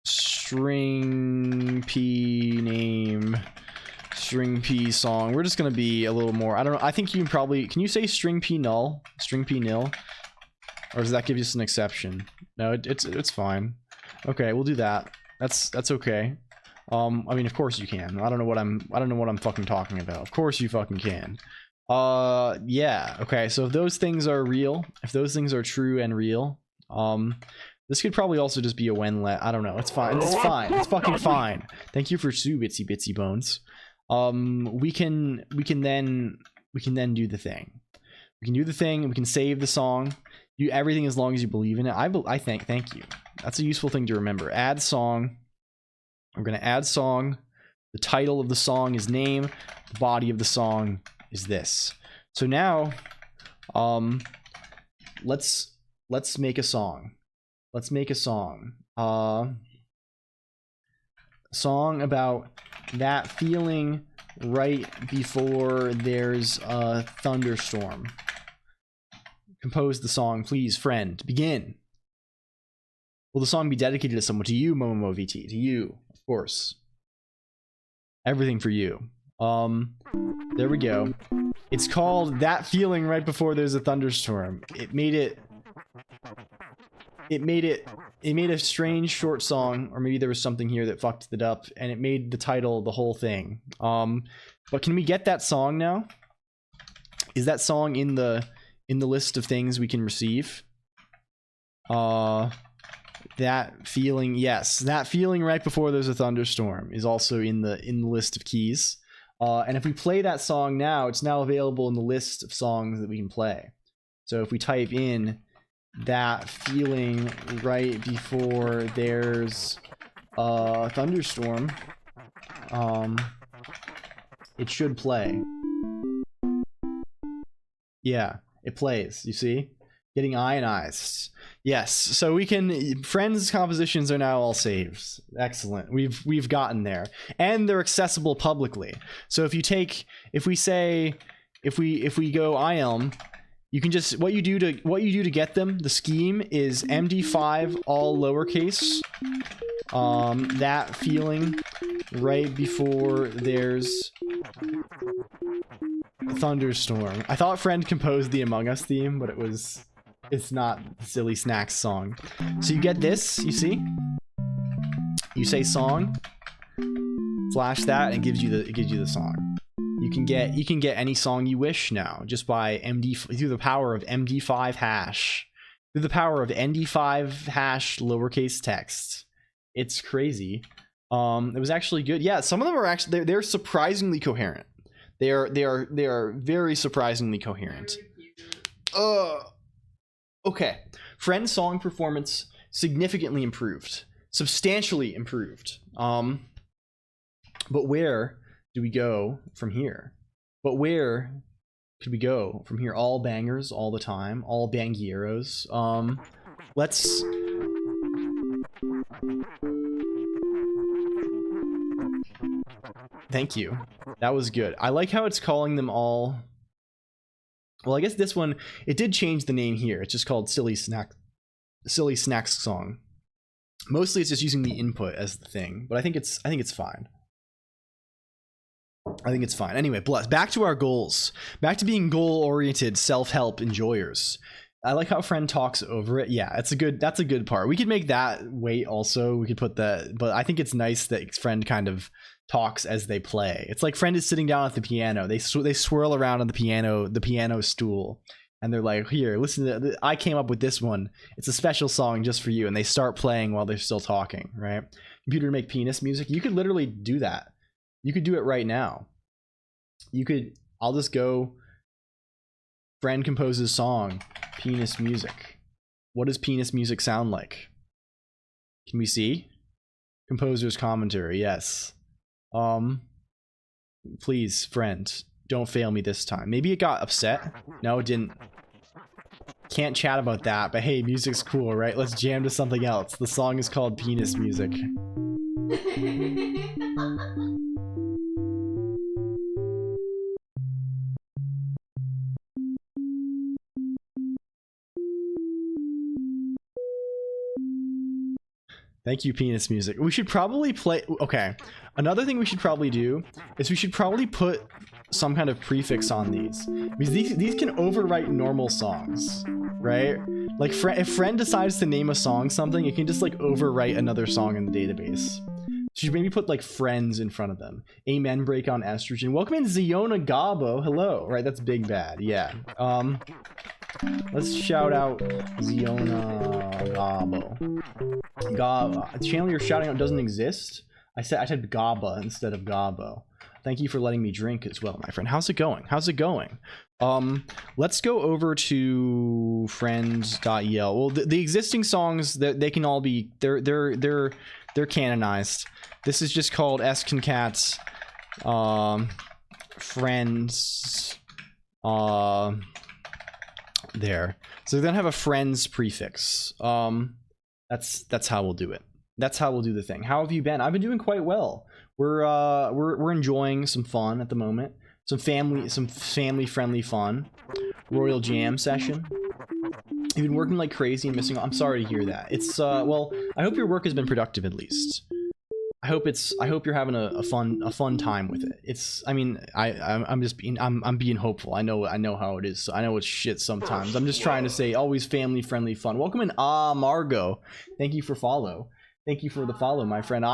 String p name, string p song. We're just gonna be a little more, I don't know, I think you can probably, can you say string p null, string p nil, or does that give you an exception? No, it's fine. Okay, we'll do that. That's okay. I mean, of course you can. I don't know what I'm fucking talking about. Of course you fucking can. Yeah. Okay, so if those things are real, if those things are true and real, this could probably also just be a when let. I don't know. It's fine. It's fine. It's fucking fine. Thank you for 2 bitsy bitsy bones. We can then do the thing. We can do the thing. We can save the song. You everything as long as you believe in it. I think. Thank you. That's a useful thing to remember. Add song. We're gonna add song. The title of the song is name. The body of the song is this. So now, let's make a song. Let's make a song. Song about that feeling right before there's a thunderstorm. Compose the song, please, friend. Begin. Will the song be dedicated to someone? To you, Momo VT. To you, of course. Everything for you. There we go. It's called That Feeling Right Before There's a Thunderstorm. It made a strange short song, or maybe there was something here that fucked it up, and it made the title the whole thing. But can we get that song now? Is that song in the list of things we can receive? That feeling, yes. That feeling right before there's a thunderstorm is also in the list of keys. And if we play that song now, it's now available in the list of songs that we can play. So if we type in that feeling right before there's a thunderstorm, it should play. Yeah, it plays, you see? Getting ionized. Yes, so we can, friends' compositions are now all saved. Excellent. We've gotten there. And they're accessible publicly. So if we go IELM, you can just, what you do to get them, the scheme is MD5 all lowercase. That feeling right before there's a thunderstorm. I thought friend composed the Among Us theme, but it's not the Silly Snacks song. So you get this, you see? You say song, flash that, and it gives you the song. You can get any song you wish now, just by through the power of MD5 hash. Through the power of MD5 hash lowercase text. It's crazy. It was actually good. Yeah, some of them are actually they're surprisingly coherent. They are very surprisingly coherent. Okay. Friend song performance significantly improved. Substantially improved. But where do we go from here? But where could we go from here? All bangers all the time, all bangieros. Let's Thank you. That was good. I like how it's calling them all. Well, I guess this one, it did change the name here. It's just called Silly Snacks Song. Mostly it's just using the input as the thing, but I think it's fine. I think it's fine. Anyway, back to our goals. Back to being goal-oriented, self-help enjoyers. I like how friend talks over it. Yeah, that's a good part. We could make that wait also. We could put that, but I think it's nice that friend kind of talks as they play. It's like friend is sitting down at the piano. They swirl around on the piano stool, and they're like, here, listen to I came up with this one. It's a special song just for you. And they start playing while they're still talking, right? Computer to make penis music. You could literally do that. You could do it right now. I'll just go, friend composes song, penis music. What does penis music sound like? Can we see? Composer's commentary, yes. Please, friend, don't fail me this time. Maybe it got upset. No, it didn't. Can't chat about that, but hey, music's cool, right? Let's jam to something else. The song is called Penis Music. Thank you, penis music. We should probably play... Okay. Another thing we should probably do is we should probably put some kind of prefix on these. Because these can overwrite normal songs, right? Like, if friend decides to name a song something, it can just, like, overwrite another song in the database. So you maybe put, like, friends in front of them. Amen break on estrogen. Welcome in, Ziona Gabo. Hello. Right, that's Big Bad. Yeah. Let's shout out Ziona Gabo. The channel you're shouting out doesn't exist. I said Gaba instead of Gabo. Thank you for letting me drink as well, my friend. How's it going? How's it going? Let's go over to friends.el. Well, the existing songs, they can all be they're canonized. This is just called Esconcat friends there. So they're gonna have a friends prefix. That's how we'll do it. That's how we'll do the thing. How have you been? I've been doing quite well. We're enjoying some fun at the moment. Some family friendly fun. Royal Jam session. You've been working like crazy and missing. I'm sorry to hear that. It's well, I hope your work has been productive at least. I hope you're having a fun time with it. I mean, I'm being hopeful. I know how it is. I know it's shit sometimes. I'm just trying to say always family friendly fun. Welcome in, Margot. Thank you for follow. Thank you for the follow, my friend.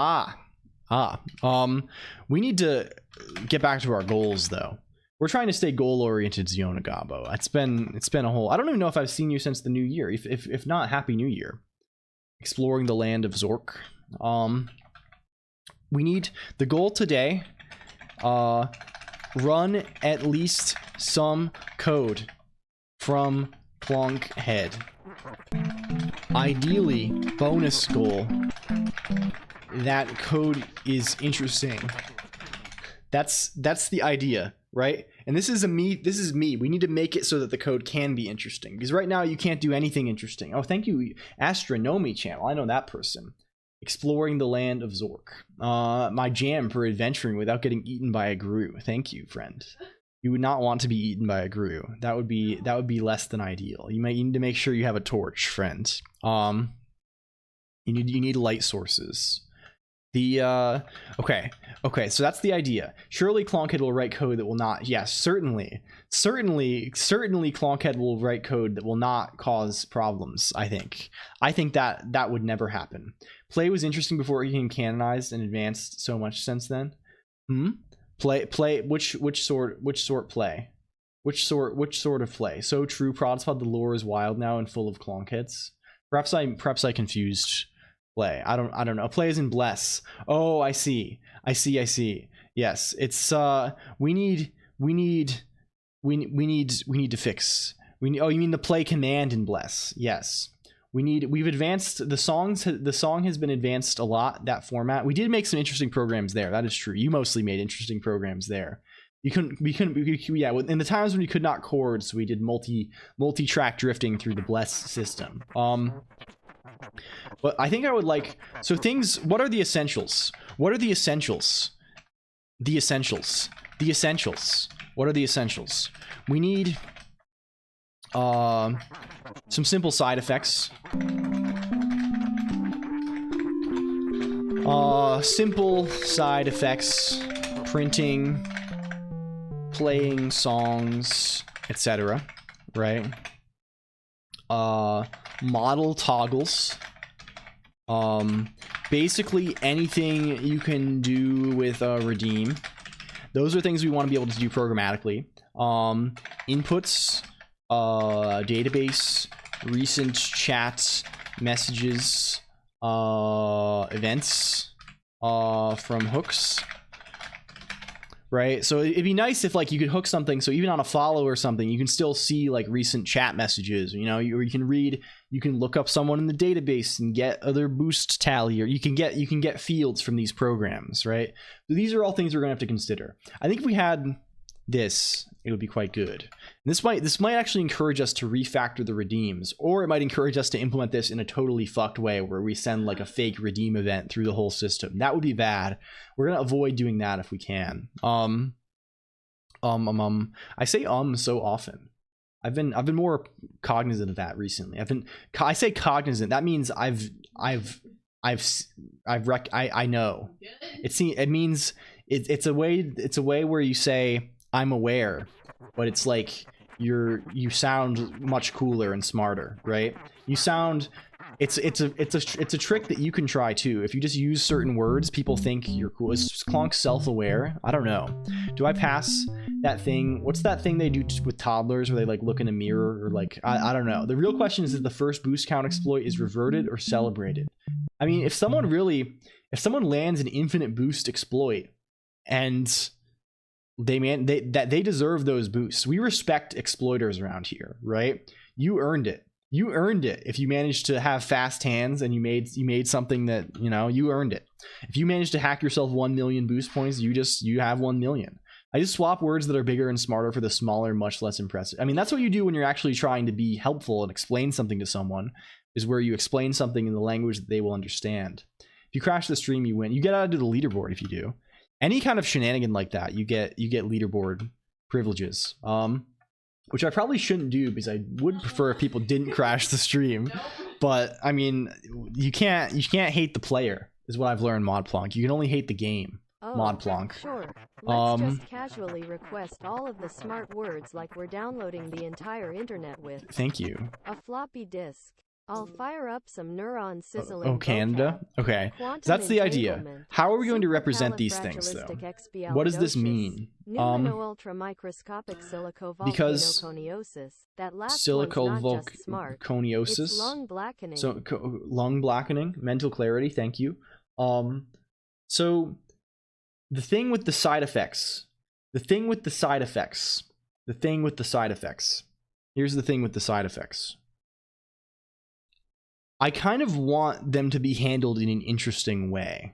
We need to get back to our goals though. We're trying to stay goal oriented, Ziona Gabo. It's been a whole, I don't even know if I've seen you since the new year. If not, happy new year. Exploring the land of Zork. We need the goal today, run at least some code from Colonq head. Ideally, bonus goal, that code is interesting. That's the idea, right? And this is me. We need to make it so that the code can be interesting. Because right now you can't do anything interesting. Oh, thank you, Astronomy channel. I know that person. Exploring the land of Zork. My jam for adventuring without getting eaten by a grue. Thank you, friend. You would not want to be eaten by a grue. That would be less than ideal. You need to make sure you have a torch, friend. You need light sources. Okay, so that's the idea. Surely Clonkhead will write code that will not, yes, certainly Clonkhead will write code that will not cause problems, I think that would never happen. Play was interesting before it became canonized and advanced so much since then. Play, which sort play? Which sort of play? So true, Prodspod, the lore is wild now and full of Clonkheads. Perhaps I confused play. I don't know. Play is in bless. Oh, I see. Yes, it's we need to fix. Oh, you mean the play command in bless? Yes. We've advanced the songs. The song has been advanced a lot, that format. We did make some interesting programs there. That is true. You mostly made interesting programs there. We couldn't yeah, in the times when we could not chords, we did multi-track drifting through the bless system. But I think I would like, so things, what are the essentials? What are the essentials? The essentials. What are the essentials? We need some simple side effects. Simple side effects, printing, playing songs, etc. Right? Model toggles. Basically anything you can do with redeem. Those are things we want to be able to do programmatically. Inputs, database, recent chats, messages, events from hooks. Right, so it'd be nice if like you could hook something, so even on a follow or something, you can still see like recent chat messages. You know, or you can read, you can look up someone in the database and get other boost tally, or you can get fields from these programs, right? So these are all things we're gonna have to consider. I think if we had this, it would be quite good. And this might actually encourage us to refactor the redeems, or it might encourage us to implement this in a totally fucked way where we send like a fake redeem event through the whole system. That would be bad. We're gonna avoid doing that if we can. I say so often. I've been more cognizant of that recently. I say cognizant. That means I know. It means it's a way where you say I'm aware, but it's like you sound much cooler and smarter, right? You sound it's a trick that you can try too. If you just use certain words, people think you're cool. Is Colonq self-aware? I don't know. Do I pass that thing? What's that thing they do with toddlers where they like look in a mirror, or like I don't know. The real question is the first boost count exploit is reverted or celebrated. I mean, if someone lands an infinite boost exploit and they deserve those boosts. We respect exploiters around here, right? You earned it. You earned it. If you managed to have fast hands and you made something that, you know, you earned it. If you managed to hack yourself 1 million boost points, you have 1 million. I just swap words that are bigger and smarter for the smaller, much less impressive. I mean, that's what you do when you're actually trying to be helpful and explain something to someone, is where you explain something in the language that they will understand. If you crash the stream, you win. You get out of the leaderboard if you do. Any kind of shenanigan like that, you get leaderboard privileges, which I probably shouldn't do because I would prefer if people didn't crash the stream. But I mean, you can't hate the player, is what I've learned, ModPlonq. You can only hate the game, ModPlonq. Sure. Let's just casually request all of the smart words like we're downloading the entire internet with. Thank you. A floppy disk. I'll fire up some neuron sizzling. Oh, Canada? Okay. So that's the idea. How are we going to represent these things, though? What does this mean? Because silicovolconiosis. Lung blackening. So lung blackening, mental clarity. Thank you. So the thing with the side effects. Here's the thing with the side effects. I kind of want them to be handled in an interesting way.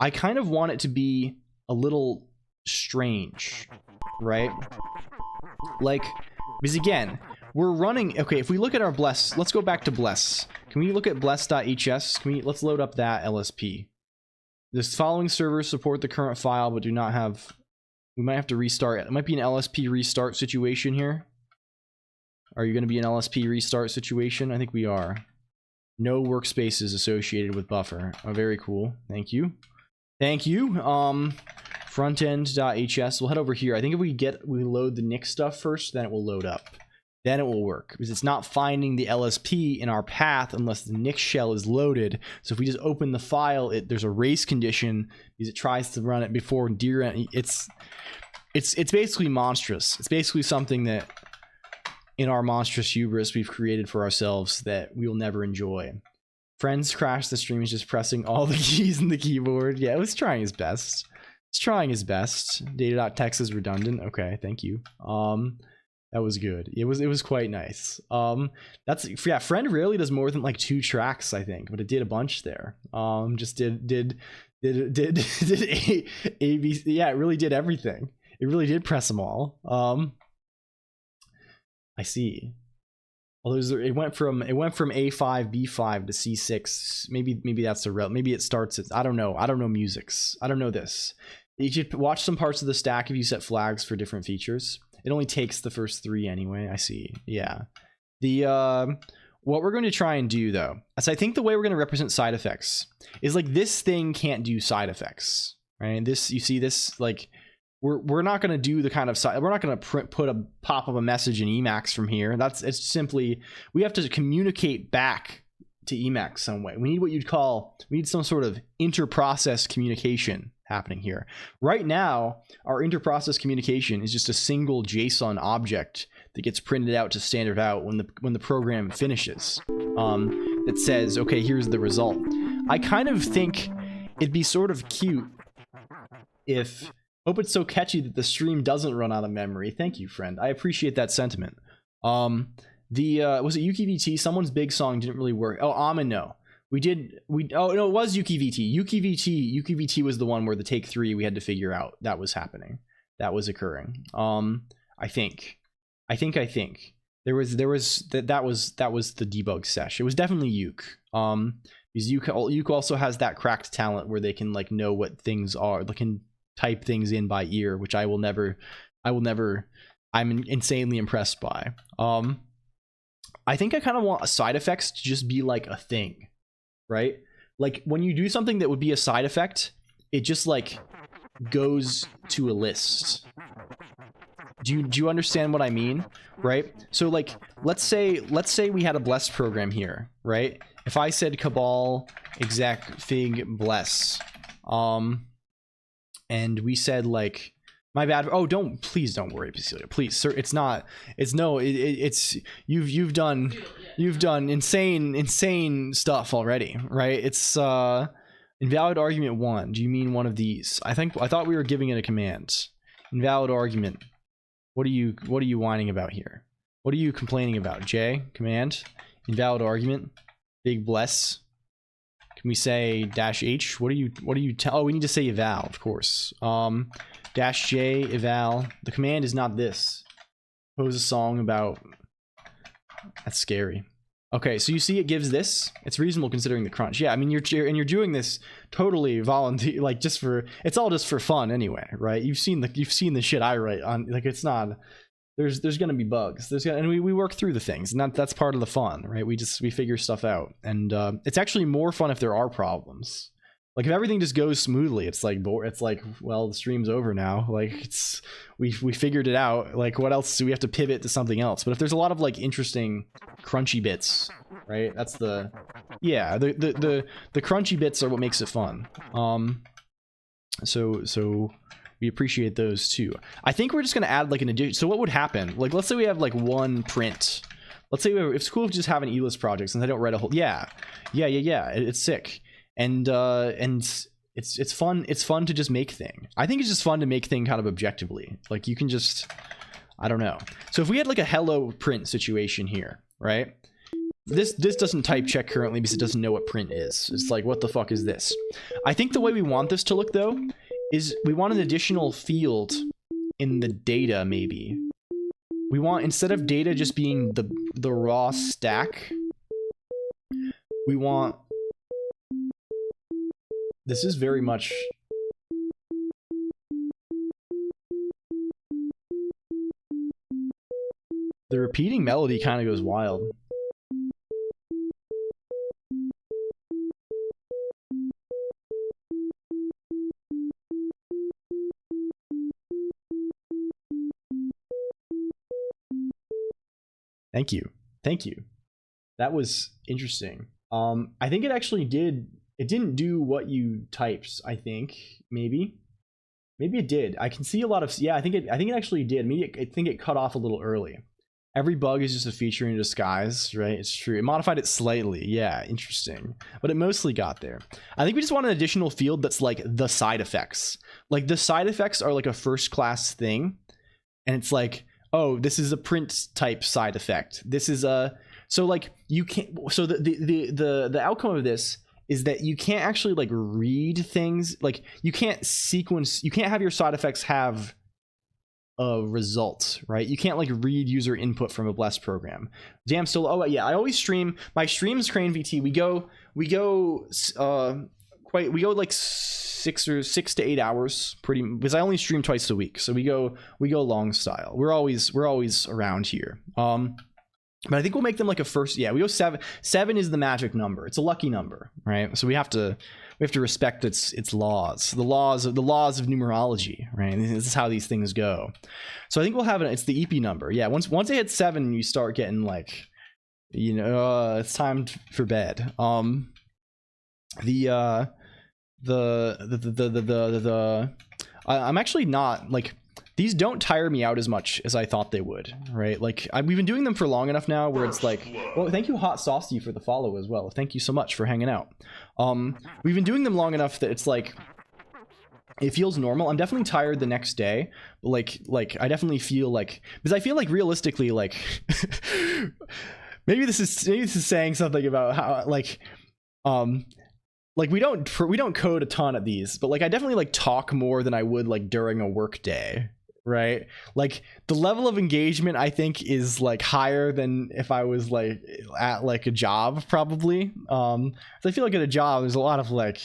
I kind of want it to be a little strange, right? Like, because again, we're running, okay, if we look at our bless, let's go back to bless. Can we look at bless.hs? Let's load up that LSP. This following servers support the current file, but do not have, we might have to restart it. It might be an LSP restart situation here. Are you going to be an LSP restart situation? I think we are. No workspaces associated with buffer. Oh, very cool. Thank you. Thank you. Frontend.hs. We'll head over here. I think if we load the Nick stuff first, then it will load up. Then it will work, because it's not finding the LSP in our path unless the Nick shell is loaded. So if we just open the file, there's a race condition because it tries to run it before deer. It's basically monstrous. It's basically something that in our monstrous hubris we've created for ourselves that we will never enjoy. Friends crash the stream is just pressing all the keys in the keyboard. Yeah, it was trying his best. It's trying his best. Data.txt is redundant. Okay, thank you. That was good. It was quite nice. Yeah, friend rarely does more than like 2 tracks, I think, but it did a bunch there. Just did ABC. Yeah, it really did everything. It really did press them all. I see. Although it went from A5, B5 to C6. Maybe that's the route. Maybe it starts at, I don't know musics. I don't know this. You should watch some parts of the stack if you set flags for different features. It only takes the first 3 anyway. I see. Yeah. What we're going to try and do though, is I think the way we're going to represent side effects is like this thing can't do side effects, right? This, you see this, like we're not going to do the kind of side, we're not going to pop up a message in Emacs from here. It's simply, we have to communicate back to Emacs some way. We need some sort of inter-process communication happening here. Right now, our inter-process communication is just a single JSON object that gets printed out to standard out when the program finishes. That says, okay, here's the result. I kind of think it'd be sort of cute if... Hope it's so catchy that the stream doesn't run out of memory. Thank you, friend. I appreciate that sentiment. Was it UKVT? Someone's big song didn't really work. Oh, Amino. Oh no, it was UKVT. UKVT was the one where the take 3 we had to figure out that was happening. That was occurring. I think. That was the debug sesh. It was definitely Uke. Because Uke also has that cracked talent where they can like know what things are. They can type things in by ear, which I'm insanely impressed by. I think I kind of want a side effects to just be like a thing, right? Like when you do something that would be a side effect, it just like goes to a list. Do you understand what I mean? Right? So like let's say we had a bless program here, right? If I said cabal exec fig bless, and we said like my bad. Oh, please don't worry, Basilia. Please, sir. It's you've done insane stuff already, right? It's invalid argument 1. Do you mean one of these? I thought we were giving it a command. Invalid argument. What are you whining about here? What are you complaining about? J command. Invalid argument. Big bless. Can we say -h? What are you oh, we need to say eval, of course. -j eval. The command is not this. Compose a song about... That's scary. Okay, so you see it gives this. It's reasonable considering the crunch. Yeah, I mean you're doing this totally volunteer, like just for... It's all just for fun anyway, right? You've seen the shit I write on, like it's not... There's gonna be bugs. And we work through the things, and that's part of the fun, right? We figure stuff out, and it's actually more fun if there are problems. Like if everything just goes smoothly, it's like well, the stream's over now. Like we figured it out. Like what else do we have to pivot to something else? But if there's a lot of like interesting crunchy bits, right? That's the crunchy bits are what makes it fun. So we appreciate those too. I think we're just gonna add like an addition. So what would happen? Like let's say we have like one print. Let's say it's cool if we just have an ELIS project since I don't write a whole. Yeah. It's sick. And it's fun. It's fun to just make thing. I think it's just fun to make thing kind of objectively. Like you can just, I don't know. So if we had like a hello print situation here, right? This doesn't type check currently because it doesn't know what print is. It's like, what the fuck is this? I think the way we want this to look though is we want an additional field in the data maybe. We want, instead of data just being the raw stack, we want... This is very much... The repeating melody kind of goes wild. Thank you. That was interesting. I think it actually didn't do what you typed, I think. Maybe it did. I can see a lot of... Yeah, I think it actually did. Maybe I think it cut off a little early. Every bug is just a feature in disguise, right? It's true. It modified it slightly. Yeah, interesting. But it mostly got there. I think we just want an additional field that's like the side effects. Like the side effects are like a first class thing. And it's like, oh, this is a print type side effect. This is a... So like you can't... So the outcome of this is that you can't actually like read things. Like you can't sequence... You can't have your side effects have a result, right? You can't like read user input from a bless program. Damn, still... Oh yeah, I always stream... My streams Crane VT. We go like 6 to 8 hours, pretty, because I only stream twice a week, so we go long style. We're always around here. But I think we'll make them like a first. Yeah, we go 7. 7 is the magic number. It's a lucky number, right? So we have to respect its laws, the laws of numerology, right? This is how these things go. So I think we'll have it's the EP number. Yeah, once they hit 7, you start getting like you know, it's time for bed. I'm actually not like, these don't tire me out as much as I thought they would, right? Like we've been doing them for long enough now where it's like, well, thank you Hot Saucy for the follow as well. Thank you so much for hanging out. We've been doing them long enough that it's like, it feels normal. I'm definitely tired the next day, but like I definitely feel like, because I feel like realistically, like maybe this is saying something about how like we don't code a ton at these, but like I definitely like talk more than I would like during a work day, right? Like the level of engagement I think is like higher than if I was like at like a job probably. So I feel like at a job there's a lot of like,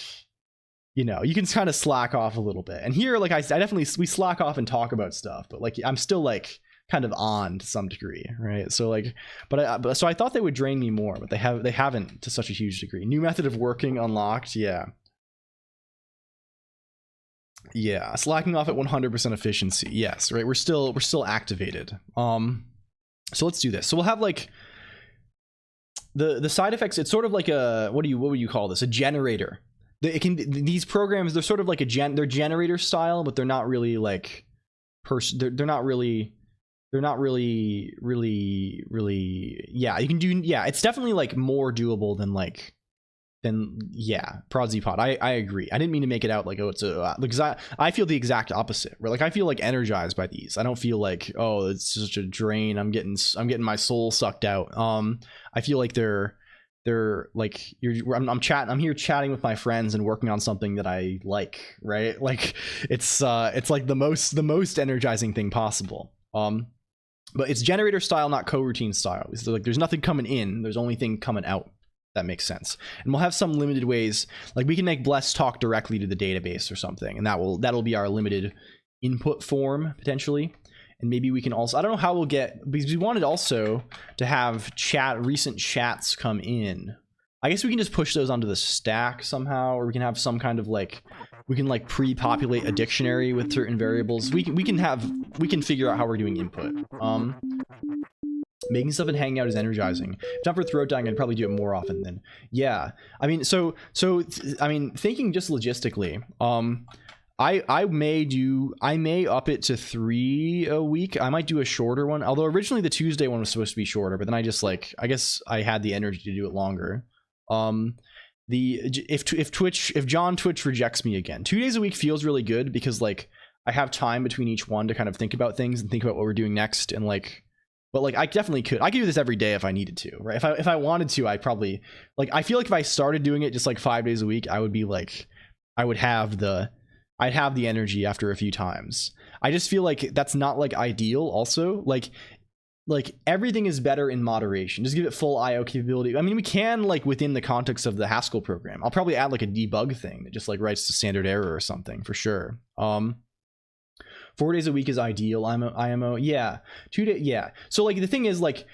you know, you can kind of slack off a little bit, and here like I definitely, we slack off and talk about stuff, but like I'm still like kind of on to some degree, right? So like, so I thought they would drain me more, but they haven't to such a huge degree. New method of working unlocked. Yeah, slacking off at 100% efficiency. Yes, right, we're still activated. So let's do this. So we'll have like the side effects. It's sort of like a, what would you call this, a generator. These programs, they're sort of like they're generator style, but they're not really like they're not really yeah, you can do, yeah, it's definitely like more doable than Prodsy I agree. I didn't mean to make it out like, oh, it's a, because I feel the exact opposite, right? Like I feel like energized by these. I don't feel like, oh, it's such a drain, I'm getting my soul sucked out. I feel like they're like, I'm here chatting with my friends and working on something that I like, right? Like it's like the most energizing thing possible. But it's generator style, not coroutine style. It's like there's nothing coming in, there's only thing coming out. That makes sense. And we'll have some limited ways, like we can make Bless talk directly to the database or something, and that'll be our limited input form potentially. And maybe we can also, I don't know how we'll get, because we wanted also to have recent chats come in. I guess we can just push those onto the stack somehow, or we can have some kind of like, we can like pre-populate a dictionary with certain variables. We can figure out how we're doing input. Making stuff and hanging out is energizing. If not for throat dying, I'd probably do it more often then. Yeah, I mean, so I mean, thinking just logistically, I may up it to 3 a week. I might do a shorter one, although originally the Tuesday one was supposed to be shorter, but then I just like, I guess I had the energy to do it longer. If John Twitch rejects me again, 2 days a week feels really good because like I have time between each one to kind of think about things and think about what we're doing next, and like, but like I definitely could do this every day if I needed to, right? If I wanted to, I probably, like, I feel like if I started doing it just like 5 days a week, I would be like, I'd have the energy after a few times. I just feel like that's not like ideal also. Like everything is better in moderation. Just give it full IO capability. I mean, we can like within the context of the Haskell program. I'll probably add like a debug thing that just like writes to standard error or something for sure. 4 days a week is ideal. IMO, yeah. 2 days, yeah. So like the thing is like,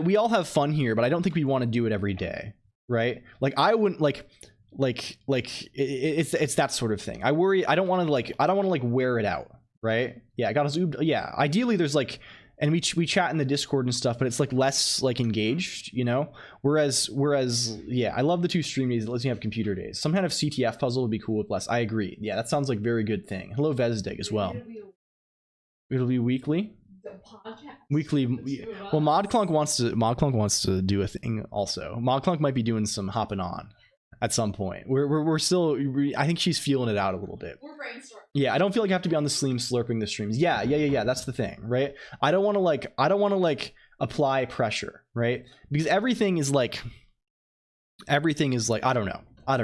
we all have fun here, but I don't think we want to do it every day, right? Like I wouldn't it's that sort of thing. I worry. I don't want to wear it out, right? Yeah, I got zoomed. Yeah, ideally there's like, and we chat in the Discord and stuff, but it's like less like engaged, you know. Whereas yeah, I love the 2 stream days. It lets me have computer days. Some kind of CTF puzzle would be cool with less. I agree. Yeah, that sounds like a very good thing. Hello Vezdig as well. It'll be weekly. Weekly. Well, ModClonq wants to do a thing also. ModClonq might be doing some hopping on at some point. We're still, I think she's feeling it out a little bit. We're brainstorming. Yeah, I don't feel like I have to be on the stream slurping the streams. Yeah. That's the thing, right? I don't want to like apply pressure, right? Because everything is like, I don't know.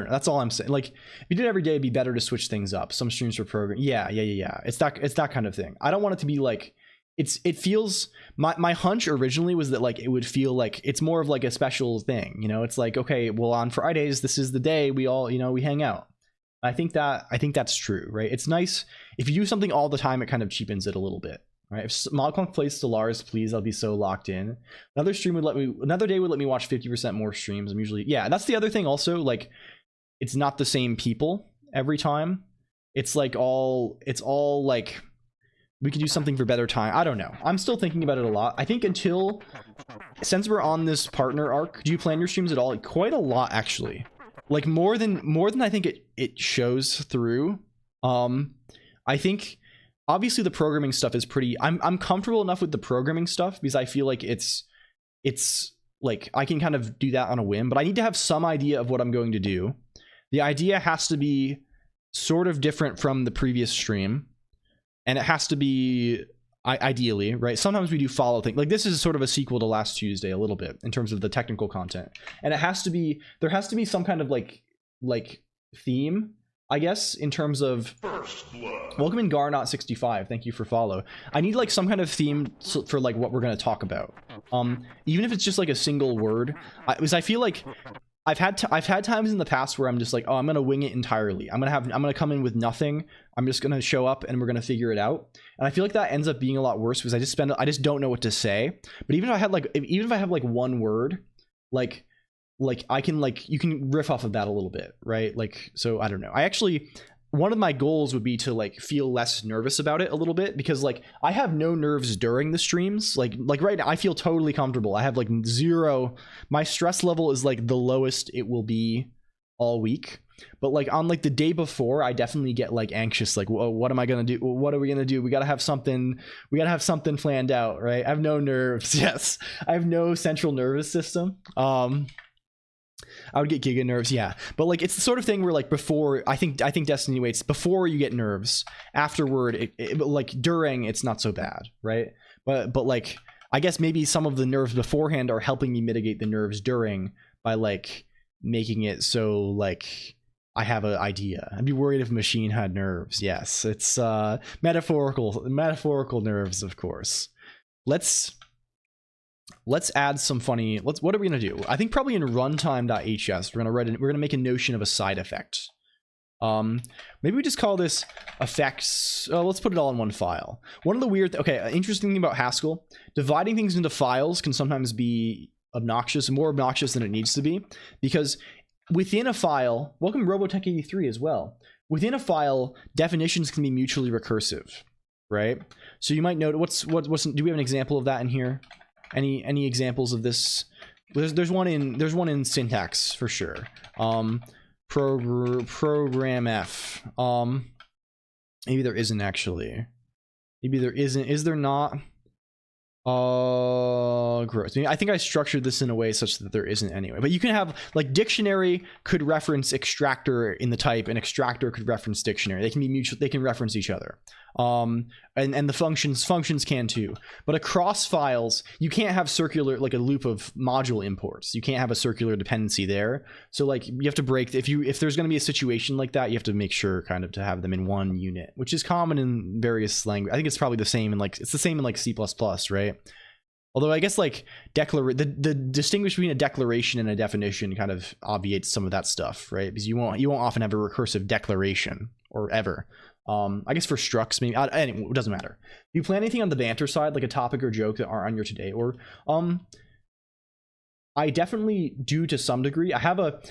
That's all I'm saying. Like, if you did it every day, it'd be better to switch things up. Some streams for program. Yeah. It's that kind of thing. I don't want it to be like, it feels, my hunch originally was that like it would feel like it's more of like a special thing, you know. It's like, okay, well on Fridays this is the day we all, you know, we hang out. I think that's true, right? It's nice if you do something all the time, it kind of cheapens it a little bit, right? If ModClonq plays Stellaris, please, I'll be so locked in. Another day would let me watch 50% more streams. I'm usually, yeah, that's the other thing also, like it's not the same people every time. It's all like We could do something for better time. I don't know. I'm still thinking about it a lot. I think since we're on this partner arc, do you plan your streams at all? Quite a lot, actually. Like more than I think it shows through. I think obviously the programming stuff is pretty. I'm comfortable enough with the programming stuff because I feel like it's like I can kind of do that on a whim, but I need to have some idea of what I'm going to do. The idea has to be sort of different from the previous stream. And it has to be ideally, right? Sometimes we do follow things. Like this is sort of a sequel to last Tuesday a little bit in terms of the technical content. And it has to be, there has to be some kind of like theme, I guess, in terms of welcome in Garnot65. Thank you for follow. I need like some kind of theme for like what we're going to talk about. Even if it's just like a single word, because I feel like I've had times in the past where I'm just like, oh, I'm gonna wing it entirely. I'm gonna come in with nothing. I'm just gonna show up and we're gonna figure it out. And I feel like that ends up being a lot worse because I just don't know what to say. But even if I have like one word, like I can you can riff off of that a little bit, right? Like, so I don't know. One of my goals would be to like feel less nervous about it a little bit because like I have no nerves during the streams. Like right now I feel totally comfortable. I have like zero. My stress level is like the lowest it will be all week. But like on like the day before, I definitely get like anxious. Like, whoa, what am I gonna do? What are we gonna do? We gotta have something planned out, right? I have no nerves. Yes, I have no central nervous system. I would get giga nerves, yeah. But like it's the sort of thing where like before, I think Destiny waits before you get nerves. Afterward, like during, it's not so bad, right? But like I guess maybe some of the nerves beforehand are helping me mitigate the nerves during by like making it so like I have an idea. I'd be worried if machine had nerves. Yes, it's metaphorical nerves, of course. Let's add some funny. What are we gonna do? I think probably in runtime.hs we're gonna make a notion of a side effect. Maybe we just call this effects. Let's put it all in one file. One of the weird, interesting thing about Haskell, dividing things into files can sometimes be obnoxious, more obnoxious than it needs to be, because within a file, welcome Robotech83 as well. Within a file, definitions can be mutually recursive, right? So you might note do we have an example of that in here? Any examples of this? There's one in syntax for sure. Program F. Maybe there isn't actually. Maybe there isn't. Is there not? Gross. I think I structured this in a way such that there isn't anyway. But you can have like dictionary could reference extractor in the type, and extractor could reference dictionary. They can be mutual. They can reference each other. And the functions can too. But across files, you can't have circular like a loop of module imports. You can't have a circular dependency there. So like you have to break if there's going to be a situation like that, you have to make sure kind of to have them in one unit, which is common in various languages. I think it's probably the same in like C++, right? Although I guess like the distinguish between a declaration and a definition kind of obviates some of that stuff, right? Because you won't often have a recursive declaration or ever. I guess for structs, maybe. Anyway, it doesn't matter. Do you plan anything on the banter side, like a topic or joke that aren't on your today? Or, I definitely do to some degree. I have a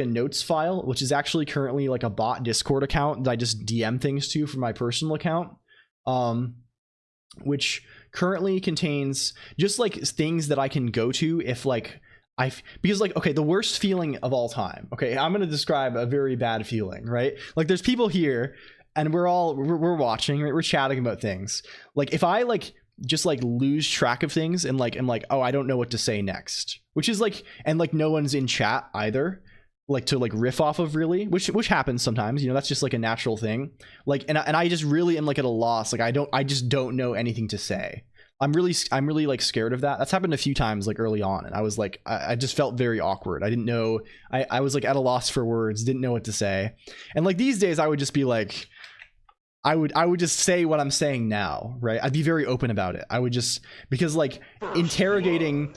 notes file, which is actually currently like a bot Discord account that I just DM things to for my personal account. Which currently contains just like things that I can go to if like because like, okay, the worst feeling of all time. Okay, I'm going to describe a very bad feeling, right? Like there's people here and we're watching, right? We're chatting about things. Like if I like just like lose track of things and like, I'm like, oh, I don't know what to say next, which is like, and like no one's in chat either, like to like riff off of really, which happens sometimes, you know, that's just like a natural thing. Like, and I just really am like at a loss. Like I just don't know anything to say. I'm really like scared of that. That's happened a few times like early on, and I was like, I just felt very awkward. I didn't know. I was like at a loss for words, didn't know what to say. And like these days, I would just be like, I would just say what I'm saying now, right? I'd be very open about it. I would just, because like interrogating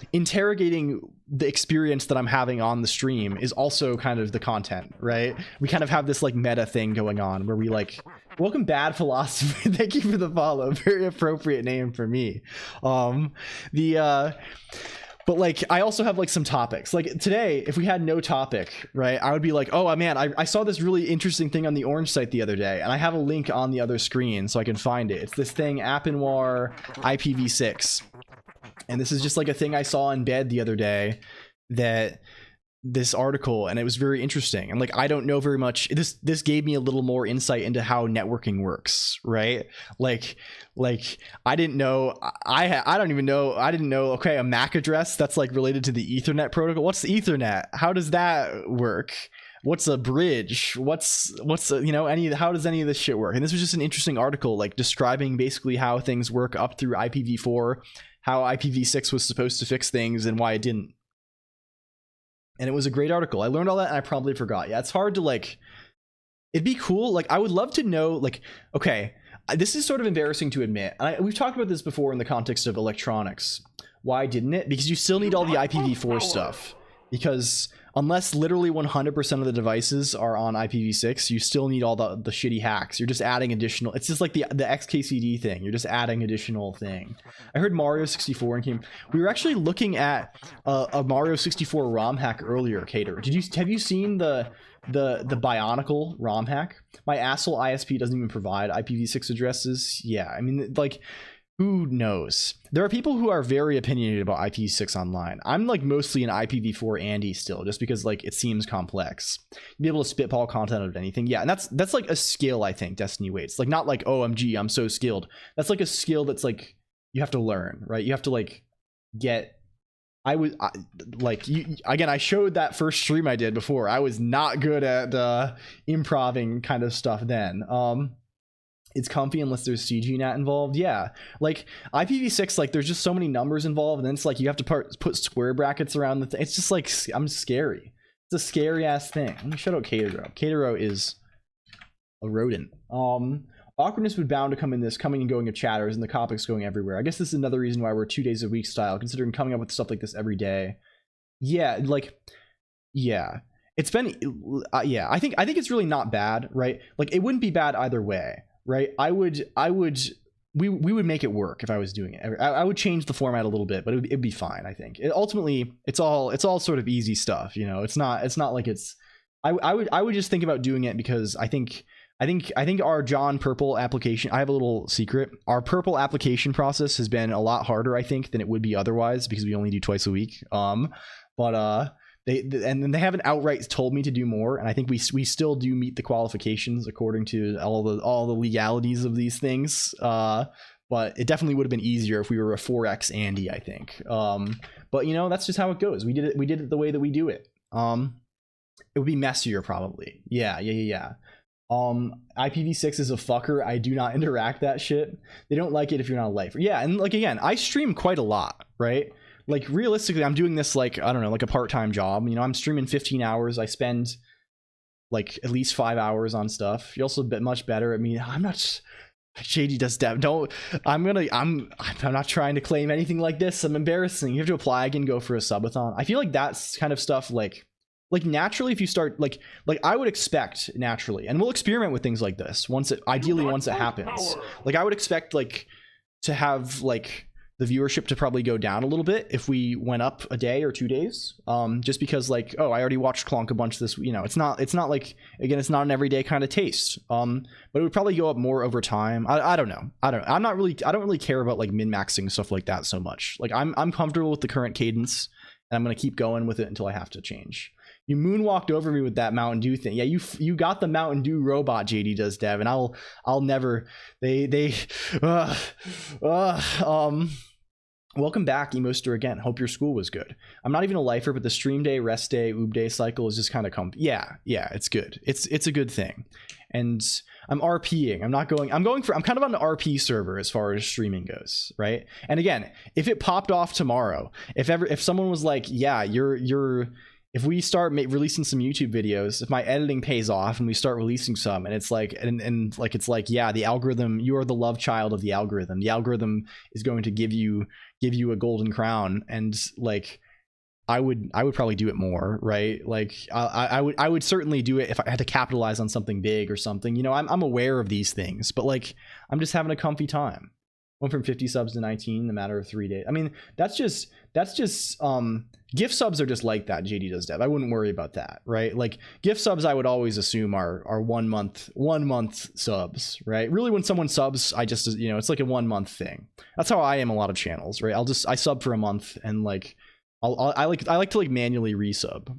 the experience that I'm having on the stream is also kind of the content, right? We kind of have this like meta thing going on where we like, welcome Bad Philosophy. Thank you for the follow. Very appropriate name for me. but like I also have like some topics. Like today, if we had no topic, right, I would be like, oh man, I saw this really interesting thing on the Orange site the other day, and I have a link on the other screen so I can find it. It's this thing, AppNoir IPv6, and this is just like a thing I saw in bed the other day, that this article, and it was very interesting. And like I don't know very much. This gave me a little more insight into how networking works, right? Like I didn't know. I don't even know. I didn't know. Okay, a MAC address that's like related to the Ethernet protocol. What's the Ethernet? How does that work? What's a bridge? What's you know, how does any of this shit work? And this was just an interesting article, like describing basically how things work up through IPv4, how IPv6 was supposed to fix things, and why it didn't. And it was a great article. I learned all that and I probably forgot. Yeah, it's hard to like, it'd be cool. Like I would love to know, like, okay, this is sort of embarrassing to admit. We've talked about this before in the context of electronics. Why didn't it? Because you still need all the IPv4 stuff. Because unless literally 100% of the devices are on IPv6, you still need all the shitty hacks. You're just adding additional. It's just like the XKCD thing. You're just adding additional thing. I heard Mario 64 and came. We were actually looking at a Mario 64 ROM hack earlier, Cater. Have you seen the Bionicle ROM hack? My asshole ISP doesn't even provide IPv6 addresses. Yeah, I mean, like, who knows? There are people who are very opinionated about IPv6 online. I'm like mostly an IPv4 Andy still, just because like it seems complex. Be able to spitball content out of anything. Yeah, and that's like a skill I think Destiny waits. Like not like OMG, I'm so skilled. That's like a skill that's like you have to learn, right? You have to like get. Again, I showed that first stream I did before. I was not good at improving kind of stuff then. It's comfy unless there's CGNAT involved. Yeah, like IPv6, like there's just so many numbers involved, and then it's like you have to put square brackets around the thing. It's just like, I'm scary. It's a scary ass thing. Let me shout out Catero. Catero is a rodent. Awkwardness would bound to come in this coming and going of chatters and the topics going everywhere. I guess this is another reason why we're 2 days a week style, considering coming up with stuff like this every day. Yeah, like, yeah. It's been, yeah, I think it's really not bad, right? Like it wouldn't be bad either way. Right, we would make it work if I was doing it. I would change the format a little bit, but it'd be fine. I think ultimately it's all sort of easy stuff. You know, it's not like it's. I would just think about doing it because I think our John Purple application. I have a little secret. Our Purple application process has been a lot harder, I think, than it would be otherwise because we only do twice a week. They haven't outright told me to do more, and I think we still do meet the qualifications according to all the legalities of these things. But it definitely would have been easier if we were a 4x Andy, I think. But you know, that's just how it goes. We did it the way that we do it. It would be messier probably. Yeah. IPv6 is a fucker. I do not interact that shit. They don't like it if you're not a lifer. Yeah, and like again, I stream quite a lot, right? Like realistically, I'm doing this like, I don't know, like a part-time job. You know, I'm streaming 15 hours. I spend like at least 5 hours on stuff. You're also a bit much better. I mean, I'm not. JD does dev. Don't. I'm not trying to claim anything like this. I'm embarrassing. You have to apply again, go for a subathon. I feel like that's kind of stuff like naturally if you start like I would expect naturally, and we'll experiment with things like this once it happens. Like I would expect like to have like the viewership to probably go down a little bit if we went up a day or 2 days, just because like, oh, I already watched Colonq a bunch this, you know, it's not like, again, it's not an everyday kind of taste, but it would probably go up more over time. I don't know. I don't really care about like min-maxing stuff like that so much. Like I'm comfortable with the current cadence, and I'm going to keep going with it until I have to change. You moonwalked over me with that Mountain Dew thing. Yeah, you got the Mountain Dew robot, JD does, Dev, and I'll never. Welcome back, Emoster again. Hope your school was good. I'm not even a lifer, but the stream day, rest day, oob day cycle is just kind of yeah, it's good. It's a good thing. And I'm RPing. I'm kind of on the RP server as far as streaming goes, right? And again, if it popped off tomorrow, if someone was like, yeah, if we start releasing some YouTube videos, if my editing pays off and we start releasing some, and it's like, and like, it's like, yeah, the algorithm, you are the love child of the algorithm. The algorithm is going to give you a golden crown, and like, I would probably do it more, right? Like, I would certainly do it if I had to capitalize on something big or something. You know, I'm aware of these things, but like, I'm just having a comfy time. Went from 50 subs to 19 in a matter of 3 days. I mean, that's just gift subs are just like that. JD does dev. I wouldn't worry about that, right? Like gift subs, I would always assume are 1 month subs, right? Really, when someone subs, I just, you know, it's like a 1 month thing. That's how I am a lot of channels, right? I sub for a month and like I like to like manually resub.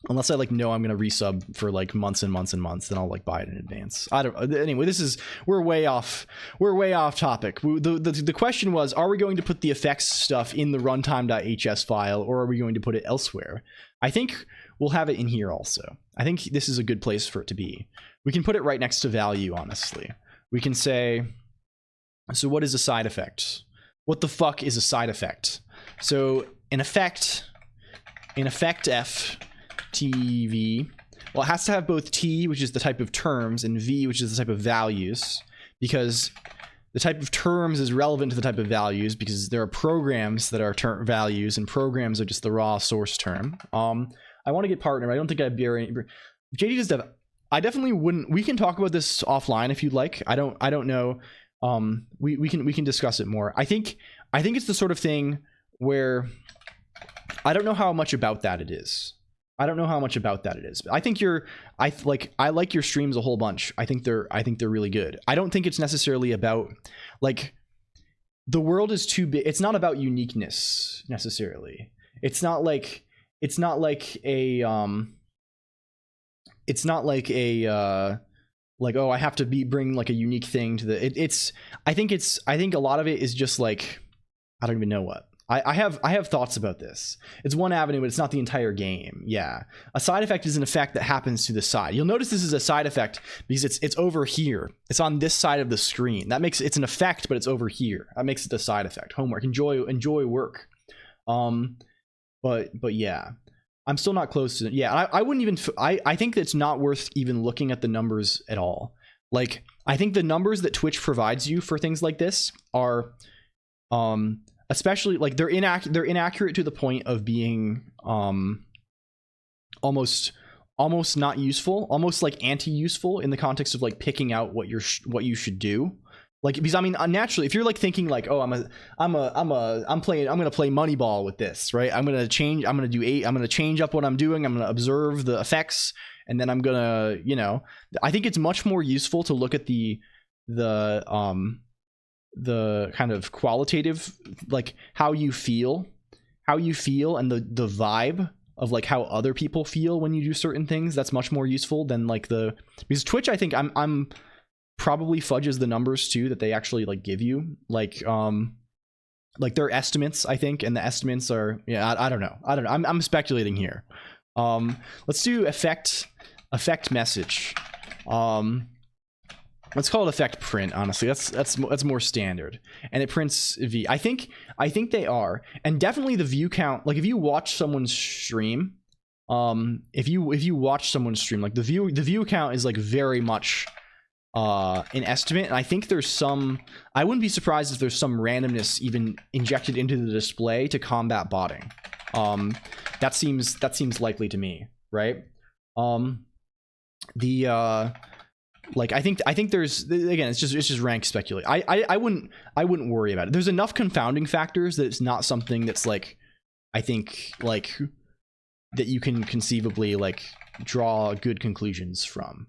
Unless I like know I'm gonna resub for like months and months and months, then I'll like buy it in advance. I don't. Anyway, we're way off topic. The question was, are we going to put the effects stuff in the runtime.hs file, or are we going to put it elsewhere? I think we'll have it in here also. I think this is a good place for it to be. We can put it right next to value. Honestly, we can say, so what is a side effect? What the fuck is a side effect? So an effect f TV, well, it has to have both T, which is the type of terms, and V, which is the type of values, because the type of terms is relevant to the type of values, because there are programs that are values, and programs are just the raw source term. I want to get partner. I don't think I'd be JD does dev. I definitely wouldn't. We can talk about this offline if you'd like. I don't know. We can discuss it more. I think it's the sort of thing where I don't know how much about that it is. I don't know how much about that it is. I think I like your streams a whole bunch. I think they're really good. I don't think it's necessarily about like the world is too big. It's not about uniqueness necessarily. It's not like a like, oh, I have to bring like a unique thing to the I think a lot of it is just like, I don't even know what. I have thoughts about this. It's one avenue, but it's not the entire game. Yeah. A side effect is an effect that happens to the side. You'll notice this is a side effect because it's over here. It's on this side of the screen. That makes it's an effect, but it's over here. That makes it a side effect. Homework. Enjoy work. But yeah. I'm still not close to it. Yeah, I wouldn't even I think it's not worth even looking at the numbers at all. Like, I think the numbers that Twitch provides you for things like this are especially like they're inaccurate to the point of being almost not useful, almost like anti-useful in the context of like picking out what you should do. Like, because I mean, naturally, if you're like thinking like, oh, I'm gonna play Moneyball with this, right? I'm gonna change up what I'm doing. I'm gonna observe the effects, and then I'm gonna, you know, I think it's much more useful to look at the kind of qualitative, like how you feel and the vibe of like how other people feel when you do certain things. That's much more useful than like because Twitch, I think I'm probably fudges the numbers too that they actually like give you, like their estimates, I think, and the estimates are, yeah, I don't know. I'm speculating here. Let's do effect message. Let's call it effect print. Honestly, that's more standard, and it prints V. I think they are, and definitely the view count. Like if you watch someone's stream, if you watch someone's stream, like the view count is like very much an estimate, and I think there's some. I wouldn't be surprised if there's some randomness even injected into the display to combat botting. That seems likely to me, right? Like I think there's, again, it's just rank speculation. I wouldn't worry about it. There's enough confounding factors that it's not something that's like, I think like that you can conceivably like draw good conclusions from.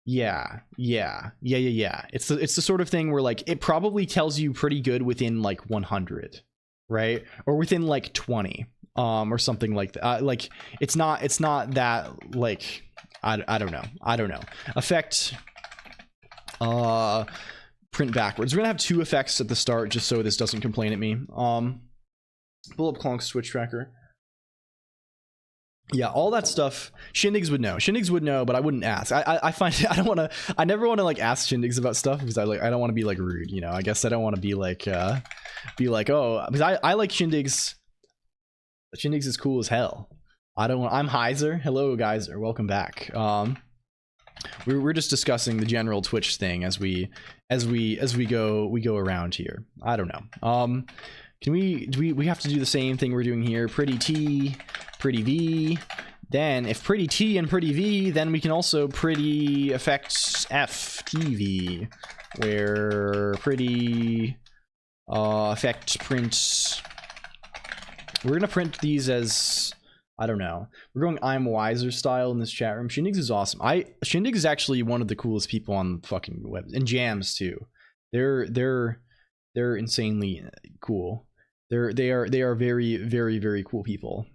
Yeah. It's the sort of thing where like it probably tells you pretty good within like 100, right? Or within like 20, or something like that. Like it's not that like I don't know. Effect print backwards. We're gonna have 2 effects at the start just so this doesn't complain at me. Pull up Colonq's Twitch tracker. Yeah, all that stuff Shindigs would know, but I wouldn't ask. I find I never want to like ask Shindigs about stuff because I don't want to be like rude, you know. I guess I don't want to be like oh, because I like Shindigs. Shindigs is cool as hell. I'm Heiser. Hello Geyser, welcome back. We're just discussing the general Twitch thing as we go around here. I don't know. Do we have to do the same thing we're doing here? Pretty T, pretty V, Then if pretty T and pretty V, then we can also pretty effects F TV, where pretty effect print. We're gonna print these as, I don't know. We're going I'm Wiser style in this chat room. Shindigs is awesome. Shindigs is actually one of the coolest people on the fucking web, and Jams too. They're insanely cool. They are very, very, very cool people.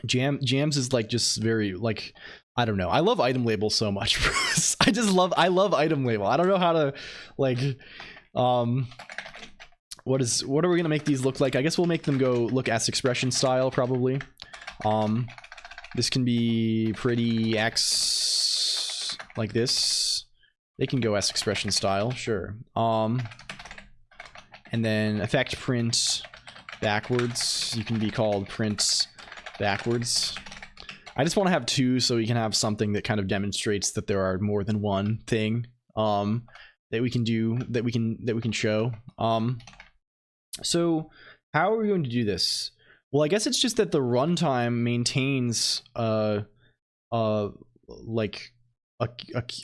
Jams is like just very like, I don't know. I love item label so much. I love item label. I don't know how to like what are we gonna make these look like? I guess we'll make them go look S expression style probably. This can be pretty X like this. They can go S expression style, sure. And then effect print backwards. You can be called print backwards. I just want to have two so we can have something that kind of demonstrates that there are more than one thing that we can do, that we can show. So how are we going to do this? Well, I guess it's just that the runtime maintains like a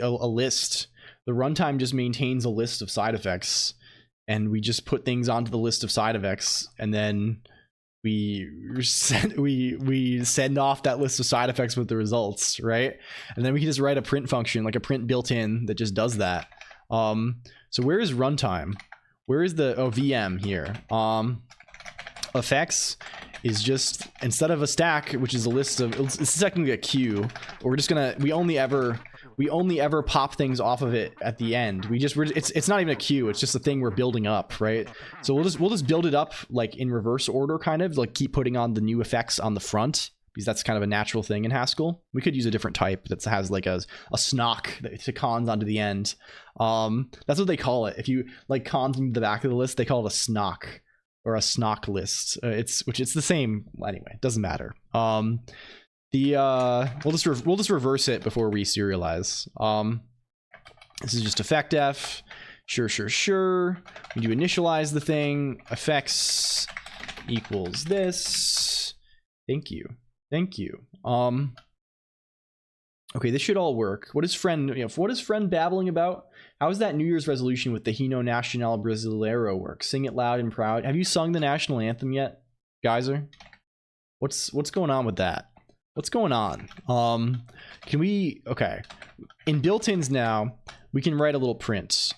list. The runtime just maintains a list of side effects, and we just put things onto the list of side effects, and then we send off that list of side effects with the results, right? And then we can just write a print function, like a print built-in, that just does that. So where is runtime? Where is the VM here? Effects is just, instead of a stack, which is a list of, it's technically a queue. We're just gonna, we only ever pop things off of it at the end. It's not even a queue, it's just a thing we're building up, right? So we'll just build it up like in reverse order, kind of like keep putting on the new effects on the front, because that's kind of a natural thing in Haskell. We could use a different type that has like a snock that cons onto the end. That's what they call it. If you like cons into the back of the list, they call it a snock or a snock list. It's the same. Anyway, it doesn't matter. We'll just reverse it before we serialize. This is just effect F. Sure. We do initialize the thing. Effects equals this. Thank you. Okay, this should all work. What is friend babbling about? How is that New Year's resolution with the Hino Nacional Brasileiro work? Sing it loud and proud. Have you sung the national anthem yet, Geyser? What's going on with that? What's going on? Can we, okay. In built-ins now, we can write a little print.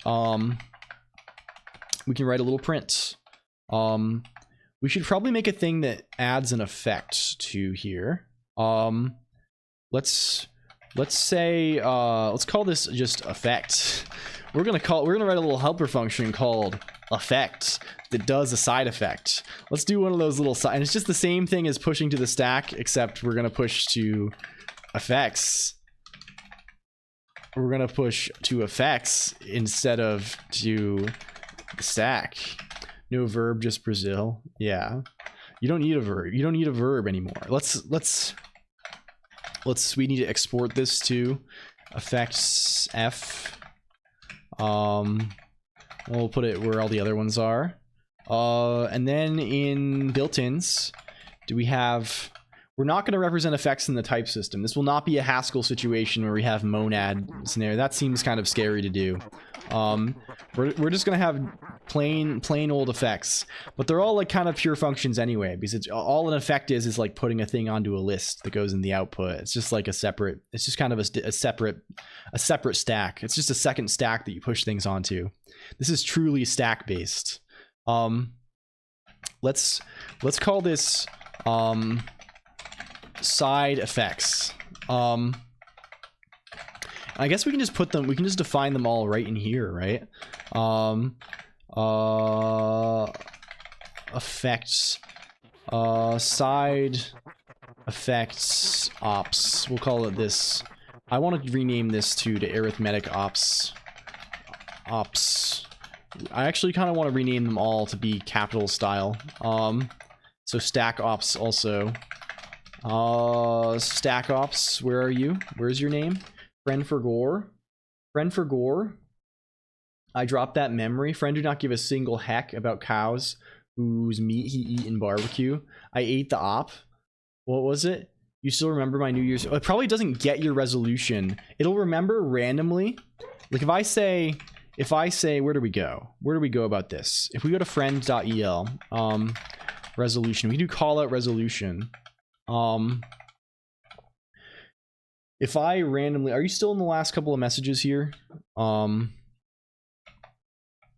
We should probably make a thing that adds an effect to here. Let's call this just effect. We're gonna write a little helper function called effect that does a side effect. Let's do one of those little and it's just the same thing as pushing to the stack, except we're gonna push to effects. We're gonna push to effects instead of to the stack. No verb, just Brazil. Yeah, you don't need a verb. You don't need a verb anymore. We need to export this to effects F. We'll put it where all the other ones are. And then in built-ins, we're not going to represent effects in the type system. This will not be a Haskell situation where we have monad scenario. That seems kind of scary to do. We're just going to have plain old effects, but they're all like kind of pure functions anyway, because all an effect is like putting a thing onto a list that goes in the output. It's just like it's just kind of a separate stack. It's just a second stack that you push things onto. This is truly stack based. Let's call this side effects. I guess we can just define them all right in here, right? Effects, side effects ops. We'll call it this. I want to rename this to arithmetic ops. I actually kind of want to rename them all to be capital style. So stack ops also. Stack ops, where are you? Where's your name? Friend for gore. I dropped that memory. Friend do not give a single heck about cows whose meat he eat in barbecue. I ate the op. What was it? You still remember my New Year's? Oh, it probably doesn't get your resolution. It'll remember randomly. Like if I say, where do we go? Where do we go about this? If we go to friend.el, resolution, we do call out resolution. If I randomly, are you still in the last couple of messages here?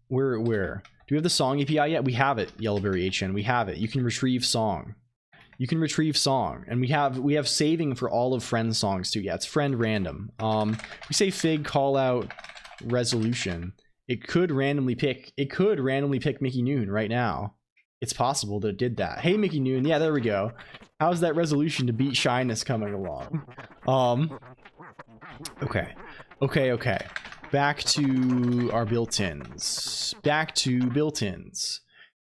Where? Do we have the song API yet? We have it, Yellowberry HN. We have it. You can retrieve song. You can retrieve song, and we have saving for all of friend songs too. Yeah, it's friend random. We say fig call out resolution. It could randomly pick Mickey Noon right now. It's possible that it did that. Hey Mickey Noon, yeah, there we go. How's that resolution to beat shyness coming along? Okay. Back to our built-ins.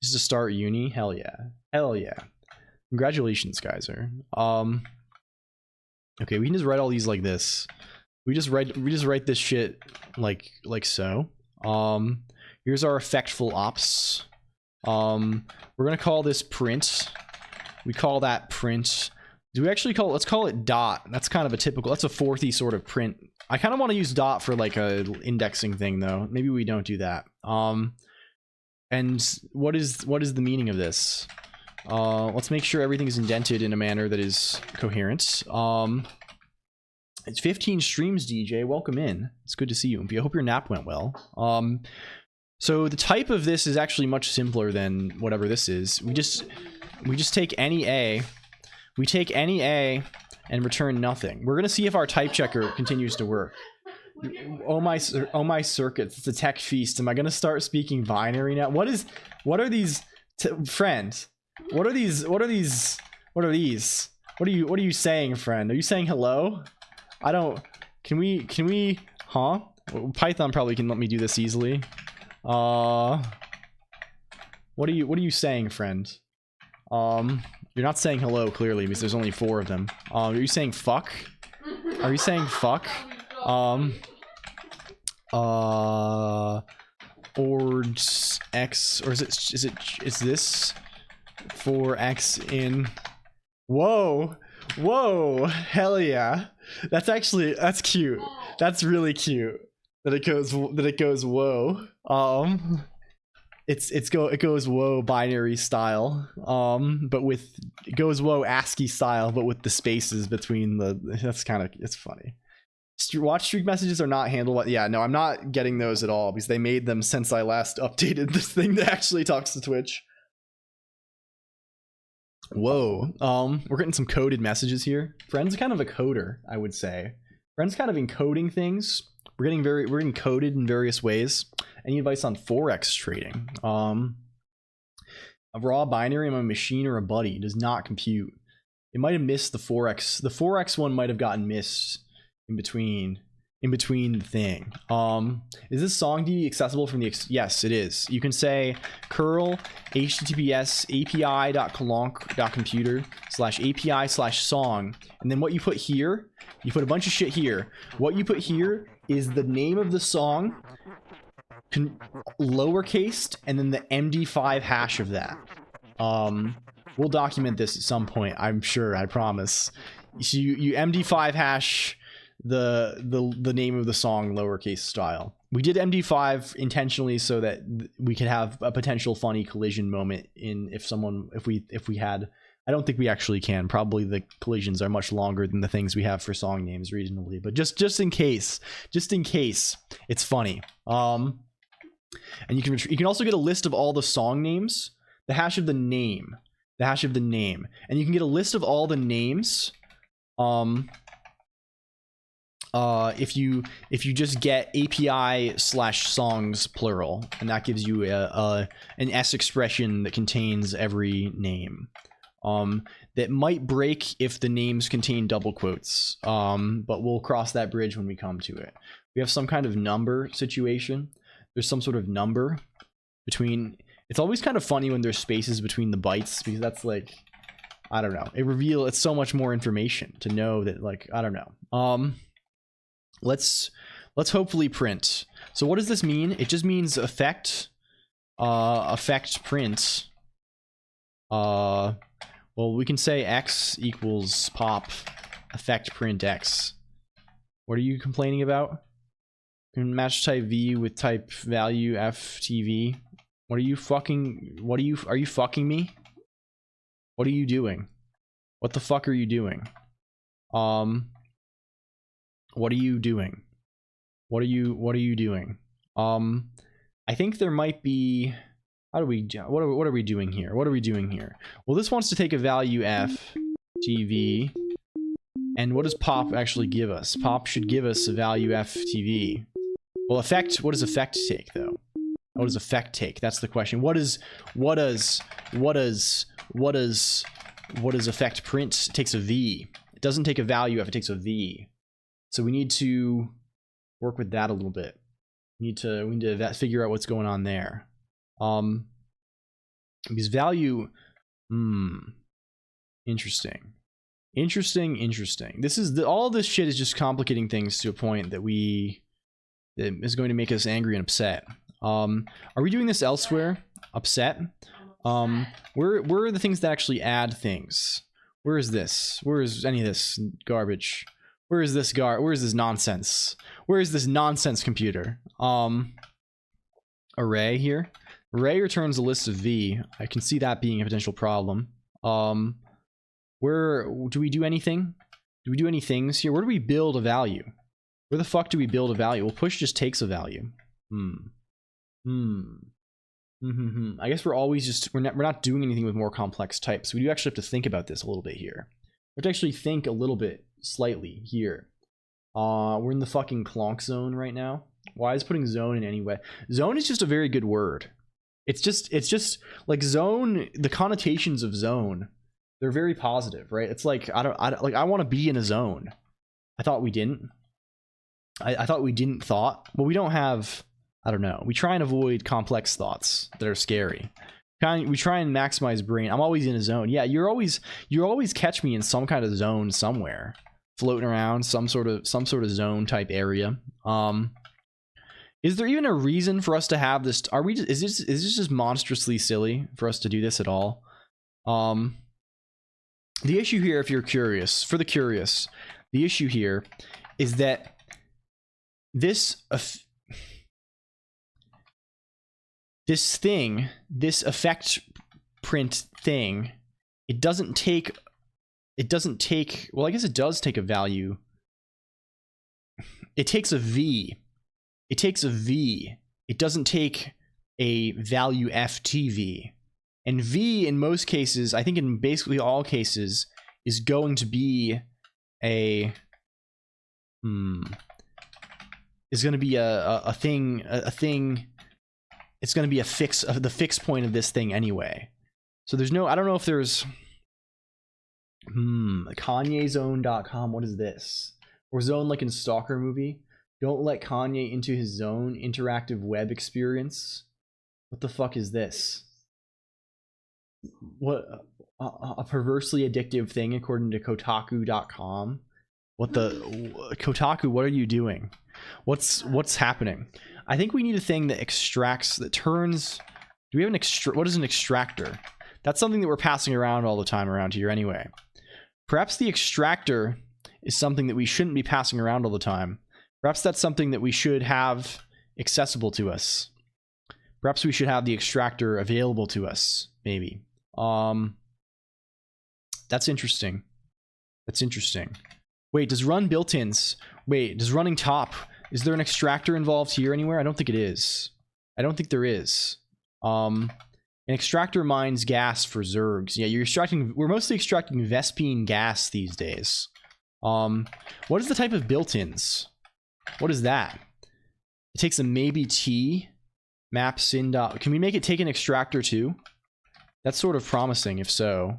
Just to start uni. Hell yeah. Congratulations, Geyser. Okay, we can just write all these like this. We just write this shit like so. Here's our effectful ops. We're gonna call this print. We call that print. Do we actually call it? Let's call it dot. That's kind of a typical. That's a fourthy sort of print. I kind of want to use dot for like a indexing thing though. Maybe we don't do that. And what is the meaning of this? Let's make sure everything is indented in a manner that is coherent. It's 15 streams, DJ. Welcome in. It's good to see you. I hope your nap went well. So the type of this is actually much simpler than whatever this is. We just take any A. We take any A and return nothing. We're gonna see if our type checker continues to work. Oh my circuits! It's a tech feast. Am I gonna start speaking binary now? What are these friends? What are these? What are you saying, friend? Are you saying hello? I don't. Can we? Huh? Python probably can let me do this easily. What are you saying, friend? You're not saying hello clearly because there's only 4 of them. Are you saying fuck? Are you saying fuck? Or x, or is this for x in? Whoa, hell yeah. That's cute. That's really cute that it goes whoa. It goes whoa binary style, but it goes whoa ASCII style, but with the spaces between it's funny. Watch streak messages are not handled. Yeah, no, I'm not getting those at all because they made them since I last updated this thing that actually talks to Twitch. Whoa, we're getting some coded messages here. Friend's kind of a coder, I would say. Friend's kind of encoding things. We're getting coded in various ways. Any advice on forex trading? A raw binary on a machine or a buddy does not compute. It might have missed the forex. The forex one might have gotten missed in between the thing. Is this song D accessible from the yes, it is. You can say curl https api.colonq.computer/api/song, and then what you put here, you put a bunch of shit here. What you put here is the name of the song, lowercased, and then the MD5 hash of that. We'll document this at some point, I'm sure, I promise. So you MD5 hash the name of the song lowercase style. We did MD5 intentionally so that we could have a potential funny collision moment if we had. I don't think we actually can. Probably the collisions are much longer than the things we have for song names reasonably, but just in case, it's funny. And you can also get a list of all the song names, the hash of the name, and you can get a list of all the names. If you just get API/songs plural, and that gives you an S expression that contains every name. That might break if the names contain double quotes. But we'll cross that bridge when we come to it. We have some kind of number situation. There's some sort of number between. It's always kind of funny when there's spaces between the bytes because that's like, I don't know. It's so much more information to know that, like, I don't know. Let's hopefully print. So what does this mean? It just means effect print. Well, Well, we can say x equals pop effect print x. What are you complaining about? Can match type v with type value ftv. What are you fucking? Are you fucking me? What are you doing? What the fuck are you doing? What are you doing? What are you doing? I think there might be. What are we doing here? What are we doing here? Well, this wants to take a value f tv, and what does pop actually give us? Pop should give us a value f tv. Well, effect. What does effect take though? What does effect take? That's the question. What does effect print? It takes a v. It doesn't take a value f. It takes a v. So we need to work with that a little bit. We need to figure out what's going on there. Because value, interesting. This is all this shit is just complicating things to a point that is going to make us angry and upset. Are we doing this elsewhere? Upset? Where are the things that actually add things? Where is this? Where is any of this garbage? Where is this nonsense? Where is this nonsense computer? Array here. Array returns a list of v. I can see that being a potential problem. Where do we do anything? Do we do any things here? Where do we build a value? Where the fuck do we build a value? Well, push just takes a value. I guess we're always just we're not doing anything with more complex types. We do actually have to think about this a little bit here. We have to actually think a little bit slightly here. We're in the fucking Colonq zone right now. Why is putting zone in any way? Zone is just a very good word. It's just like zone. The connotations of zone, they're very positive, right? It's like I want to be in a zone. I thought we didn't. I thought we didn't thought. Well, we don't have. I don't know. We try and avoid complex thoughts that are scary. We try and maximize brain. I'm always in a zone. Yeah, you always catch me in some kind of zone somewhere, floating around some sort of zone type area. Is there even a reason for us to have this? Is this just monstrously silly for us to do this at all? The issue here, if you're curious, for the curious, the issue here is that this effect print thing, it doesn't take, well, I guess it does take a value. It takes a v. It takes a v. It doesn't take a value ftv. And v in most cases, I think in basically all cases, is going to be a is going to be a thing. It's going to be the fixed point of this thing anyway. So there's no, I don't know if there's KanyeZone.com. What is this? Or zone like in Stalker movie? Don't let Kanye into his zone. Interactive web experience. What the fuck is this? What a perversely addictive thing according to Kotaku.com. What the Kotaku? What are you doing? What's happening? I think we need a thing that extracts, that turns. Do we have an what is an extractor? That's something that we're passing around all the time around here anyway. Perhaps the extractor is something that we shouldn't be passing around all the time. Perhaps that's something that we should have accessible to us. Perhaps we should have the extractor available to us, maybe. That's interesting. That's interesting. Wait, does run built-ins? Wait, does running top? Is there an extractor involved here anywhere? I don't think it is. I don't think there is. An extractor mines gas for zergs. Yeah, we're mostly extracting Vespine gas these days. What is the type of built-ins? What is that? It takes a maybe T map sin. Can we make it take an extractor too? That's sort of promising if so.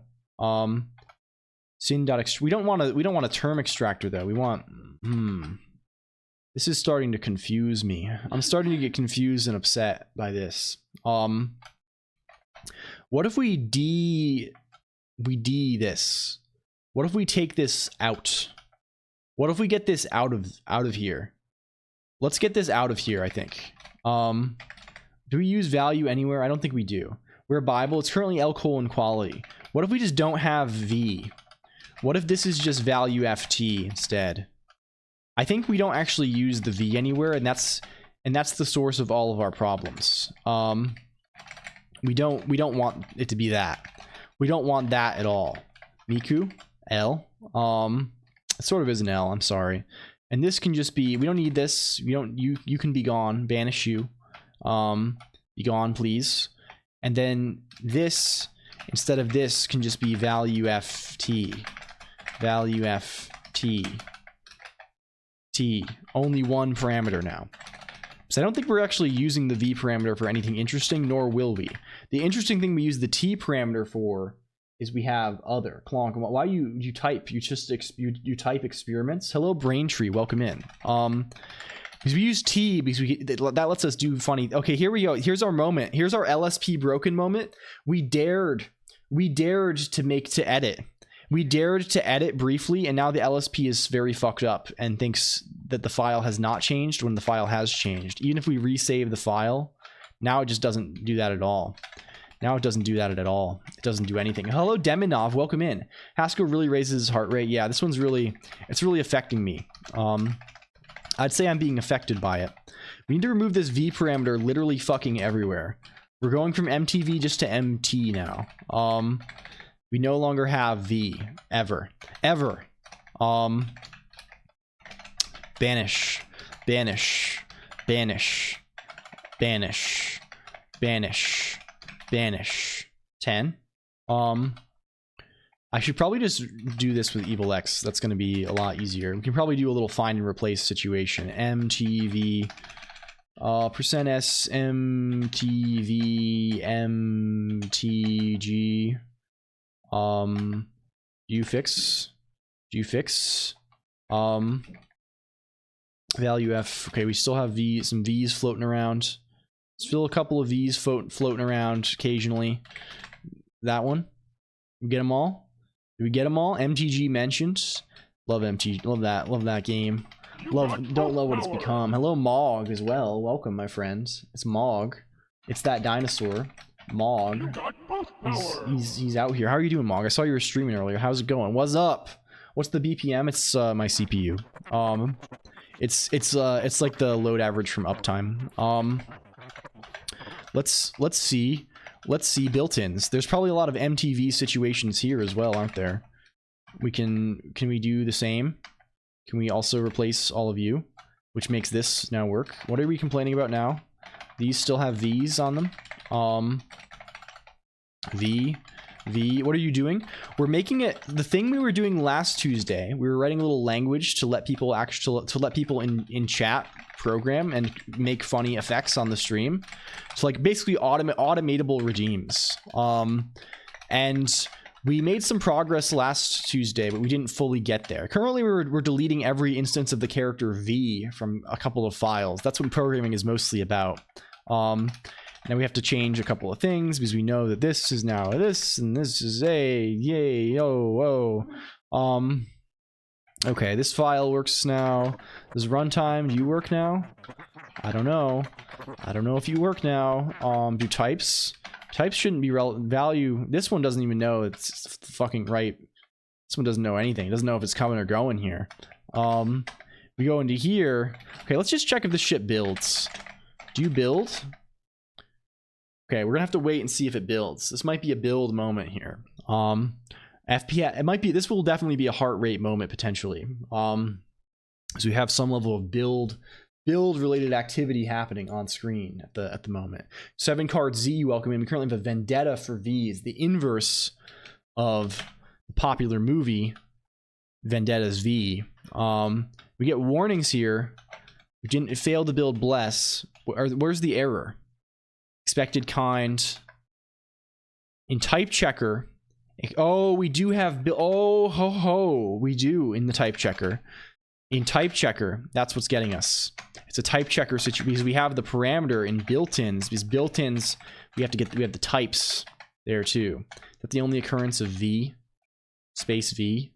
Sin. We don't want a term extractor though. We want This is starting to confuse me. I'm starting to get confused and upset by this. What if we D this? What if we take this out? What if we get this out of here? Let's get this out of here, I think. Do we use value anywhere? I don't think we do. We're Bible. It's currently LCOLONQ quality. What if we just don't have v? What if this is just value ft instead? I think we don't actually use the v anywhere, and that's the source of all of our problems. We don't want it to be that. We don't want that at all. Miku, L. It sort of is an L, I'm sorry. And this can just be, we don't need this. You can be gone. Banish you. Be gone, please. And then this, instead of this, can just be value ft. Value ft. T. Only one parameter now. So I don't think we're actually using the v parameter for anything interesting, nor will we. The interesting thing we use the t parameter for is we have other. Colonq, why you type? You type experiments. Hello, Braintree, welcome in. Because we use T because that lets us do funny. Okay, here we go. Here's our moment. Here's our LSP broken moment. We dared to edit. We dared to edit briefly, and now the LSP is very fucked up and thinks that the file has not changed when the file has changed. Even if we resave the file, now it just doesn't do that at all. Now it doesn't do that at all. It doesn't do anything. Hello, Deminov, welcome in. Haskell really raises his heart rate. Yeah, this one's really affecting me. I'd say I'm being affected by it. We need to remove this v parameter literally fucking everywhere. We're going from MTV just to MT now. We no longer have v ever. Banish, banish, banish, banish, banish, banish. 10. I should probably just do this with Evil X. That's going to be a lot easier. We can probably do a little find and replace situation. MTV %s MTV MTG do you fix value f. Okay, we still have some v's floating around. Still a couple of v's floating around occasionally. That one, we get them all. Do we get them all? MTG mentioned. Love MTG. Love that game. Don't love what it's become. Hello, Mog as well. Welcome, my friends. It's Mog. It's that dinosaur. Mog. He's out here. How are you doing, Mog? I saw you were streaming earlier. How's it going? What's up? What's the BPM? It's my CPU. It's like the load average from Uptime. Let's see built-ins. There's probably a lot of MTV situations here as well, aren't there? Can we do the same? Can we also replace all of you, which makes this now work? What are we complaining about now? These still have V's on them. V, what are you doing? We're making it the thing we were doing last Tuesday. We were writing a little language to let people in chat program and make funny effects on the stream. So like basically automatable redeems. And we made some progress last Tuesday, but we didn't fully get there. Currently, we're deleting every instance of the character V from a couple of files. That's what programming is mostly about. Now we have to change a couple of things because we know that this is now this and this is a yay oh whoa. Okay, this file works now. Does runtime, do you work now? I don't know. I don't know if you work now. Do types? Types shouldn't be value. This one doesn't even know it's fucking right. This one doesn't know anything. It doesn't know if it's coming or going here. We go into here. Okay, let's just check if this shit builds. Do you build? Okay, we're gonna have to wait and see if it builds. This might be a build moment here. FPS, it might be, this will definitely be a heart rate moment potentially. So we have some level of build related activity happening on screen at the moment. 7 card Z, welcome in. We currently have a vendetta for V's, the inverse of the popular movie Vendetta's V. We get warnings here. It failed to build bless. Where's the error? Expected kind. In type checker. Oh, we do have, oh ho ho, we do in the type checker. In type checker, that's what's getting us. It's a type checker situation because we have the parameter in built-ins. Because built-ins, we have the types there too. That's the only occurrence of V, space V.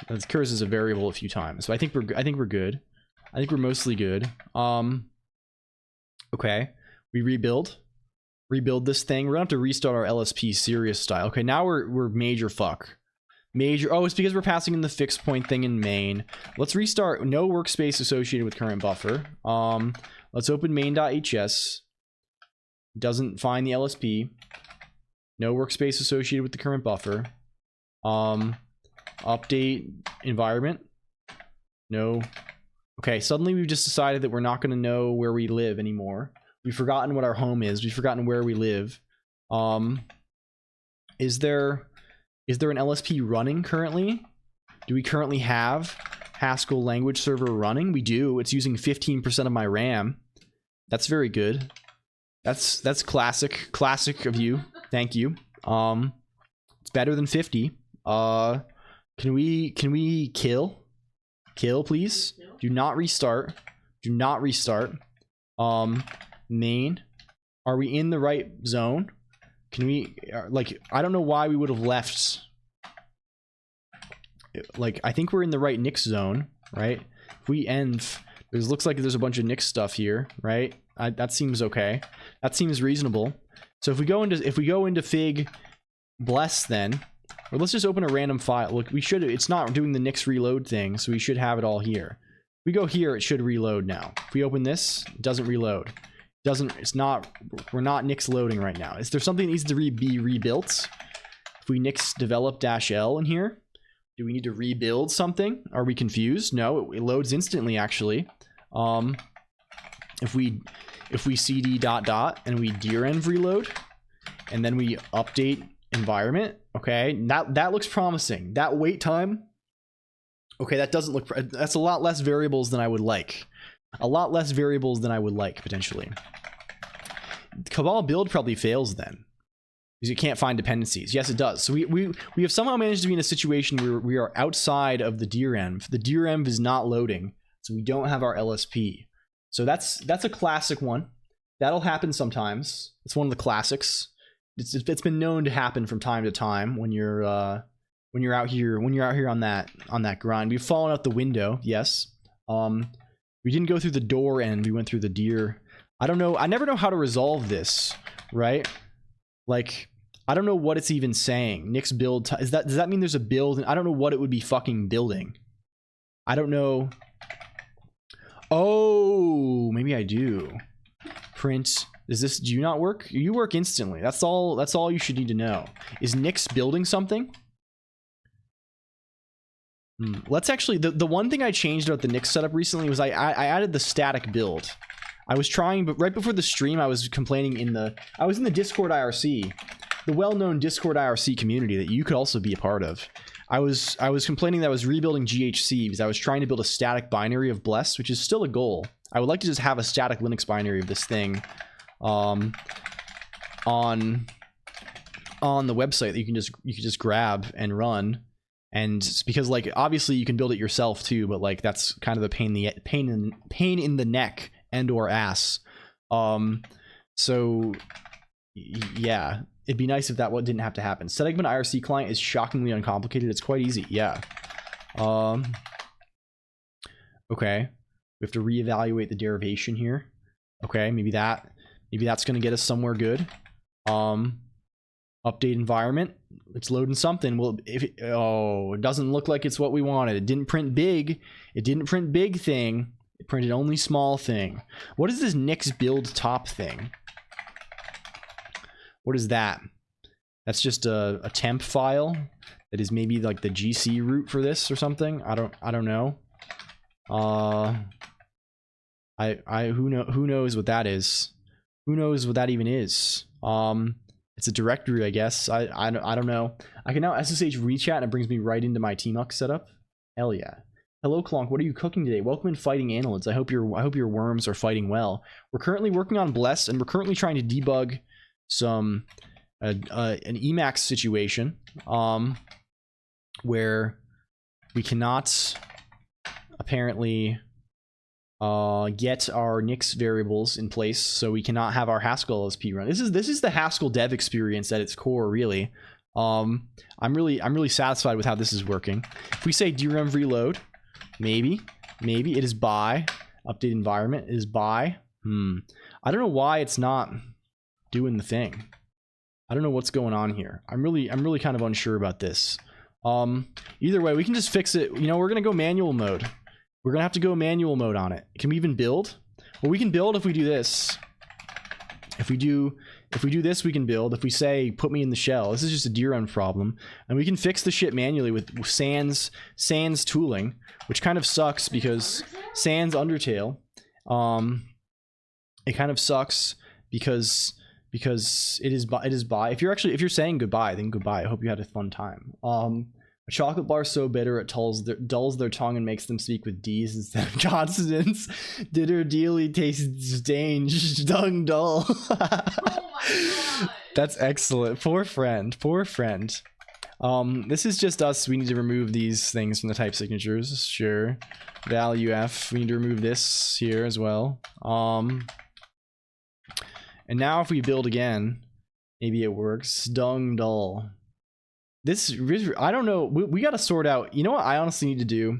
It occurs as a variable a few times. So I think we're good. I think we're mostly good. Okay, we rebuild. rebuild this thing. We're gonna have to restart our LSP serious style. Okay, now we're major fuck. Major. Oh, it's because we're passing in the fixed point thing in main. Let's restart. No workspace associated with current buffer. Let's open main.hs. Doesn't find the LSP. No workspace associated with the current buffer. Update environment. No. Okay, suddenly we've just decided that we're not going to know where we live anymore. We've forgotten what our home is. We've forgotten where we live. Is there an LSP running currently? Do we currently have Haskell language server running? We do. It's using 15% of my RAM. That's very good. That's classic of you. Thank you. It's better than 50. Can we kill please? Do not restart. Do not restart. Main. Are we in the right zone? Can we, like, I don't know why we would have left. Like, I think we're in the right Nix zone, right? If we end, it looks like there's a bunch of Nix stuff here, right? That seems okay. That seems reasonable. So if we go into Fig Bless then, or let's just open a random file. Look, we should, it's not doing the Nix reload thing, so we should have it all here. If we go here, it should reload now. If we open this, it doesn't reload. We're not Nix loading right now. Is there something that needs to be rebuilt? If we Nix develop-L in here, do we need to rebuild something? Are we confused? No, it loads instantly actually. If we cd ... and we derenv reload, and then we update environment, okay, that looks promising. That wait time, okay, that doesn't look, that's a lot less variables than I would like. A lot less variables than I would like, potentially. Cabal build probably fails then, because you can't find dependencies. Yes, it does. So we have somehow managed to be in a situation where we are outside of the derenv. The derenv is not loading, so we don't have our LSP. So that's a classic one. That'll happen sometimes. It's one of the classics. It's been known to happen from time to time when you're out here on that grind. We've fallen out the window, yes. We didn't go through the door end, we went through the deer. I don't know, I never know how to resolve this, right? Like, I don't know what it's even saying. Nix build, does that mean there's a build? I don't know what it would be fucking building. I don't know. Oh, maybe I do. Print, do you not work? You work instantly. That's all you should need to know. Is Nix building something? Let's actually, the one thing I changed about the Nix setup recently was I added the static build. I was trying, but right before the stream I was complaining I was in the Discord IRC, the well-known Discord IRC community that you could also be a part of. I was complaining that I was rebuilding GHC because I was trying to build a static binary of Bless, which is still a goal. I would like to just have a static Linux binary of this thing on the website that you can just grab and run. And because, like, obviously you can build it yourself too, but like that's kind of a pain in the neck and or ass. So yeah, it'd be nice if that didn't have to happen. Setting up an IRC client is shockingly uncomplicated. It's quite easy. Yeah. Okay, we have to reevaluate the derivation here. Okay, maybe that's gonna get us somewhere good. Update environment. It's loading something. Well, it doesn't look like it's what we wanted. It didn't print big. It didn't print big thing. It printed only small thing. What is this Nix build top thing? What is that? That's just a temp file that is maybe like the GC root for this or something. I don't know. Who knows what that is? Who knows what that even is? It's a directory, I guess. I don't know. I can now SSH rechat and it brings me right into my TMUX setup. Hell yeah. Hello, COLONQ. What are you cooking today? Welcome in Fighting Annelids. I hope your worms are fighting well. We're currently working on Bless, and we're currently trying to debug some an Emacs situation where we cannot apparently get our Nix variables in place, so we cannot have our Haskell LSP run. This is the Haskell dev experience at its core, really. I'm really satisfied with how this is working. If we say derenv reload, maybe it is by update environment is by. I don't know why it's not doing the thing. I don't know what's going on here. I'm really kind of unsure about this. Either way, we can just fix it. You know, we're gonna go manual mode. We're gonna have to go manual mode on it. Can we even build? Well, we can build if we do this. If we do this, we can build. If we say put me in the shell, this is just a DRM problem, and we can fix the shit manually with sans tooling, which kind of sucks because sans Undertale. It kind of sucks because it is by. If you're saying goodbye, then goodbye. I hope you had a fun time. A chocolate bar so bitter it dulls their tongue and makes them speak with D's instead of consonants. Ditter dearly tastes strange, tongue dull. Oh my god. That's excellent. Poor friend. Poor friend. This is just us. We need to remove these things from the type signatures. Sure. Value F. We need to remove this here as well. And now if we build again, maybe it works. Dung dull. This, I don't know. We got to sort out. You know what I honestly need to do?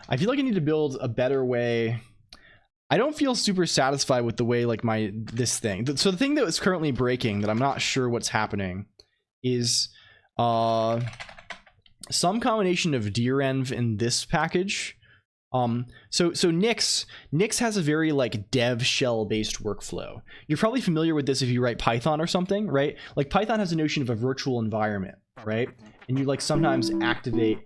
I feel like I need to build a better way. I don't feel super satisfied with the way like this thing. So the thing that is currently breaking that I'm not sure what's happening is some combination of DRenv in this package. So Nix has a very like dev shell based workflow. You're probably familiar with this if you write Python or something, right? Like Python has a notion of a virtual environment, right? And you like sometimes activate.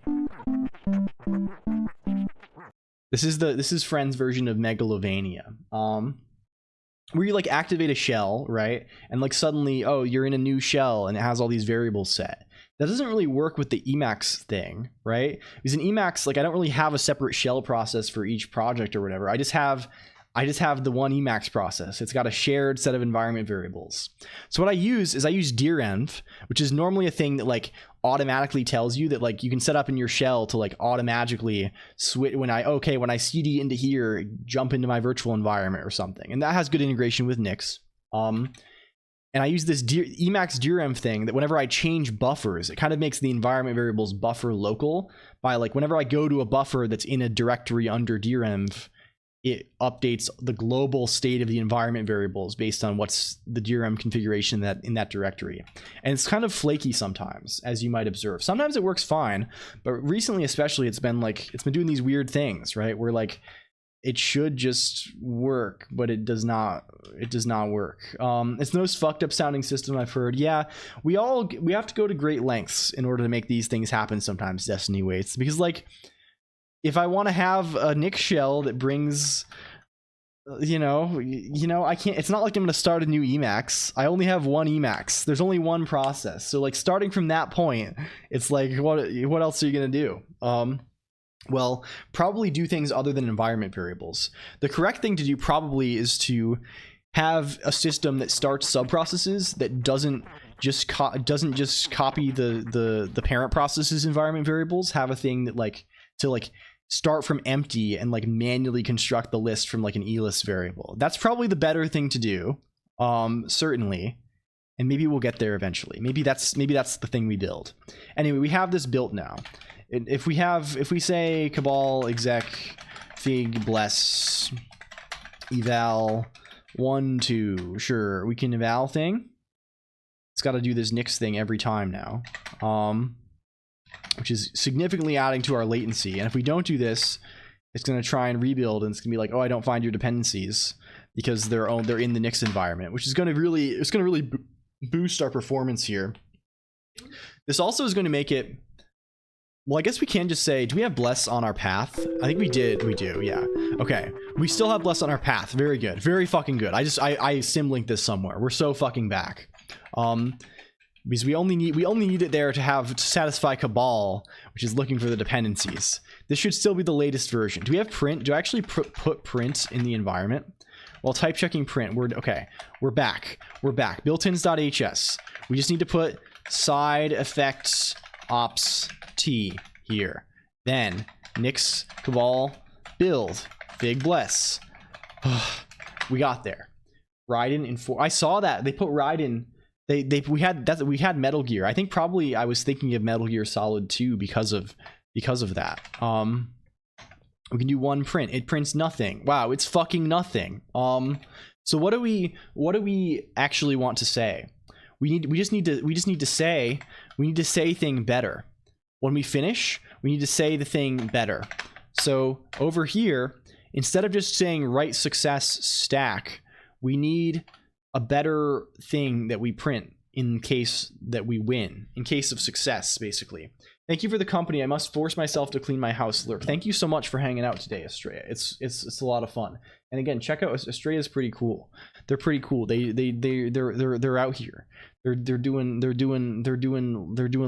This is Friend's version of Megalovania. Where you like activate a shell, right? And like suddenly, oh, you're in a new shell and it has all these variables set. That doesn't really work with the Emacs thing, right? Because in Emacs, like I don't really have a separate shell process for each project or whatever. I just have the one Emacs process. It's got a shared set of environment variables. So what I use is DRenv, which is normally a thing that like automatically tells you that like you can set up in your shell to like automatically switch when I cd into here, jump into my virtual environment or something. And that has good integration with Nix. And I use this Emacs DRenv thing that whenever I change buffers, it kind of makes the environment variables buffer local by like whenever I go to a buffer that's in a directory under DRenv, it updates the global state of the environment variables based on what's the DRM configuration that in that directory. And it's kind of flaky sometimes, as you might observe. Sometimes it works fine, but recently especially it's been doing these weird things, right? Where like it should just work, but it does not work. It's the most fucked up sounding system I've heard. Yeah, we have to go to great lengths in order to make these things happen sometimes, Destiny waits, because like if I want to have a Nix shell that brings, you know, I can't. It's not like I'm going to start a new Emacs. I only have one Emacs. There's only one process. So like starting from that point, it's like what else are you going to do? Well, probably do things other than environment variables. The correct thing to do probably is to have a system that starts subprocesses that doesn't just copy the parent process's environment variables. Have a thing that like to like start from empty and like manually construct the list from like an elist variable. That's probably the better thing to do, certainly, and maybe we'll get there eventually. Maybe that's the thing we build. Anyway, we have this built now. If we say cabal exec fig bless eval 1 2, sure, we can eval thing. It's got to do this Nix thing every time now. Which is significantly adding to our latency. And if we don't do this, it's going to try and rebuild, and it's going to be like, oh, I don't find your dependencies because they're in the Nix environment, which is going to really boost our performance here. This also is going to make it. Well, I guess we can just say, do we have bless on our path? I think we did. We do. Yeah. Okay. We still have bless on our path. Very good. Very fucking good. I symlinked this somewhere. We're so fucking back. Because we only need it there to satisfy Cabal, which is looking for the dependencies. This should still be the latest version. Do we have print? Do I actually put print in the environment? Well, type checking print. We're back. Built-ins.hs. We just need to put side effects ops t here. Then Nix Cabal build fig bless. We got there. Raiden in 4. I saw that they put Raiden. We had Metal Gear. I think probably I was thinking of Metal Gear Solid 2 because of that. We can do one print. It prints nothing. Wow, it's fucking nothing. So what do we actually want to say? We just need to say thing better. When we finish, we need to say the thing better. So over here, instead of just saying write success stack, we need a better thing that we print in case that we win, in case of success, basically. Thank you for the company. I must force myself to clean my house. Lurk. Thank you so much for hanging out today, Estrella. It's a lot of fun. And again, check out Estrella's pretty cool. They're pretty cool. They're out here. They're doing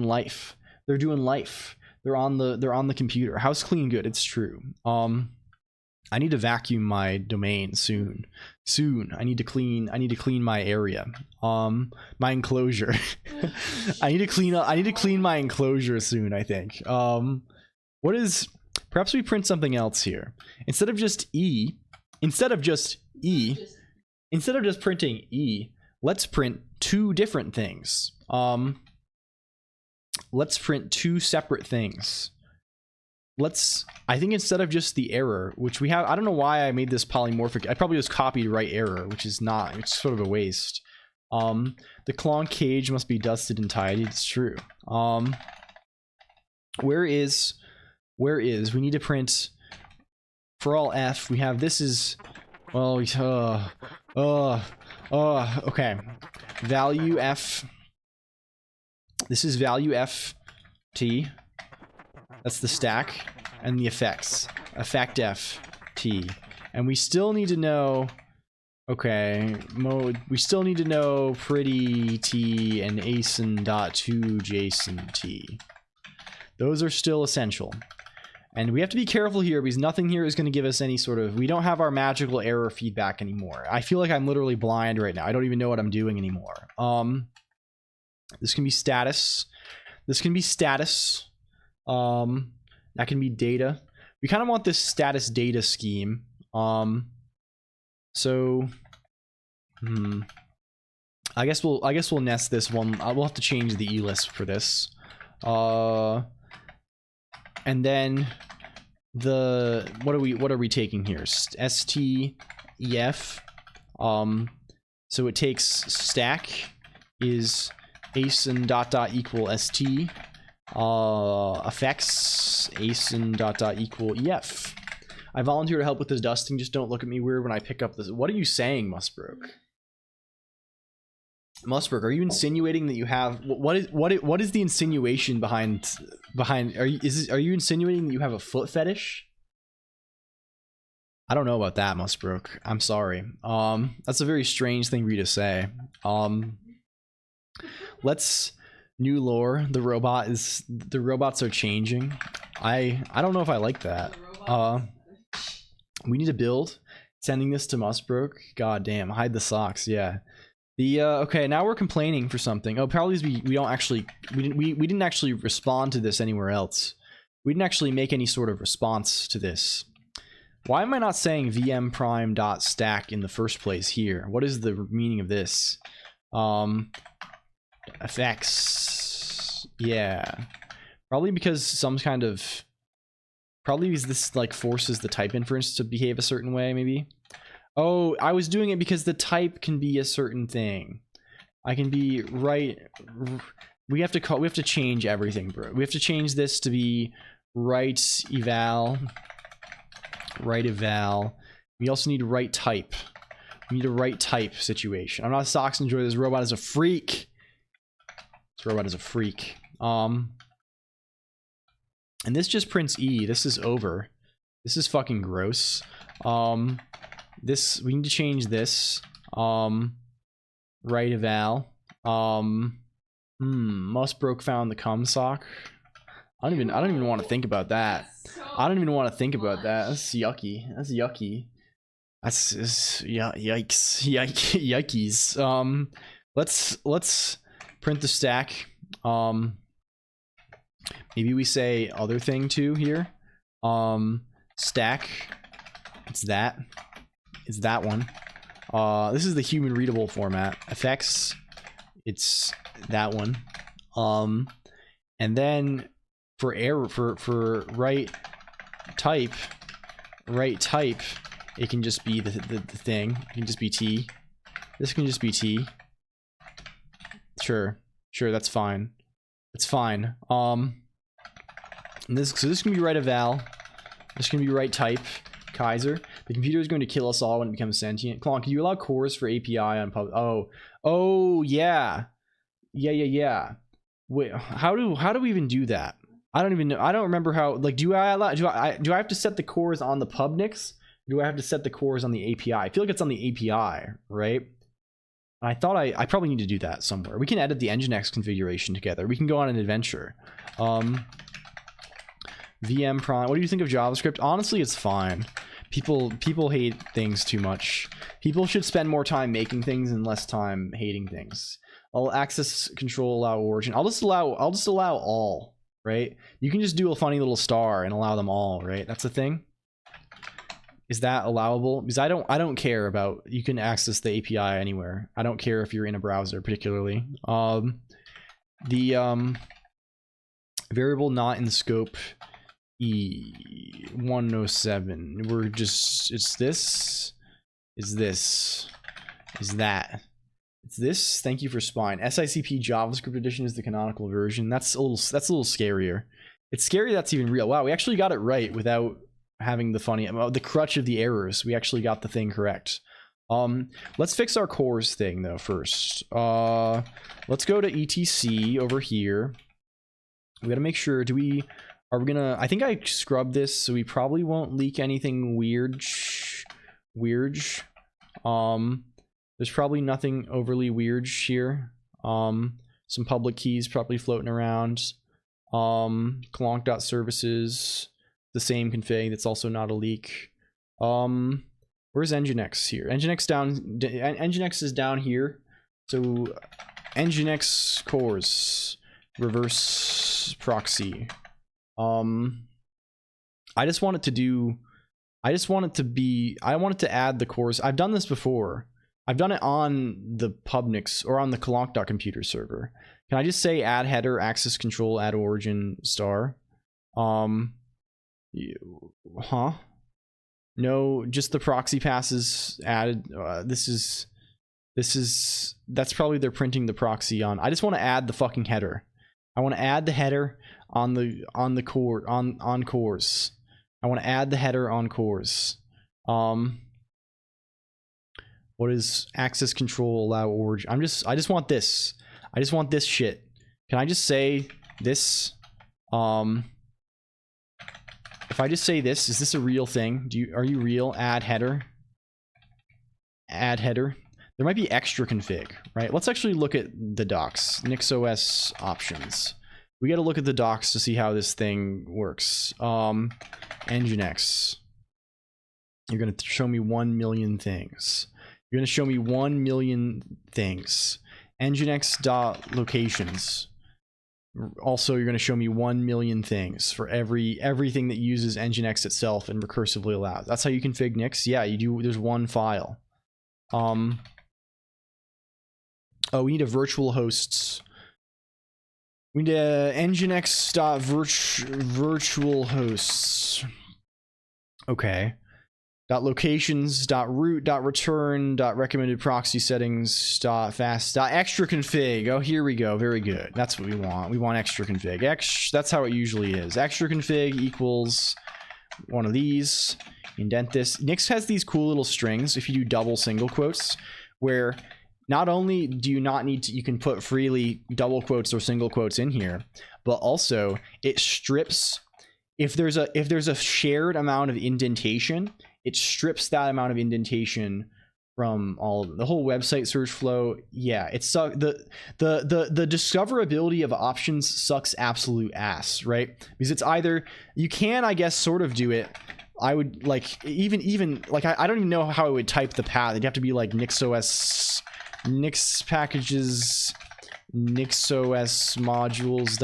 life. They're doing life. They're on the computer. House clean good. It's true. I need to vacuum my domain soon. I need to clean my area. My enclosure. I need to clean my enclosure soon, I think. Perhaps we print something else here. Instead of just printing E, let's print two different things. Let's print two separate things. I think instead of just the error, which we have, I don't know why I made this polymorphic. I probably just copied right error, which is not, it's sort of a waste. The Colonq cage must be dusted and tidied. It's true. Where is, we need to print for all F. We have, this is, well, okay. Value F. This is value F T. That's the stack and the effects. Effect F T. And we still need to know, okay, mode, we still need to know pretty T and asin.to JSON T. Those are still essential. And we have to be careful here because nothing here is going to give us any sort of, we don't have our magical error feedback anymore. I feel like I'm literally blind right now. I don't even know what I'm doing anymore. This can be status. This can be status. That can be data. We kind of want this status data scheme. So I guess we'll nest this one. We'll have to change the eList for this. And then what are we taking here? STEF. So it takes stack is asin dot equal st. Effects asin equal ef. I volunteer to help with this dusting. Just don't look at me weird when I pick up this. What are you saying, Musbrook? Musbrook, are you insinuating that you have what is the insinuation behind are you insinuating that you have a foot fetish? I don't know about that, Musbrook. I'm sorry. That's a very strange thing for you to say. Let's new lore. The robots are changing. I don't know if I like that. We need to build. Sending this to Musbrook. God damn, hide the socks. Yeah. Okay, now we're complaining for something. Oh, probably we didn't actually respond to this anywhere else. We didn't actually make any sort of response to this. Why am I not saying vm prime dot stack in the first place here? What is the meaning of this? Effects. Yeah. Probably because probably because this like forces the type inference to behave a certain way, maybe. Oh, I was doing it because the type can be a certain thing. I can be right. We have to change everything, bro. We have to change this to be right eval. Right eval. We also need right type. We need a right type situation. I'm not a socks enjoyer. This robot is a freak. This robot is a freak. And this just prints E. This is over. This is fucking gross. This, we need to change this. Right eval. Musbrook found the cum sock. I don't even want to think about that. I don't even want to think about that. That's yucky. That's yucky. That's yeah, yikes. Yikes. Let's print the stack. Maybe we say other thing too here. Stack. It's that one. This is the human readable format. Effects. It's that one. And then for error for right type it can just be the thing. It can just be T. This can just be T. Sure, that's fine. It's fine. So this can be right eval. This can be right type. Kaiser. The computer is going to kill us all when it becomes sentient. Colonq, can you allow cores for API on pub? Oh yeah. Wait, how do we even do that? I don't even know. I don't remember how. Like, do I have to set the cores on the pubnix? Do I have to set the cores on the API? I feel like it's on the API, right? I thought I probably need to do that somewhere. We can edit the Nginx configuration together. We can go on an adventure. VM prime. What do you think of JavaScript? Honestly, it's fine. People hate things too much. People should spend more time making things and less time hating things. I'll access control allow origin. I'll just allow all, right? You can just do a funny little star and allow them all, right? That's the thing. Is that allowable? Because I don't care about, you can access the API anywhere. I don't care if you're in a browser particularly. The variable not in scope E107. We're just, it's this, is this, is that. It's this. Thank you for spine. SICP JavaScript edition is the canonical version. That's a little scarier. It's scary that's even real. Wow, we actually got it right without having the funny, the crutch of the errors. We actually got the thing correct. Let's fix our cores thing though first. Let's go to etc over here. We gotta make sure, are we gonna, I think I scrubbed this so we probably won't leak anything weird. There's probably nothing overly weird here. Some public keys probably floating around. Colonq.services, the same config, that's also not a leak. Where's Nginx here? Nginx is down here. So Nginx cores, reverse proxy. I want it to add the cores. I've done this before. I've done it on the pubnix or on the Colonq.computer server. Can I just say add header, access control, add origin, star? No, just the proxy passes added. That's probably they're printing the proxy on. I just want to add the fucking header. I want to add the header on the core on cores. I want to add the header on cores. What is access control allow origin? I just want this. I just want this shit. Can I just say this? If I just say this, is this a real thing? Are you real? Add header. Add header. There might be extra config, right? Let's actually look at the docs. NixOS options. We got to look at the docs to see how this thing works. Nginx. You're going to show me 1 million things. You're going to show me 1 million things. Nginx.locations. Also, you're going to show me 1 million things for everything that uses Nginx itself and recursively allows. That's how you config Nix. Yeah, you do. There's one file. Oh, we need a virtual hosts. We need a nginx.virtual hosts. Okay. .locations, .root, .return, .recommended proxy settings, .fast, .extra config. Oh, here we go. Very good. That's what we want. We want extra config. That's how it usually is. Extra config equals one of these. Indent this. Nix has these cool little strings if you do double single quotes, where not only do you not need to, you can put freely double quotes or single quotes in here, but also it strips, if there's a shared amount of indentation, it strips that amount of indentation from all of the whole website search flow. Yeah, it's the discoverability of options sucks absolute ass, right? Because it's either you can, I guess, sort of do it. I would like even like I don't even know how I would type the path. It'd have to be like NixOS, Nix packages, NixOS modules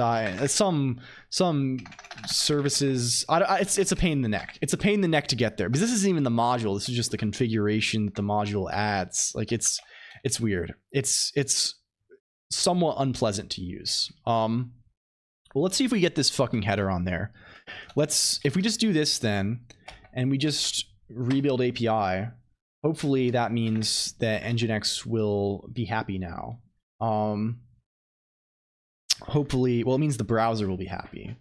some services. It's a pain in the neck. It's a pain in the neck to get there because this isn't even the module. This is just the configuration that the module adds. Like it's weird. It's somewhat unpleasant to use. Well, let's see if we get this fucking header on there. If we just do this then, and we just rebuild API. Hopefully that means that Nginx will be happy now. Hopefully, well, it means the browser will be happy.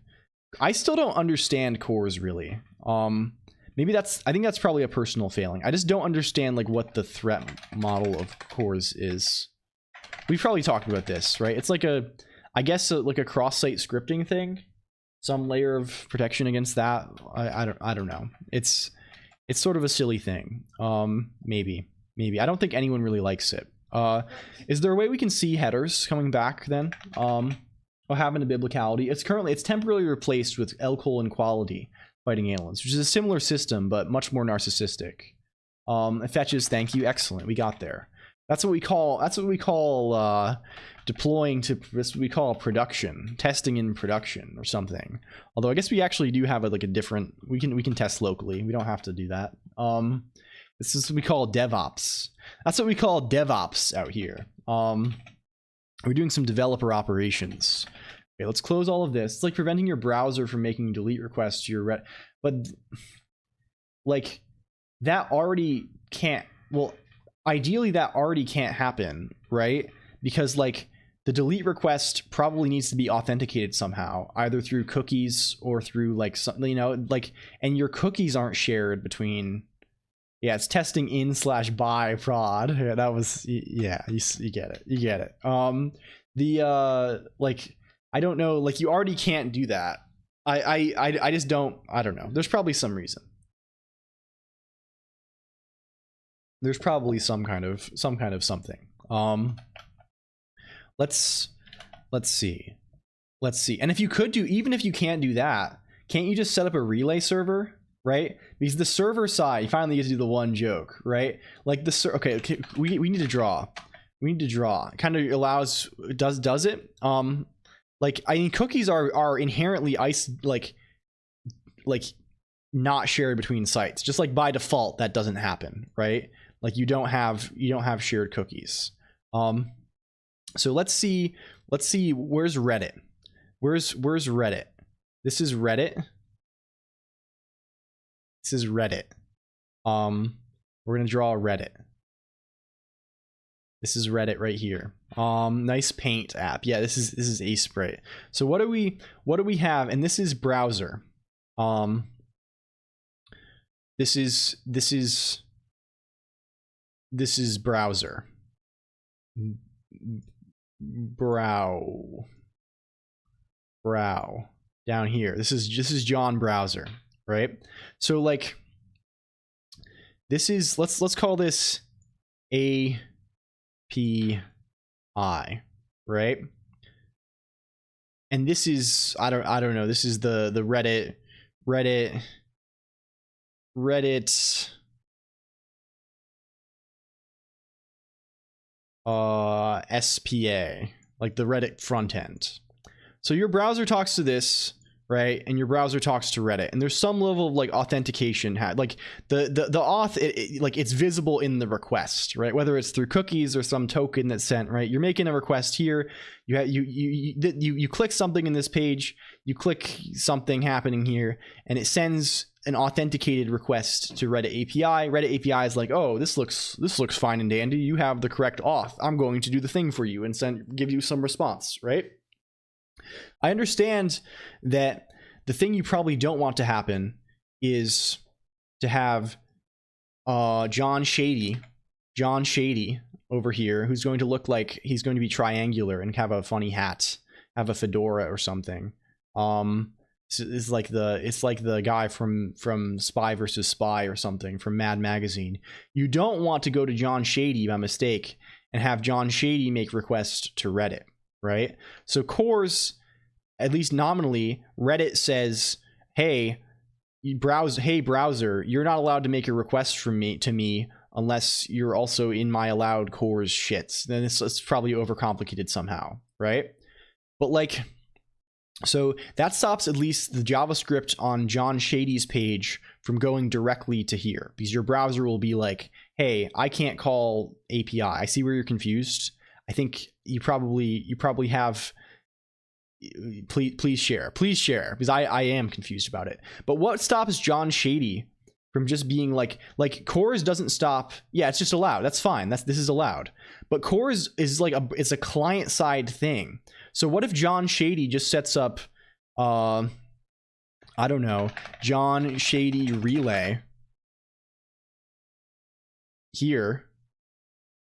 I still don't understand cores really. Maybe I think that's probably a personal failing. I just don't understand like what the threat model of cores is. We've probably talked about this, right? It's like I guess like a cross-site scripting thing, some layer of protection against that. I don't know. It's sort of a silly thing. Maybe I don't think anyone really likes it. Is there a way we can see headers coming back then? Or having a biblicality? It's temporarily replaced with LCOLONQ fighting aliens, which is a similar system but much more narcissistic. It fetches, thank you, excellent. We got there. That's what we call deploying to. That's what we call production, testing in production or something. Although I guess we actually do have like a different. We can test locally. We don't have to do that. This is what we call DevOps. That's what we call DevOps out here. We're doing some developer operations. Okay, let's close all of this. It's like preventing your browser from making delete requests to your but like that already can't. Well, ideally that already can't happen, right? Because like the delete request probably needs to be authenticated somehow, either through cookies or through like something, you know, like, and your cookies aren't shared between. Yeah, it's testing in/by prod. Yeah, that was, yeah, you get it. You get it. Like, I don't know, like you already can't do that. I just don't, I don't know. There's probably some reason. There's probably some kind of something. Let's see. And if you could do, even if you can't do that, can't you just set up a relay server? Right? Because the server side, you finally get to do the one joke, right? Like the okay, we need to draw. We need to draw. It kind of allows, does it? Like, I mean, cookies are inherently like not shared between sites. Just like by default, that doesn't happen, right? Like you don't have shared cookies. So let's see. Where's Reddit? Where's Reddit? This is Reddit. This is Reddit. We're gonna draw a Reddit. This is Reddit right here. Nice paint app. Yeah, this is Aspray. So what do we have? And this is browser. This is browser. Brow down here. This is John browser. Right, so like this is, let's call this API, right? And this is, I don't know, this is the Reddit SPA, like the Reddit front end. So your browser talks to this, right? And your browser talks to Reddit, and there's some level of like authentication, like the auth, like it's visible in the request, right? Whether it's through cookies or some token that's sent, right? You're making a request here. You click something in this page. You click something happening here, and it sends an authenticated request to Reddit API. Reddit API is like, oh, this looks fine and dandy. You have the correct auth. I'm going to do the thing for you and give you some response, right? I understand that the thing you probably don't want to happen is to have John Shady over here, who's going to look like he's going to be triangular and have a funny hat, have a fedora or something. It's like the guy from Spy versus Spy or something from Mad Magazine. You don't want to go to John Shady by mistake and have John Shady make requests to Reddit, right? So cores, at least nominally, Reddit says, hey browser, you're not allowed to make a request from me to me unless you're also in my allowed cores shits. Then it's probably overcomplicated somehow, right? But like, so that stops at least the JavaScript on John Shady's page from going directly to here, because your browser will be like, hey, I can't call API. I see where you're confused. I think you probably have, please share, because I am confused about it. But what stops John Shady from just being like cores doesn't stop. Yeah, it's just allowed. That's fine. This is allowed. But cores is like it's a client side thing. So what if John Shady just sets up I don't know, John Shady relay here,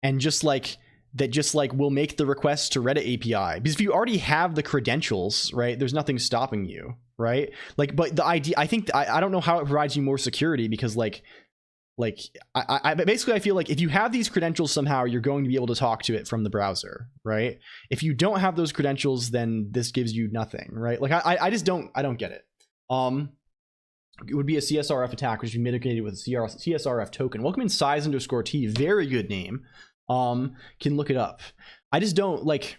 and just like will make the request to Reddit API? Because if you already have the credentials, right, there's nothing stopping you, right? Like, but the idea, I think, I don't know how it provides you more security, because I basically, I feel like if you have these credentials somehow, you're going to be able to talk to it from the browser, right? If you don't have those credentials, then this gives you nothing, right? Like, I just don't get it. It would be a CSRF attack, which would be mitigated with a CSRF token. Welcome in size_t, very good name. Can look it up. I just don't like.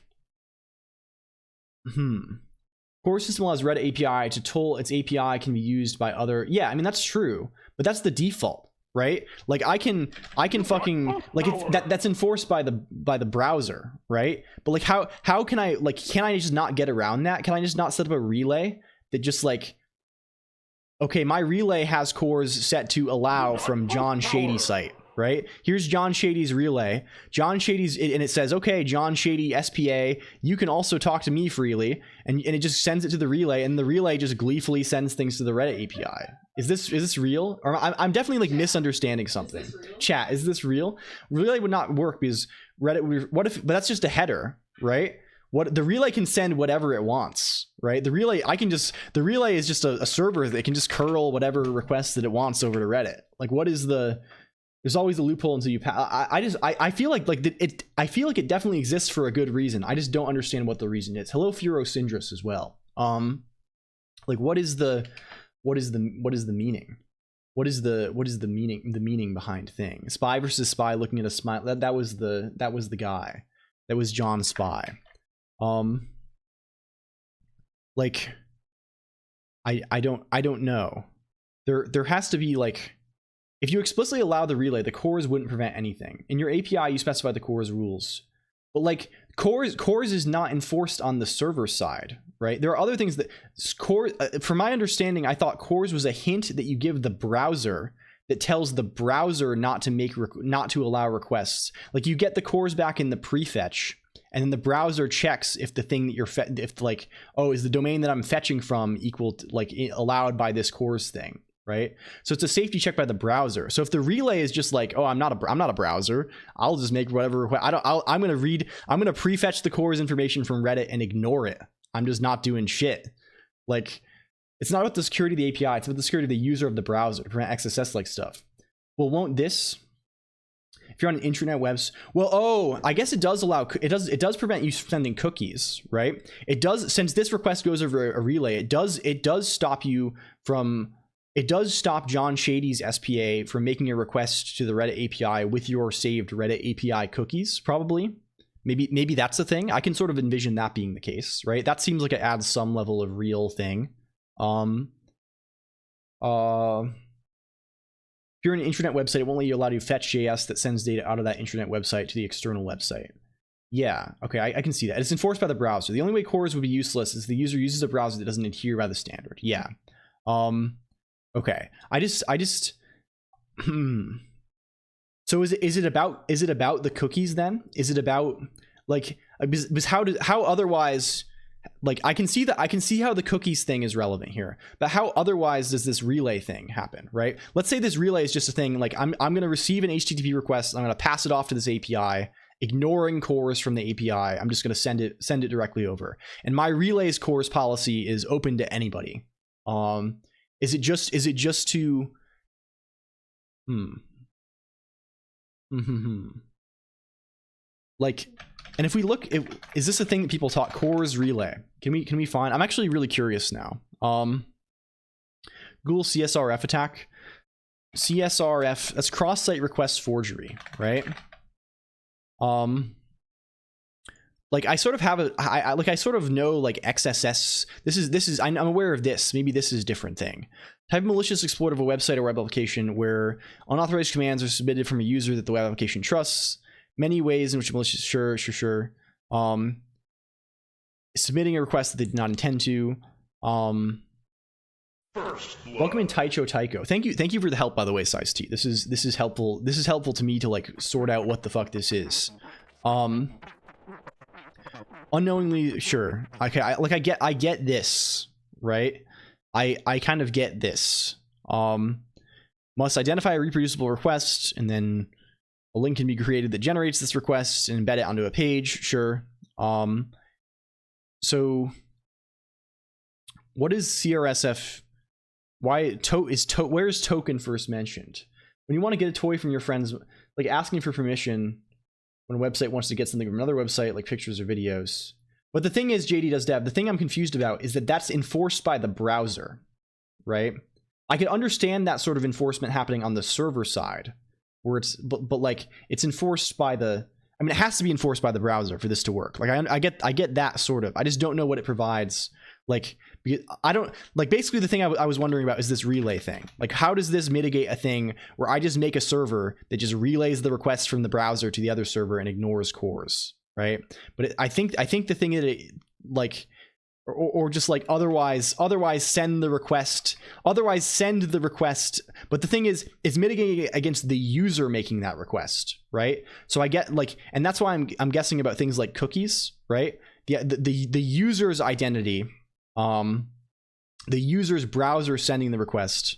Core system allows Reddit API to toll its API can be used by other. Yeah, I mean that's true, but that's the default, right? Like I can fucking like it's, that's enforced by the browser, right? But like how can I like, can I just not get around that? Can I just not set up a relay that just like, okay, my relay has cores set to allow from John Shady site, right? Here's John Shady's relay. John Shady's, and it says, okay, John Shady SPA, you can also talk to me freely, and it just sends it to the relay, and the relay just gleefully sends things to the Reddit API. Is this real? Or I'm definitely like misunderstanding something. Chat, is this real? Relay would not work because Reddit would, what if, but that's just a header, right? What the relay can send whatever it wants, right? The relay, the relay is just a server that can just curl whatever requests that it wants over to Reddit. Like, what is the, there's always a loophole until you pass. I feel like I feel like it definitely exists for a good reason. I just don't understand what the reason is. Hello, Furosindris as well. Like what is the meaning? What is the meaning behind thing? Spy versus spy looking at a smile. That was the guy. That was John Spy. Like I don't know. There has to be like, if you explicitly allow the relay, the cores wouldn't prevent anything. In your API, you specify the cores rules. But like cores is not enforced on the server side, right? There are other things that core, from my understanding, I thought cores was a hint that you give the browser that tells the browser not to allow requests. Like you get the cores back in the prefetch, and then the browser checks if the thing that you're if like, oh, is the domain that I'm fetching from equal to, like, allowed by this cores thing, right? So it's a safety check by the browser. So if the relay is just like, oh, I'm not a browser, I'll just make whatever I'm gonna prefetch the cores information from Reddit and ignore it. I'm just not doing shit. Like, it's not about the security of the API, it's about the security of the user of the browser to prevent XSS like stuff. Well, won't this, if you're on an intranet webs, well, oh, I guess it does allow, it does prevent you sending cookies, right? It does, since this request goes over a relay, it does stop you from, it does stop John Shady's SPA from making a request to the Reddit API with your saved Reddit API cookies, probably. Maybe that's the thing. I can sort of envision that being the case, right? That seems like it adds some level of real thing. If you're an intranet website, it won't let you allow you to fetch JS that sends data out of that intranet website to the external website. Yeah, okay, I can see that. It's enforced by the browser. The only way cores would be useless is the user uses a browser that doesn't adhere by the standard. Yeah. Okay. I just So is it about the cookies then? Is it about like, because how otherwise, like I can see how the cookies thing is relevant here, but how otherwise does this relay thing happen, right? Let's say this relay is just a thing like I'm going to receive an HTTP request, I'm going to pass it off to this API, ignoring cores from the API. I'm just going to send it directly over. And my relays cores policy is open to anybody. Is it just to like, and if we look, is this a thing that people talk, cores relay? Can we find, I'm actually really curious now. Google CSRF attack. CSRF, that's cross-site request forgery, right? Like I sort of have I sort of know like XSS. This is I'm aware of this. Maybe this is a different thing. Type of malicious exploit of a website or web application where unauthorized commands are submitted from a user that the web application trusts. Many ways in which malicious, sure. Submitting a request that they did not intend to. Welcome in Tycho. Thank you for the help, by the way, Size T. This is helpful. This is helpful to me to like sort out what the fuck this is. Unknowingly, sure. Okay, I get this, right? I kind of get this. Must identify a reproducible request, and then a link can be created that generates this request and embed it onto a page. Sure. So what is CRSF? Why where is token first mentioned? When you want to get a toy from your friends, like asking for permission when a website wants to get something from another website, like pictures or videos. But the thing is, JD does dev. The thing I'm confused about is that that's enforced by the browser, right? I could understand that sort of enforcement happening on the server side, where it's but like it's enforced by the. I mean, it has to be enforced by the browser for this to work. Like I get that sort of. I just don't know what it provides. Like I don't like. Basically, the thing I was wondering about is this relay thing. Like, how does this mitigate a thing where I just make a server that just relays the request from the browser to the other server and ignores cores, right? But I think the thing that it like. Or just like otherwise send the request, but the thing is it's mitigating against the user making that request, right? So I get like, and that's why I'm guessing about things like cookies, right? The user's identity, the user's browser sending the request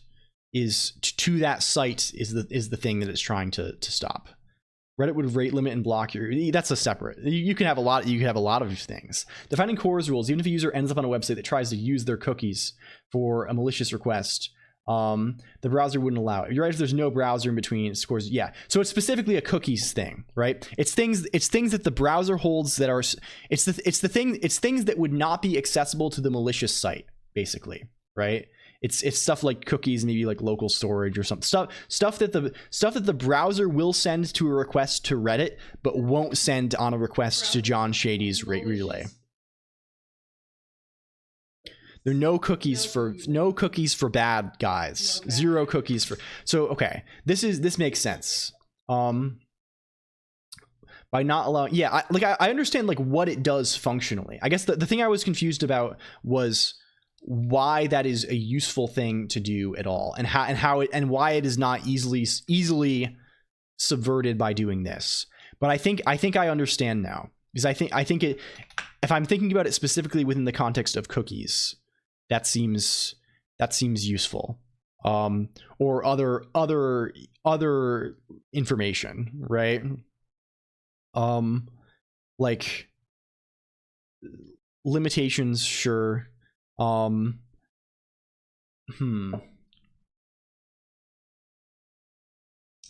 is to that site is the thing that it's trying to stop. Reddit would rate limit and block your. That's a separate. You can have a lot. You can have a lot of things. Defining cores rules. Even if a user ends up on a website that tries to use their cookies for a malicious request, the browser wouldn't allow it. You're right. If there's no browser in between scores, yeah. So it's specifically a cookies thing, right? It's things that the browser holds that are. It's things that would not be accessible to the malicious site, basically, right? It's stuff like cookies, maybe like local storage or something. Stuff that the browser will send to a request to Reddit, but won't send on a request to John Shady's relay. There are no cookies for bad guys. Zero cookies for. So okay, this makes sense. By not allowing, yeah, I understand like what it does functionally. I guess the thing I was confused about was why that is a useful thing to do at all, and why it is not easily subverted by doing this. But I think I understand now, because I think it, if I'm thinking about it specifically within the context of cookies, that seems useful, or other information, right? Like limitations, sure.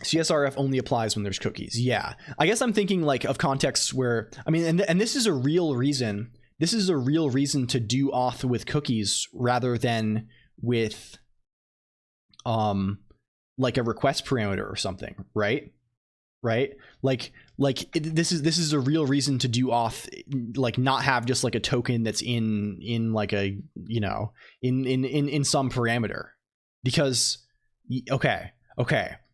CSRF only applies when there's cookies. Yeah, I guess I'm thinking like of contexts where, I mean, and this is a real reason. This is a real reason to do auth with cookies rather than with like a request parameter or something, right? This is a real reason to do auth, like not have just like a token that's in like a, you know, in some parameter, because okay,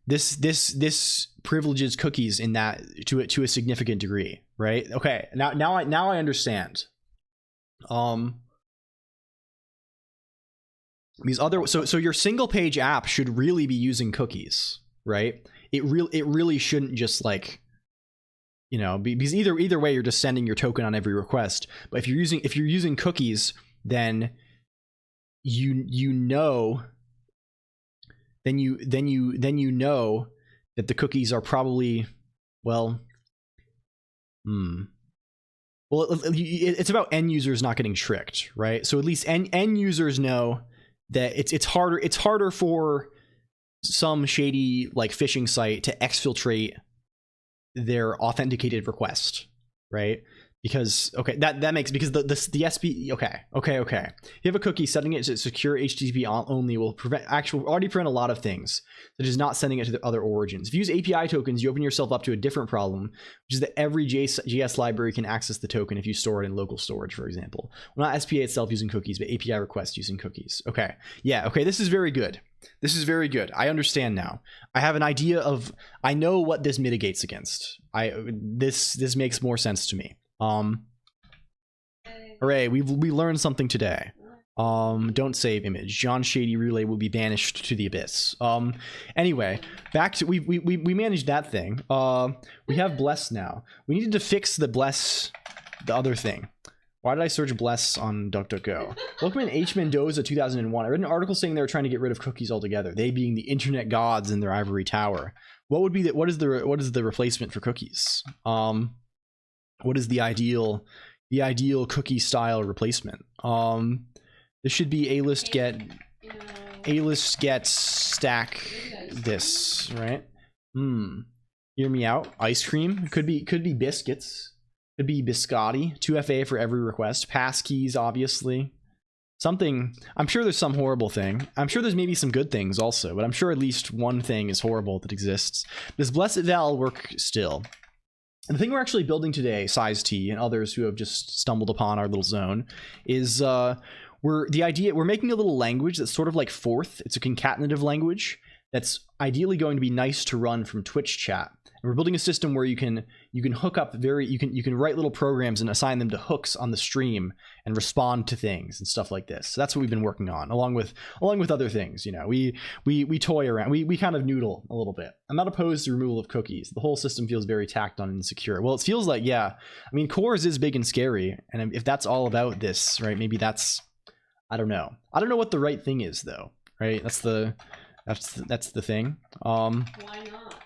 this privileges cookies in that to a significant degree, right? Okay, now I understand. These other, so your single page app should really be using cookies, right? It really shouldn't just like, you know, because either way you're just sending your token on every request. But if you're using cookies, then you know that the cookies are probably, well, it's about end users not getting tricked, right? So at least end users know that it's harder for some shady like phishing site to exfiltrate their authenticated request, right? Because okay, that makes, because the SP, okay. You have a cookie, setting it to secure HTTP only will already prevent a lot of things, such as not sending it to the other origins. If you use API tokens, you open yourself up to a different problem, which is that every JS library can access the token if you store it in local storage, for example. Well, not SPA itself using cookies, but API requests using cookies. Okay, yeah, okay, this is very good. I understand now. I have an idea of, I know what this mitigates against. This makes more sense to me. Hooray, we learned something today. Don't save image. John Shady Relay will be banished to the abyss. Anyway, back to we managed that thing. We have bless now. We needed to fix the other thing. Why did I search bless on DuckDuckGo? Welcome in H. Mendoza 2001. I read an article saying they were trying to get rid of cookies altogether. They being the internet gods in their ivory tower. What would be what is the replacement for cookies? What is the ideal cookie style replacement? This should be A-list get stack this, right? Hear me out. Ice cream could be biscuits. Could be biscotti. 2FA for every request. Passkeys, obviously. Something. I'm sure there's some horrible thing. I'm sure there's maybe some good things also, but I'm sure at least one thing is horrible that exists. Does Blessed Val work still? And the thing we're actually building today, Size T and others who have just stumbled upon our little zone, is we're making a little language that's sort of like Forth. It's a concatenative language that's ideally going to be nice to run from Twitch chat. And we're building a system where you can hook up you can write little programs and assign them to hooks on the stream and respond to things and stuff like this. So that's what we've been working on, along with other things. You know, we toy around, we kind of noodle a little bit. I'm not opposed to removal of cookies. The whole system feels very tacked on and insecure. Well, it feels like, yeah. I mean, cores is big and scary, and if that's all about this, right? Maybe that's, I don't know. I don't know what the right thing is though, right? That's the thing. Why not?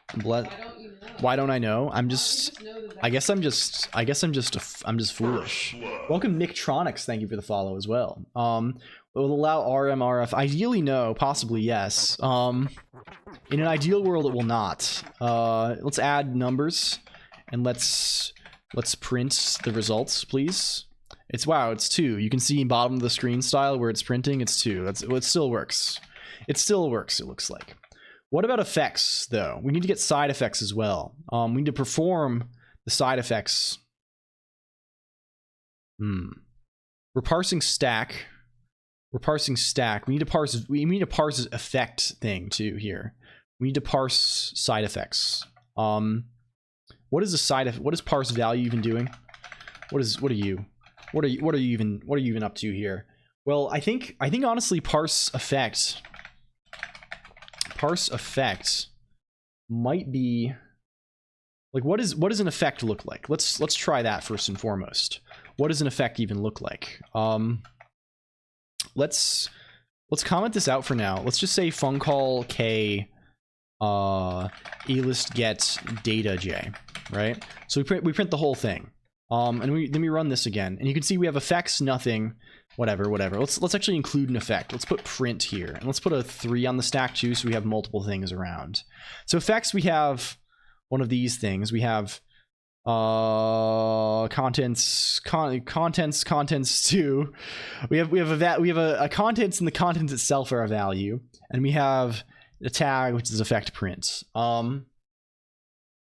Why don't I know? I guess I'm just foolish. Welcome Nicktronics, thank you for the follow as well. Will allow RMRF, ideally no, possibly yes. In an ideal world it will not. Let's add numbers and let's print the results, please. It's 2. You can see bottom of the screen style where it's printing, it's 2. It still works. It still works, it looks like. What about effects, though? We need to get side effects as well. We need to perform the side effects. We're parsing stack. We need to parse effect thing too here. We need to parse side effects. What is parse value even doing? What are you even up to here? Well, I think honestly parse effect might be like, what does an effect look like? Let's try that first and foremost. What does an effect even look like? Let's comment this out for now. Let's just say funcall k alist get data j, right? So we print the whole thing. And then we run this again, and you can see we have effects, nothing, whatever. Let's actually include an effect. Let's put print here, and let's put a 3 on the stack too, so we have multiple things around. So effects, we have one of these things. We have contents 2. We have a contents, and the contents itself are a value, and we have a tag which is effect print.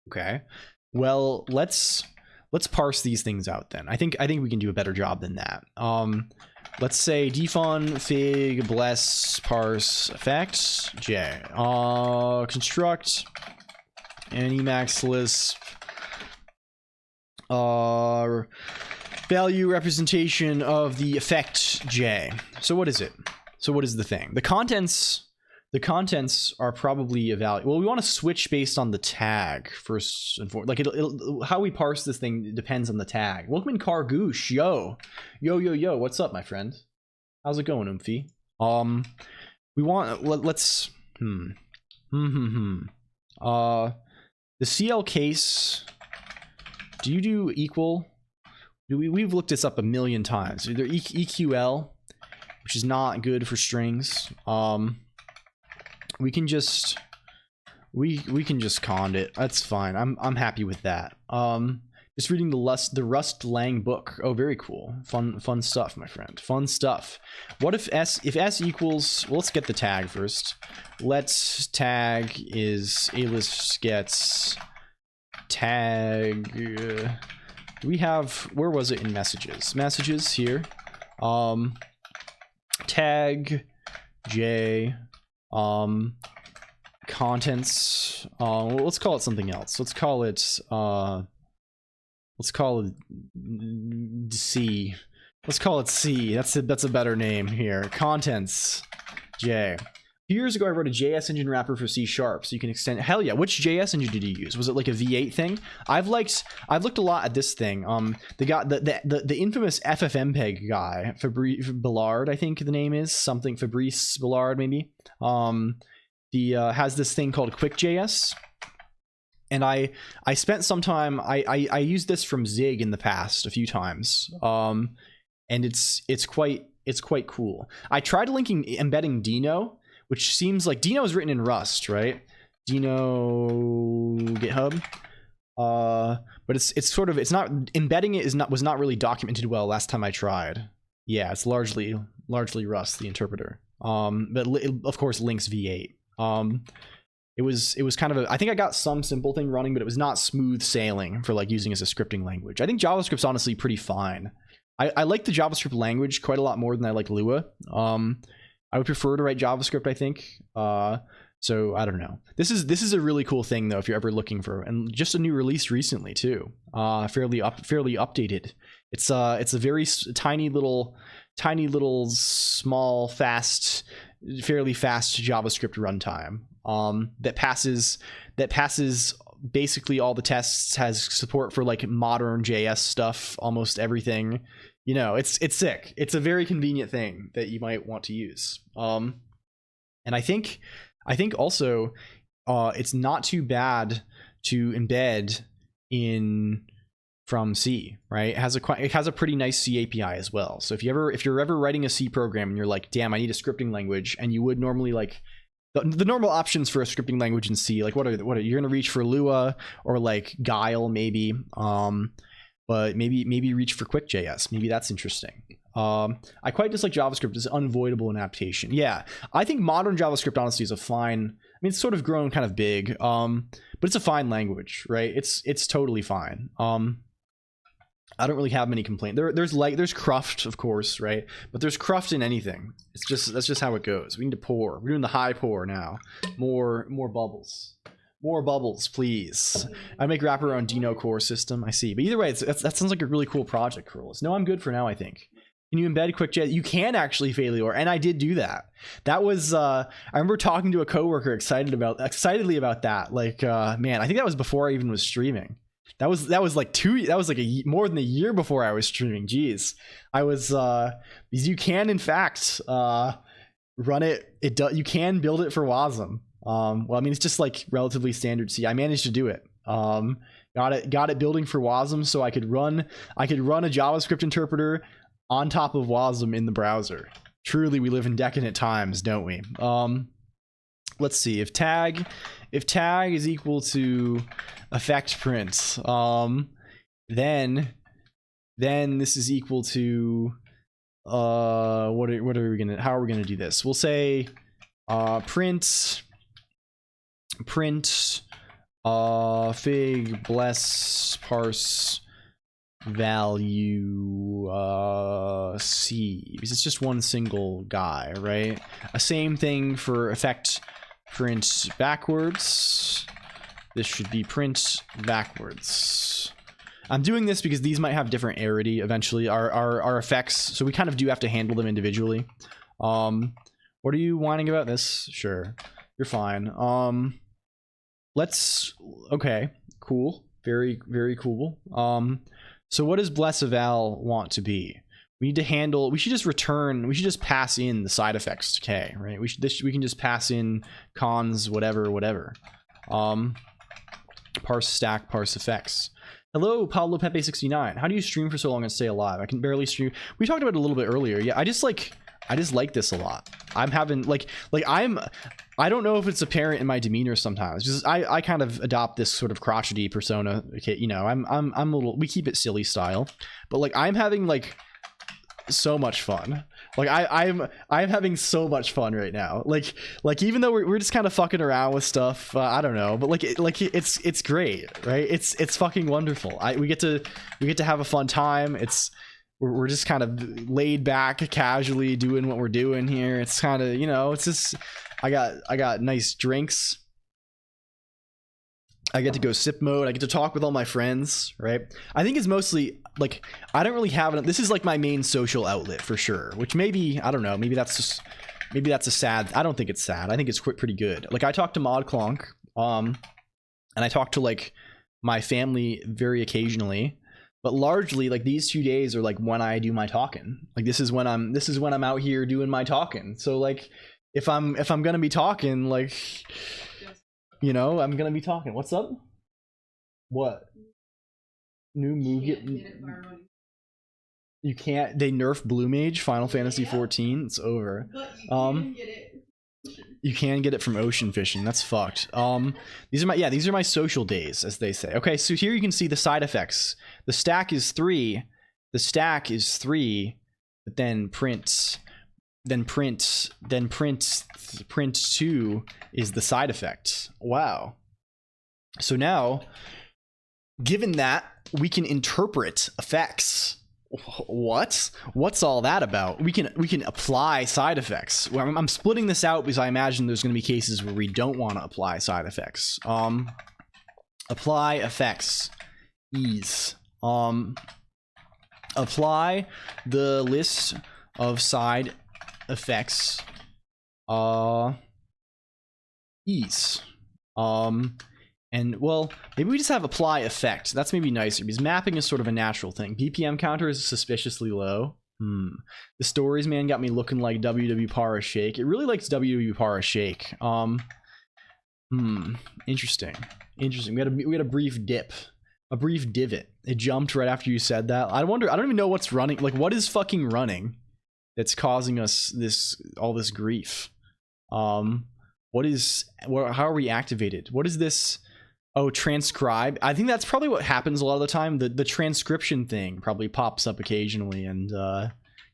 Okay, well let's parse these things out then. I think we can do a better job than that. Let's say defun fig bless parse effects j construct any max lisp value representation of the effect j. So what is it? So what is the thing? The contents are probably a value. Well, we want to switch based on the tag first and foremost. Like how we parse this thing depends on the tag. Welcome in Cargoosh. Yo. What's up, my friend? How's it going, Umphy? We want, let's, the CL case, do you do equal? We've looked this up a million times. Either EQL, which is not good for strings. We can just cond it. That's fine. I'm happy with that. Just reading the Rust Lang book. Oh, very cool. Fun stuff, my friend. Fun stuff. What if S equals, well, let's get the tag first. Let's tag is alist gets tag. We have, where was it in messages? Messages here. Tag j contents, let's call it something else. Let's call it C. Let's call it C. That's a better name here. Contents J. A few years ago, I wrote a JS engine wrapper for C#, so you can extend. Hell yeah! Which JS engine did you use? Was it like a V8 thing? I've looked a lot at this thing. The infamous FFmpeg guy, Fabrice Billard, I think the name is something. Fabrice Billard, maybe. Has this thing called QuickJS, and I spent some time. I used this from Zig in the past a few times. And it's quite cool. I tried embedding Dino, which seems like Dino is written in Rust, right? Dino GitHub. But it's not embedding it was not really documented well last time I tried. Yeah, it's largely Rust, the interpreter. But of course links V8. It was kind of I think I got some simple thing running, but it was not smooth sailing for like using as a scripting language. I think JavaScript's honestly pretty fine. I like the JavaScript language quite a lot more than I like Lua. I would prefer to write JavaScript, I think. So I don't know. This is a really cool thing though, if you're ever looking for, and just a new release recently too. Fairly updated. It's a very tiny little small fairly fast JavaScript runtime that passes basically all the tests, has support for like modern JS stuff, almost everything. You know, it's sick. It's a very convenient thing that you might want to use. And I think also it's not too bad to embed in from C, right? It has a pretty nice C API as well. So if you're ever writing a C program and you're like, damn, I need a scripting language, and you would normally like the normal options for a scripting language in C, like what are you're gonna reach for Lua or like Guile maybe, but maybe reach for QuickJS. Maybe that's interesting. I quite dislike JavaScript as unavoidable in adaptation. Yeah, I think modern JavaScript honestly is a fine. I mean, it's sort of grown kind of big, but it's a fine language, right? It's totally fine. I don't really have many complaints. There's cruft, of course, right? But there's cruft in anything. That's just how it goes. We need to pour. We're doing the high pour now. More bubbles. More bubbles, please. I make wrapper on Dino core system. I see. But either way, that sounds like a really cool project, Curls. No, I'm good for now, I think. Can you embed QuickJS? You can actually, Failure, and I did do that. That was I remember talking to a coworker excitedly about that. Like, man, I think that was before I even was streaming. That was like more than a year before I was streaming. Jeez, I was you can in fact run it. You can build it for Wasm. Well, I mean, it's just like relatively standard C. I managed to do it. Got it building for Wasm, so I could run a JavaScript interpreter on top of Wasm in the browser. Truly, we live in decadent times, don't we? Let's see, if tag is equal to effect print, then this is equal to how are we gonna do this? We'll say print fig bless parse value C, because it's just one single guy, right? A same thing for effect print backwards. This should be print backwards. I'm doing this because these might have different arity eventually, our effects, so we kind of do have to handle them individually. What are you whining about this? Sure, you're fine. Okay, cool, very, very cool. So what does bless eval want to be? We need to handle, we should just pass in the side effects to K, right? We can just pass in cons, whatever. Parse stack, parse effects. Hello, Pablo Pepe 69. How do you stream for so long and stay alive? I can barely stream. We talked about it a little bit earlier. Yeah, I just like this a lot. I'm having I don't know if it's apparent in my demeanor sometimes. Just I kind of adopt this sort of crotchety persona. Okay, you know, I'm a little, we keep it silly style, but like I'm having like so much fun. Like I'm having so much fun right now. Like even though we're just kind of fucking around with stuff, I don't know, but it's great, right? It's fucking wonderful. We get to have a fun time. We're just kind of laid back, casually doing what we're doing here. It's kind of, you know, it's just I got nice drinks. I get to go sip mode. I get to talk with all my friends, right? I think it's mostly like I don't really have this is like my main social outlet for sure, which maybe I don't know, maybe that's a sad. I don't think it's sad. I think it's pretty good. Like I talk to COLONQ, and I talk to like my family very occasionally, but largely like these 2 days are like when I do my talking. Like this is when I'm out here doing my talking. So like if I'm gonna be talking, like, you know, I'm gonna be talking. What's up? What? New move? You can't. They nerfed Blue Mage Final Fantasy 14. It's over. You can get it from ocean fishing. That's fucked. These are my social days, as they say. Okay, so here you can see the side effects. The stack is 3. The stack is 3, but then print 2 is the side effect. Wow. So now, given that, we can interpret effects. What's all that about? We can apply side effects. Well, I'm splitting this out because I imagine there's going to be cases where we don't want to apply side effects. Apply effects. Ease. Apply the list of side effects. Ease. And well, maybe we just have apply effect. That's maybe nicer because mapping is sort of a natural thing. BPM counter is suspiciously low. The stories, man, got me looking like WW Para Shake. It really likes WW Para Shake. Interesting. We had a brief dip. A brief divot. It jumped right after you said that. I don't even know what's running. Like, what is fucking running that's causing us all this grief? How are we activated? What is this? Oh, transcribe. I think that's probably what happens a lot of the time. The transcription thing probably pops up occasionally and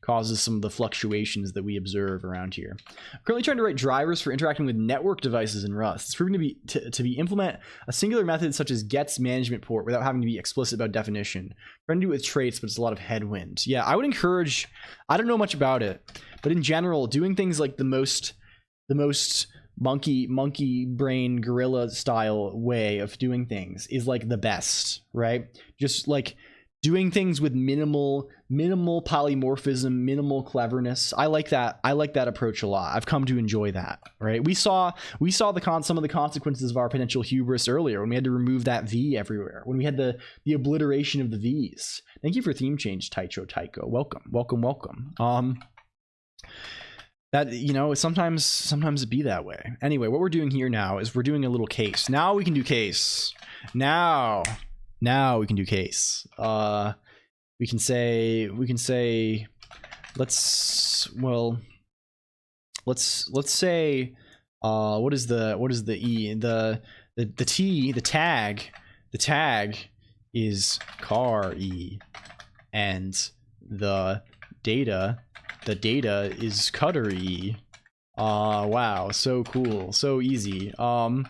causes some of the fluctuations that we observe around here. I'm currently trying to write drivers for interacting with network devices in Rust. It's proven to be implement a singular method such as gets management port without having to be explicit about definition. Trying to do it with traits, but it's a lot of headwind. Yeah, I would encourage. I don't know much about it, but in general, doing things like the most monkey brain gorilla style way of doing things is like the best, right? Just like doing things with minimal polymorphism, minimal cleverness. I like that approach a lot. I've come to enjoy that, right? We saw some of the consequences of our potential hubris earlier when we had to remove that V everywhere, when we had the obliteration of the V's. Thank you for theme change, Tycho. Welcome. That, you know, sometimes it be that way. Anyway, what we're doing here now is we're doing a little case. Now we can do case. Now we can do case. We can say let's say what is the E? The T, the tag is car E, and the data is cutter E. Wow, so cool, so easy. We'll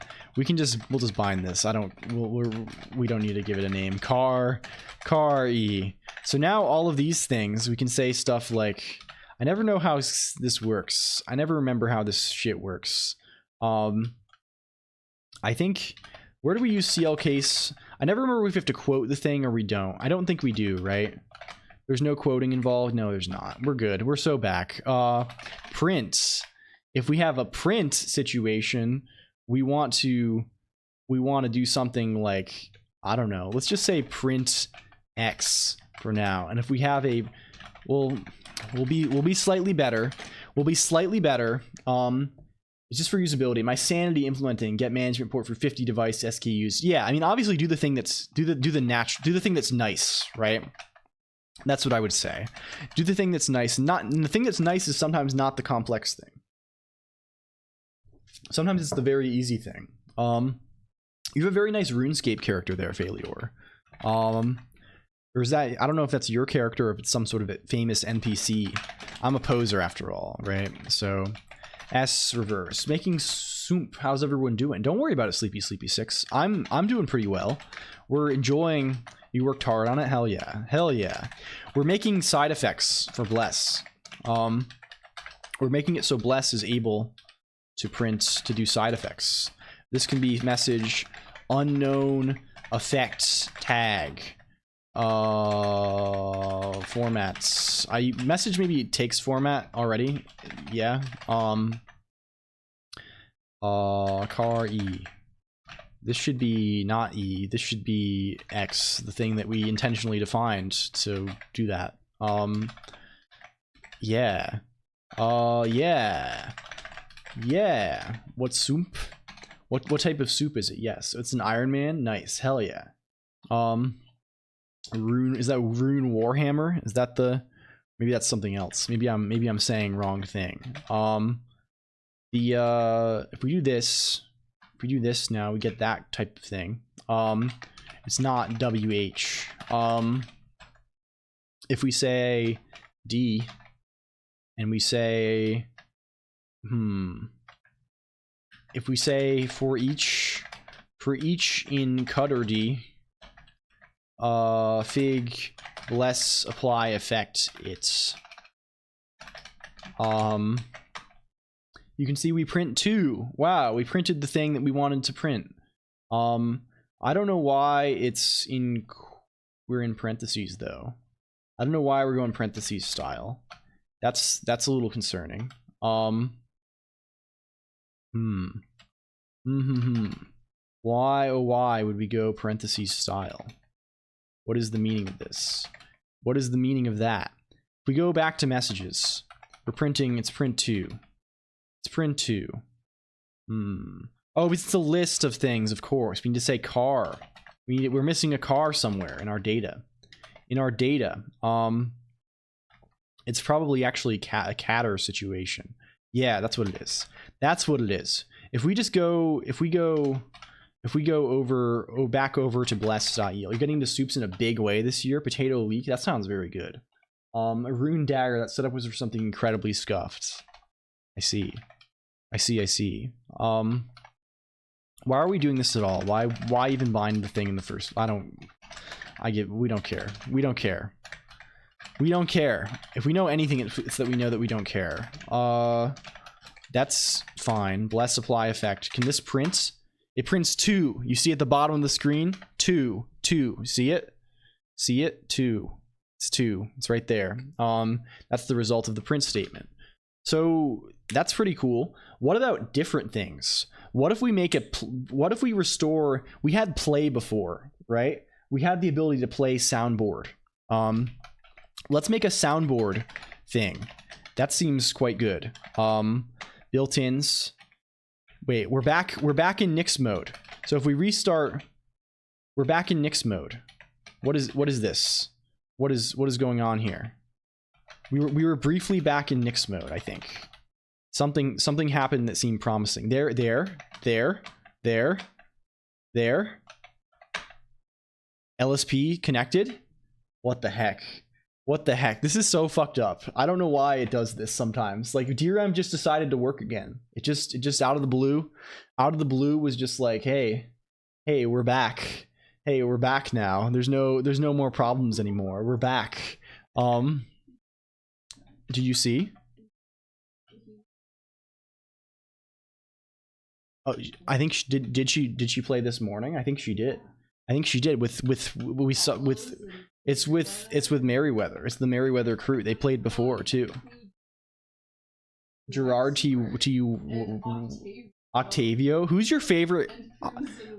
just bind this. We don't need to give it a name. Car E. So now all of these things, we can say stuff like, I never know how this works. I never remember how this shit works. I think, where do we use CL case? I never remember if we have to quote the thing or we don't. I don't think we do, right? There's no quoting involved. No, there's not. We're good. We're so back. Print. If we have a print situation, we want to do something like, I don't know. Let's just say print X for now. And if we have we'll be slightly better. We'll be slightly better. It's just for usability. My sanity implementing get management port for 50 device SKUs. Yeah, I mean, obviously do the thing that's do the thing that's nice, right? That's what I would say. Do the thing that's nice. And the thing that's nice is sometimes not the complex thing. Sometimes it's the very easy thing. You have a very nice RuneScape character there, Failure. Or is that, I don't know if that's your character or if it's some sort of famous NPC. I'm a poser after all, right? So S reverse. Making soup. How's everyone doing? Don't worry about it, Sleepy 6. I'm doing pretty well. We're enjoying. You worked hard on it? Hell yeah. Hell yeah. We're making side effects for Bless. We're making it so Bless is able to print, to do side effects. This can be message unknown effects tag. Formats. I message maybe takes format already. Yeah. Car E. This should be not E. This should be X, the thing that we intentionally defined to do that. Yeah. Yeah. Yeah. What soup? What type of soup is it? Yes, it's an Iron Man. Nice. Hell yeah. Rune, is that Rune Warhammer? Is that the, maybe that's something else. Maybe I'm saying wrong thing. If we do this now, we get that type of thing. It's not WH. If we say D and we say if we say for each in cutter D, fig less apply effect it's you can see we print 2. Wow, we printed the thing that we wanted to print. I don't know why we're in parentheses though. I don't know why we're going parentheses style. That's a little concerning. Why, oh why would we go parentheses style? What is the meaning of this? What is the meaning of that? If we go back to messages, we're printing, it's print 2. It's print 2. Oh, it's a list of things, of course. We need to say car. We're missing a car somewhere in our data. It's probably actually a catter situation. Yeah, that's what it is. That's what it is. If we go back over to bless.el, you're getting the soups in a big way this year. Potato leek, that sounds very good. A rune dagger, that setup was for something incredibly scuffed. I see. Why are we doing this at all? Why even bind the thing in the first? We don't care. We don't care. If we know anything, it's that we know that we don't care. That's fine. Bless apply effect. Can this print? It prints 2. You see at the bottom of the screen? 2. See it? 2. It's 2. It's right there. That's the result of the print statement. So that's pretty cool. What about different things? What if we what if we restore, we had play before, right? We had the ability to play soundboard. Let's make a soundboard thing. That seems quite good. Built-ins. Wait, we're back in Nix mode. So if we restart, we're back in Nix mode. What is this? What is going on here? We were briefly back in Nix mode, I think. Something happened that seemed promising. There. LSP connected? What the heck? This is so fucked up. I don't know why it does this sometimes. Like DRAM just decided to work again. It just out of the blue was just like, hey, we're back. Hey, we're back now. There's no more problems anymore. We're back. Do you see? Oh, I think did she play this morning? I think she did. It's with Merryweather. It's the Merryweather crew. They played before too. Gerard Octavio. Who's your favorite?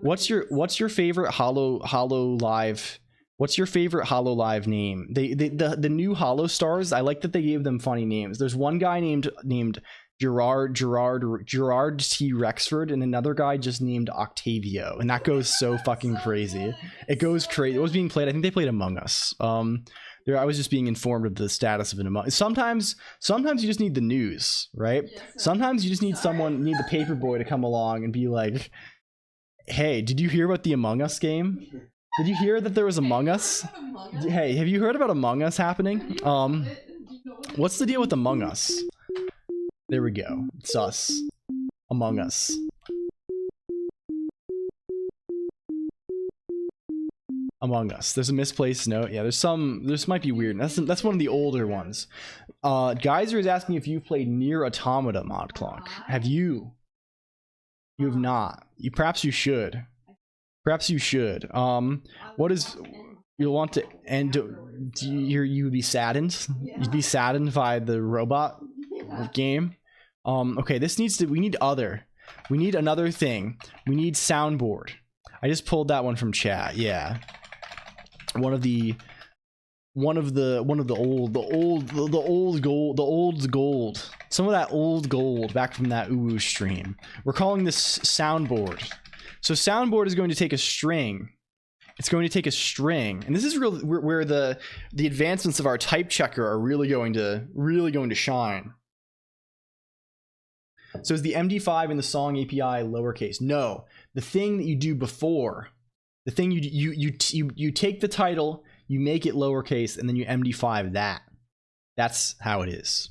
What's your favorite Holo Live? What's your favorite Holo Live name? The new Holo stars. I like that they gave them funny names. There's one guy named Gerard T. Rexford, and another guy just named Octavio, and that goes so fucking crazy. It goes crazy. It was being played. I think they played Among Us. I was just being informed of the status of an Among Us. Sometimes you just need the news, right? Sometimes you just need the paper boy to come along and be like, "Hey, did you hear about the Among Us game? Did you hear that there was Among Us? Hey, have you heard about Among Us happening? What's the deal with Among Us?" There we go. It's us. Among Us. Among Us. There's a misplaced note. Yeah, this might be weird. That's one of the older ones. Geyser is asking if you've played Nier Automata, ModClonq. Have you? You have not. Perhaps you should. Perhaps you should. What is you'll want to end? You would be saddened. You'd be saddened by the robot game. Okay, this needs to. We need other. We need another thing. We need soundboard. I just pulled that one from chat. Yeah, one of the old gold. Some of that old gold back from that Uwu stream. We're calling this soundboard. So soundboard is going to take a string. It's going to take a string, and this is really where the advancements of our type checker are really going to shine. So is the MD5 in the song API lowercase? No, the thing that you do before, the thing you take the title, you make it lowercase, and then you MD5 that. That's how it is.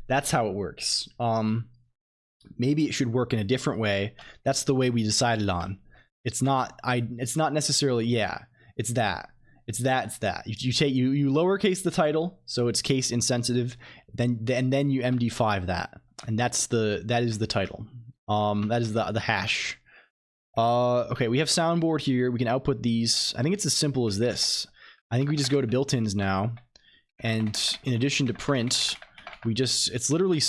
That's how it works. Maybe it should work in a different way. That's the way we decided on. It's not necessarily, yeah, it's that. You lowercase the title, so it's case insensitive, then you MD5 that. And that is the title. That is the hash. Okay, we have soundboard here. We can output these. I think it's as simple as this. I think we just go to built-ins now, and in addition to print, we just it's literally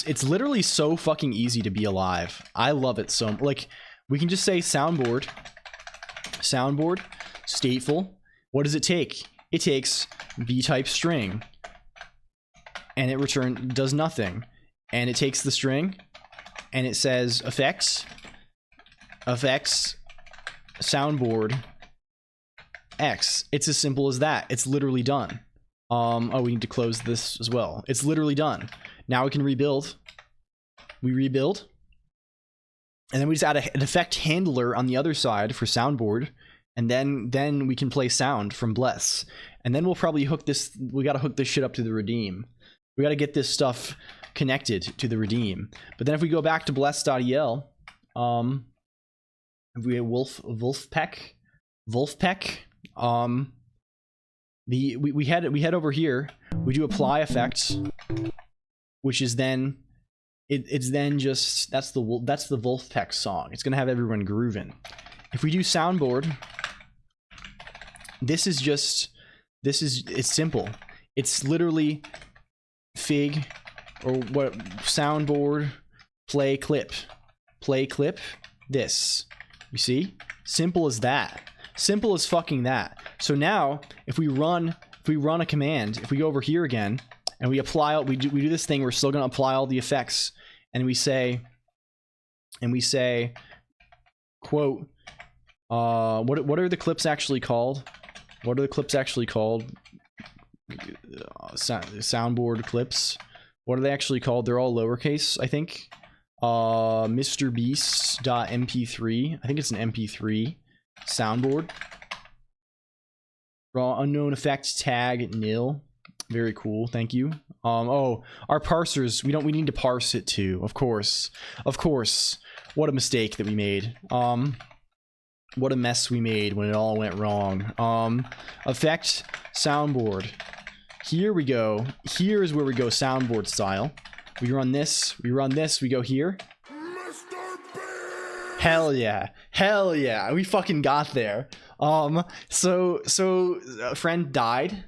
so fucking easy to be alive. I love it so, like, we can just say soundboard stateful. What does it take? It takes b-type string, and it does nothing, and it takes the string and it says effects soundboard X. It's as simple as that. It's literally done. Oh, we need to close this as well. It's literally done. Now we can rebuild. We rebuild. And then we just add an effect handler on the other side for soundboard. And then we can play sound from Bless. And then we'll probably hook this. We got to hook this shit up to the Redeem. We got to get this stuff connected to the Redeem. But then if we go back to bless.el, if we have Wolfpeck, we head over here. We do apply effects, which is then it's then just that's the Wolfpeck song. It's gonna have everyone grooving. If we do soundboard, it's simple. It's literally fig or what soundboard play clip this. You see? Simple as that. Simple as fucking that. So now, if we run a command, if we go over here again and we apply, we do this thing. We're still gonna apply all the effects, and we say, quote, what are the clips actually called? What are the clips actually called? Soundboard clips. What are they actually called? They're all lowercase, I think. MrBeast.mp3. I think it's an MP3 soundboard. Raw unknown effect tag nil. Very cool. Thank you. Oh, our parsers. We need to parse it too. Of course. What a mistake that we made. What a mess we made when it all went wrong. Effect soundboard. Here we go. Here is where we go soundboard style. We run this, we go here. Hell yeah. We fucking got there. So friend died.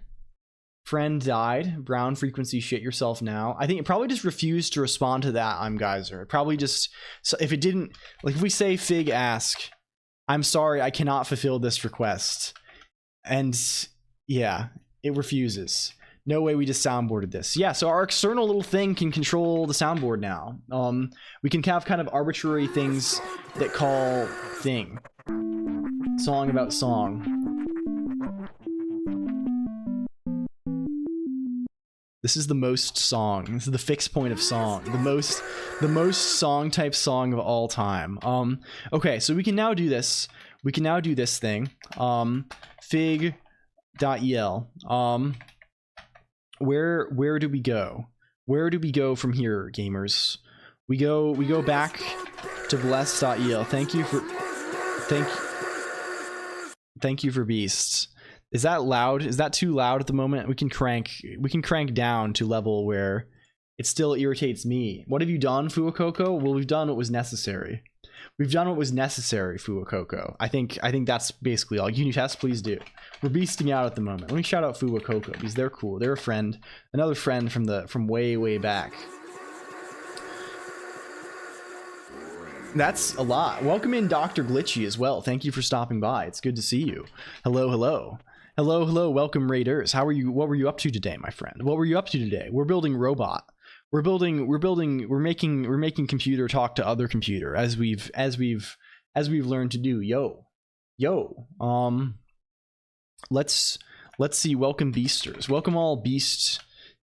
Brown frequency shit yourself now. I think it probably just refused to respond to that I'm Geyser. It probably just, so if it didn't, like if we say fig ask, I'm sorry, I cannot fulfill this request. And yeah, it refuses. No way we just soundboarded this. Yeah, so our external little thing can control the soundboard now. We can have kind of arbitrary things that call thing. Song about song. This is the most song. This is the fixed point of song. The most song type song of all time. Okay, so we can now do this. We can now do this thing. Fig.el. Where do we go? Where do we go from here, gamers? We go back to bless.el. Thank you for beasts. Is that loud? Is that too loud at the moment? We can crank down to level where it still irritates me. What have you done, Fuokoko? Well, we've done what was necessary. We've done what was necessary, Fuwacoco. I think that's basically all. Unitest, please do. We're beasting out at the moment. Let me shout out Fuwacoco because they're cool. They're a friend, another friend from way back. That's a lot. Welcome in Dr. Glitchy as well. Thank you for stopping by. It's good to see you. Hello, hello. Hello, hello. Welcome, Raiders. How are you? What were you up to today, my friend? What were you up to today? We're building robot. We're making computer talk to other computer as we've learned to do. Yo. Let's see. Welcome, Beasters. Welcome all beast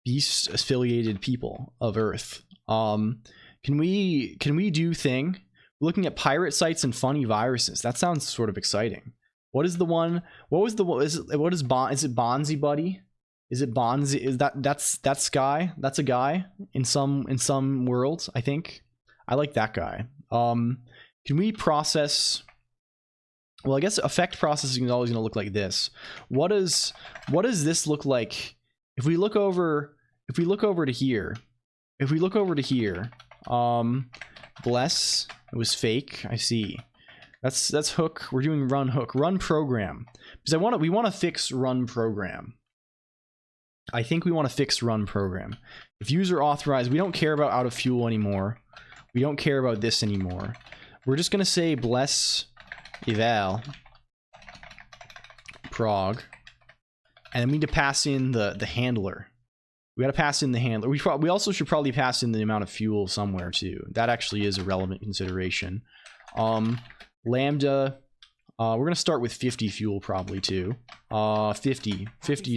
affiliated people of Earth. Can we do thing? Looking at pirate sites and funny viruses. That sounds sort of exciting. What is the one? What is it Bonzi Buddy? Is it Bonzi? Is that's guy? That's a guy in some worlds, I think. I like that guy. Can we process? Well, I guess effect processing is always going to look like this. What does this look like if we look over to here? If we look over to here, bless, it was fake. I see. That's hook. We're doing run hook, run program, because we want to fix run program. I think we want to fix run program. If user authorized, we don't care about out of fuel anymore. We don't care about this anymore. We're just gonna say bless eval prog, and then we need to pass in the handler. We got to pass in the handler. We also should probably pass in the amount of fuel somewhere too. That actually is a relevant consideration. Lambda, we're gonna start with 50 fuel probably too. 50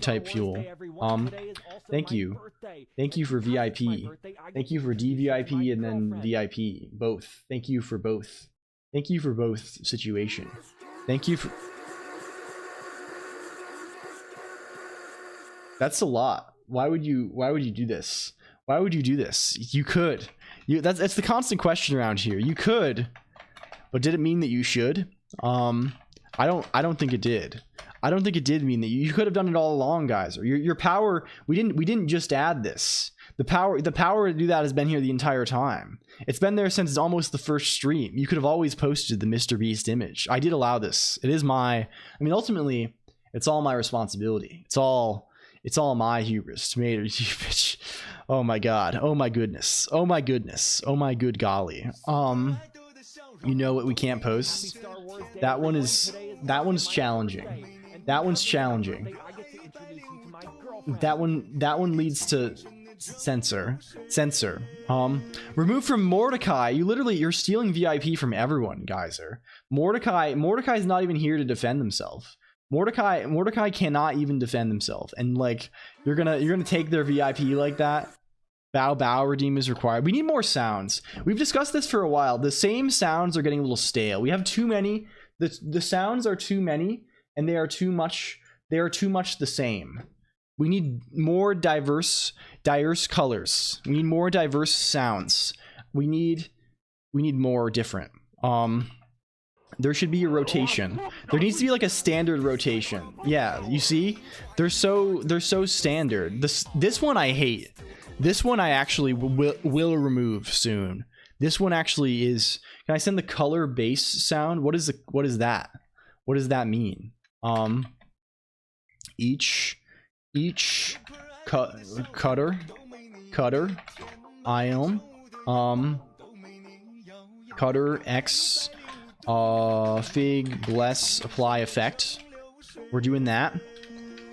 type fuel. Thank you for VIP. Thank you for DVIP and then VIP. Both. Thank you for both. Thank you for both situation. Thank you for. That's a lot. Why would you do this? Why would you do this? You could. That's the constant question around here. You could, but did it mean that you should? I don't think it did. I don't think it did mean that you could have done it all along, guys. Or your power. We didn't just add this. The power to do that has been here the entire time. It's been there since almost the first stream. You could have always posted the Mr. Beast image. I did allow this. It is my. I mean, ultimately, it's all my responsibility. It's all my hubris. Bitch. Oh my god. Oh my goodness. Oh my goodness. Oh my good golly. You know what we can't post? That one's challenging. That one's challenging. That one leads to censor. Remove from Mordecai. You're stealing VIP from everyone, Geyser. Mordecai's not even here to defend himself. Mordecai cannot even defend himself, and like you're gonna take their VIP like that. Bow redeem is required. We need more sounds. We've discussed this for a while. The same sounds are getting a little stale. We have too many. The sounds are too many, and they are too much the same. We need more diverse colors. We need more diverse sounds. We need more different. There should be a rotation. There needs to be like a standard rotation. Yeah, you see? They're so standard. This one I hate. This one I actually will remove soon. This one actually is. Can I send the color bass sound? What is that? What does that mean? Each cutter ion cutter x fig bless apply effect. We're doing that.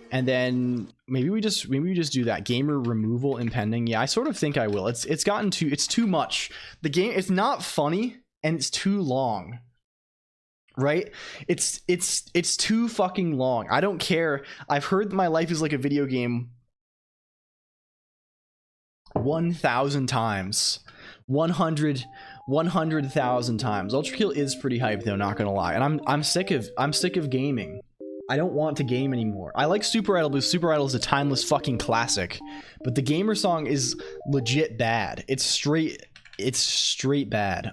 And then maybe we just do that gamer removal impending. Yeah, I sort of think I will. It's too much. The game, it's not funny and it's too long. Right? It's too fucking long. I don't care. I've heard that my life is like a video game 1,000 times. 100,000 times. Ultra Kill is pretty hype though, not gonna lie. And I'm sick of gaming. I don't want to game anymore. I like Super Idol because Super Idol is a timeless fucking classic, but the gamer song is legit bad. It's straight bad.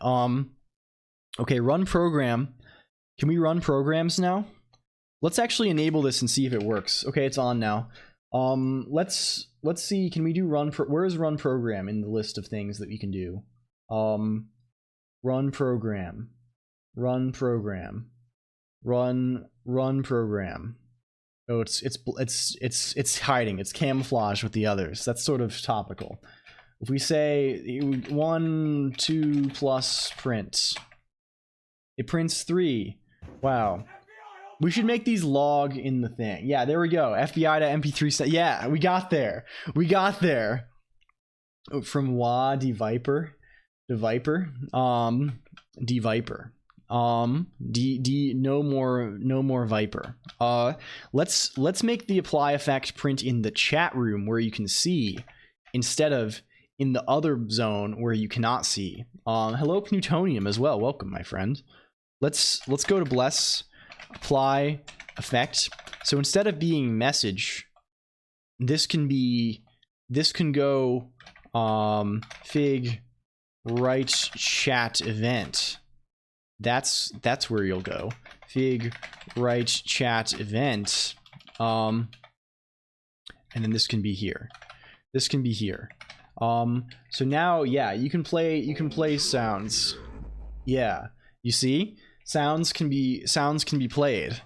Okay, run program. Can we run programs now? Let's actually enable this and see if it works. Okay, it's on now. Let's see. Can we do where is run program in the list of things that we can do? Run program. Run program. Run program. Oh, it's hiding. It's camouflage with the others. That's sort of topical. If we say 1, 2 plus print, it prints 3. Wow. We should make these log in the thing. Yeah, there we go. FBI to MP3. Yeah, we got there. We got there. Oh, from WA de Viper. De Viper. De Viper. No more Viper. Let's make the apply effect print in the chat room where you can see instead of in the other zone where you cannot see. Hello Plutonium as well. Welcome, my friend. Let's go to bless apply effect. So instead of being message, this can go fig right chat event. That's where you'll go. Fig right chat event. And then this can be here. This can be here. So now, yeah, you can play sounds. Yeah, you see, sounds can be played.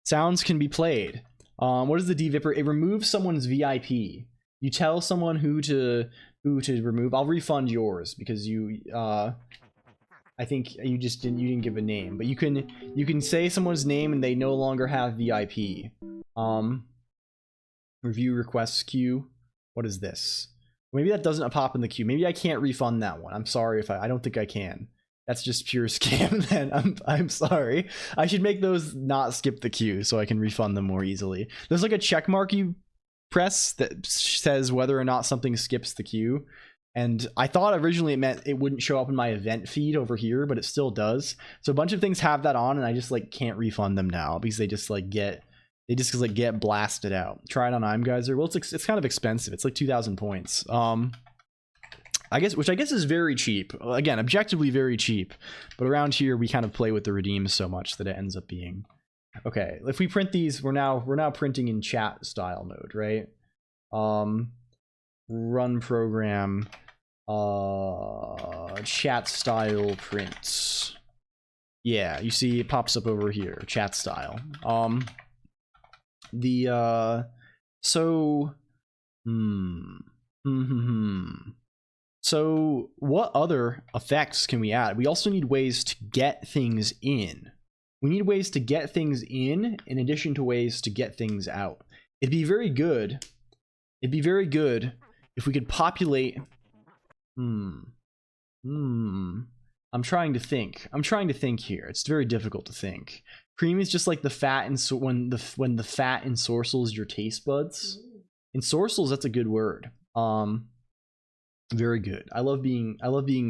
Sounds can be played. What is the devipper? It removes someone's VIP. You tell someone who to remove. I'll refund yours because you I think you didn't give a name, but you can say someone's name and they no longer have VIP. Review requests queue. What is this? Maybe that doesn't pop in the queue. Maybe I can't refund that one. I'm sorry if I don't think I can. That's just pure scam then. I'm sorry. I should make those not skip the queue so I can refund them more easily. There's like a check mark you press that says whether or not something skips the queue. And I thought originally it meant it wouldn't show up in my event feed over here, but it still does. So a bunch of things have that on and I just like can't refund them now because they just get blasted out. Try it on ImGeyser. Well, it's kind of expensive. It's like 2,000 points. Which I guess is very cheap. Again, objectively very cheap. But around here we kind of play with the redeems so much that it ends up being okay. If we print these, we're now printing in chat style mode, right? Run program. Chat style prints. Yeah, you see it pops up over here. Chat style. So what other effects can we add? We also need ways to get things in. We need ways to get things in addition to ways to get things out. It'd be very good if we could populate. I'm trying to think here. It's very difficult to think. Cream is just like the fat, and so when the fat ensorcels your taste buds. Ensorcels, that's a good word. Very good. I love being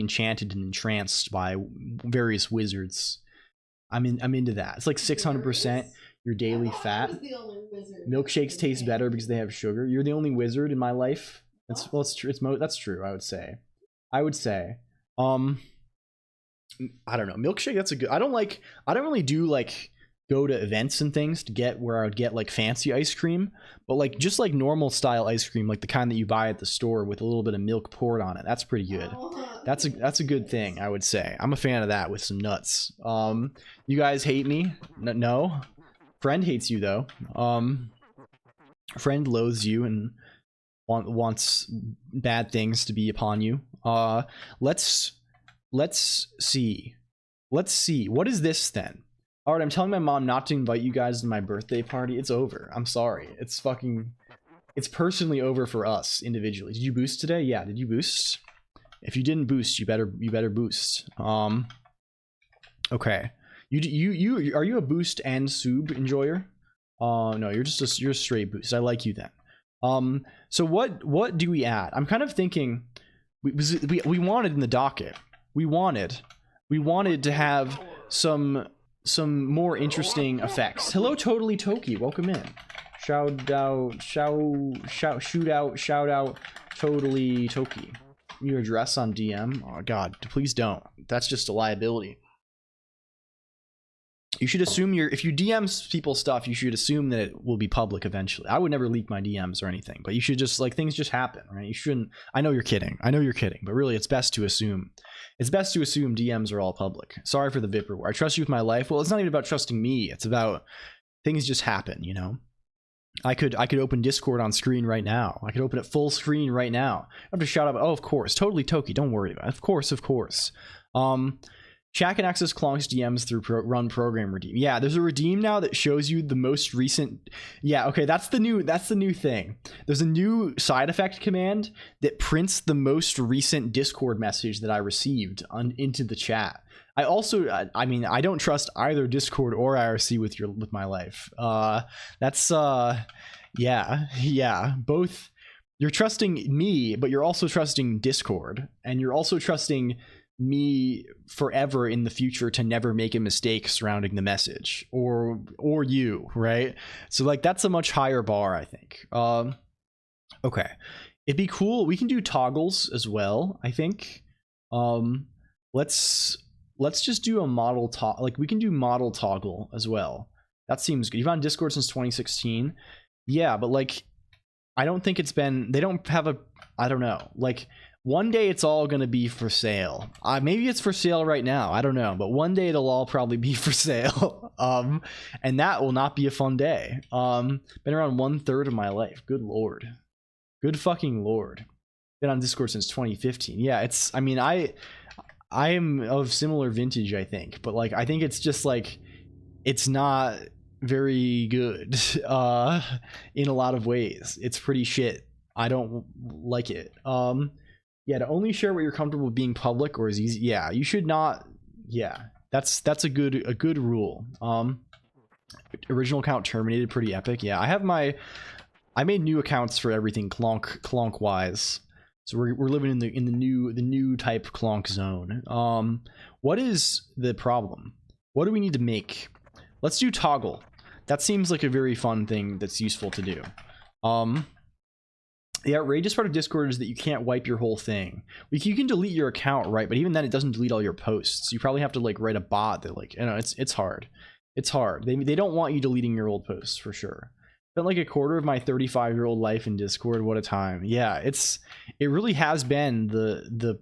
enchanted and entranced by various wizards. I'm into that. It's like 600% your daily fat. Milkshakes taste better because they have sugar. You're the only wizard in my life. It's true. That's true. I would say. I don't know. Milkshake. That's a good. I don't really do like go to events and things to get where I would get like fancy ice cream, but like just like normal style ice cream, like the kind that you buy at the store with a little bit of milk poured on it. That's pretty good. That's a good thing, I would say. I'm a fan of that with some nuts. You guys hate me? No. Friend hates you though. Friend loathes you and wants bad things to be upon you. Let's see. What is this then? All right, I'm telling my mom not to invite you guys to my birthday party. It's over. I'm sorry. It's personally over for us individually. Did you boost today? Yeah. Did you boost? If you didn't boost, you better boost. Okay. You are you a boost and sub enjoyer? No, you're a straight boost. I like you then. So what do we add? I'm kind of thinking we wanted in the docket. We wanted to have some more interesting effects. Hello, Totally Toki. Welcome in. Shout out, Totally Toki. Your address on DM? Oh God, please don't. That's just a liability. You should assume if you DM people stuff, you should assume that it will be public eventually. I would never leak my DMs or anything, but you should just like things just happen, right? You shouldn't. I know you're kidding, but really it's best to assume. It's best to assume DMs are all public. Sorry for the Viper. I trust you with my life. Well, it's not even about trusting me. It's about things just happen, you know. I could open Discord on screen right now. I could open it full screen right now. I have to shout out. Oh, of course, totally Toki. Don't worry about it. Of course. Chat can access COLONQ's DMs through run program redeem. Yeah, there's a redeem now that shows you the most recent. Yeah, okay, that's the new thing. There's a new side effect command that prints the most recent Discord message that I received into the chat. I also, I mean, I don't trust either Discord or IRC with my life. Yeah, both. You're trusting me, but you're also trusting Discord, and you're also trusting me forever in the future to never make a mistake surrounding the message or you, right? So like that's a much higher bar, I think. Okay, it'd be cool. We can do toggles as well, I think. Let's just do a model like we can do model toggle as well. That seems good. You've been on Discord since 2016. Yeah, but like I don't think it's been, they don't have a, I don't know, like one day it's all going to be for sale. Maybe it's for sale right now. I don't know. But one day it'll all probably be for sale. And that will not be a fun day. Been around 1/3 of my life. Good Lord. Good fucking Lord. Been on Discord since 2015. Yeah, it's, I mean, I am of similar vintage, I think. But like, I think it's just like, it's not very good in a lot of ways. It's pretty shit. I don't like it. Yeah, to only share what you're comfortable with being public or is easy. Yeah, you should not. Yeah, that's a good rule. Original account terminated, pretty epic. Yeah, I made new accounts for everything Colonq wise. So we're living in the new type Colonq zone. What is the problem? What do we need to make? Let's do toggle. That seems like a very fun thing that's useful to do. The outrageous part of Discord is that you can't wipe your whole thing. You can delete your account, right? But even then, it doesn't delete all your posts. You probably have to like write a bot that like, you know, it's hard. It's hard. They don't want you deleting your old posts for sure. Spent like a quarter of my 35-year-old life in Discord. What a time. Yeah, it really has been the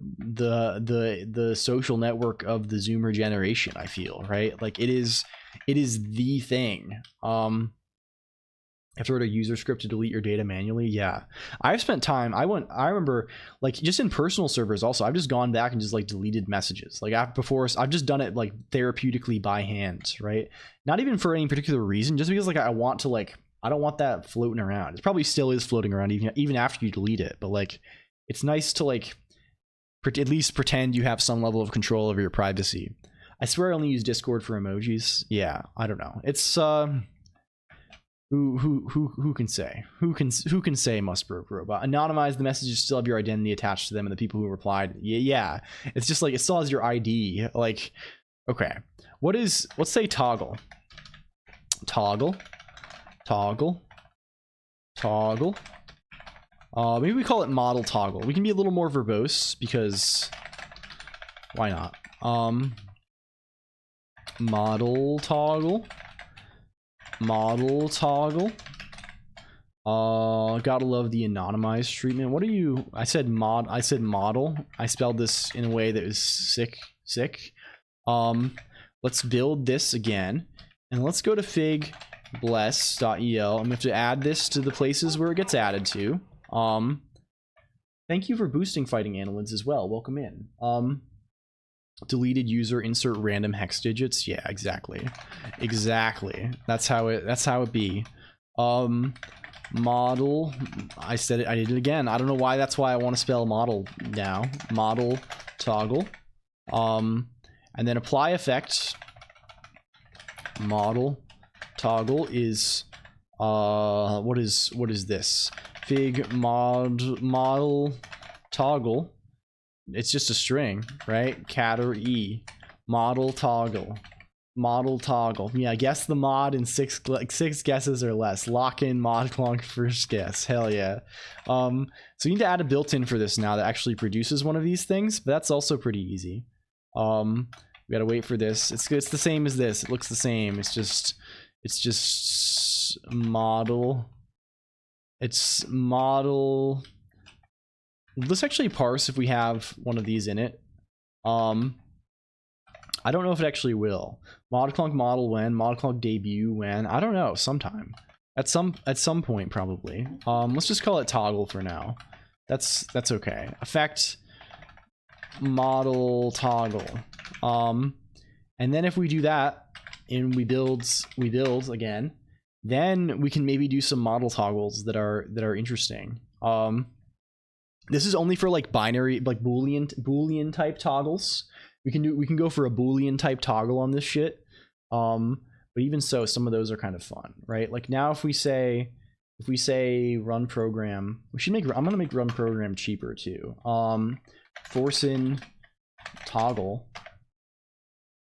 social network of the Zoomer generation, I feel, right? Like it is the thing. Have to write a user script to delete your data manually. Yeah, I've spent time. I remember like just in personal servers also, I've just gone back and just like deleted messages. Like I've just done it like therapeutically by hand, right? Not even for any particular reason, just because like I want to like, I don't want that floating around. It probably still is floating around even after you delete it, but like it's nice to like at least pretend you have some level of control over your privacy. I swear I only use Discord for emojis. Yeah, I don't know. It's who can say? Who can say must broke robot? Anonymize the messages, still have your identity attached to them and the people who replied. Yeah. It's just like it still has your ID. Like, okay. Let's say toggle. Toggle. Maybe we call it model toggle. We can be a little more verbose because why not? Model toggle. Gotta love the anonymized treatment. What are you? I said model. I spelled this in a way that was sick. Let's build this again and let's go to fig bless.el. I'm gonna have to add this to the places where it gets added to. Thank you for boosting fighting annelids as well. Welcome in. Deleted user, insert random hex digits. Yeah, exactly. That's how it be. Model. I did it again. I don't know why. That's why I want to spell model now. Model toggle. And then apply effect. Model toggle is what is this? Fig model toggle. It's just a string, right? Cat or E. Model toggle. Yeah, guess the mod in six guesses or less. Lock in mod Colonq first guess. Hell yeah. So you need to add a built-in for this now that actually produces one of these things, but that's also pretty easy. We gotta wait for this. It's the same as this. It looks the same. It's just model. It's model. Let's actually parse if we have one of these in it. I don't know if it actually will. ModClonq model when, ModClonq debut when. I don't know, sometime. At some point probably. Let's just call it toggle for now. That's okay. Effect model toggle. And then if we do that and we build again, then we can maybe do some model toggles that are interesting. This is only for like binary, like boolean type toggles. We can go for a boolean type toggle on this shit. But even so, some of those are kind of fun, right? Like now if we say run program, I'm gonna make run program cheaper too. Force in toggle.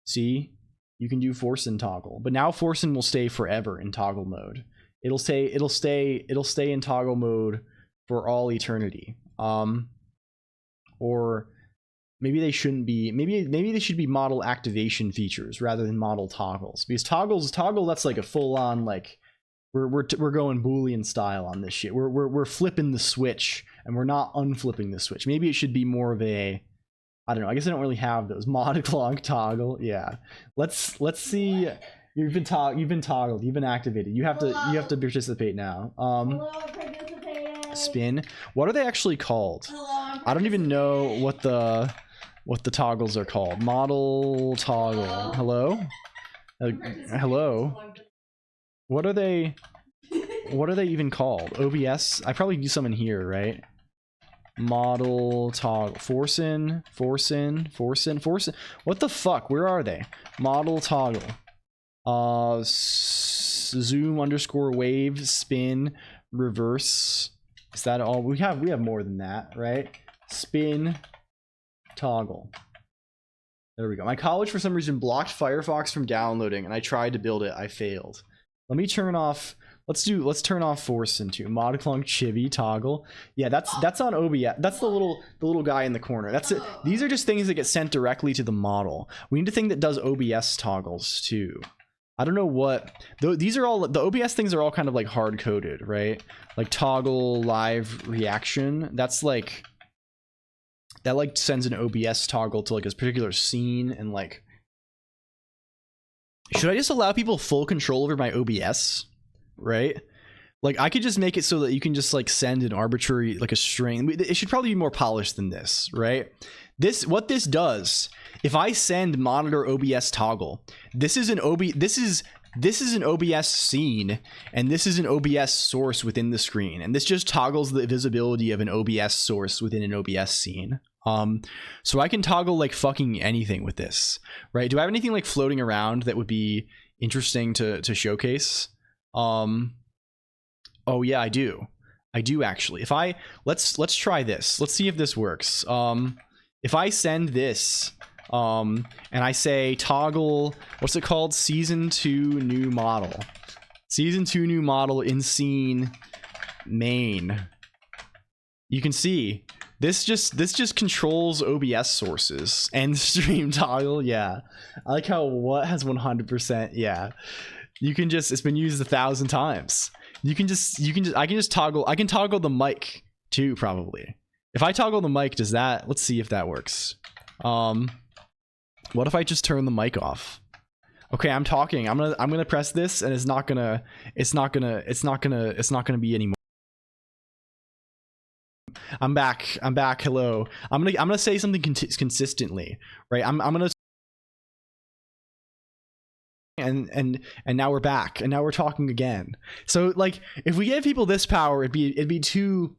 See, you can do force in toggle, but now force in will stay forever in toggle mode. It'll stay in toggle mode for all eternity. Or maybe they shouldn't be. Maybe they should be model activation features rather than model toggles, because toggle that's like a full on like we're going Boolean style on this shit. We're flipping the switch and we're not unflipping the switch. Maybe it should be more of a, I don't know. I guess I don't really have those. ModClonq toggle. Yeah. Let's see. You've been toggled. You've been activated. You have to participate now. Hello, I participated. Spin. What are they actually called? Hello, I don't even know what the toggles are called. Model toggle. Hello? Hello? What are they even called? OBS? I probably do some in here, right? Model toggle. Force in. What the fuck? Where are they? Model toggle. Zoom underscore wave, spin, reverse. Is that all? We have more than that, right? Spin, toggle. There we go. My college for some reason blocked Firefox from downloading and I tried to build it. I failed. Let me turn off. Let's turn off force into ModClonq chibi toggle. Yeah, that's on OBS. That's the little guy in the corner. That's it. These are just things that get sent directly to the model. We need a thing that does OBS toggles too. I don't know what these are all. The OBS things are all kind of like hard coded, right? Like toggle live reaction. That's like that like sends an OBS toggle to like a particular scene and like. Should I just allow people full control over my OBS? Right? Like I could just make it so that you can just like send an arbitrary like a string. It should probably be more polished than this, right? What this does, if I send monitor OBS toggle, this is an OBS scene and this is an OBS source within the screen, and this just toggles the visibility of an OBS source within an OBS scene. So I can toggle like fucking anything with this, right? Do I have anything like floating around that would be interesting to showcase? Oh yeah, I do actually. If let's try this. Let's see if this works. If I send this, and I say toggle, what's it called? Season 2 new model. Season 2 new model in scene main. You can see this just controls OBS sources and stream toggle. Yeah, I like how what has 100%. Yeah, you can just, it's been used 1,000 times. I can toggle the mic too probably. If I toggle the mic, does that, let's see if that works. What if I just turn the mic off? Okay, I'm talking. I'm gonna press this and it's not gonna be anymore. I'm back. Hello. I'm gonna say something consistently, right? I'm gonna, and now we're back, and now we're talking again. So like, if we gave people this power, it'd be too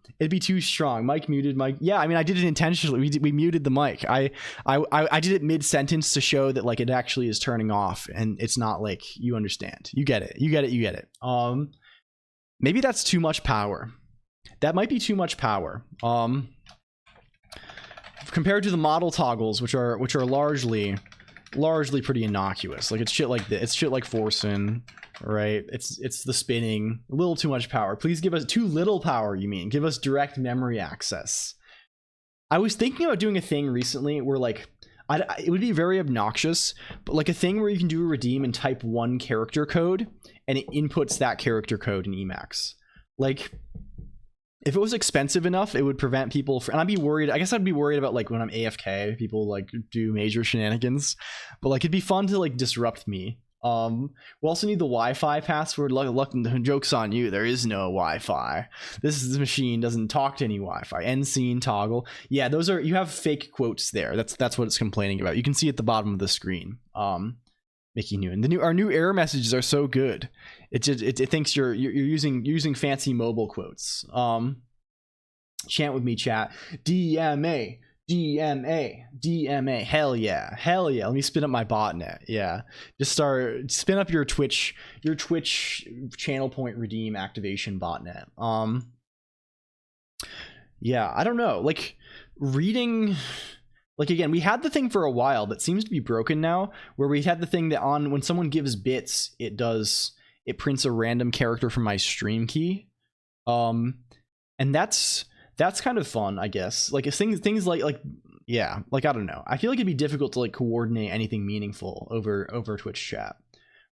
strong. Mic muted. Mic. Yeah, I mean, I did it intentionally. We muted the mic. I did it mid sentence to show that like it actually is turning off, and it's not like, you understand. You get it. Maybe that's too much power. That might be too much power. Compared to the model toggles, which are largely pretty innocuous. Like it's shit like this. It's shit like forcing, right? It's the spinning. A little too much power. Please give us too little power. You mean give us direct memory access? I was thinking about doing a thing recently where like it would be very obnoxious, but like a thing where you can do a redeem and type one character code and it inputs that character code in Emacs. Like, if it was expensive enough, it would prevent people from, and I'd be worried. I guess I'd be worried about like when I'm AFK, people like do major shenanigans, but like it'd be fun to like disrupt me. We also need the Wi-Fi password. Look, joke's on you. There is no Wi-Fi. This machine doesn't talk to any Wi-Fi. End scene toggle. Yeah, those are, you have fake quotes there. That's what it's complaining about. You can see at the bottom of the screen. Mickey Newton. Our new error messages are so good. It thinks you're using fancy mobile quotes. Chant with me, chat. DMA. DMA. Hell yeah. Let me spin up my botnet. Yeah. Just spin up your Twitch channel point redeem activation botnet. Yeah, I don't know. Like reading, like again, we had the thing for a while that seems to be broken now, where we had the thing that on when someone gives bits, it prints a random character from my stream key. And that's kind of fun, I guess. Like things like yeah, like I don't know. I feel like it'd be difficult to like coordinate anything meaningful over Twitch chat.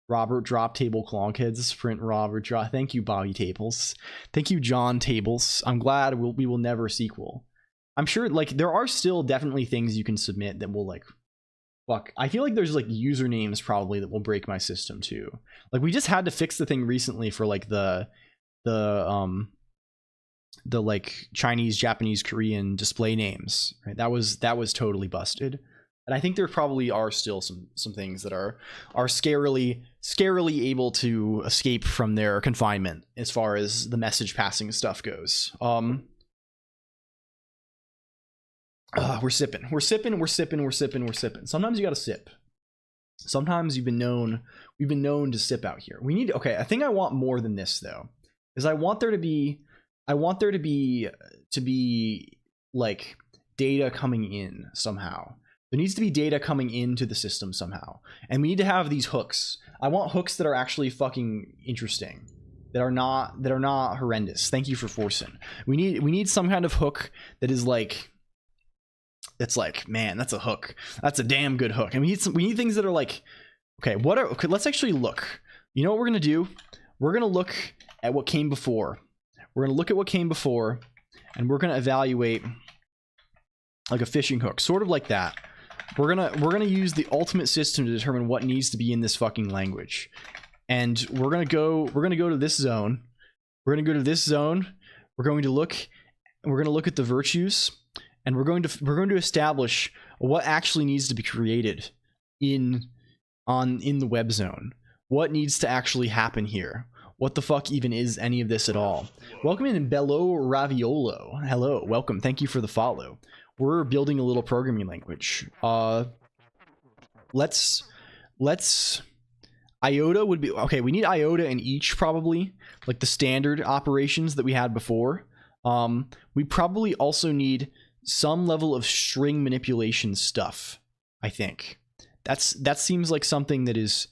Robert drop table clonk heads. Sprint Robert drop. Thank you, Bobby Tables. Thank you, John Tables. I'm glad we will never sequel. I'm sure like there are still definitely things you can submit that will like fuck. I feel like there's like usernames probably that will break my system too. Like we just had to fix the thing recently for like the like Chinese, Japanese, Korean display names, right? That was totally busted. And I think there probably are still some things that are scarily able to escape from their confinement as far as the message passing stuff goes. We're sipping. Sometimes you gotta sip. Sometimes we've been known to sip out here. Okay, I think I want more than this though. Is I want there to be like data coming in somehow. There needs to be data coming into the system somehow. And we need to have these hooks. I want hooks that are actually fucking interesting. That are not horrendous. Thank you for forcing. We need some kind of hook that is like, it's like, man, that's a hook. That's a damn good hook. And we need things that are like, okay, let's actually look. You know what we're gonna do? We're gonna look at what came before. We're gonna look at what came before, and we're gonna evaluate like a fishing hook, sort of like that. We're gonna use the ultimate system to determine what needs to be in this fucking language, and we're gonna go to this zone. We're gonna go to this zone. We're going to look at the virtues, and we're going to establish what actually needs to be created in the web zone. What needs to actually happen here? What the fuck even is any of this at all? Welcome in, Bello Raviolo. Hello, welcome. Thank you for the follow. We're building a little programming language. Let's IOTA would be okay. We need IOTA in each, probably like the standard operations that we had before. We probably also need some level of string manipulation stuff. I think that seems like something that is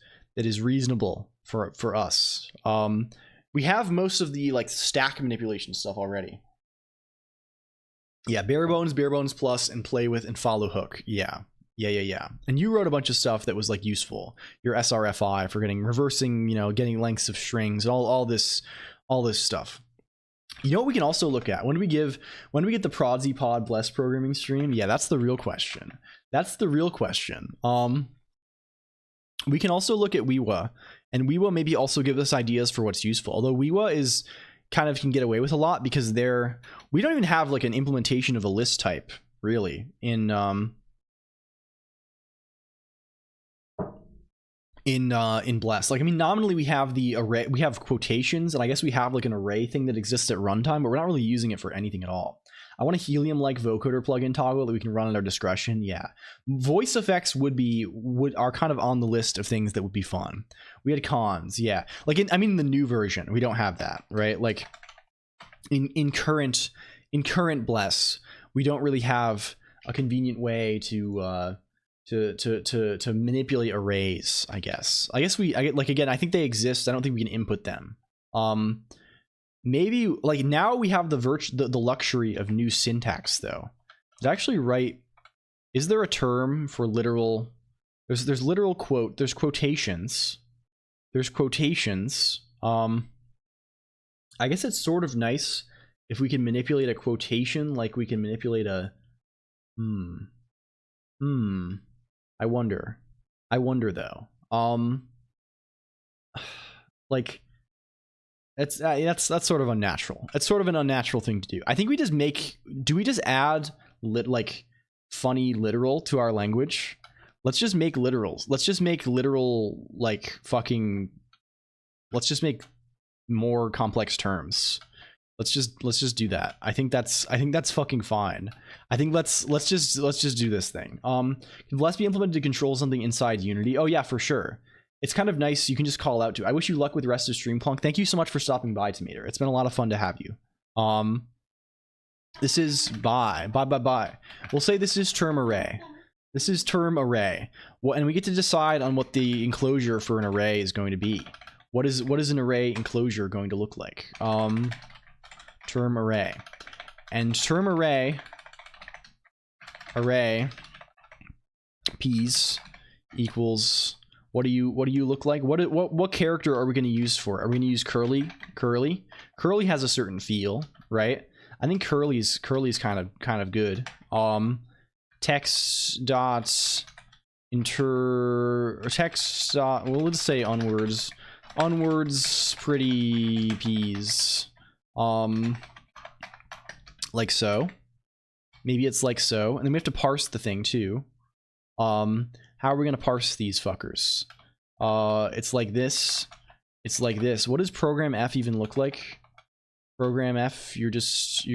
reasonable for us. We have most of the like stack manipulation stuff already. Yeah, bare bones plus, and play with and follow hook. Yeah. And you wrote a bunch of stuff that was like useful. Your SRFI for reversing, getting lengths of strings, all this stuff. You know what we can also look at when we get the Prodsy Pod Bless programming stream? Yeah, that's the real question. We can also look at Weewa, and Weewa maybe also give us ideas for what's useful. Although Weewa can get away with a lot because we don't even have like an implementation of a list type really in Bless. Like, I mean, nominally we have the array, we have quotations, and I guess we have like an array thing that exists at runtime, but we're not really using it for anything at all. I want a Helium-like vocoder plugin toggle that we can run at our discretion. Yeah, voice effects are kind of on the list of things that would be fun. We had cons, yeah. Like the new version, we don't have that, right? Like in current Bless, we don't really have a convenient way to manipulate arrays. I guess I think they exist. I don't think we can input them. Maybe like now we have the luxury of new syntax though. Did I actually write Is there a term for literal? There's literal quote. There's quotations. There's quotations. I guess it's sort of nice if we can manipulate a quotation like we can manipulate a I wonder though. Like that's sort of unnatural. It's sort of an unnatural thing to do. I think we just add funny literal to our language? Let's just make literals. Let's just make literal like fucking let's just make more complex terms. Let's just do that. I think that's fucking fine. I think let's just do this thing. Can less be implemented to control something inside Unity? Oh yeah, for sure. It's kind of nice. You can just call out to. I wish you luck with the rest of StreamClonq. Thank you so much for stopping by, Tomater. It's been a lot of fun to have you. This is bye. We'll say this is term array. This is term array. Well, and we get to decide on what the enclosure for an array is going to be. What is an array enclosure going to look like? Term array. And term array P's equals what do you look like? What character are we going to use for it? Are we going to use curly? Curly has a certain feel, right? I think curly's kind of good. Text dot text dot, well, let's say onwards pretty P's. Like so. Maybe it's like so. And then we have to parse the thing too. How are we going to parse these fuckers? It's like this. It's like this. What does program F even look like? Program F, you're just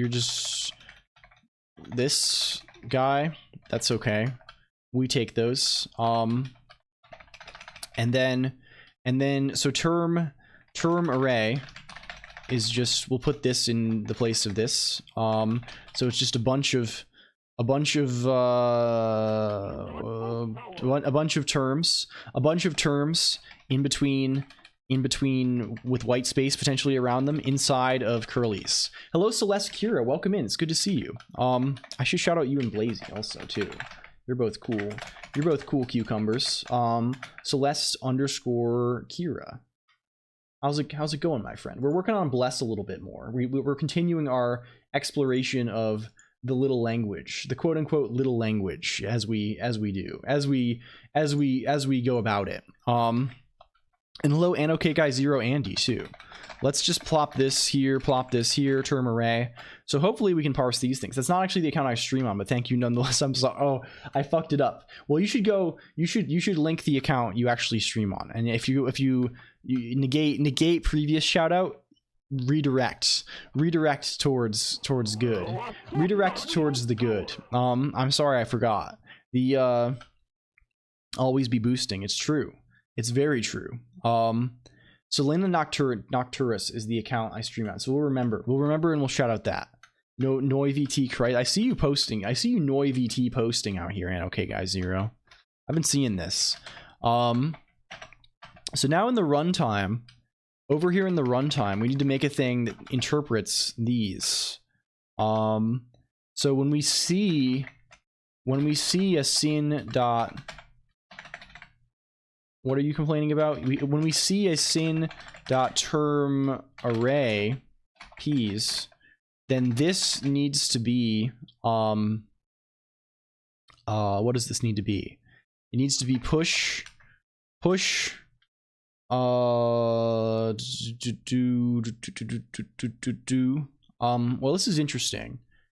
this guy. That's okay. We take those. And then so term array is just, we'll put this in the place of this. So it's just a bunch of terms in between with white space potentially around them inside of curlies. Hello Celeste Kira, welcome in. It's good to see you. I should shout out you and Blazy also too. You're both cool. You're both cool cucumbers. Celeste underscore Kira. How's it going, my friend? We're working on Bless a little bit more. We're continuing our exploration of the little language, the quote unquote little language, as we go about it. And hello, Anokay Guy 0 Andy too. Let's just plop this here, term array. So hopefully we can parse these things. That's not actually the account I stream on, but thank you nonetheless. I'm sorry. Oh, I fucked it up. Well, you should link the account you actually stream on. And if you negate previous shout out, redirect towards good. Redirect towards the good. I'm sorry, I forgot. The always be boosting. It's true. It's very true. Selena Nocturus is the account I stream on, so we'll remember and we'll shout out that. No NoiVT Christ. I see you posting. I see you NoiVT posting out here, and okay guys 0. I've been seeing this. So now in the runtime, over here in the runtime, we need to make a thing that interprets these. So when we see a sin dot, what are you complaining about? When we see a sin dot term array P's, then this needs to be what does this need to be? It needs to be push well, this is interesting.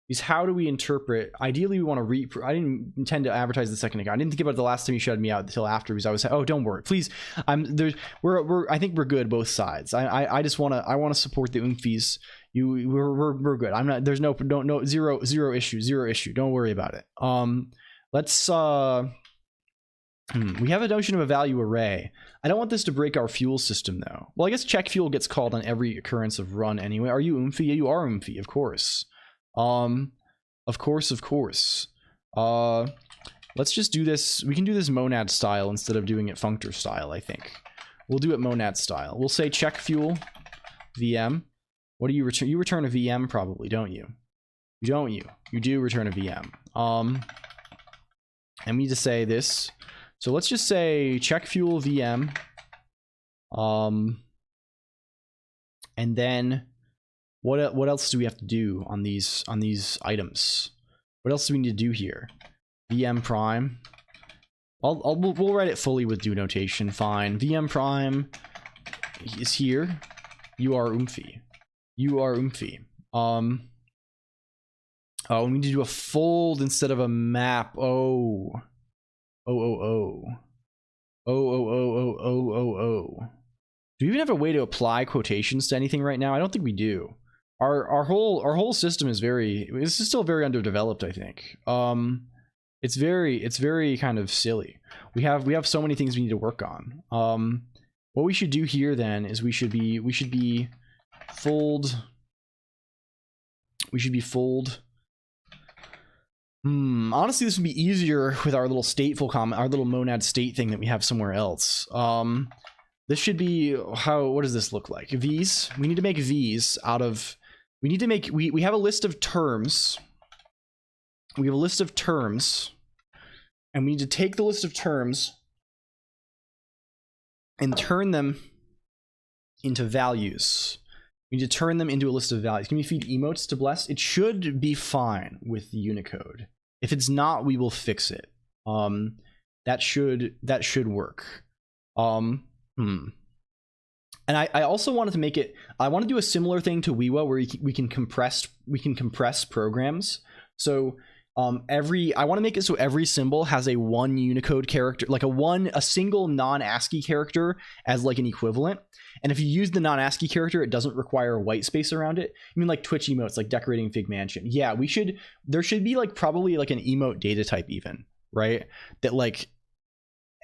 Is how do we interpret? Ideally, we want to I didn't intend to advertise the second account. I didn't think about it the last time you shouted me out until after, because I was oh, don't worry, please. I think we're good both sides. I just want to support the Oomfies. We're good. I'm not. There's no zero issue. Don't worry about it. Let's we have a notion of a value array. I don't want this to break our fuel system though. Well, I guess check fuel gets called on every occurrence of run anyway. Are you Oomfie? Yeah, you are Oomfie, of course. Of course. Let's just do this. We can do this monad style instead of doing it functor style, I think. We'll do it monad style. We'll say check fuel VM. What do you return? You return a VM probably, don't you? Don't you? You do return a VM. and we need to say this. So let's just say check fuel VM. And then what else do we have to do on these items? What else do we need to do here? VM prime. We'll write it fully with do notation. Fine. VM prime is here. You are oomphy. You are oomphy. Oh, we need to do a fold instead of a map. Oh. Oh. Do we even have a way to apply quotations to anything right now? I don't think we do. Our whole system is this is still very underdeveloped, I think. It's very kind of silly. We have so many things we need to work on. What we should do here then is we should be fold. Honestly, this would be easier with our little stateful comment, our little monad state thing that we have somewhere else. This should be what does this look like? V's. We need to make V's out of, we have a list of terms. We have a list of terms, and we need to take the list of terms and turn them into values. We need to turn them into a list of values. Can we feed emotes to bless? It should be fine with the Unicode. If it's not, we will fix it. That should work. And I also wanted to make it, I want to do a similar thing to Weewa where we can compress programs. So I want to make it so every symbol has a one Unicode character, like a single non-ASCII character as like an equivalent. And if you use the non-ASCII character, it doesn't require a white space around it. I mean, like Twitch emotes, like decorating Fig Mansion. Yeah, there should be like probably like an emote data type even, right? That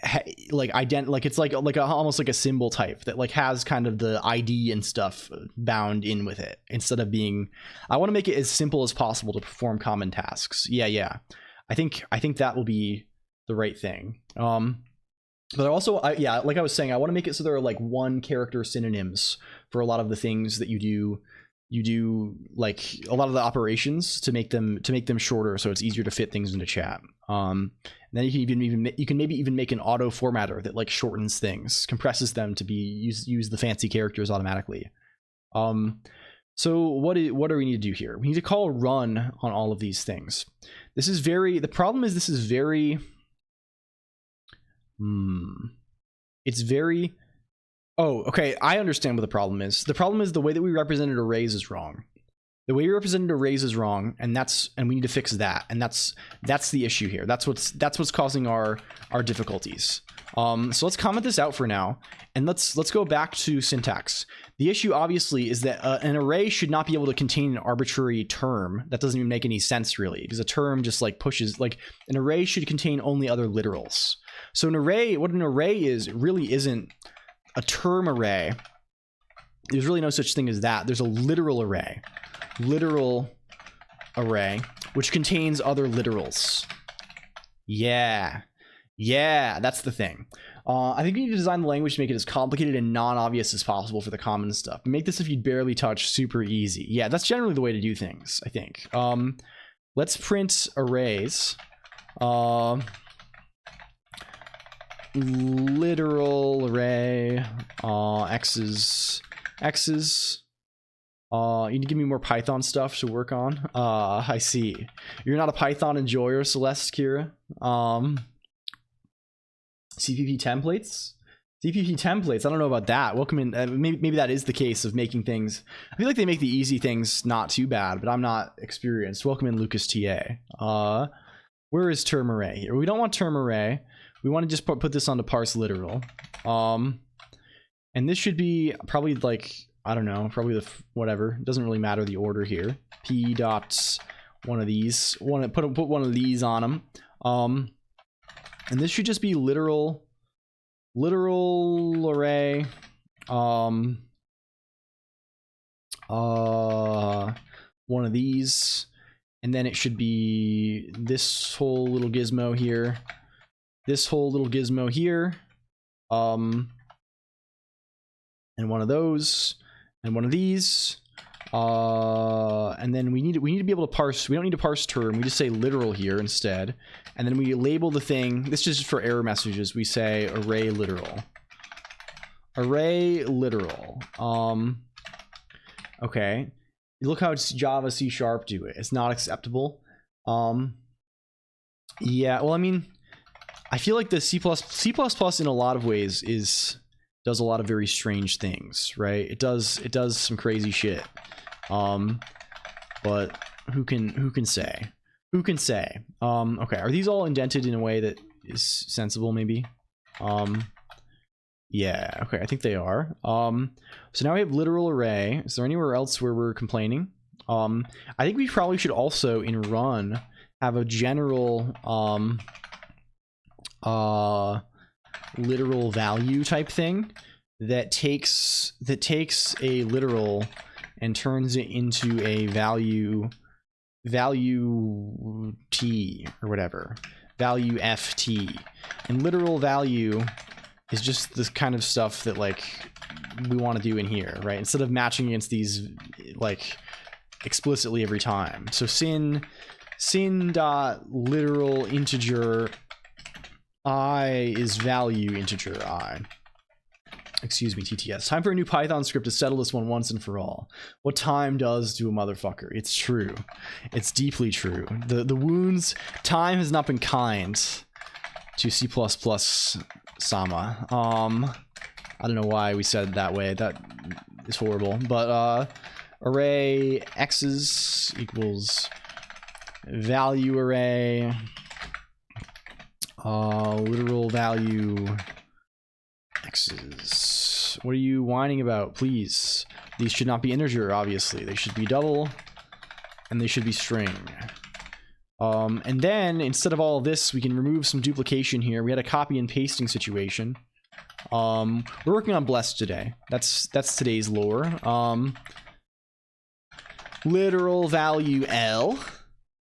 it's like almost like a symbol type that like has kind of the ID and stuff bound in with it instead of being. I want to make it as simple as possible to perform common tasks. Yeah. I think that will be the right thing. But also, like I was saying, I want to make it so there are like one character synonyms for a lot of the things that you do like a lot of the operations to make them shorter, so it's easier to fit things into chat. And then you can maybe even make an auto formatter that like shortens things, compresses them to be use the fancy characters automatically. So what do we need to do here? We need to call run on all of these things. The problem is this is very it's very okay, I understand what the problem is. The problem is the way that we represented arrays is wrong. The way we represented arrays is wrong, and we need to fix that. And that's the issue here. That's what's causing our difficulties. So let's comment this out for now, and let's go back to syntax. The issue obviously is that an array should not be able to contain an arbitrary term. That doesn't even make any sense really, because a term just like pushes, like an array should contain only other literals. So what an array is really isn't a term array. There's really no such thing as that. There's a literal array, which contains other literals. Yeah, that's the thing. I think you need to design the language to make it as complicated and non-obvious as possible for the common stuff. Make this if you barely touch super easy. Yeah, that's generally the way to do things, I think. Let's print arrays. Literal array, x's. You need to give me more Python stuff to work on. I see. You're not a Python enjoyer, Celeste, Kira. CPP templates? CPP templates, I don't know about that. Welcome in. Maybe that is the case of making things. I feel like they make the easy things not too bad, but I'm not experienced. Welcome in, Lucas TA. Where is term array here? We don't want term array. We want to just put this onto parse literal. And this should be probably like, I don't know, probably whatever. It doesn't really matter the order here. P dots one of these. Put one of these on them. And this should just be literal array. One of these. And then it should be this whole little gizmo here. This whole little gizmo here. And one of those. And one of these. And then we need to be able to parse. We don't need to parse term. We just say literal here instead. And then we label the thing. This is just for error messages. We say array literal. Array literal. Okay. Look how it's Java C# do it. It's not acceptable. Yeah, well, I mean, I feel like the C++ in a lot of ways does a lot of very strange things, right? It does some crazy shit. But who can say? Who can say? Okay, are these all indented in a way that is sensible, maybe? Yeah, okay, I think they are. So now we have literal array. Is there anywhere else where we're complaining? I think we probably should also, in run, have a general literal value type thing that takes a literal and turns it into a value t or whatever, value ft. And literal value is just this kind of stuff that like we want to do in here, right? Instead of matching against these like explicitly every time. So sin dot literal integer I is value integer I. Excuse me, TTS. Time for a new Python script to settle this one once and for all. What time does to a motherfucker? It's true. It's deeply true. The wounds, time has not been kind to C++ Sama. I don't know why we said it that way. That is horrible. But array x's equals value array literal value x's. What are you whining about, please? These should not be integer, obviously. They should be double and they should be string. And then instead of all of this, we can remove some duplication here. We had a copy and pasting situation. We're working on blessed today. That's today's lore. Literal value L.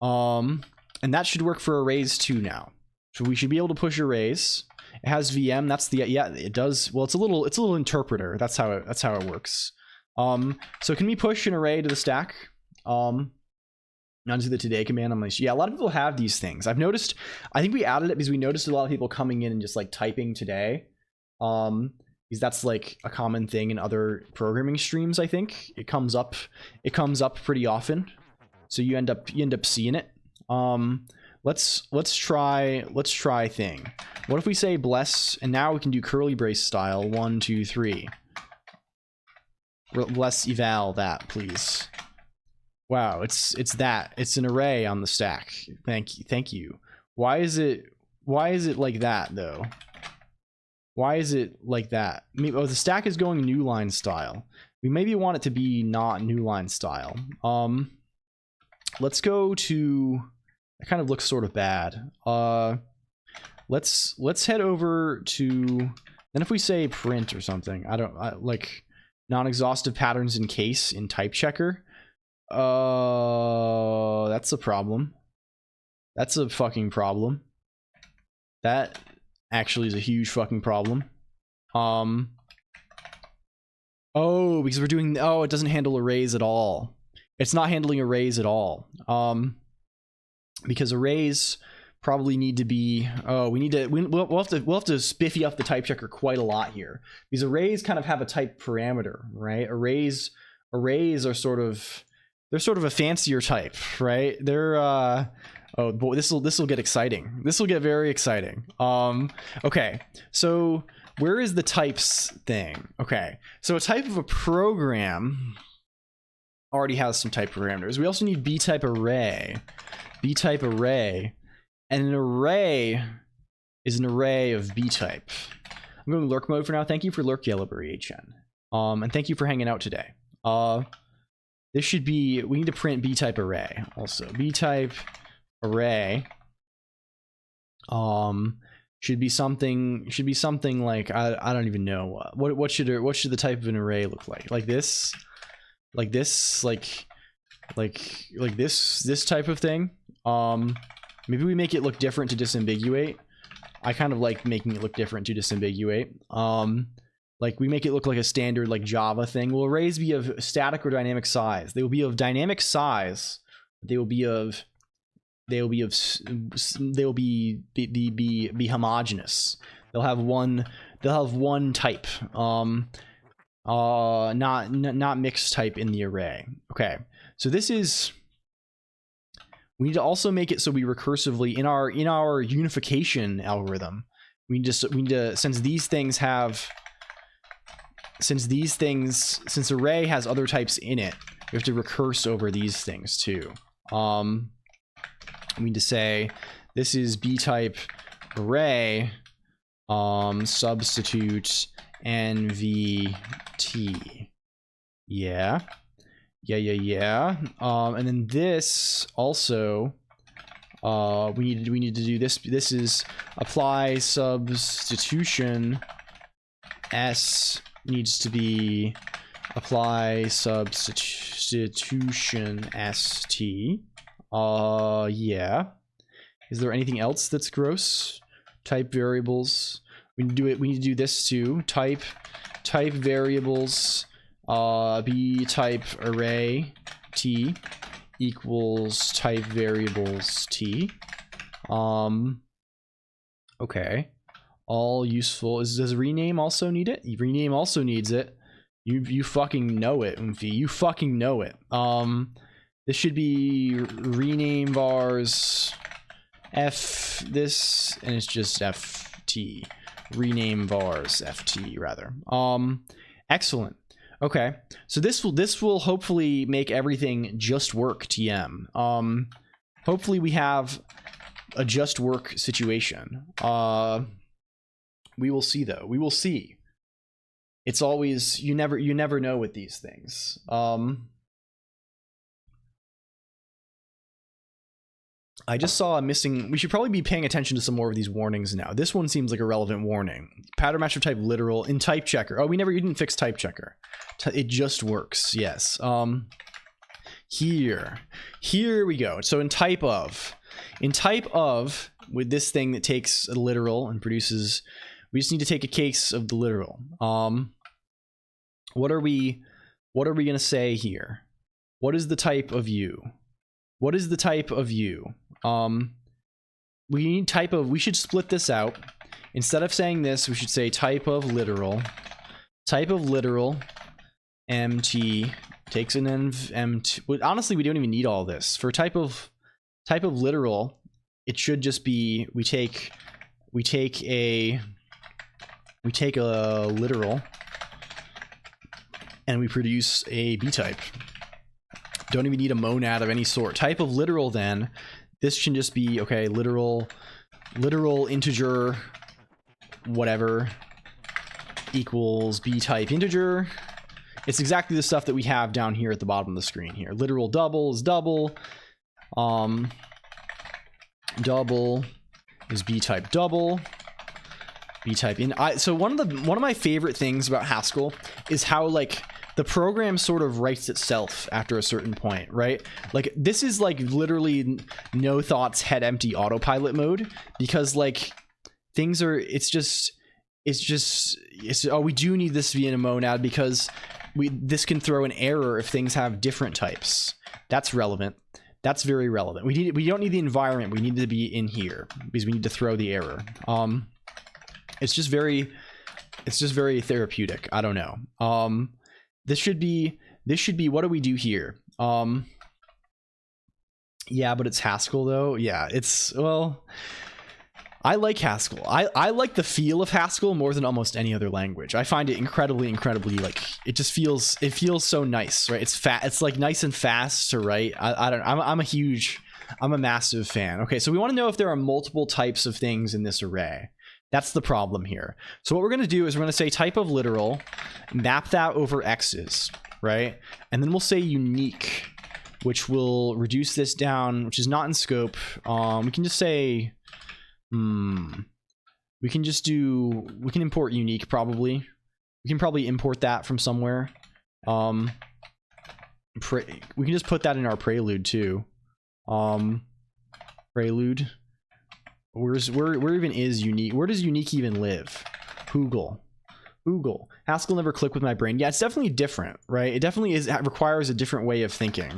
And that should work for arrays too now. So we should be able to push arrays. It has VM. That's the, yeah, it does. Well, it's a little interpreter. That's how it works. So can we push an array to the stack? Not do the today command. I'm like, yeah, a lot of people have these things. I've noticed, I think we added it because we noticed a lot of people coming in and just like typing today. Because that's like a common thing in other programming streams. I think it comes up pretty often. So you end up seeing it. Let's try thing. What if we say bless, and now we can do curly brace style 1 2 3. Bless eval that, please. Wow, it's that. It's an array on the stack. Thank you. Why is it like that though? Why is it like that? I mean, oh, the stack is going new line style. We maybe want it to be not new line style. Let's go to, that kind of looks sort of bad. Let's head over to, then if we say print or something, like non-exhaustive patterns in case in type checker. That's a problem. That's a fucking problem. That actually is a huge fucking problem. Oh, because we're doing, oh, it doesn't handle arrays at all. It's not handling arrays at all. Because arrays probably need to be, oh, we'll have to spiffy up the type checker quite a lot here. These arrays kind of have a type parameter, right? Arrays are sort of, they're sort of a fancier type, right? They're oh boy, this will get exciting. This will get very exciting. Okay, so where is the types thing? Okay, so a type of a program already has some type parameters. We also need b-type array. B-type array, and an array is an array of b-type. I'm going to lurk mode for now. Thank you for lurk, Yellowberry HN. And thank you for hanging out today. This should be, we need to print b-type array also. B-type array should be something like, I don't even know what should the type of an array look like? Like this, like this type of thing. Maybe we make it look different to disambiguate. I kind of like making it look different to disambiguate. Like we make it look like a standard like Java thing. Will arrays be of static or dynamic size? They will be of dynamic size. They will be homogeneous. They'll have one type. Not mixed type in the array. Okay. So this is, we need to also make it so we recursively in our unification algorithm, we need to since array has other types in it, we have to recurse over these things too. We need to say this is B type array substitute NVT. Yeah. And then this also we need to do this. This is apply substitution S needs to be apply substitution ST. Yeah. Is there anything else that's gross? Type variables. We need to do this too. Type variables B type array T equals type variables T. Okay. All useful. Does rename also need it? Rename also needs it. You fucking know it, Umfi. You fucking know it. This should be rename vars F this, and it's just FT. Rename vars FT rather. Excellent. Okay. So this will hopefully make everything just work TM. Hopefully we have a just work situation. We will see though. We will see. It's always, you never know with these things. I just saw a missing, we should probably be paying attention to some more of these warnings now. This one seems like a relevant warning. Pattern match of type literal in type checker. Oh, you didn't fix type checker. It just works. Yes. Here we go. So in type of, with this thing that takes a literal and produces, we just need to take a case of the literal. What are we going to say here? What is the type of u? What is the type of u? We need type of, we should split this out. Instead of saying this, we should say type of literal mt takes an mt. Honestly, we don't even need all this. For type of literal, it should just be, we take a literal and we produce a b type. Don't even need a monad of any sort. Type of literal then, this can just be, okay, literal integer whatever equals b type integer. It's exactly the stuff that we have down here at the bottom of the screen here. Literal double is double. Double is b type double. B type in. So one of my favorite things about Haskell is how like the program sort of writes itself after a certain point, right? Like this is like literally no thoughts, head empty autopilot mode, because like things are, it's oh, we do need this to be in a monad because this can throw an error if things have different types. That's relevant. That's very relevant. We don't need the environment. We need to be in here because we need to throw the error. It's just very therapeutic. I don't know. This should be, what do we do here? Yeah, but it's Haskell though. Yeah, well, I like Haskell. I like the feel of Haskell more than almost any other language. I find it incredibly like, it feels so nice, right? It's like nice and fast to write. I'm a massive fan. Okay, so we want to know if there are multiple types of things in this array. That's the problem here. So what we're going to do is we're going to say type of literal, map that over x's, right? And then we'll say unique, which will reduce this down, which is not in scope. We can just say, we can import unique probably. We can probably import that from somewhere. We can just put that in our prelude too. Prelude. Where even is unique? Where does unique even live? Google. Oogle. Haskell never clicked with my brain. Yeah, it's definitely different, right? It definitely is, it requires a different way of thinking.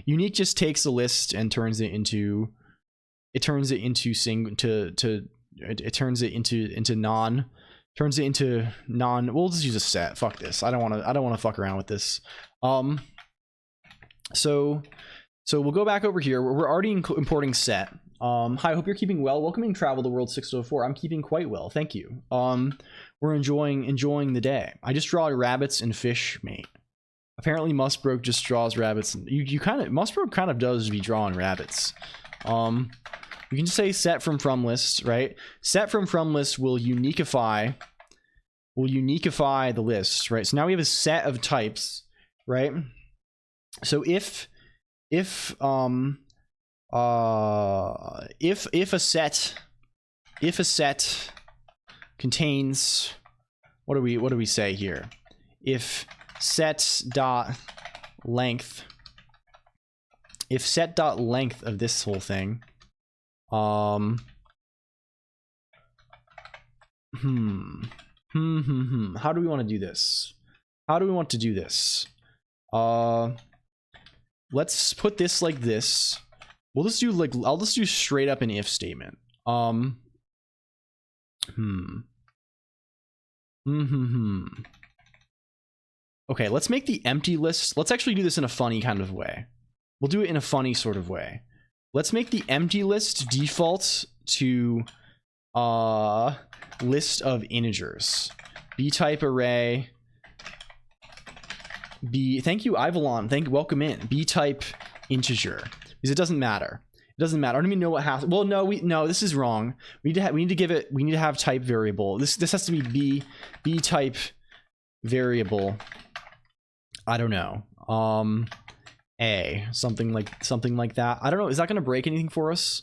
Unique just takes a list and turns it into non. We'll just use a set. Fuck this. I don't want to fuck around with this. So we'll go back over here. We're already importing set. Hi, hope you're keeping well. Welcoming Travel the World 604. I'm keeping quite well, thank you. We're enjoying the day. I just draw rabbits and fish, mate. Apparently Musbrook just draws rabbits. You kind of, Musbrook kind of does be drawing rabbits. You can just say set from list, right? Set from list will uniquify the list, right? So now we have a set of types, right? So if a set contains, what do we say here? If set dot length of this whole thing, how do we want to do this? Let's put this like this. We'll just do like, I'll just do straight up an if statement. Okay, let's make the empty list. Let's actually do this in a funny kind of way. We'll do it in a funny sort of way. Let's make the empty list default to list of integers. B type array. Thank you, Ivalon. Welcome in. B type integer. Because it doesn't matter. It doesn't matter. I don't even know what has. Well, no, this is wrong. We need to have type variable. This has to be B type variable. I don't know. Something like that. I don't know. Is that going to break anything for us?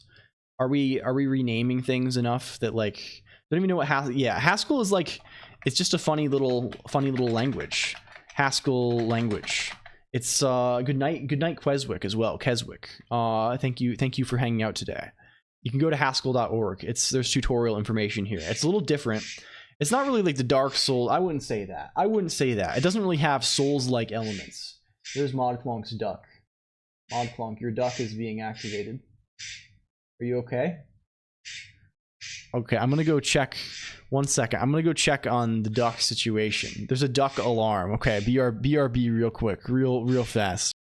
Are we renaming things enough that like I don't even know what Haskell is like. It's just a funny little language. Haskell language. It's good night Keswick as well. Keswick. Thank you for hanging out today. You can go to haskell.org. There's tutorial information here. It's a little different. It's not really like the Dark Soul. I wouldn't say that. It doesn't really have Souls-like elements. There's ModClonk's duck. ModClonk, your duck is being activated. Are you okay? Okay, I'm gonna go check. 1 second. I'm gonna go check on the duck situation. There's a duck alarm. Okay, BRB real quick, real fast.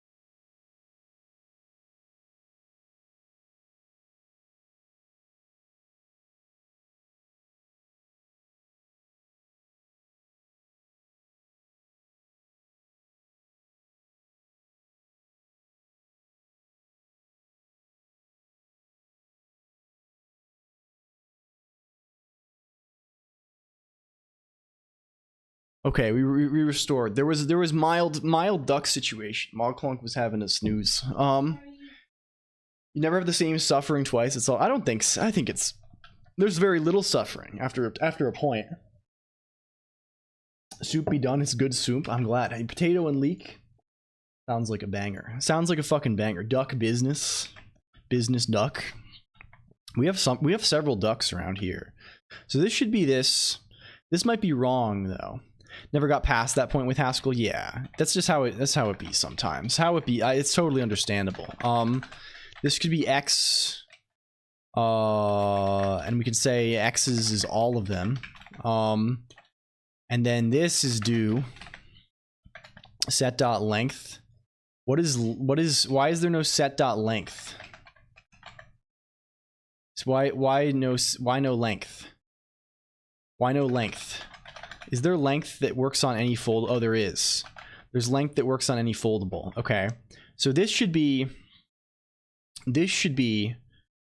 Okay, we restored. There was mild duck situation. ModClonk was having a snooze. You never have the same suffering twice. It's all. I don't think so. I think it's there's very little suffering after a point. Soup be done. It's good soup. I'm glad. Hey, potato and leek sounds like a banger. Sounds like a fucking banger. Duck business duck. We have several ducks around here, so this should be this. This might be wrong though. Never got past that point with Haskell. Yeah, that's just how it be sometimes. It's totally understandable. This could be X, and we can say X's is all of them. And then this is due set.length. Why is there no set.length? So why no length? Why no length? Is there length that works on any fold? Oh, there is. There's length that works on any foldable. Okay. So this should be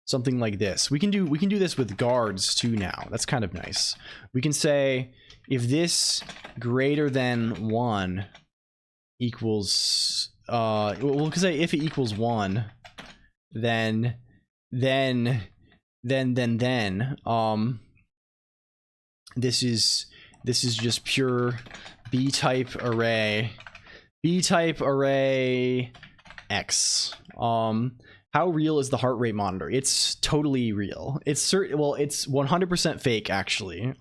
something like this. We can do this with guards too now. That's kind of nice. We can say if this greater than 1 equals we can say if it equals 1, then this is just pure B type array X. How real is the heart rate monitor? It's totally real. It's 100% fake actually.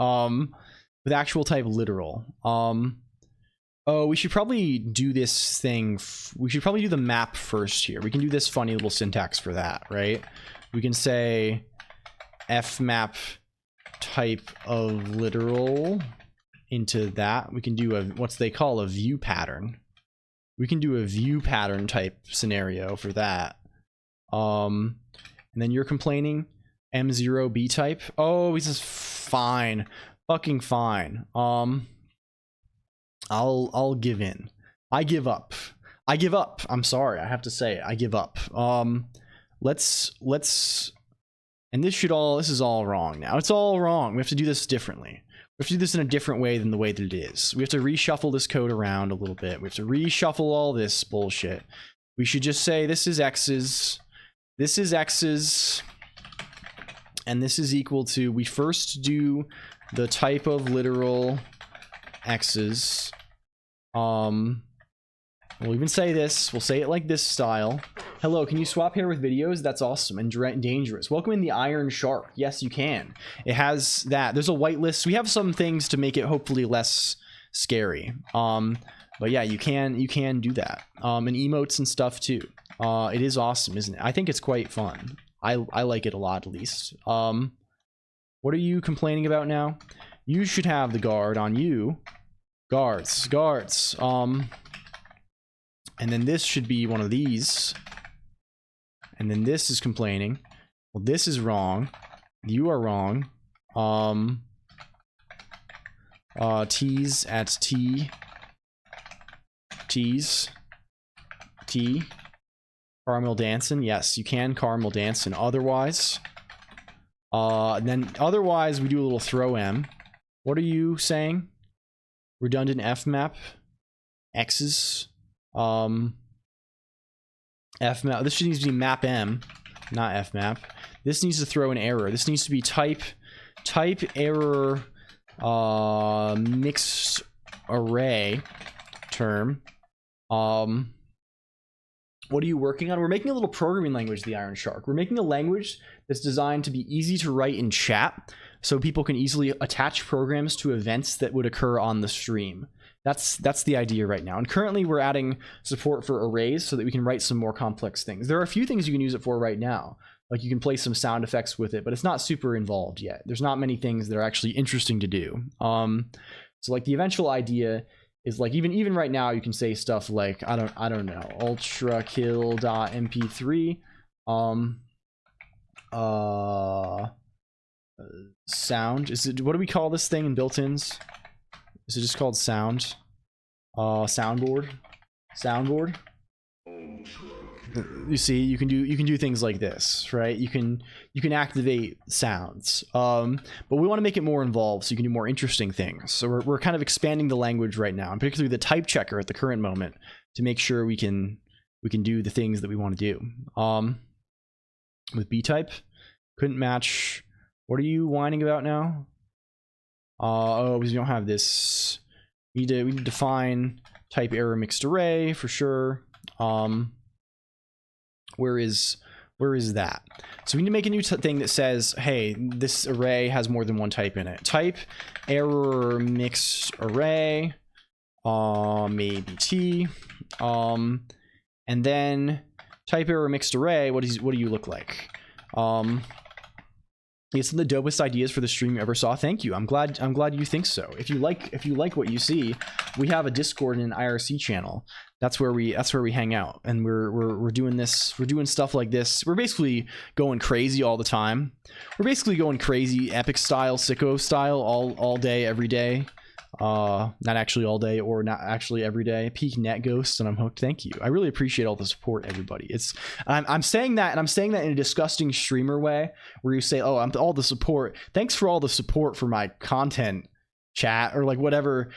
with actual type literal. Oh, we should probably do this thing. We should probably do the map first here. We can do this funny little syntax for that, right? We can say fmap type of literal into that. We can do a, what's they call a view pattern. We can do a view pattern type scenario for that. And then you're complaining M0 B type. Oh, this is fine. Fucking fine. I'll give in. I give up. I give up. I'm sorry. I have to say I give up. Let's and this is all wrong now. It's all wrong. We have to do this differently. We have to do this in a different way than the way that it is. We have to reshuffle this code around a little bit. We have to reshuffle all this bullshit. We should just say this is x's, this is x's, and this is equal to, we first do the type of literal x's. We'll even say this. We'll say it like this style. Hello, can you swap hair with videos? That's awesome and dangerous. Welcome in the Iron Shark. Yes, you can. It has that. There's a whitelist. We have some things to make it hopefully less scary. But yeah, you can do that. And emotes and stuff too. It is awesome, isn't it? I think it's quite fun. I like it a lot, at least. What are you complaining about now? You should have the guard on you. Guards. And then this should be one of these. And then this is complaining. Well, this is wrong. You are wrong. T's at T. T's. T. Caramel dancing. Yes, you can caramel dancing. Otherwise. Then otherwise we do a little throw M. What are you saying? Redundant fmap. X's. Fmap. This needs to be map M, not fmap. This needs to throw an error. This needs to be type error mixed array term. What are you working on? We're making a little programming language, the Iron Shark. We're making a language that's designed to be easy to write in chat, so people can easily attach programs to events that would occur on the stream. That's the idea right now. And currently we're adding support for arrays so that we can write some more complex things. There are a few things you can use it for right now. Like you can play some sound effects with it, but it's not super involved yet. There's not many things that are actually interesting to do. So like the eventual idea is like even right now you can say stuff like I don't know, ultrakill.mp3 sound. Is it, what do we call this thing in built-ins? Is it just called sound? Soundboard. You see, you can do things like this, right? You can activate sounds, but we want to make it more involved so you can do more interesting things. So we're kind of expanding the language right now, and particularly the type checker at the current moment, to make sure we can do the things that we want to do. With B type, couldn't match. What are you whining about now? Oh, because we don't have this. We need to define type error mixed array for sure. Where is that? So we need to make a new thing that says, hey, this array has more than one type in it. Type error mixed array, maybe T, and then type error mixed array. What do you look like? It's some of the dopest ideas for the stream you ever saw. Thank you. I'm glad you think so. If you like what you see, we have a Discord and an IRC channel. That's where we hang out, and we're doing this. We're doing stuff like this. We're basically going crazy all the time. We're basically going crazy, epic style, sicko style, all day, every day. Not actually all day, or not actually every day. Peak net ghost, and I'm hooked. Thank you. I really appreciate all the support, everybody. I'm saying that, and I'm saying that in a disgusting streamer way, where you say, oh, I'm all the support. Thanks for all the support for my content, chat, or like whatever.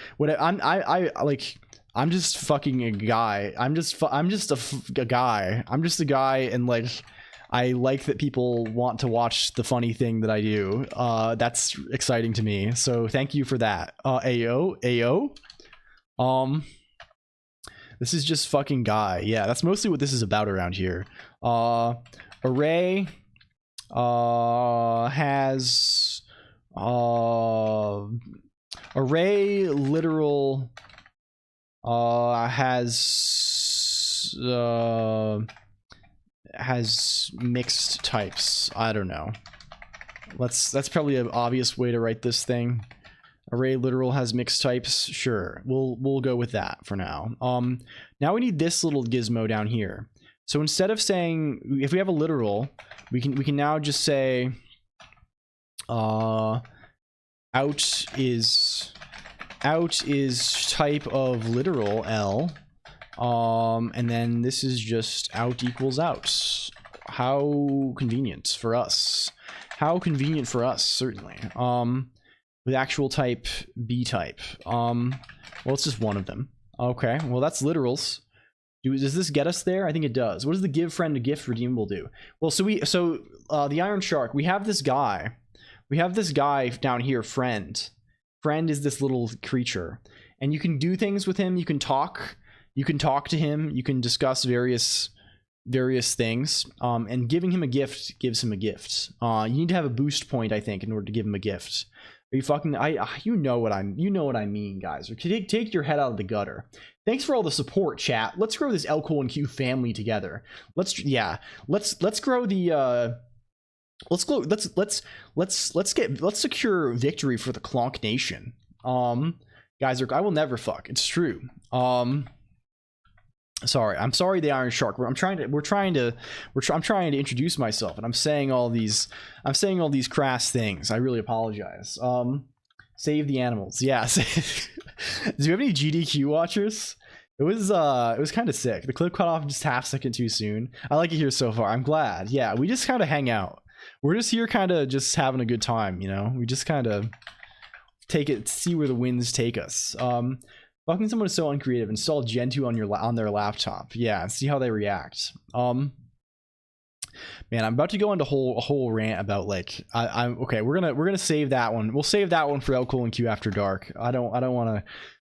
I'm just fucking a guy. I'm just a guy. I'm just a guy, and like, I like that people want to watch the funny thing that I do. That's exciting to me. So thank you for that. Ayo. This is just fucking guy. Yeah, that's mostly what this is about around here. Array has array literal has mixed types. I don't know. That's probably an obvious way to write this thing. Array literal has mixed types. Sure, we'll go with that for now. Now we need this little gizmo down here. So instead of saying, if we have a literal, we can now just say out is type of literal L, and then this is just out equals out. How convenient for us. How convenient for us, certainly. With actual type B type. Well, it's just one of them. Okay, well that's literals. Does this get us there? I think it does. What does the give friend a gift redeemable do? Well, so the Iron Shark, we have this guy. We have this guy down here, friend. Friend is this little creature, and you can do things with him. You can talk to him. You can discuss various things, and giving him a gift gives him a gift. You need to have a boost point, I think, in order to give him a gift. Are you fucking? You know what I mean, guys. Take your head out of the gutter. Thanks for all the support, chat. Let's grow this LCOLONQ family together. Let's grow the let's secure victory for the Colonq nation. Guys, I will never fuck. It's true. Sorry, I'm sorry, the Iron Shark. I'm trying to introduce myself, and I'm saying all these crass things. I really apologize. Save the animals. Yeah. Do you have any GDQ watchers? It was kind of sick. The clip cut off just half second too soon. I like it here so far. I'm glad. Yeah, we just kind of hang out. We're just here, kind of just having a good time. You know, we just kind of see where the winds take us. Fucking someone is so uncreative. Install Gentoo on their laptop. Yeah, and see how they react. Man, I'm about to go into a whole rant about like I'm okay. We're gonna save that one. We'll save that one for LCOLONQ after dark. I don't want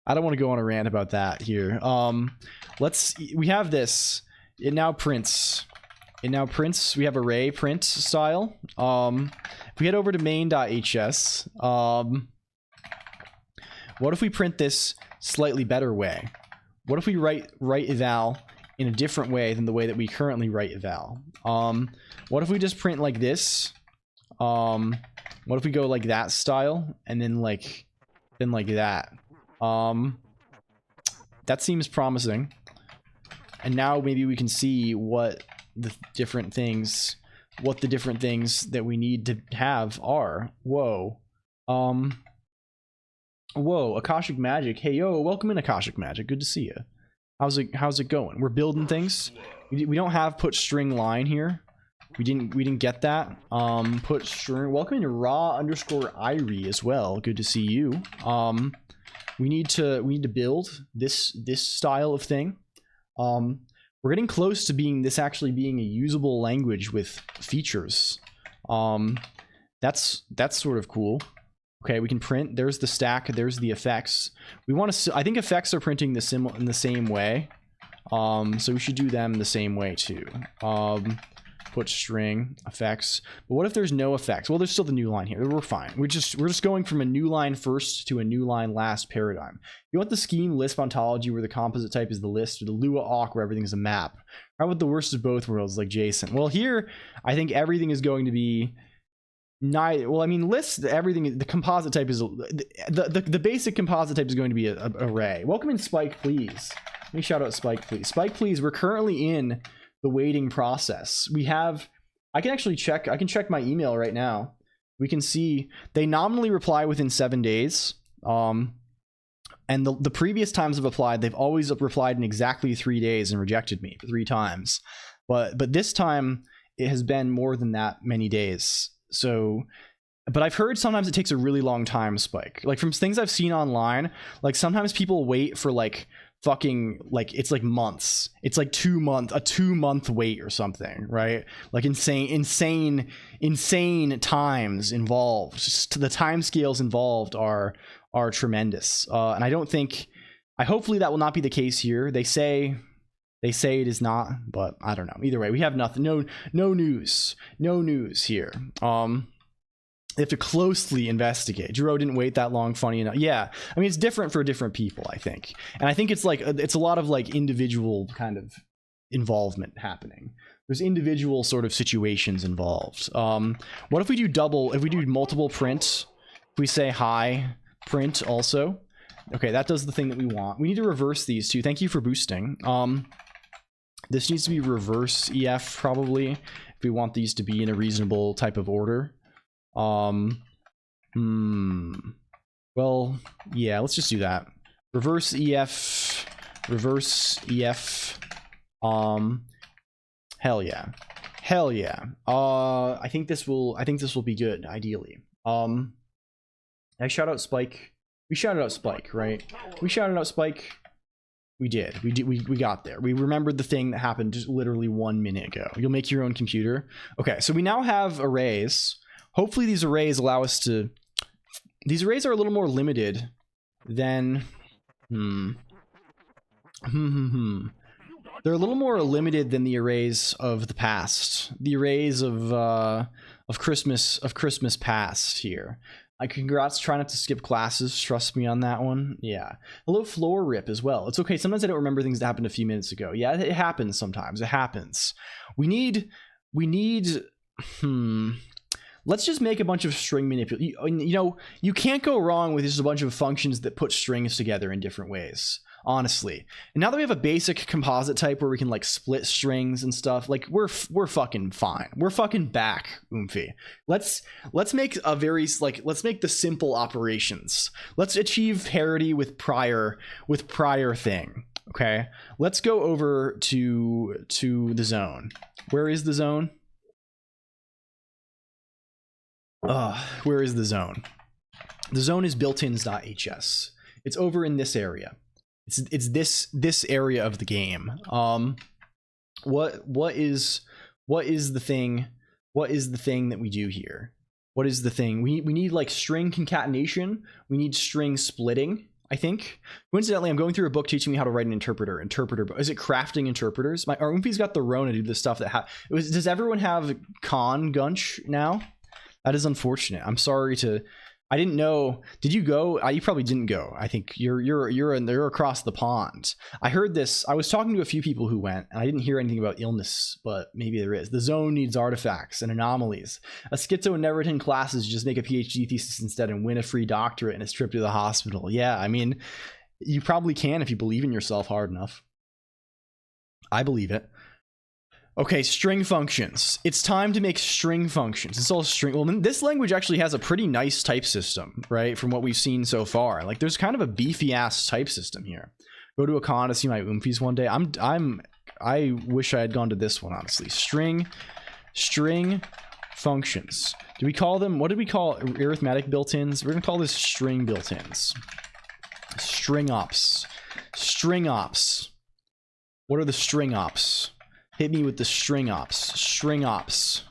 to go on a rant about that here. We have this. It now prints. We have array print style. If we head over to main.hs, what if we print this slightly better way? What if we write eval in a different way than the way that we currently write eval? What if we just print like this? What if we go like that style and then like that? That seems promising. And now maybe we can see what the different things that we need to have are. Whoa. Whoa, Akashic Magic. Hey, yo, welcome in, Akashic Magic. Good to see you. How's it going? We're building things. We don't have put string line here. We didn't get that. Put string. Welcome in raw_Irie as well. Good to see you. We need to build this style of thing. We're getting close to actually being a usable language with features. That's sort of cool. Okay, we can print. There's the stack. There's the effects. We want to. I think effects are printing in the same way. So we should do them the same way too. Put string effects. But what if there's no effects? Well, there's still the new line here. We're fine. We're just going from a new line first to a new line last paradigm. You want the scheme Lisp ontology where the composite type is the list, or the Lua awk where everything's a map? How about the worst of both worlds like Jason? Well, here I think everything is going to be. Well, I mean, list everything. The composite type is the basic composite type is going to be a array. Welcome in, Spike, please. Let me shout out Spike, please. Spike, please. We're currently in the waiting process. We have. I can actually check. I can check my email right now. We can see they nominally reply within 7 days. And the previous times I've applied, they've always replied in exactly 3 days and rejected me 3 times. But this time it has been more than that many days. So, but I've heard sometimes it takes a really long time, Spike. Like from things I've seen online, like sometimes people wait for like fucking like it's like months. It's like 2 month, a 2 month wait or something, right? Like insane times involved. Just the time scales involved are tremendous. And I hopefully that will not be the case here. They say it is not, but I don't know. Either way, we have nothing. No news here. They have to closely investigate. Jiro didn't wait that long, funny enough. Yeah, I mean, it's different for different people, I think. And I think it's like, it's a lot of like individual kind of involvement happening. There's individual sort of situations involved. What if we do multiple print? If we say hi, print also. Okay, that does the thing that we want. We need to reverse these two. Thank you for boosting. This needs to be reverse EF probably, if we want these to be in a reasonable type of order. Well, yeah, let's just do that. Reverse EF, hell yeah. Hell yeah. I think this will be good, ideally. I shout out Spike. We shouted out Spike, right? We shouted out Spike. We did. We got there. We remembered the thing that happened just literally 1 minute ago. You'll make your own computer. Okay, so we now have arrays. Hopefully these arrays allow us to... These arrays are a little more limited than... They're a little more limited than the arrays of the past. The arrays of Christmas past here. Congrats, try not to skip classes. Trust me on that one. Yeah. Hello, Floor Rip as well. It's okay. Sometimes I don't remember things that happened a few minutes ago. Yeah, it happens sometimes. It happens. We need... Let's just make a bunch of string manipulation. You know, you can't go wrong with just a bunch of functions that put strings together in different ways, honestly. And now that we have a basic composite type where we can like split strings and stuff, like we're fucking fine. We're fucking back, Oomphy. Let's make a very let's make the simple operations. Let's achieve parity with prior thing. Okay, let's go over to the zone. Where is the zone? Where is the zone? The zone is built-ins.hs. It's over in this area. It's this area of the game. What is the thing? What is the thing that we do here? What is the thing? We need like string concatenation. We need string splitting, I think. Coincidentally, I'm going through a book teaching me how to write an interpreter. Is it crafting interpreters? Our Oomphy's got the Rona to do the stuff that does everyone have Colonq now? That is unfortunate. I'm sorry to... I didn't know. Did you go? You probably didn't go. I think you're across the pond. I heard this. I was talking to a few people who went, and I didn't hear anything about illness, but maybe there is. The zone needs artifacts and anomalies. A schizo never attend classes, just make a PhD thesis instead and win a free doctorate and a trip to the hospital. Yeah, I mean, you probably can if you believe in yourself hard enough. I believe it. Okay, string functions. It's time to make string functions. It's all string. Well, this language actually has a pretty nice type system, right? From what we've seen so far. Like, there's kind of a beefy ass type system here. Go to a con to see my Oomphies one day. I wish I had gone to this one, honestly. String functions. Do we call them, what did we call arithmetic built-ins? We're gonna call this string built-ins. String ops. String ops. What are the string ops? Hit me with the string ops. String ops.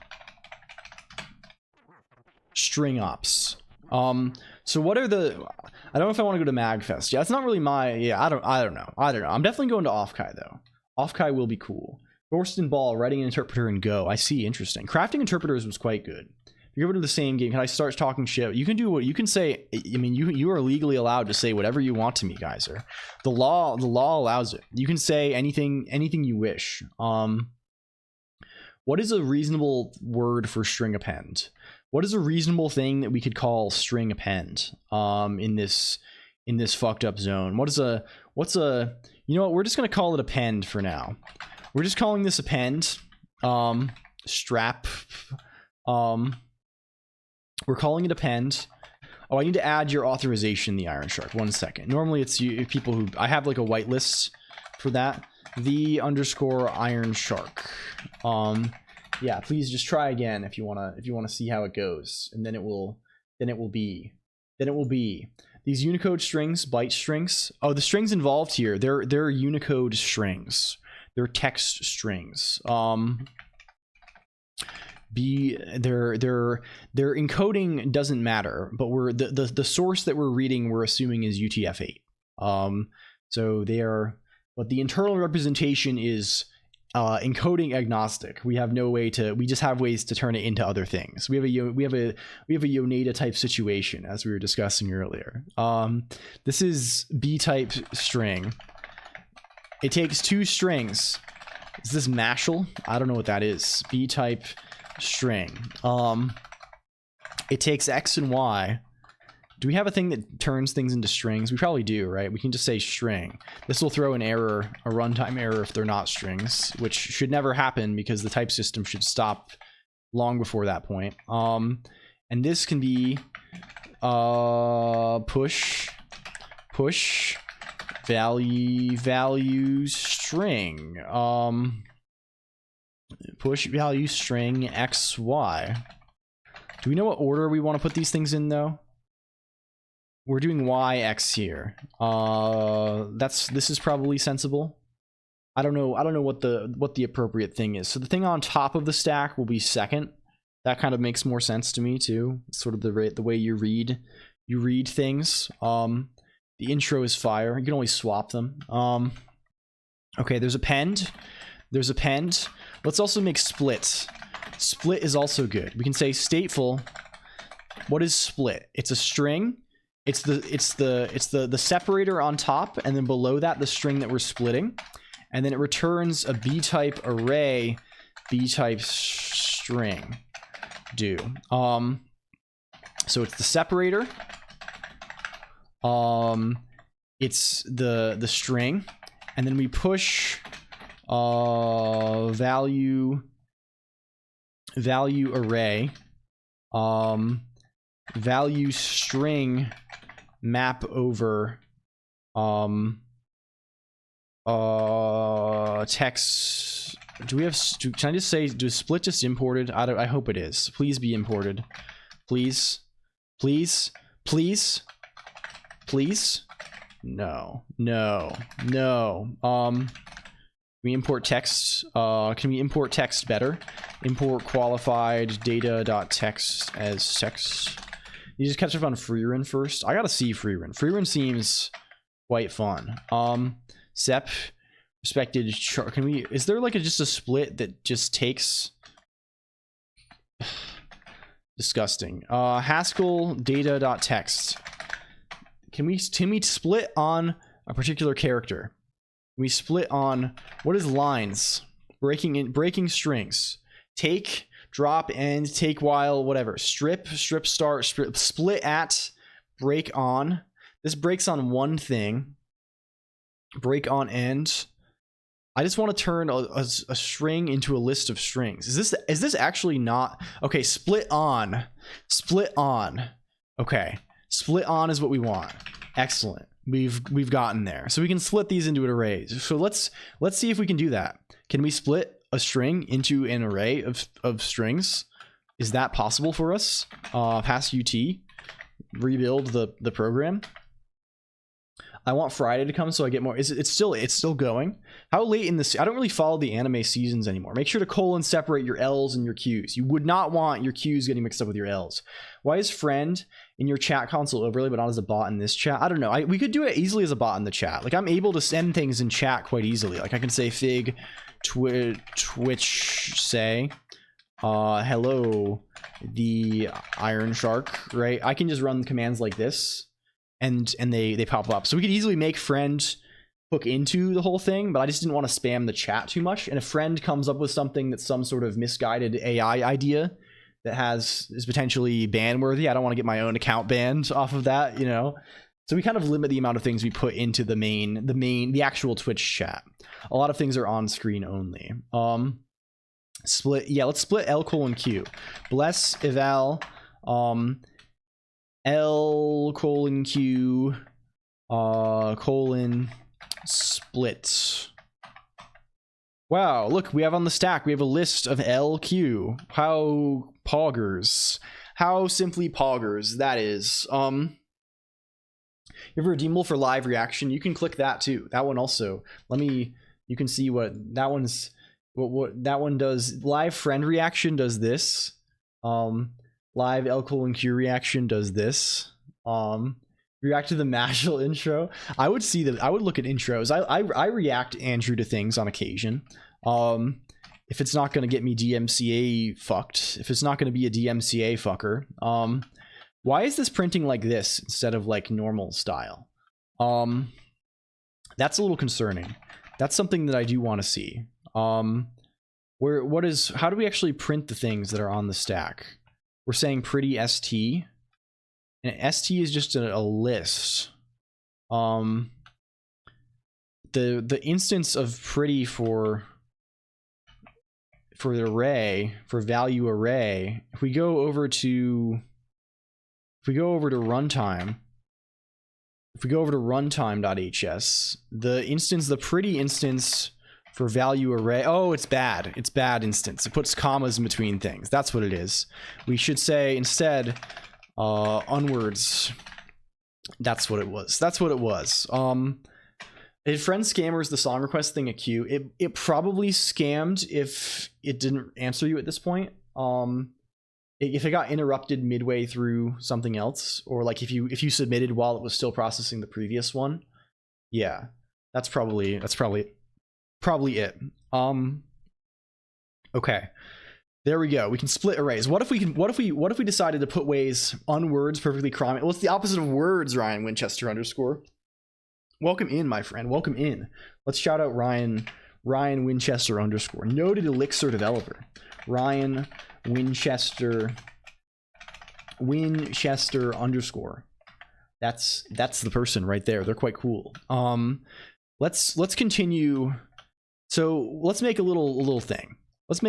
String ops. So what are the... I don't know if I want to go to MagFest. Yeah, it's not really my... Yeah, I don't know. I'm definitely going to Offkai, though. Offkai will be cool. Thorsten Ball, writing an interpreter and Go. I see, interesting. Crafting interpreters was quite good. If you go to the same game, can I start talking shit? You can do what you can say. I mean, you are legally allowed to say whatever you want to me, Geyser. The law allows it. You can say anything you wish. What is a reasonable word for string append? What is a reasonable thing that we could call string append? In this fucked up zone. What's a you know what? We're just gonna call it append for now. We're just calling this append. Strap. We're calling it append. Oh, I need to add your authorization in the Iron Shark. 1 second. Normally it's you people who... I have like a whitelist for that. _Iron Shark. Yeah, please just try again if you wanna see how it goes. And then it will be. These Unicode strings, byte strings. Oh, the strings involved here, they're Unicode strings. They're text strings. Their encoding doesn't matter, but the source that we're reading, we're assuming is UTF-8. So they are, but the internal representation is encoding agnostic. We have no way to. We just have ways to turn it into other things. We have a Yoneda type situation, as we were discussing earlier. This is B type string. It takes two strings. Is this mashal? I don't know what that is. B type string. It takes X and Y. Do we have a thing that turns things into strings? We probably do, right? We can just say string. This will throw an error, a runtime error if they're not strings, which should never happen because the type system should stop long before that point. And this can be push value string. Push value string XY. Do we know what order we want to put these things in though? We're doing YX here. This is probably sensible. I don't know what the appropriate thing is. So the thing on top of the stack will be second. That kind of makes more sense to me too. It's sort of the way you read things. The intro is fire. You can always swap them. Okay, there's append. There's append. Let's also make split. Split is also good. We can say stateful. What is split? It's a string. It's the separator on top, and then below that the string that we're splitting, and then it returns a B type array, B type string. So it's the separator. It's the string, and then we push value array, value string map over text. Can I just say, do split just imported? I hope it is. Please be imported. Please. No. We import text. Can we import text better? Import qualified data.text as text. You just catch up on freerun first. I gotta see freerun. Freerun seems quite fun. Sep respected char. Can we? Is there like just a split that just takes? Disgusting. Haskell data.text. Can we split on a particular character? We split on what is lines? Breaking strings. Take, drop, end, take while, whatever. Strip, start, split at, break on. This breaks on one thing. Break on end. I just want to turn a string into a list of strings. Is this actually not okay? Split on. Okay, split on is what we want. Excellent. We've gotten there. So we can split these into arrays. So let's see if we can do that. Can we split a string into an array of strings? Is that possible for us? Pass UT, rebuild the program. I want Friday to come so I get more. It's still going. How late in this? I don't really follow the anime seasons anymore. Make sure to colon separate your L's and your Q's. You would not want your Q's getting mixed up with your L's. Why is friend in your chat console overlay but not as a bot in this chat? I don't know. We could do it easily as a bot in the chat. Like I'm able to send things in chat quite easily. Like I can say fig Twitch say hello the Iron Shark, right? I can just run commands like this and they pop up. So we could easily make friend hook into the whole thing, but I just didn't want to spam the chat too much. And if friend comes up with something that's some sort of misguided AI idea that is potentially ban worthy, I don't want to get my own account banned off of that, you know? So we kind of limit the amount of things we put into the actual Twitch chat. A lot of things are on screen only. Split, yeah, let's split LCOLONQ. Bless eval LCOLONQ colon split. Wow, look, we have on the stack, we have a list of LQ. How poggers. How simply poggers that is. You have a redeemable for live reaction. You can click that too. That one also. You can see what that one's what that one does. Live friend reaction does this. Live LCOLONQ reaction does this. React to the Mashal intro. I would look at intros. I react, Andrew, to things on occasion. If it's not going to get me DMCA fucked, if it's not going to be a DMCA fucker, why is this printing like this instead of like normal style? That's a little concerning. That's something that I do want to see. How do we actually print the things that are on the stack? We're saying pretty ST, and ST is just a list. The instance of pretty for the array, for value array, if we go over to runtime, runtime.hs, the pretty instance for value array, oh, it's bad instance. It puts commas in between things. That's what it is. We should say instead onwards. That's what it was. Did Friend Scammers the song request thing a queue? It probably scammed if it didn't answer you at this point. If it got interrupted midway through something else, or like if you submitted while it was still processing the previous one, yeah, that's probably it. Okay, there we go. We can split arrays. What if we decided to put ways on words perfectly chromatic? Well, it's the opposite of words. Ryan Winchester _ welcome in, my friend. Welcome in. Let's shout out Ryan Winchester _ noted Elixir developer. Ryan Winchester _ that's the person right there. They're quite cool. Let's continue. So let's make a little thing. What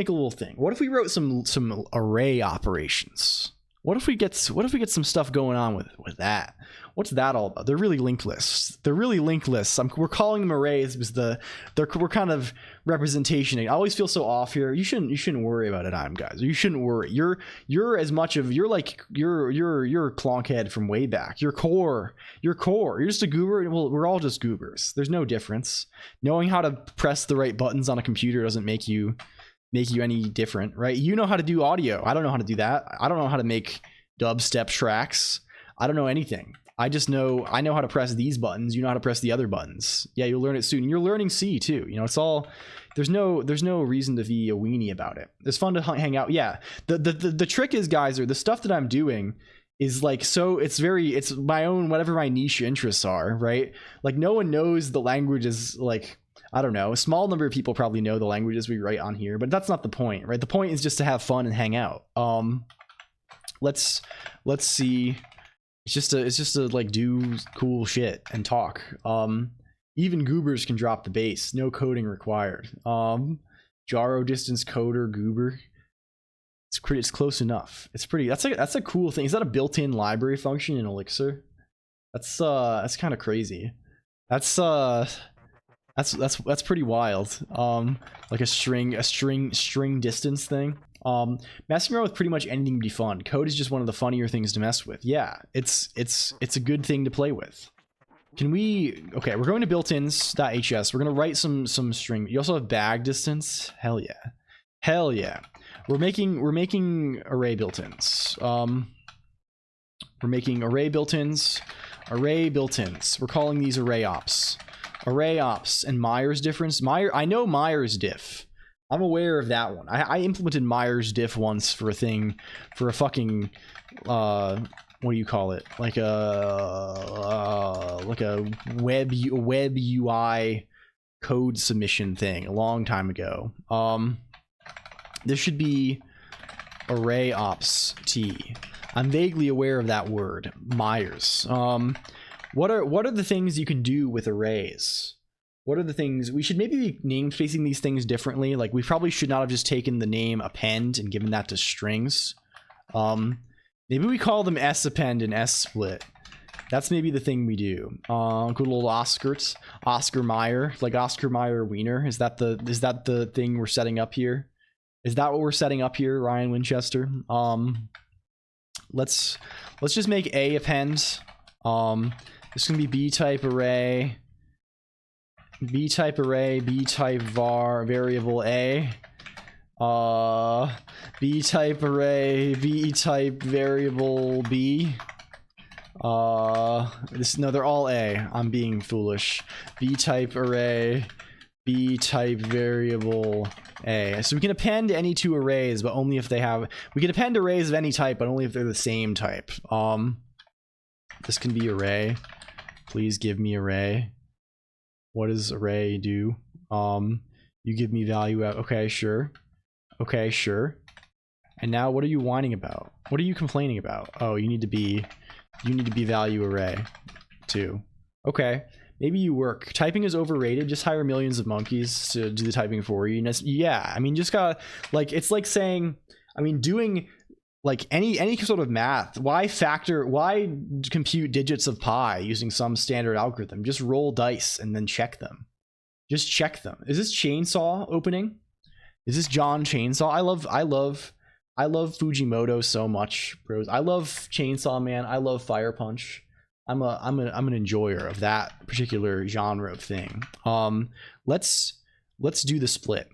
if we wrote some array operations? What if we get some stuff going on with that? What's that all about? They're really linked lists. We're calling them arrays because we're kind of representation. I always feel so off here. You shouldn't worry about it, guys. You shouldn't worry. You're Colonq head from way back. You're core. You're just a goober. Well, we're all just goobers. There's no difference. Knowing how to press the right buttons on a computer doesn't make you any different, right? You know how to do audio. I don't know how to do that. I don't know how to make dubstep tracks. I don't know anything. I know how to press these buttons. You know how to press the other buttons. Yeah, you'll learn it soon. You're learning C too. You know, it's all, there's no reason to be a weenie about it. It's fun to hang out. Yeah. The trick is, guys, or the stuff that I'm doing is like, so it's my own, whatever my niche interests are, right? Like no one knows the languages, like, I don't know, a small number of people probably know the languages we write on here, but that's not the point, right? The point is just to have fun and hang out. Let's see. It's just to like do cool shit and talk. Even goobers can drop the bass. No coding required. Jaro distance coder goober. It's close enough. It's pretty. That's a cool thing. Is that a built-in library function in Elixir? That's kind of crazy. That's pretty wild. Like a string distance thing. Messing around with pretty much anything would be fun. Code is just one of the funnier things to mess with. Yeah, it's a good thing to play with. Okay, we're going to built-ins.hs. We're gonna write some string. You also have bag distance. Hell yeah. We're making array built-ins. We're making array built-ins. We're calling these array ops. Array ops and Myers difference. I know Myers diff. I'm aware of that one. I implemented Myers diff once for a fucking what do you call it? Like a web UI code submission thing a long time ago. This should be array ops T. I'm vaguely aware of that word, Myers. What are the things you can do with arrays? What are the things we should maybe be namespacing these things differently? Like we probably should not have just taken the name append and given that to strings. Maybe we call them sappend and ssplit. That's maybe the thing we do. Good old Oscar Mayer, like Oscar Mayer Wiener. Is that the thing we're setting up here? Is that what we're setting up here, Ryan Winchester? Let's just make a append. This is gonna be b type array, b type var variable a, b type array, b type variable b. No, they're all a. I'm being foolish. B type array, B type variable A. So we can append any two arrays, but only if they have, we can append arrays of any type, but only if they're the same type. This can be array. Please give me array. What does array do? You give me value out. Okay, sure. Okay, sure. And now what are you whining about? What are you complaining about? Oh, you need to be value array too. Okay. Maybe you work. Typing is overrated. Just hire millions of monkeys to do the typing for you. Yeah, I mean, just gotta, like, it's like saying, I mean, doing like any sort of math. Why compute digits of pi using some standard algorithm? Just roll dice and then check them. Just check them. Is this Chainsaw opening? Is this John Chainsaw? I love Fujimoto so much, bros. I love Chainsaw Man. I love Fire Punch. I'm an enjoyer of that particular genre of thing. Let's do the split.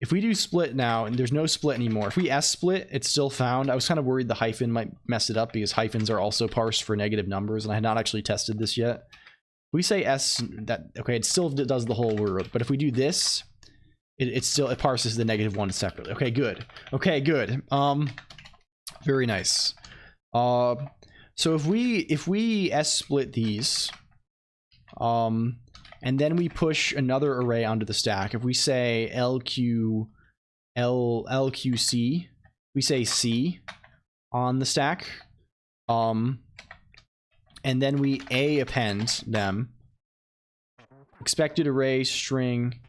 If we do split now, and there's no split anymore, if we S split, it's still found. I was kind of worried the hyphen might mess it up because hyphens are also parsed for negative numbers, and I had not actually tested this yet. If we say S, okay, it still does the whole word, but if we do this, it parses the negative one separately. Okay, good. Okay, good. Very nice. So if we S split these, and then we push another array onto the stack. If we say LQC, we say C on the stack, and then we A append them. Expected array string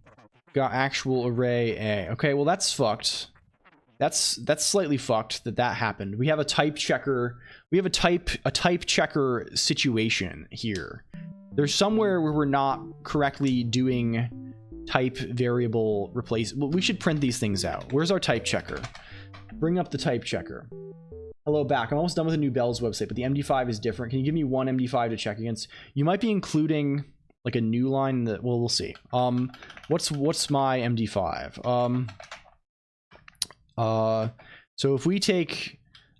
got actual array A. Okay, well that's fucked. That's slightly fucked that happened. We have a type checker. We have a type checker situation here. There's somewhere where we're not correctly doing type variable replace. Well, we should print these things out. Where's our type checker? Bring up the type checker. Hello back. I'm almost done with the new Bell's website, but the MD5 is different. Can you give me one MD5 to check against? You might be including like a new line that, well, we'll see. What's my MD5? So if we take,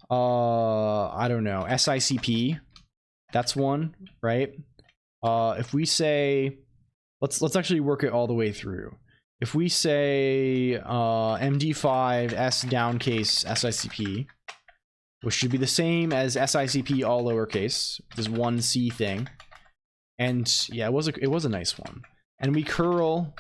I don't know, SICP, that's one, right? If we say, let's actually work it all the way through. If we say MD5 S downcase SICP, which should be the same as SICP all lowercase, this one C thing, and yeah, it was a nice one. And we curl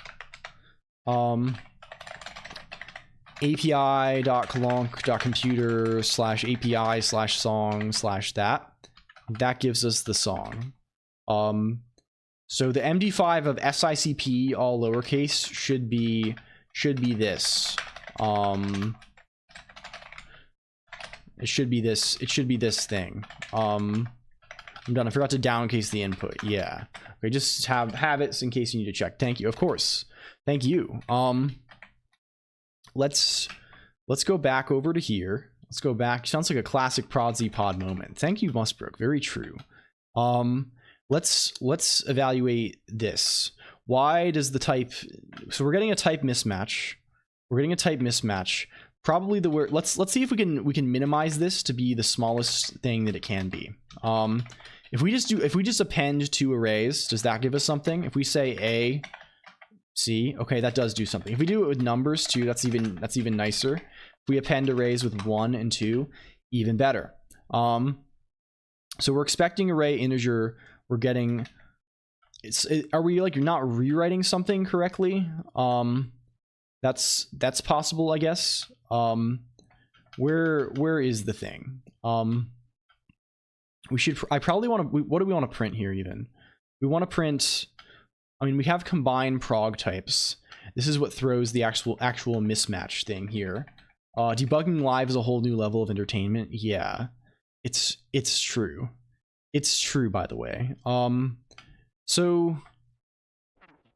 api.colonq.computer/api/song/that. That gives us the song. So the MD5 of SICP all lowercase should be this. It should be this thing. I'm done. I forgot to downcase the input. Yeah. Okay, just have it in case you need to check. Thank you. Of course. Thank you. Let's go back over to here. Let's go back. Sounds like a classic Prodsy pod moment. Thank you, Musbrook. Very true. Let's evaluate this. Why does the type, so we're getting a type mismatch. Probably the word, let's see if we can minimize this to be the smallest thing that it can be. If we just append two arrays, does that give us something? If we say A, C, okay, that does do something. If we do it with numbers too, that's even nicer. If we append arrays with 1 and 2, even better. So we're expecting array integer. We're getting, are we like, you're not rewriting something correctly? That's possible, I guess. Where is the thing? I probably want to, what do we want to print here even? We want to print, I mean, we have combined prog types. This is what throws the actual mismatch thing here. Debugging live is a whole new level of entertainment. Yeah, it's true. It's true, by the way. So,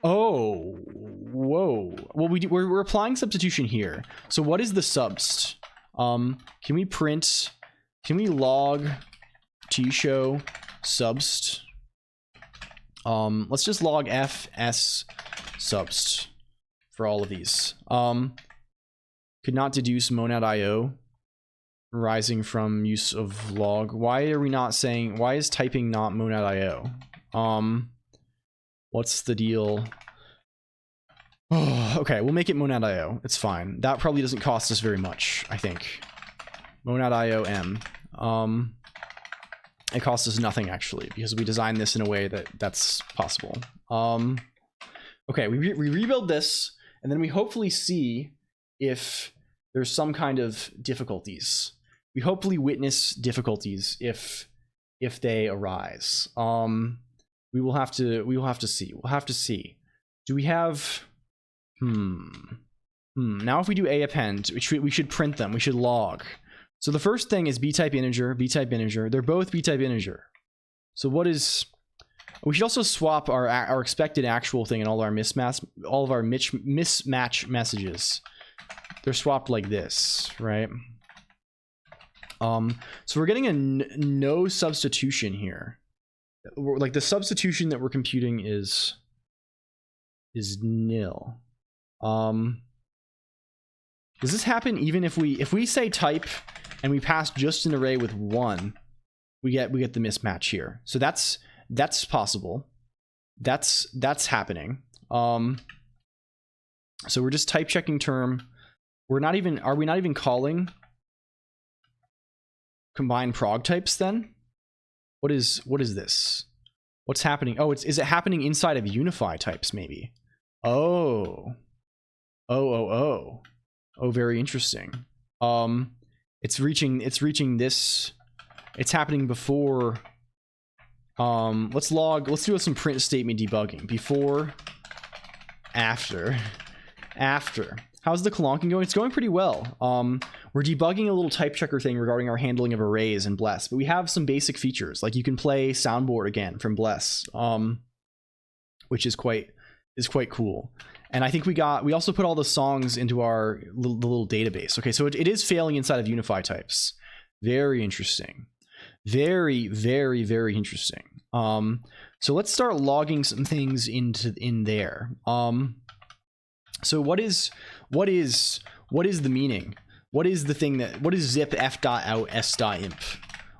oh, whoa. Well, we're applying substitution here. So what is the subst? Can we log tshow subst? Let's just log fs subst for all of these. Could not deduce monad.io rising from use of log. Why are we not saying, why is typing not monad.io? What's the deal Oh, okay, we'll make it monad.io. It's fine. That probably doesn't cost us very much, I think. Monad.io m. It costs us nothing actually because we designed this in a way that that's possible. Okay, we rebuild this and then we hopefully see if there's some kind of difficulties. We hopefully witness difficulties if they arise. We will have to see. We'll have to see. Do we have now if we do a append, we should print them. We should log. So the first thing is b-type integer, b-type integer. They're both b-type integer. So what is... We should also swap our expected actual thing and all our mismatch messages. They're swapped like this, right? So we're getting a no substitution here. Like the substitution that we're computing is nil. Does this happen even if we say type and we pass just an array with 1, we get the mismatch here. So that's possible. That's happening. So we're just type checking term. Are we not even calling combine prog types then? What is this? What's happening? Oh, is it happening inside of unify types maybe? Oh, very interesting. It's reaching this. It's happening before. Let's do some print statement debugging. Before, after. How's the Colonq going? It's going pretty well. We're debugging a little type checker thing regarding our handling of arrays in Bless, but we have some basic features, like you can play soundboard again from Bless, which is quite cool. And I think we also put all the songs into our little database. Okay, so it is failing inside of unify types. Very interesting. Very, very, very interesting. So let's start logging some things in there. So what is the meaning? What is the thing what is zip f.out s.imp?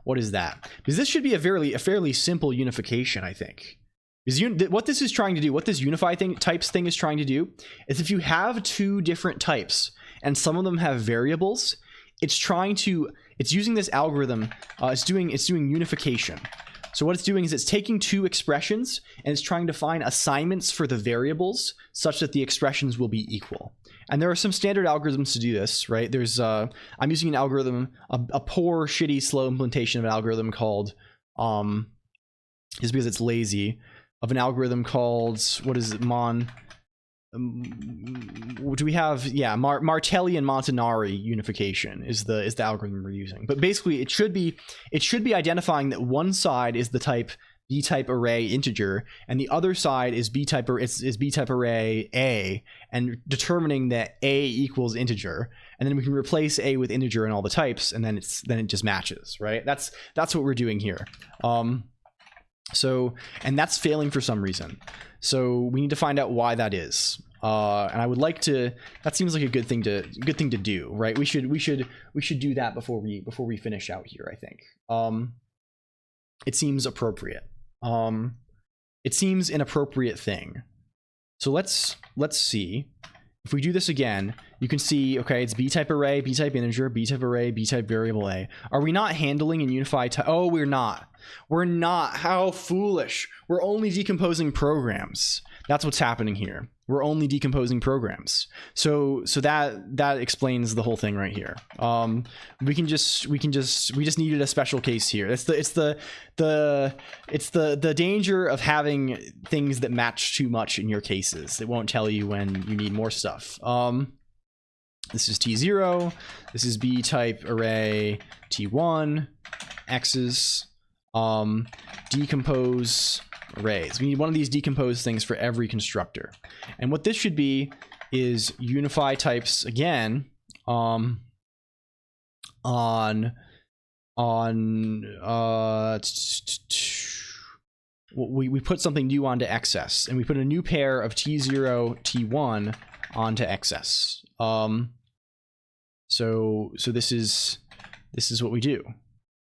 What is that? Because this should be a fairly simple unification, I think. Because what this is trying to do, what this unify types thing is trying to do, is if you have two different types and some of them have variables, it's using this algorithm. It's doing unification. So what it's doing is it's taking two expressions and it's trying to find assignments for the variables such that the expressions will be equal. And there are some standard algorithms to do this, right? There's I'm using an algorithm, a poor, shitty, slow implementation of an algorithm called just because it's lazy, of an algorithm called, what is it, do we have, yeah, Martelli and Montanari unification is the algorithm we're using. But basically it should be identifying that one side is the type b-type array integer and the other side is b-type array a, and determining that a equals integer, and then we can replace a with integer in all the types, and then it just matches, right? That's what we're doing here. So, and that's failing for some reason. So we need to find out why that is. And I would like to. That seems like a good thing to do, right? We should do that before we finish out here, I think. It seems appropriate. It seems an appropriate thing. So let's see. If we do this again, you can see, okay, it's b-type array, b-type integer, b-type array, b-type variable a. Are we not handling in unify type? Oh, we're not. We're not. How foolish. We're only decomposing programs. That's what's happening here. We're only decomposing programs. So that explains the whole thing right here. We just needed a special case here. It's the danger of having things that match too much in your cases. It won't tell you when you need more stuff. This is T0. This is B type array T1. X's. Decompose arrays. We need one of these decompose things for every constructor. And what this should be is unify types again we put something new onto XS, and we put a new pair of T0 T1 onto XS. So this is what we do.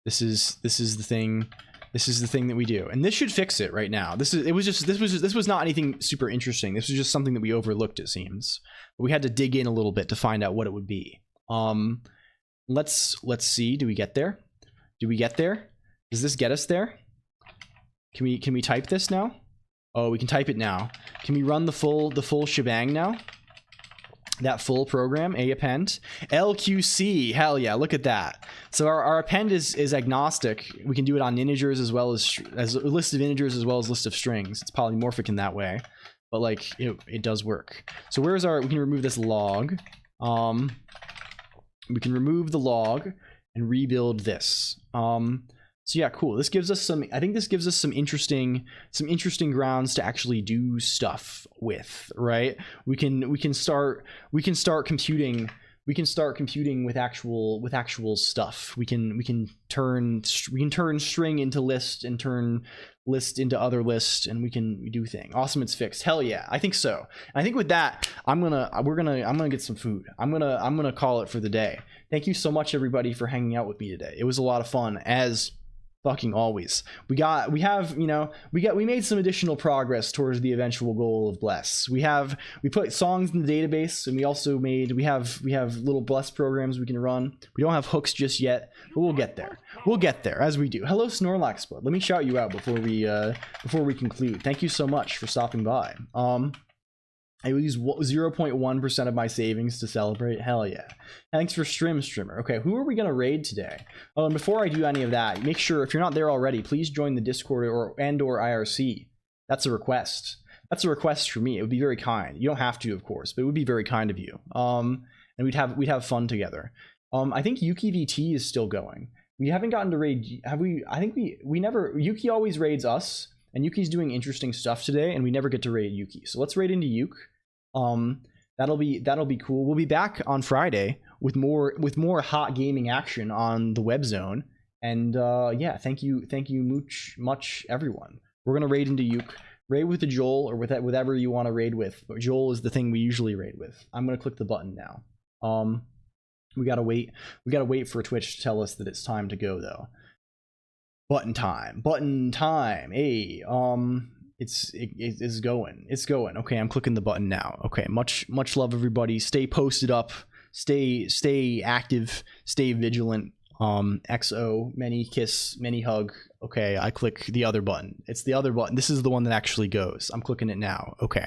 This is the thing This is the thing that we do, and this should fix it right now. This was not anything super interesting. This was just something that we overlooked, it seems. But we had to dig in a little bit to find out what it would be. Let's see. Do we get there? Do we get there? Does this get us there? Can we type this now? Oh, we can type it now. Can we run the full shebang now? That full program, a append, LQC, hell yeah, look at that. So our append is agnostic. We can do it on integers as well as a list of integers as well as list of strings. It's polymorphic in that way, but like it does work. So where's our, we can remove this log. We can remove the log and rebuild this. So yeah, cool. This gives us some, I think this gives us some interesting grounds to actually do stuff with, right? We can start computing with actual stuff. We can turn string into list and turn list into other list, and we do thing. Awesome, it's fixed. Hell yeah, I think so. And I think with that, I'm gonna get some food. I'm gonna call it for the day. Thank you so much, everybody, for hanging out with me today. It was a lot of fun, as fucking always. We made some additional progress towards the eventual goal of Bless. We put songs in the database, and we have little Bless programs we can run. We don't have hooks just yet, but we'll get there. We'll get there as we do. Hello, Snorlax Bud. Let me shout you out before we conclude. Thank you so much for stopping by. I will use 0.1% of my savings to celebrate. Hell yeah. Thanks for streamer. Okay, who are we going to raid today? Oh, and before I do any of that, make sure, if you're not there already, please join the Discord or IRC. That's a request. That's a request for me. It would be very kind. You don't have to, of course, but it would be very kind of you. And we'd have fun together. I think Yuki VT is still going. We haven't gotten to raid, have we? I think we never, Yuki always raids us. And Yuki's doing interesting stuff today, and we never get to raid Yuki. So let's raid into Yuke. That'll be cool. We'll be back on Friday with more hot gaming action on the web zone. And yeah, thank you much everyone. We're gonna raid into Yuke. Raid with the Joel or with whatever you want to raid with. But Joel is the thing we usually raid with. I'm gonna click the button now. We gotta wait for Twitch to tell us that it's time to go though. Button time. Hey, it's going. Okay, I'm clicking the button now. Okay, much love, everybody. Stay posted up. Stay active. Stay vigilant. XO, many kiss, many hug. Okay, I click the other button. It's the other button. This is the one that actually goes. I'm clicking it now. Okay.